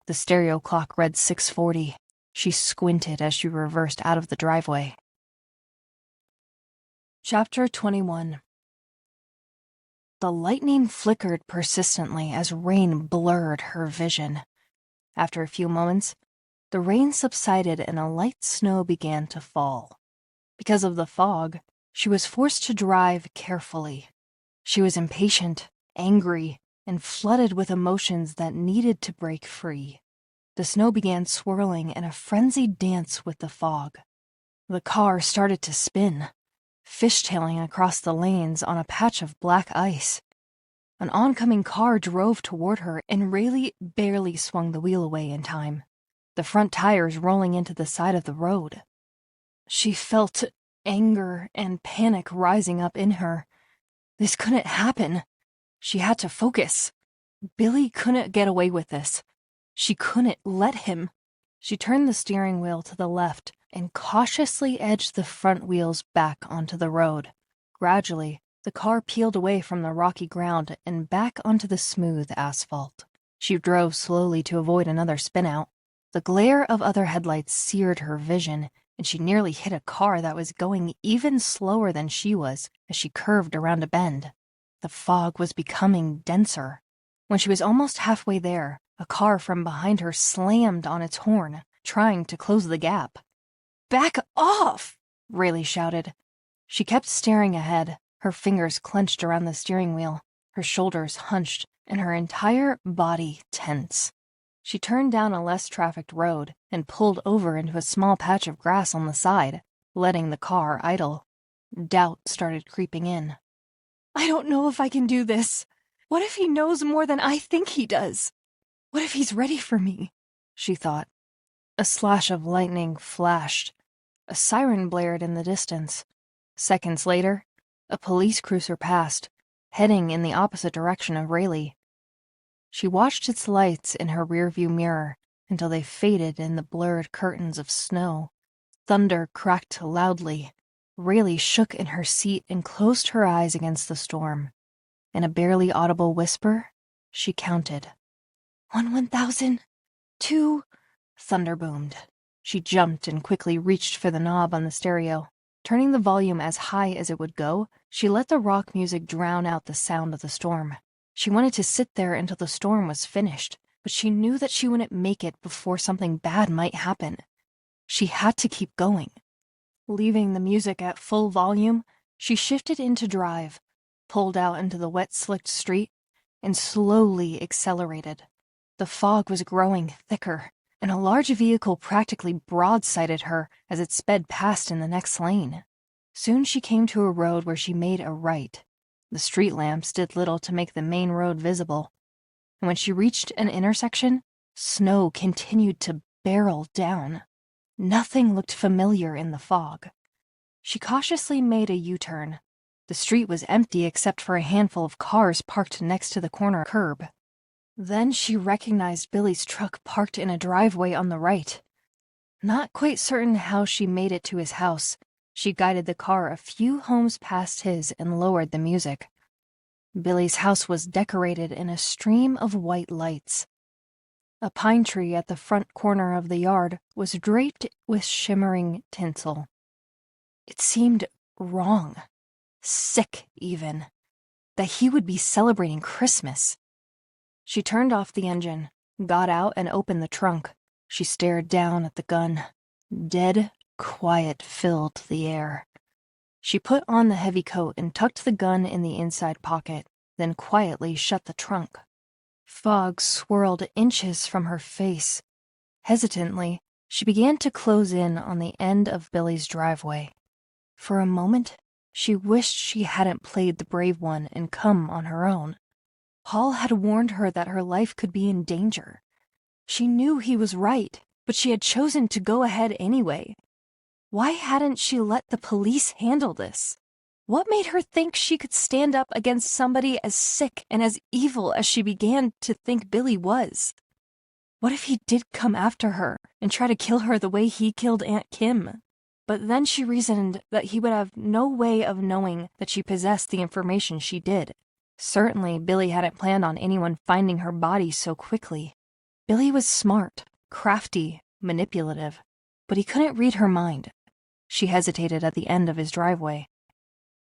The stereo clock read 6:40. She squinted as she reversed out of the driveway. Chapter 21. The lightning flickered persistently as rain blurred her vision. After a few moments, the rain subsided and a light snow began to fall. Because of the fog, she was forced to drive carefully. She was impatient, angry, and flooded with emotions that needed to break free. The snow began swirling in a frenzied dance with the fog. The car started to spin, fishtailing across the lanes on a patch of black ice. An oncoming car drove toward her, and Raylee barely swung the wheel away in time, the front tires rolling into the side of the road. She felt anger and panic rising up in her. This couldn't happen. She had to focus. Billy couldn't get away with this. She couldn't let him. She turned the steering wheel to the left and cautiously edged the front wheels back onto the road. Gradually, the car peeled away from the rocky ground and back onto the smooth asphalt. She drove slowly to avoid another spin-out. The glare of other headlights seared her vision, and she nearly hit a car that was going even slower than she was as she curved around a bend. The fog was becoming denser. When she was almost halfway there, a car from behind her slammed on its horn, trying to close the gap. "Back off!" Raylee shouted. She kept staring ahead, her fingers clenched around the steering wheel. her shoulders hunched and her entire body tense. She turned down a less trafficked road and pulled over into a small patch of grass on the side, letting the car idle. Doubt started creeping in. I don't know if I can do this. What if he knows more than I think he does? What if he's ready for me? She thought. A slash of lightning flashed. A siren blared in the distance. Seconds later, a police cruiser passed, heading in the opposite direction of Raylee. She watched its lights in her rearview mirror until they faded in the blurred curtains of snow. Thunder cracked loudly. Raylee shook in her seat and closed her eyes against the storm. In a barely audible whisper, she counted. 1,000, 2. Thunder boomed. She jumped and quickly reached for the knob on the stereo. Turning the volume as high as it would go, she let the rock music drown out the sound of the storm. She wanted to sit there until the storm was finished, but she knew that she wouldn't make it before something bad might happen. She had to keep going. Leaving the music at full volume, she shifted into drive, pulled out into the wet, slicked street, and slowly accelerated. The fog was growing thicker, and a large vehicle practically broadsided her as it sped past in the next lane. Soon she came to a road where she made a right. The street lamps did little to make the main road visible, and when she reached an intersection, snow continued to barrel down. Nothing looked familiar in the fog. She cautiously made a U-turn. The street was empty except for a handful of cars parked next to the corner curb. Then she recognized Billy's truck parked in a driveway on the right. Not quite certain how she made it to his house, she guided the car a few homes past his and lowered the music. Billy's house was decorated in a stream of white lights. A pine tree at the front corner of the yard was draped with shimmering tinsel. It seemed wrong, sick even, that he would be celebrating Christmas. She turned off the engine, got out and opened the trunk. She stared down at the gun. Dead quiet filled the air. She put on the heavy coat and tucked the gun in the inside pocket, then quietly shut the trunk. Fog swirled inches from her face. Hesitantly, she began to close in on the end of Billy's driveway. For a moment, she wished she hadn't played the brave one and come on her own. Paul had warned her that her life could be in danger. She knew he was right, but she had chosen to go ahead anyway. Why hadn't she let the police handle this? What made her think she could stand up against somebody as sick and as evil as she began to think Billy was? What if he did come after her and try to kill her the way he killed Aunt Kim? But then she reasoned that he would have no way of knowing that she possessed the information she did. Certainly, Billy hadn't planned on anyone finding her body so quickly. Billy was smart, crafty, manipulative, but he couldn't read her mind. She hesitated at the end of his driveway.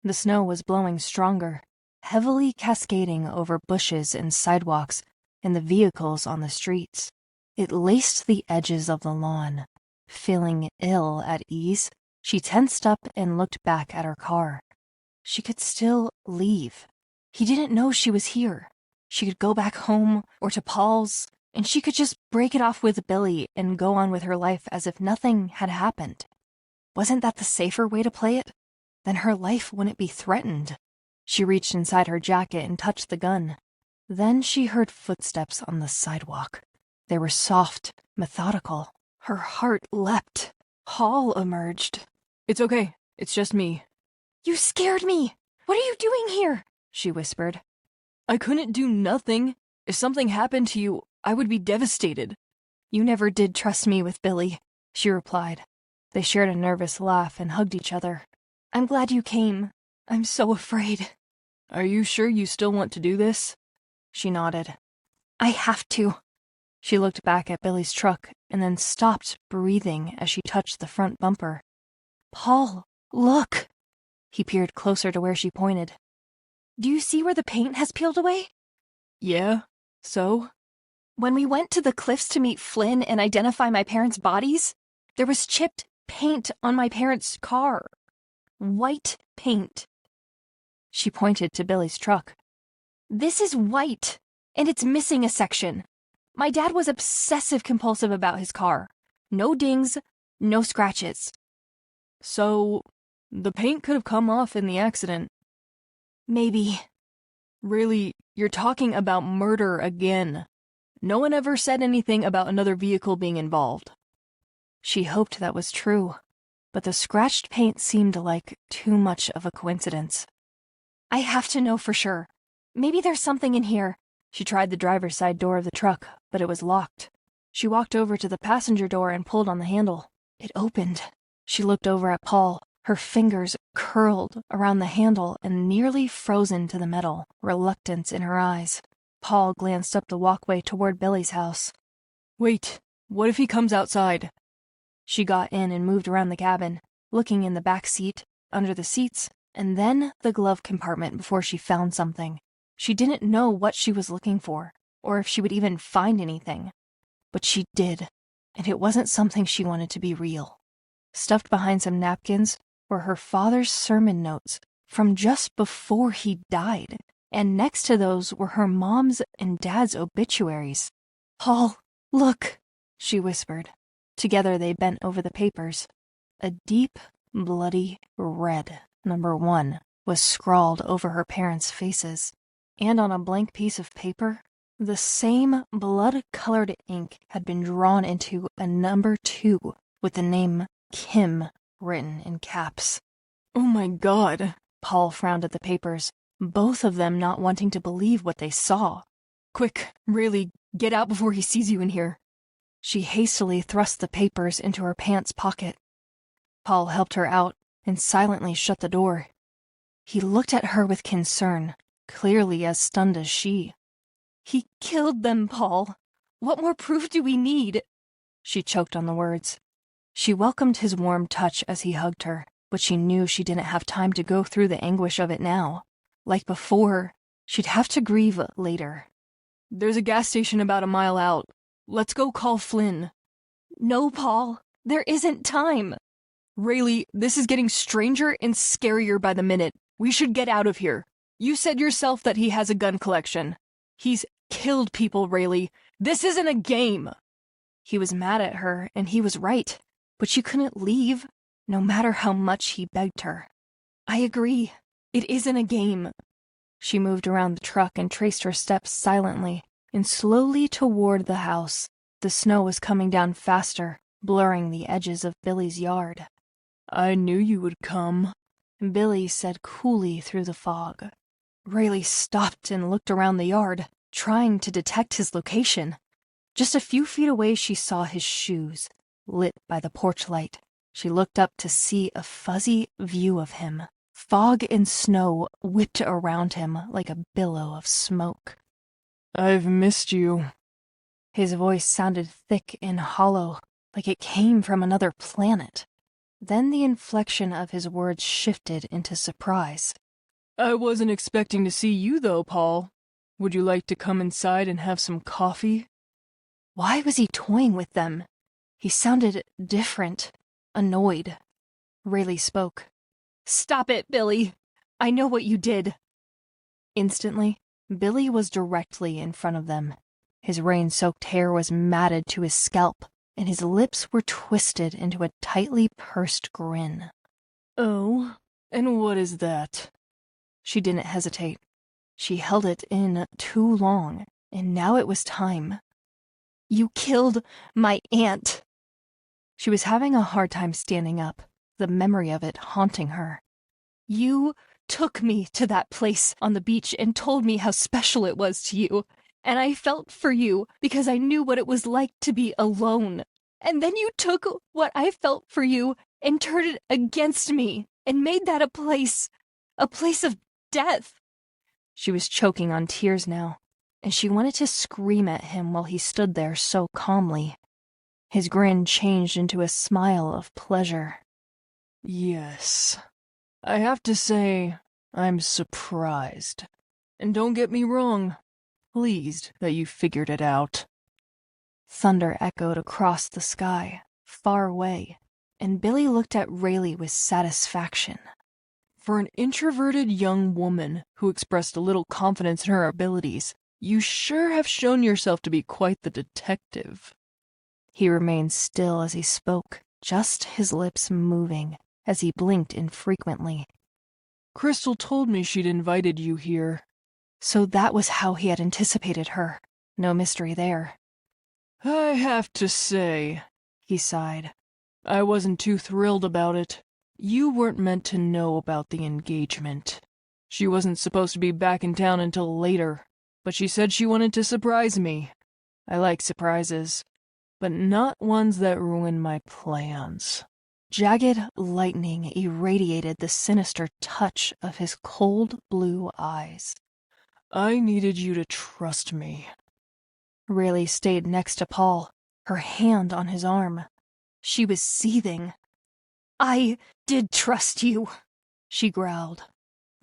The snow was blowing stronger, heavily cascading over bushes and sidewalks and the vehicles on the streets. It laced the edges of the lawn. Feeling ill at ease, she tensed up and looked back at her car. She could still leave. He didn't know she was here. She could go back home or to Paul's, and she could just break it off with Billy and go on with her life as if nothing had happened. Wasn't that the safer way to play it? Then her life wouldn't be threatened. She reached inside her jacket and touched the gun. Then she heard footsteps on the sidewalk. They were soft, methodical. Her heart leapt. Hall emerged. It's okay. It's just me. You scared me. What are you doing here? She whispered. I couldn't do nothing. If something happened to you, I would be devastated. You never did trust me with Billy, she replied. They shared a nervous laugh and hugged each other. I'm glad you came. I'm so afraid. Are you sure you still want to do this? She nodded. I have to. She looked back at Billy's truck and then stopped breathing as she touched the front bumper. Paul, look! He peered closer to where she pointed. Do you see where the paint has peeled away? Yeah, so? When we went to the cliffs to meet Flynn and identify my parents' bodies, there was chipped paint on my parents' car. White paint. She pointed to Billy's truck. This is white, and it's missing a section. My dad was obsessive-compulsive about his car. No dings, no scratches. So, the paint could have come off in the accident. Maybe. Really, you're talking about murder again. No one ever said anything about another vehicle being involved. She hoped that was true, but the scratched paint seemed like too much of a coincidence. I have to know for sure. Maybe there's something in here. She tried the driver's side door of the truck, but it was locked. She walked over to the passenger door and pulled on the handle. It opened. She looked over at Paul, her fingers curled around the handle and nearly frozen to the metal, reluctance in her eyes. Paul glanced up the walkway toward Billy's house. Wait, what if he comes outside? She got in and moved around the cabin, looking in the back seat, under the seats, and then the glove compartment before she found something. She didn't know what she was looking for, or if she would even find anything. But she did, and it wasn't something she wanted to be real. Stuffed behind some napkins were her father's sermon notes from just before he died, and next to those were her mom's and dad's obituaries. "Paul, look," she whispered. Together they bent over the papers. A deep, bloody red, number 1, was scrawled over her parents' faces, and on a blank piece of paper, the same blood-colored ink had been drawn into a number 2 with the name Kim written in caps. Oh my God. Paul frowned at the papers, both of them not wanting to believe what they saw. Quick, Raylee, get out before he sees you in here. She hastily thrust the papers into her pants pocket. Paul helped her out and silently shut the door. He looked at her with concern, clearly as stunned as she. He killed them, Paul. What more proof do we need? She choked on the words. She welcomed his warm touch as he hugged her, but she knew she didn't have time to go through the anguish of it now. Like before, she'd have to grieve later. There's a gas station about a mile out. Let's go call Flynn. No, Paul. There isn't time. Raylee, this is getting stranger and scarier by the minute. We should get out of here. You said yourself that he has a gun collection. He's killed people, Raylee. This isn't a game. He was mad at her, and he was right, but she couldn't leave, no matter how much he begged her. I agree. It isn't a game. She moved around the truck and traced her steps silently and slowly toward the house. The snow was coming down faster, blurring the edges of Billy's yard. I knew you would come, Billy said coolly through the fog. Raylee stopped and looked around the yard, trying to detect his location. Just a few feet away, she saw his shoes, lit by the porch light. She looked up to see a fuzzy view of him. Fog and snow whipped around him like a billow of smoke. I've missed you. His voice sounded thick and hollow, like it came from another planet. Then the inflection of his words shifted into surprise. I wasn't expecting to see you, though, Paul. Would you like to come inside and have some coffee? Why was he toying with them? He sounded different, annoyed. Raylee spoke. Stop it, Billy. I know what you did. Instantly, Billy was directly in front of them. His rain-soaked hair was matted to his scalp, and his lips were twisted into a tightly pursed grin. Oh, and what is that? She didn't hesitate. She held it in too long, and now it was time. You killed my aunt. She was having a hard time standing up, the memory of it haunting her. You took me to that place on the beach and told me how special it was to you, and I felt for you because I knew what it was like to be alone. And then you took what I felt for you and turned it against me and made that a place of death. She was choking on tears now, and she wanted to scream at him while he stood there so calmly. His grin changed into a smile of pleasure. Yes. I have to say, I'm surprised. And don't get me wrong, pleased that you figured it out. Thunder echoed across the sky, far away, and Billy looked at Raylee with satisfaction. For an introverted young woman who expressed little confidence in her abilities, you sure have shown yourself to be quite the detective. He remained still as he spoke, just his lips moving as he blinked infrequently. Crystal told me she'd invited you here. So that was how he had anticipated her. No mystery there. I have to say, he sighed, I wasn't too thrilled about it. You weren't meant to know about the engagement. She wasn't supposed to be back in town until later, but she said she wanted to surprise me. I like surprises, but not ones that ruin my plans. Jagged lightning irradiated the sinister touch of his cold blue eyes. I needed you to trust me. Raylee stayed next to Paul, her hand on his arm. She was seething. I did trust you, she growled.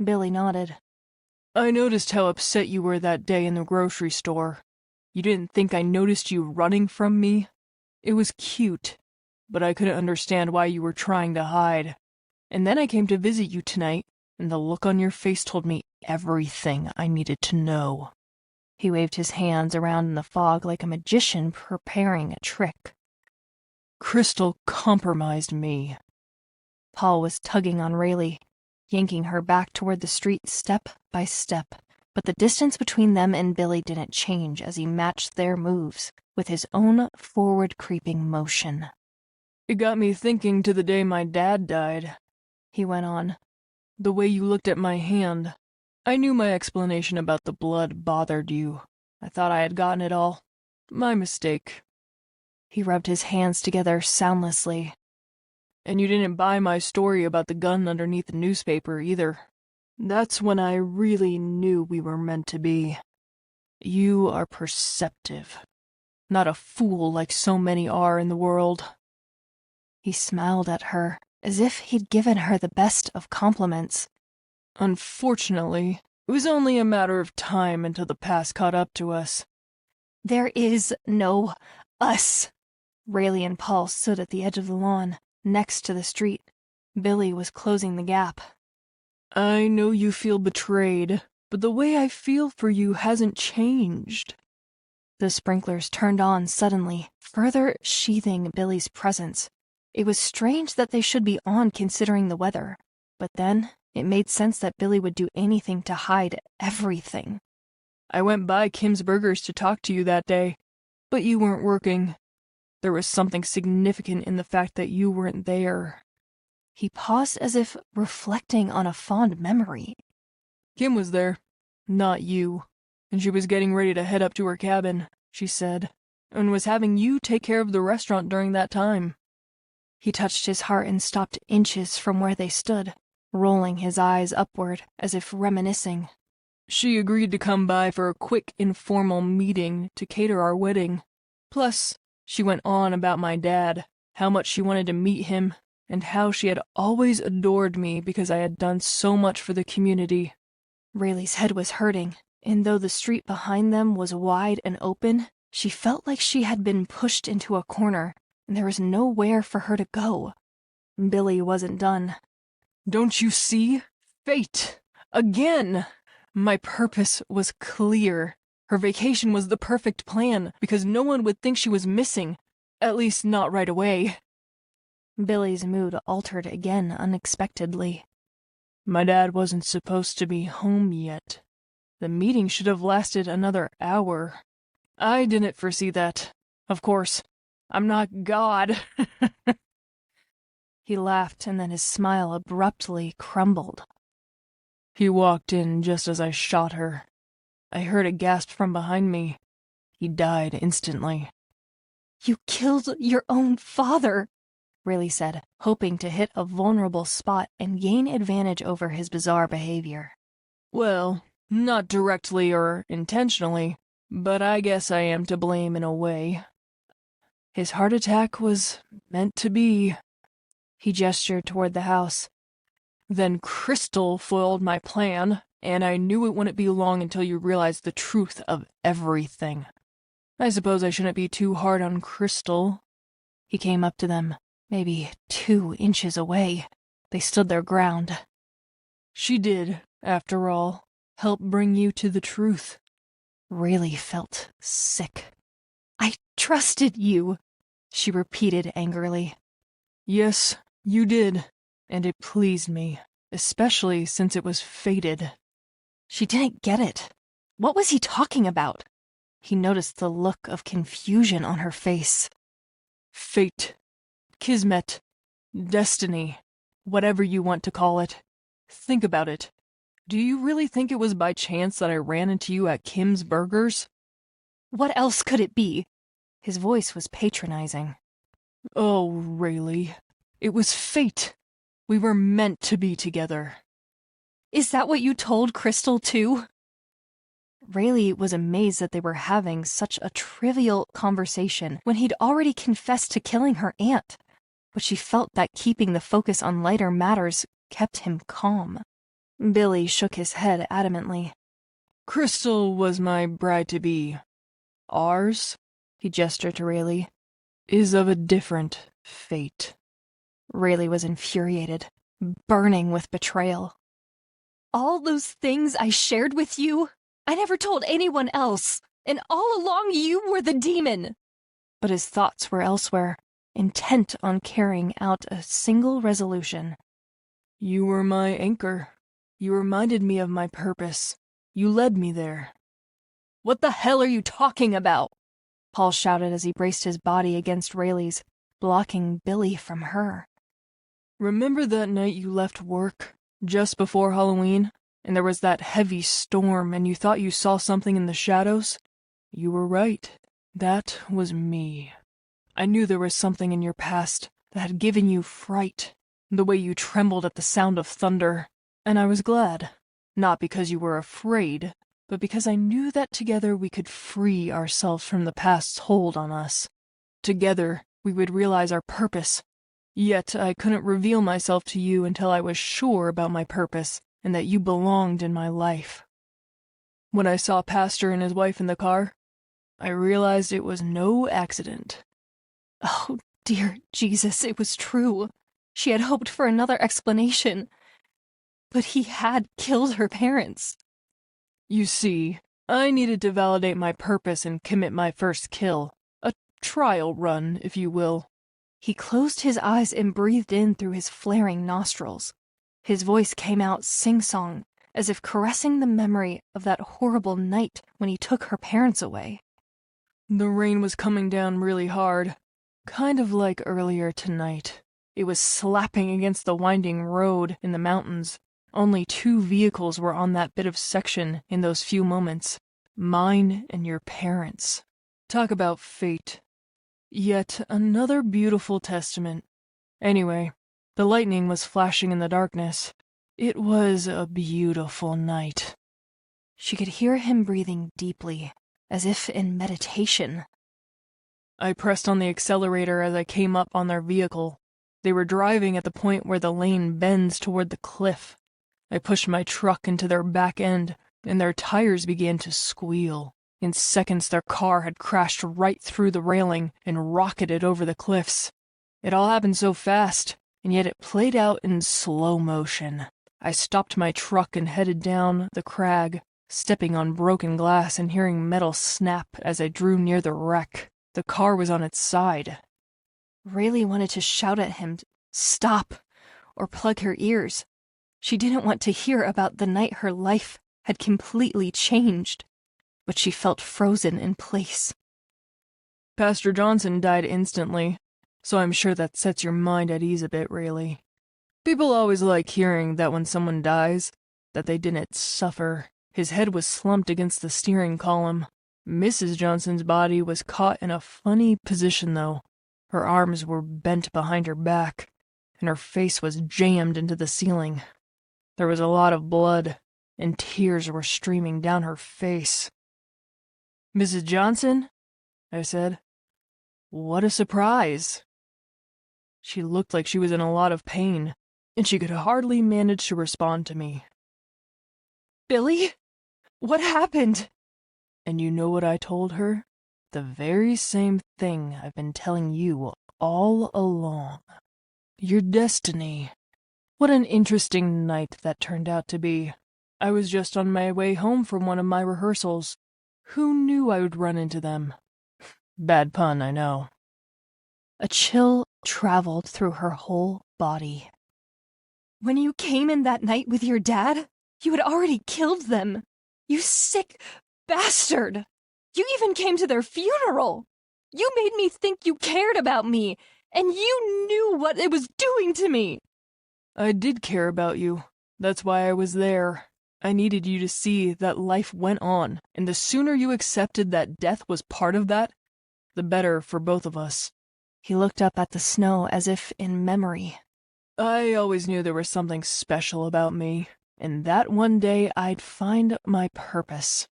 Billy nodded. I noticed how upset you were that day in the grocery store. You didn't think I noticed you running from me? It was cute, but I couldn't understand why you were trying to hide. And then I came to visit you tonight, and the look on your face told me everything I needed to know. He waved his hands around in the fog like a magician preparing a trick. Crystal compromised me. Paul was tugging on Raylee, yanking her back toward the street step by step, but the distance between them and Billy didn't change as he matched their moves with his own forward-creeping motion. It got me thinking to the day my dad died, he went on. The way you looked at my hand. I knew my explanation about the blood bothered you. I thought I had gotten it all. My mistake. He rubbed his hands together soundlessly. And you didn't buy my story about the gun underneath the newspaper either. That's when I really knew we were meant to be. You are perceptive. Not a fool like so many are in the world. He smiled at her, as if he'd given her the best of compliments. Unfortunately, it was only a matter of time until the past caught up to us. There is no us. Raylee and Paul stood at the edge of the lawn, next to the street. Billy was closing the gap. I know you feel betrayed, but the way I feel for you hasn't changed. The sprinklers turned on suddenly, further sheathing Billy's presence. It was strange that they should be on considering the weather, but then it made sense that Billy would do anything to hide everything. I went by Kim's Burgers to talk to you that day, but you weren't working. There was something significant in the fact that you weren't there. He paused as if reflecting on a fond memory. Kim was there, not you, and she was getting ready to head up to her cabin, she said, and was having you take care of the restaurant during that time. He touched his heart and stopped inches from where they stood, rolling his eyes upward as if reminiscing. She agreed to come by for a quick informal meeting to cater our wedding. Plus, she went on about my dad, how much she wanted to meet him, and how she had always adored me because I had done so much for the community. Rayleigh's head was hurting, and though the street behind them was wide and open, she felt like she had been pushed into a corner, and there was nowhere for her to go. Billy wasn't done. Don't you see? Fate! Again! My purpose was clear. Her vacation was the perfect plan, because no one would think she was missing. At least not right away. Billy's mood altered again unexpectedly. My dad wasn't supposed to be home yet. The meeting should have lasted another hour. I didn't foresee that. Of course, I'm not God. He laughed, and then his smile abruptly crumbled. He walked in just as I shot her. I heard a gasp from behind me. He died instantly. You killed your own father, Raylee said, hoping to hit a vulnerable spot and gain advantage over his bizarre behavior. Well, not directly or intentionally, but I guess I am to blame in a way. His heart attack was meant to be. He gestured toward the house. Then Crystal foiled my plan, and I knew it wouldn't be long until you realized the truth of everything. I suppose I shouldn't be too hard on Crystal. He came up to them, maybe 2 inches away. They stood their ground. She did, after all, help bring you to the truth. Raylee felt sick. I trusted you, she repeated angrily. Yes, you did, and it pleased me, especially since it was fated. She didn't get it. What was he talking about? He noticed the look of confusion on her face. Fate, kismet, destiny, whatever you want to call it. Think about it. Do you really think it was by chance that I ran into you at Kim's Burgers? What else could it be? His voice was patronizing. Oh, Raylee, it was fate. We were meant to be together. Is that what you told Crystal, too? Raylee was amazed that they were having such a trivial conversation when he'd already confessed to killing her aunt, but she felt that keeping the focus on lighter matters kept him calm. Billy shook his head adamantly. Crystal was my bride-to-be. Ours, he gestured to Raylee, is of a different fate. Raylee was infuriated, burning with betrayal. All those things I shared with you? I never told anyone else, and all along you were the demon. But his thoughts were elsewhere, intent on carrying out a single resolution. You were my anchor. You reminded me of my purpose. You led me there. What the hell are you talking about? Paul shouted as he braced his body against Rayleigh's, blocking Billy from her. Remember that night you left work, just before Halloween, and there was that heavy storm and you thought you saw something in the shadows? You were right. That was me. I knew there was something in your past that had given you fright, the way you trembled at the sound of thunder, and I was glad. Not because you were afraid, but because I knew that together we could free ourselves from the past's hold on us. Together, we would realize our purpose. Yet I couldn't reveal myself to you until I was sure about my purpose and that you belonged in my life. When I saw Pastor and his wife in the car, I realized it was no accident. Oh, dear Jesus, it was true. She had hoped for another explanation. But he had killed her parents. You see, I needed to validate my purpose and commit my first kill. A trial run, if you will. He closed his eyes and breathed in through his flaring nostrils. His voice came out sing-song, as if caressing the memory of that horrible night when he took her parents away. The rain was coming down really hard, kind of like earlier tonight. It was slapping against the winding road in the mountains. Only 2 vehicles were on that bit of section in those few moments. Mine and your parents. Talk about fate. Yet another beautiful testament. Anyway, the lightning was flashing in the darkness. It was a beautiful night. She could hear him breathing deeply, as if in meditation. I pressed on the accelerator as I came up on their vehicle. They were driving at the point where the lane bends toward the cliff. I pushed my truck into their back end, and their tires began to squeal. In seconds, their car had crashed right through the railing and rocketed over the cliffs. It all happened so fast, and yet it played out in slow motion. I stopped my truck and headed down the crag, stepping on broken glass and hearing metal snap as I drew near the wreck. The car was on its side. Raylee wanted to shout at him, "Stop," or plug her ears. She didn't want to hear about the night her life had completely changed, but she felt frozen in place. Pastor Johnson died instantly, so I'm sure that sets your mind at ease a bit, Raylee. People always like hearing that when someone dies, that they didn't suffer. His head was slumped against the steering column. Mrs. Johnson's body was caught in a funny position, though. Her arms were bent behind her back, and her face was jammed into the ceiling. There was a lot of blood, and tears were streaming down her face. "Mrs. Johnson?" I said. "What a surprise." She looked like she was in a lot of pain, and she could hardly manage to respond to me. "Billy? What happened?" And you know what I told her? The very same thing I've been telling you all along. Your destiny. What an interesting night that turned out to be. I was just on my way home from one of my rehearsals. Who knew I would run into them? Bad pun, I know. A chill traveled through her whole body. When you came in that night with your dad, you had already killed them. You sick bastard! You even came to their funeral! You made me think you cared about me, and you knew what it was doing to me! I did care about you. That's why I was there. I needed you to see that life went on, and the sooner you accepted that death was part of that, the better for both of us. He looked up at the snow as if in memory. I always knew there was something special about me, and that one day I'd find my purpose.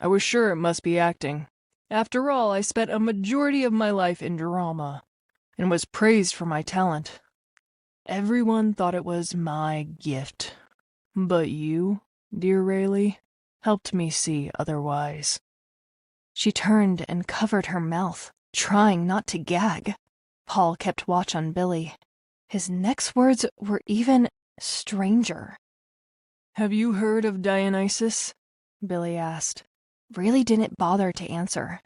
I was sure it must be acting. After all, I spent a majority of my life in drama, and was praised for my talent. Everyone thought it was my gift. But you, dear Raylee, helped me see otherwise. She turned and covered her mouth, trying not to gag. Paul kept watch on Billy. His next words were even stranger. Have you heard of Dionysus? Billy asked. Raylee didn't bother to answer.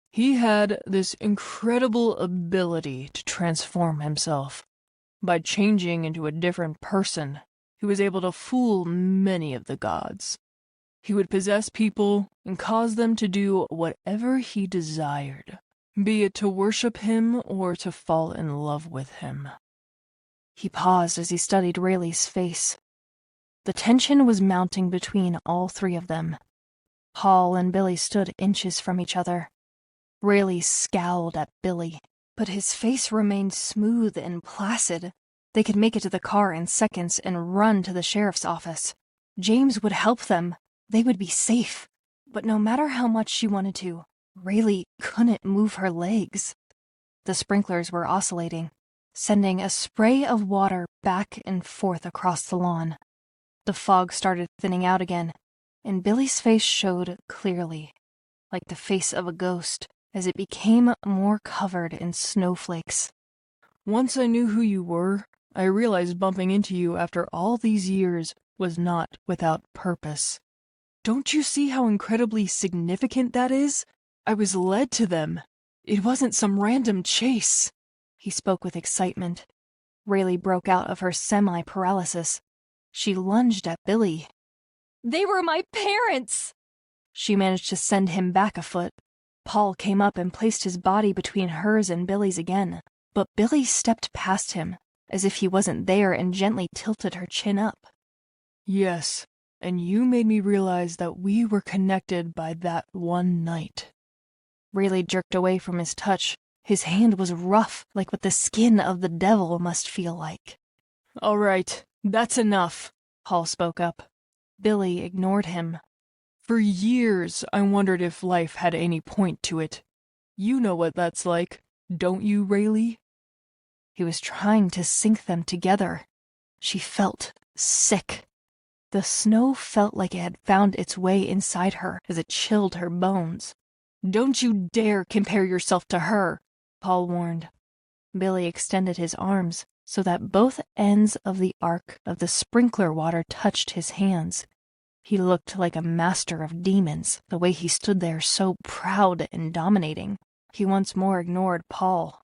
He had this incredible ability to transform himself. By changing into a different person, he was able to fool many of the gods. He would possess people and cause them to do whatever he desired, be it to worship him or to fall in love with him. He paused as he studied Rayleigh's face. The tension was mounting between all three of them. Paul and Billy stood inches from each other. Rayleigh scowled at Billy, but his face remained smooth and placid. They could make it to the car in seconds and run to the sheriff's office. James would help them. They would be safe. But no matter how much she wanted to, Rayleigh couldn't move her legs. The sprinklers were oscillating, sending a spray of water back and forth across the lawn. The fog started thinning out again, and Billy's face showed clearly, like the face of a ghost, as it became more covered in snowflakes. Once I knew who you were, I realized bumping into you after all these years was not without purpose. Don't you see how incredibly significant that is? I was led to them. It wasn't some random chase. He spoke with excitement. Rayleigh broke out of her semi-paralysis. She lunged at Billy. They were my parents! She managed to send him back a foot. Paul came up and placed his body between hers and Billy's again, but Billy stepped past him, as if he wasn't there, and gently tilted her chin up. Yes, and you made me realize that we were connected by that one night. Rayleigh jerked away from his touch. His hand was rough, like what the skin of the devil must feel like. All right, that's enough, Paul spoke up. Billy ignored him. For years, I wondered if life had any point to it. You know what that's like, don't you, Raylee? He was trying to sync them together. She felt sick. The snow felt like it had found its way inside her as it chilled her bones. Don't you dare compare yourself to her, Paul warned. Billy extended his arms so that both ends of the arc of the sprinkler water touched his hands. He looked like a master of demons, the way he stood there so proud and dominating. He once more ignored Paul.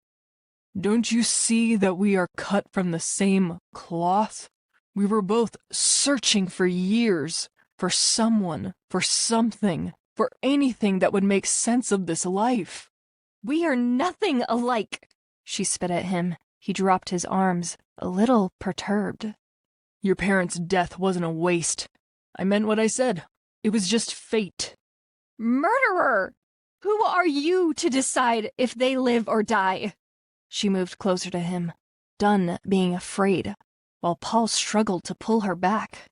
Don't you see that we are cut from the same cloth? We were both searching for years, for someone, for something, for anything that would make sense of this life. We are nothing alike, she spit at him. He dropped his arms, a little perturbed. Your parents' death wasn't a waste. I meant what I said. It was just fate. Murderer! Who are you to decide if they live or die? She moved closer to him, done being afraid, while Paul struggled to pull her back.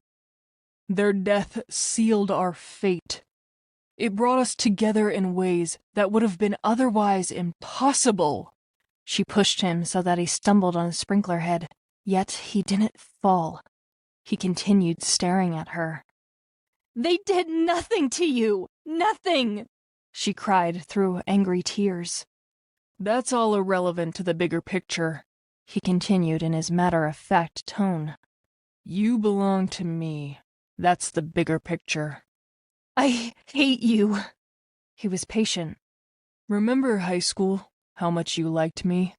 Their death sealed our fate. It brought us together in ways that would have been otherwise impossible. She pushed him so that he stumbled on a sprinkler head, yet he didn't fall. He continued staring at her. They did nothing to you! Nothing! She cried through angry tears. That's all irrelevant to the bigger picture. He continued in his matter-of-fact tone. You belong to me. That's the bigger picture. I hate you. He was patient. Remember high school? How much you liked me?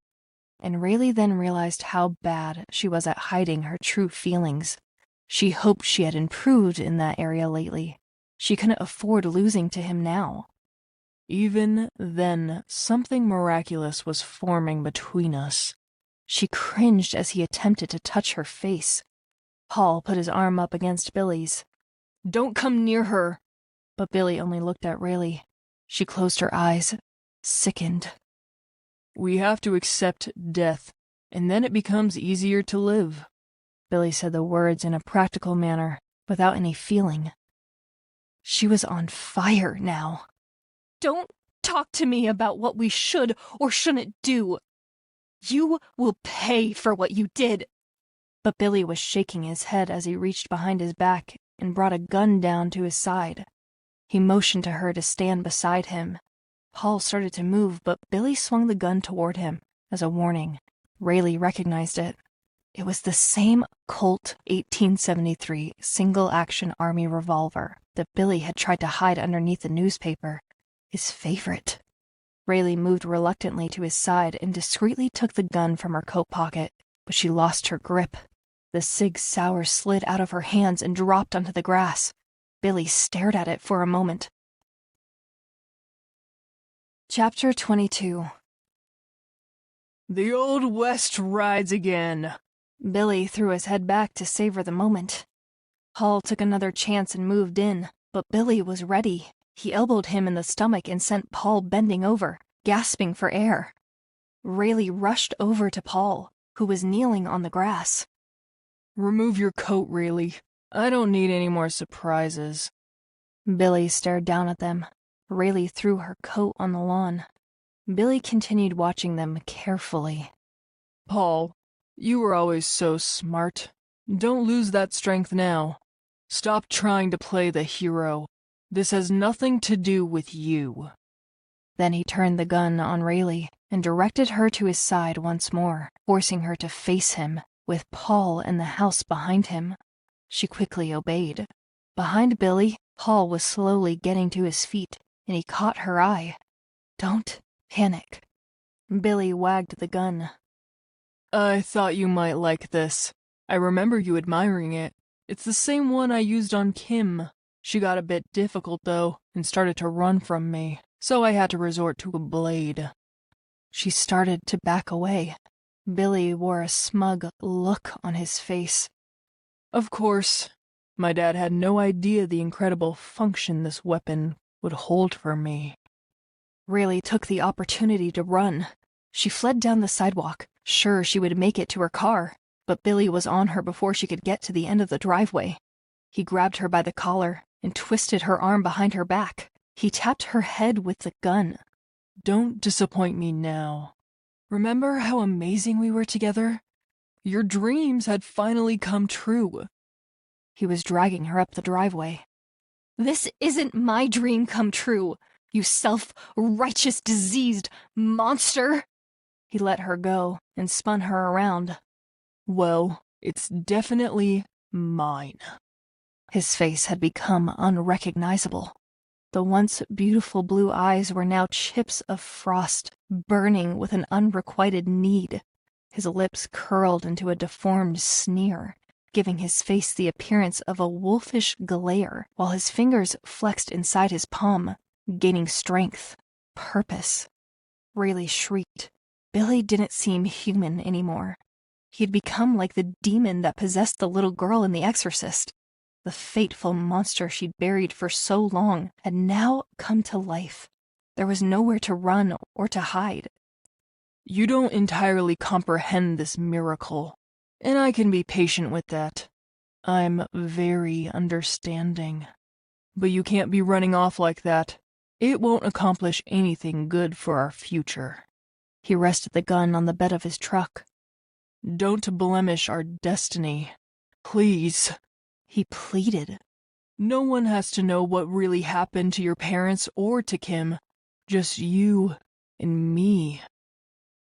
And Raylee then realized how bad she was at hiding her true feelings. She hoped she had improved in that area lately. She couldn't afford losing to him now. Even then, something miraculous was forming between us. She cringed as he attempted to touch her face. Paul put his arm up against Billy's. Don't come near her. But Billy only looked at Raylee. She closed her eyes, sickened. We have to accept death, and then it becomes easier to live. Billy said the words in a practical manner, without any feeling. She was on fire now. Don't talk to me about what we should or shouldn't do. You will pay for what you did. But Billy was shaking his head as he reached behind his back and brought a gun down to his side. He motioned to her to stand beside him. Paul started to move, but Billy swung the gun toward him as a warning. Raylee recognized it. It was the same Colt 1873 single-action army revolver that Billy had tried to hide underneath the newspaper. His favorite. Raylee moved reluctantly to his side and discreetly took the gun from her coat pocket, but she lost her grip. The Sig Sauer slid out of her hands and dropped onto the grass. Billy stared at it for a moment. Chapter 22. The Old West rides again. Billy threw his head back to savor the moment. Paul took another chance and moved in, but Billy was ready. He elbowed him in the stomach and sent Paul bending over, gasping for air. Raylee rushed over to Paul, who was kneeling on the grass. Remove your coat, Raylee. I don't need any more surprises. Billy stared down at them. Raylee threw her coat on the lawn. Billy continued watching them carefully. Paul, you were always so smart. Don't lose that strength now. Stop trying to play the hero. This has nothing to do with you. Then he turned the gun on Raylee and directed her to his side once more, forcing her to face him, with Paul in the house behind him. She quickly obeyed. Behind Billy, Paul was slowly getting to his feet, and he caught her eye. Don't panic. Billy wagged the gun. I thought you might like this. I remember you admiring it. It's the same one I used on Kim. She got a bit difficult, though, and started to run from me, so I had to resort to a blade. She started to back away. Billy wore a smug look on his face. Of course, my dad had no idea the incredible function this weapon would hold for me. Raylee took the opportunity to run. She fled down the sidewalk, sure she would make it to her car, but Billy was on her before she could get to the end of the driveway. He grabbed her by the collar and twisted her arm behind her back. He tapped her head with the gun. Don't disappoint me now. Remember how amazing we were together? Your dreams had finally come true. He was dragging her up the driveway. This isn't my dream come true, you self-righteous diseased monster. He let her go and spun her around. Well, it's definitely mine. His face had become unrecognizable. The once beautiful blue eyes were now chips of frost, burning with an unrequited need. His lips curled into a deformed sneer, giving his face the appearance of a wolfish glare, while his fingers flexed inside his palm, gaining strength, purpose. Raylee shrieked. Billy didn't seem human anymore. He had become like the demon that possessed the little girl in The Exorcist. The fateful monster she'd buried for so long had now come to life. There was nowhere to run or to hide. You don't entirely comprehend this miracle, and I can be patient with that. I'm very understanding. But you can't be running off like that. It won't accomplish anything good for our future. He rested the gun on the bed of his truck. Don't blemish our destiny. Please. He pleaded. No one has to know what really happened to your parents or to Kim. Just you and me.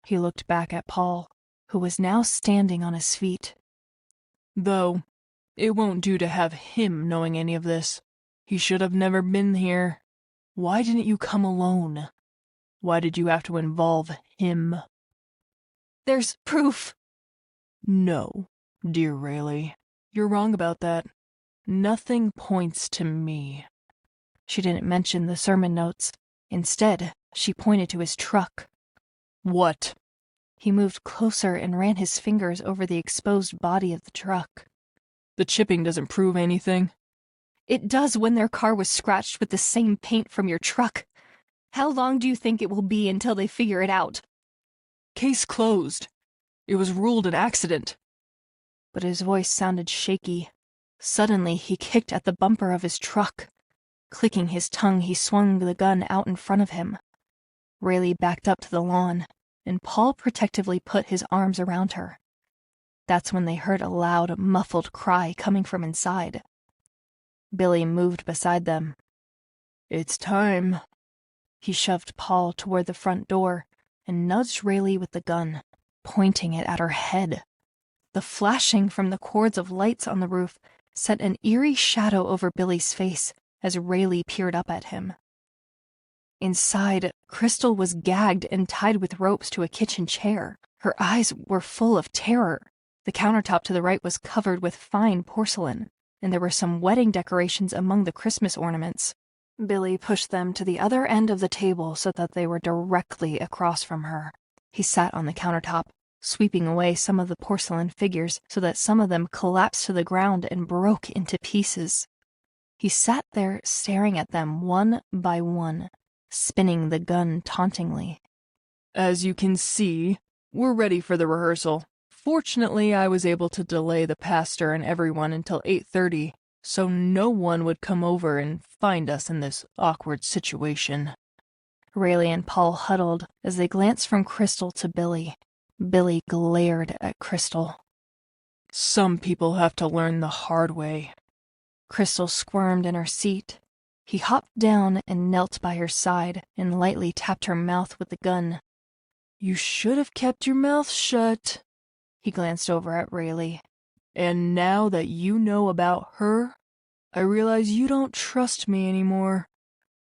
He looked back at Paul, who was now standing on his feet. Though, it won't do to have him knowing any of this. He should have never been here. Why didn't you come alone? Why did you have to involve him? There's proof. No, dear Raylee. You're wrong about that. Nothing points to me. She didn't mention the sermon notes. Instead, she pointed to his truck. What? He moved closer and ran his fingers over the exposed body of the truck. The chipping doesn't prove anything. It does when their car was scratched with the same paint from your truck. How long do you think it will be until they figure it out? Case closed. It was ruled an accident. But his voice sounded shaky. Suddenly, he kicked at the bumper of his truck. Clicking his tongue, he swung the gun out in front of him. Raylee backed up to the lawn, and Paul protectively put his arms around her. That's when they heard a loud, muffled cry coming from inside. Billy moved beside them. It's time. He shoved Paul toward the front door and nudged Raylee with the gun, pointing it at her head. The flashing from the cords of lights on the roof sent an eerie shadow over Billy's face as Raylee peered up at him. Inside, Crystal was gagged and tied with ropes to a kitchen chair. Her eyes were full of terror. The countertop to the right was covered with fine porcelain, and there were some wedding decorations among the Christmas ornaments. Billy pushed them to the other end of the table so that they were directly across from her. He sat on the countertop, sweeping away some of the porcelain figures so that some of them collapsed to the ground and broke into pieces. He sat there staring at them one by one, spinning the gun tauntingly. As you can see, we're ready for the rehearsal. Fortunately, I was able to delay the pastor and everyone until 8:30, so no one would come over and find us in this awkward situation. Raylee and Paul huddled as they glanced from Crystal to Billy. Billy glared at Crystal. Some people have to learn the hard way. Crystal squirmed in her seat. He hopped down and knelt by her side and lightly tapped her mouth with the gun. You should have kept your mouth shut. He glanced over at Raylee. And now that you know about her, I realize you don't trust me anymore.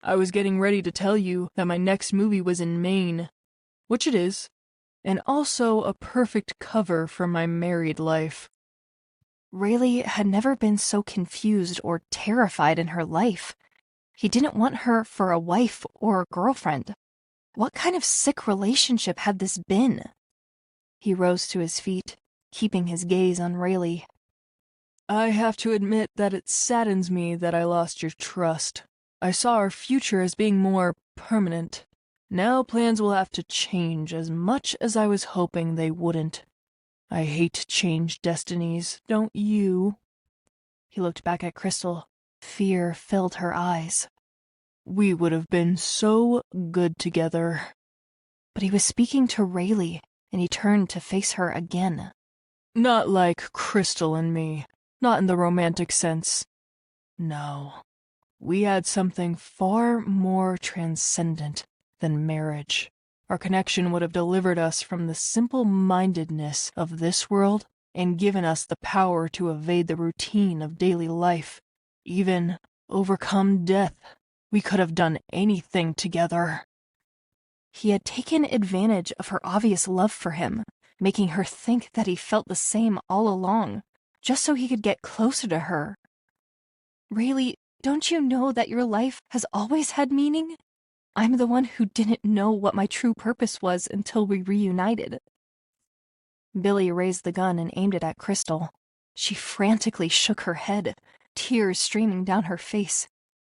I was getting ready to tell you that my next movie was in Maine, which it is, and also a perfect cover for my married life. Raylee had never been so confused or terrified in her life. He didn't want her for a wife or a girlfriend. What kind of sick relationship had this been? He rose to his feet, keeping his gaze on Raylee. I have to admit that it saddens me that I lost your trust. I saw our future as being more permanent. Now plans will have to change as much as I was hoping they wouldn't. I hate to change destinies, don't you? He looked back at Crystal. Fear filled her eyes. We would have been so good together. But he was speaking to Raylee, and he turned to face her again. Not like Crystal and me. Not in the romantic sense. No. We had something far more transcendent than marriage. Our connection would have delivered us from the simple-mindedness of this world and given us the power to evade the routine of daily life, even overcome death. We could have done anything together. He had taken advantage of her obvious love for him, making her think that he felt the same all along, just so he could get closer to her. Raylee, don't you know that your life has always had meaning? I'm the one who didn't know what my true purpose was until we reunited. Billy raised the gun and aimed it at Crystal. She frantically shook her head, tears streaming down her face.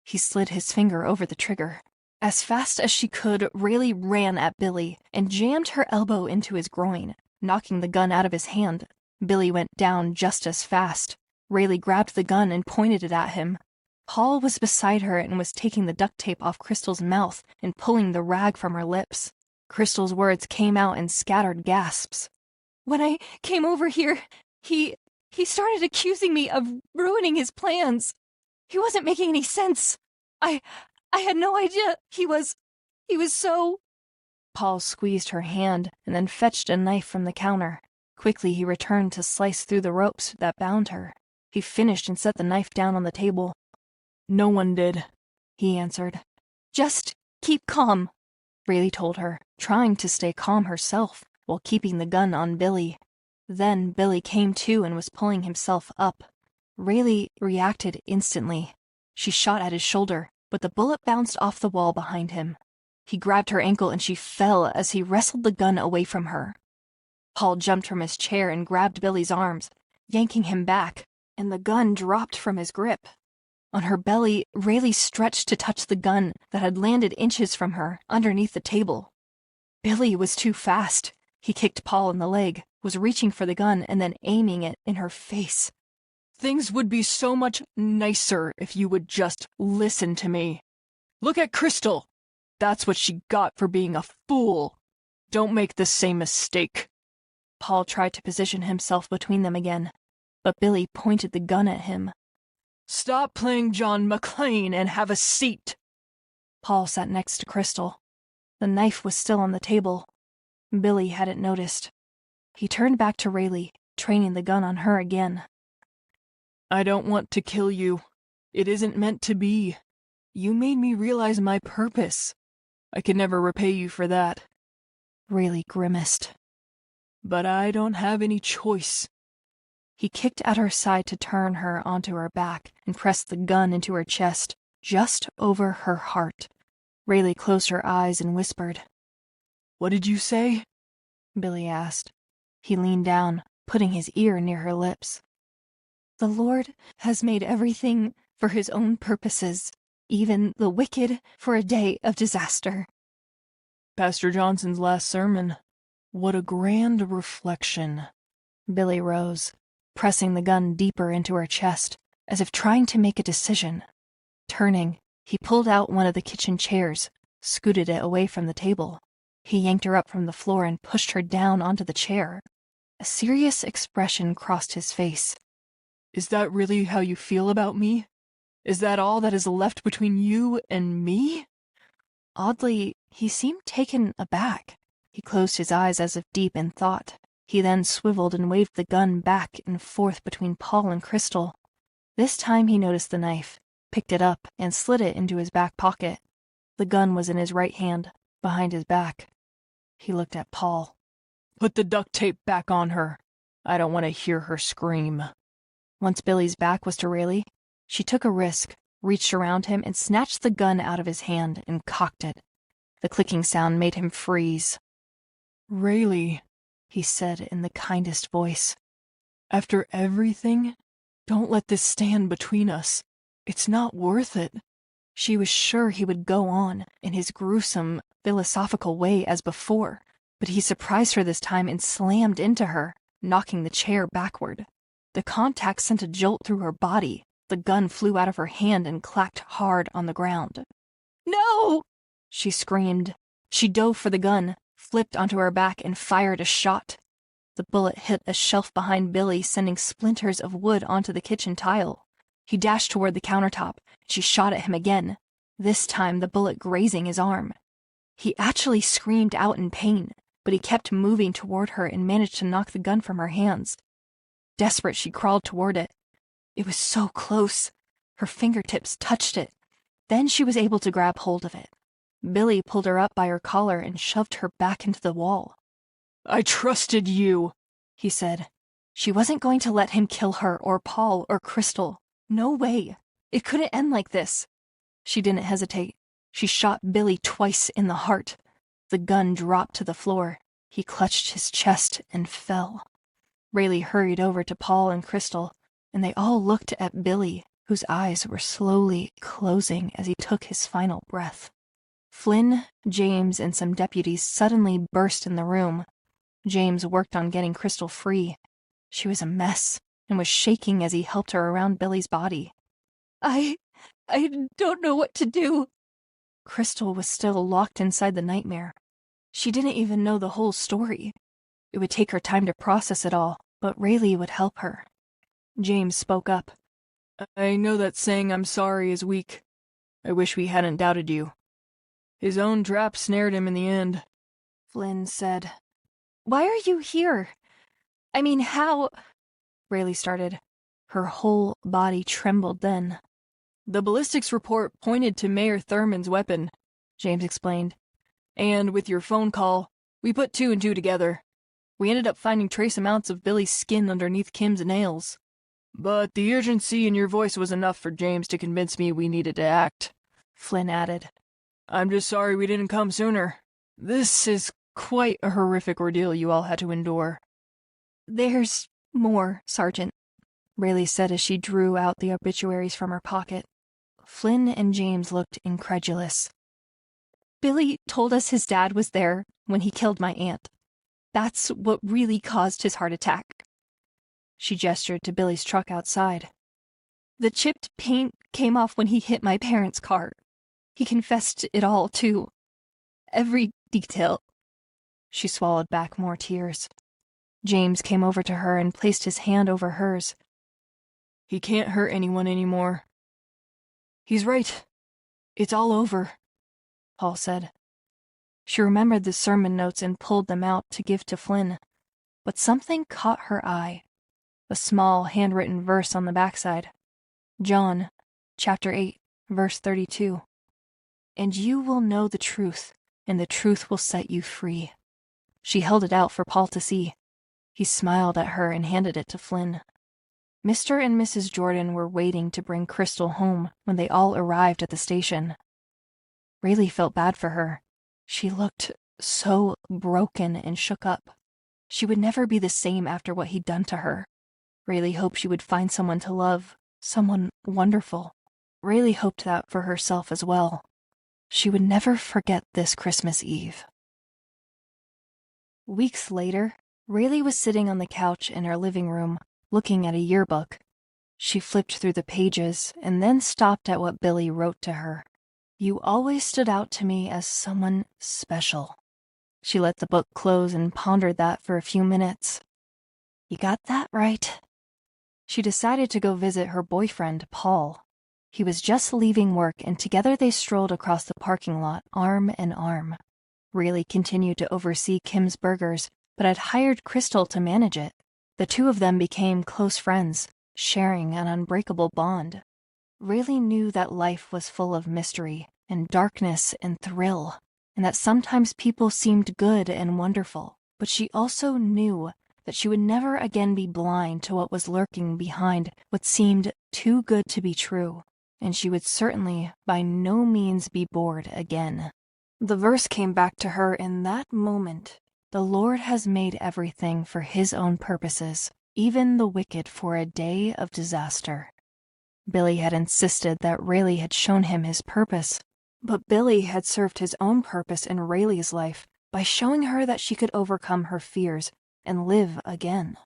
He slid his finger over the trigger. As fast as she could, Raylee ran at Billy and jammed her elbow into his groin, knocking the gun out of his hand. Billy went down just as fast. Raylee grabbed the gun and pointed it at him. Paul was beside her and was taking the duct tape off Crystal's mouth and pulling the rag from her lips. Crystal's words came out in scattered gasps. When I came over here, he started accusing me of ruining his plans. He wasn't making any sense. I had no idea he was so... Paul squeezed her hand and then fetched a knife from the counter. Quickly, he returned to slice through the ropes that bound her. He finished and set the knife down on the table. No one did, he answered. Just keep calm, Raylee told her, trying to stay calm herself while keeping the gun on Billy. Then Billy came to and was pulling himself up. Raylee reacted instantly. She shot at his shoulder, but the bullet bounced off the wall behind him. He grabbed her ankle and she fell as he wrestled the gun away from her. Paul jumped from his chair and grabbed Billy's arms, yanking him back, and the gun dropped from his grip. On her belly, Raylee stretched to touch the gun that had landed inches from her underneath the table. Billy was too fast. He kicked Paul in the leg, was reaching for the gun and then aiming it in her face. Things would be so much nicer if you would just listen to me. Look at Crystal. That's what she got for being a fool. Don't make the same mistake. Paul tried to position himself between them again, but Billy pointed the gun at him. Stop playing John McClane and have a seat. Paul sat next to Crystal. The knife was still on the table. Billy hadn't noticed. He turned back to Raylee, training the gun on her again. I don't want to kill you. It isn't meant to be. You made me realize my purpose. I can never repay you for that. Raylee grimaced. But I don't have any choice. He kicked at her side to turn her onto her back and pressed the gun into her chest, just over her heart. Raylee closed her eyes and whispered. What did you say? Billy asked. He leaned down, putting his ear near her lips. The Lord has made everything for his own purposes, even the wicked for a day of disaster. Pastor Johnson's last sermon. What a grand reflection. Billy rose, pressing the gun deeper into her chest, as if trying to make a decision. Turning, he pulled out one of the kitchen chairs, scooted it away from the table. He yanked her up from the floor and pushed her down onto the chair. A serious expression crossed his face. Is that really how you feel about me? Is that all that is left between you and me? Oddly, he seemed taken aback. He closed his eyes as if deep in thought. He then swiveled and waved the gun back and forth between Paul and Crystal. This time he noticed the knife, picked it up, and slid it into his back pocket. The gun was in his right hand, behind his back. He looked at Paul. Put the duct tape back on her. I don't want to hear her scream. Once Billy's back was to Raylee, she took a risk, reached around him, and snatched the gun out of his hand and cocked it. The clicking sound made him freeze. Raylee, he said in the kindest voice. After everything, don't let this stand between us. It's not worth it. She was sure he would go on in his gruesome, philosophical way as before, but he surprised her this time and slammed into her, knocking the chair backward. The contact sent a jolt through her body. The gun flew out of her hand and clacked hard on the ground. No! She screamed. She dove for the gun, flipped onto her back, and fired a shot. The bullet hit a shelf behind Billy, sending splinters of wood onto the kitchen tile. He dashed toward the countertop. She shot at him again, this time the bullet grazing his arm. He actually screamed out in pain, but he kept moving toward her and managed to knock the gun from her hands. Desperate, she crawled toward it. It was so close. Her fingertips touched it. Then she was able to grab hold of it. Billy pulled her up by her collar and shoved her back into the wall. I trusted you, he said. She wasn't going to let him kill her or Paul or Crystal. No way. It couldn't end like this. She didn't hesitate. She shot Billy twice in the heart. The gun dropped to the floor. He clutched his chest and fell. Raylee hurried over to Paul and Crystal, and they all looked at Billy, whose eyes were slowly closing as he took his final breath. Flynn, James, and some deputies suddenly burst in the room. James worked on getting Crystal free. She was a mess and was shaking as he helped her around Billy's body. I don't know what to do. Crystal was still locked inside the nightmare. She didn't even know the whole story. It would take her time to process it all, but Raylee would help her. James spoke up. I know that saying I'm sorry is weak. I wish we hadn't doubted you. His own trap snared him in the end. Flynn said. Why are you here? I mean, how? Raylee started. Her whole body trembled then. The ballistics report pointed to Mayor Thurman's weapon, James explained. And with your phone call, we put 2 and 2 together. We ended up finding trace amounts of Billy's skin underneath Kim's nails. But the urgency in your voice was enough for James to convince me we needed to act, Flynn added. I'm just sorry we didn't come sooner. This is quite a horrific ordeal you all had to endure. There's more, Sergeant, Raylee said as she drew out the obituaries from her pocket. Flynn and James looked incredulous. Billy told us his dad was there when he killed my aunt. That's what really caused his heart attack. She gestured to Billy's truck outside. The chipped paint came off when he hit my parents' car. He confessed it all, too. Every detail. She swallowed back more tears. James came over to her and placed his hand over hers. He can't hurt anyone anymore. He's right. It's all over, Paul said. She remembered the sermon notes and pulled them out to give to Flynn. But something caught her eye. A small handwritten verse on the backside. John, chapter 8, verse 32. And you will know the truth, and the truth will set you free. She held it out for Paul to see. He smiled at her and handed it to Flynn. Mr. and Mrs. Jordan were waiting to bring Crystal home when they all arrived at the station. Raylee felt bad for her. She looked so broken and shook up. She would never be the same after what he'd done to her. Raylee hoped she would find someone to love, someone wonderful. Raylee hoped that for herself as well. She would never forget this Christmas Eve. Weeks later, Raylee was sitting on the couch in her living room, looking at a yearbook. She flipped through the pages and then stopped at what Billy wrote to her. You always stood out to me as someone special. She let the book close and pondered that for a few minutes. You got that right. She decided to go visit her boyfriend, Paul. He was just leaving work, and together they strolled across the parking lot, arm in arm. Raylee continued to oversee Kim's Burgers, but had hired Crystal to manage it. The two of them became close friends, sharing an unbreakable bond. Raylee knew that life was full of mystery and darkness and thrill, and that sometimes people seemed good and wonderful, but she also knew that she would never again be blind to what was lurking behind what seemed too good to be true, and she would certainly by no means be bored again. The verse came back to her in that moment. The Lord has made everything for his own purposes, even the wicked for a day of disaster. Billy had insisted that Raylee had shown him his purpose, but Billy had served his own purpose in Raylee's life by showing her that she could overcome her fears and live again.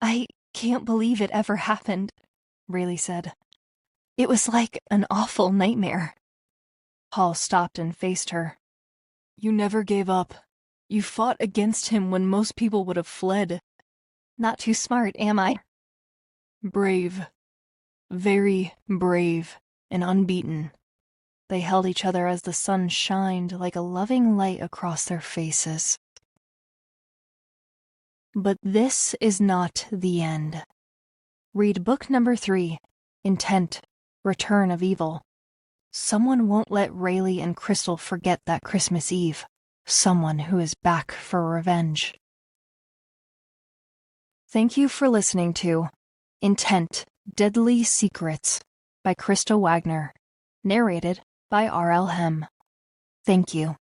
I can't believe it ever happened, Raylee said. It was like an awful nightmare. Paul stopped and faced her. You never gave up. You fought against him when most people would have fled. Not too smart, am I? Brave. Very brave and unbeaten. They held each other as the sun shined like a loving light across their faces. But this is not the end. Read book number 3, Intent, Return of Evil. Someone won't let Raylee and Crystal forget that Christmas Eve. Someone who is back for revenge. Thank you for listening to Intent, Deadly Secrets by Krista Wagner, narrated by R.L. Hemm. Thank you.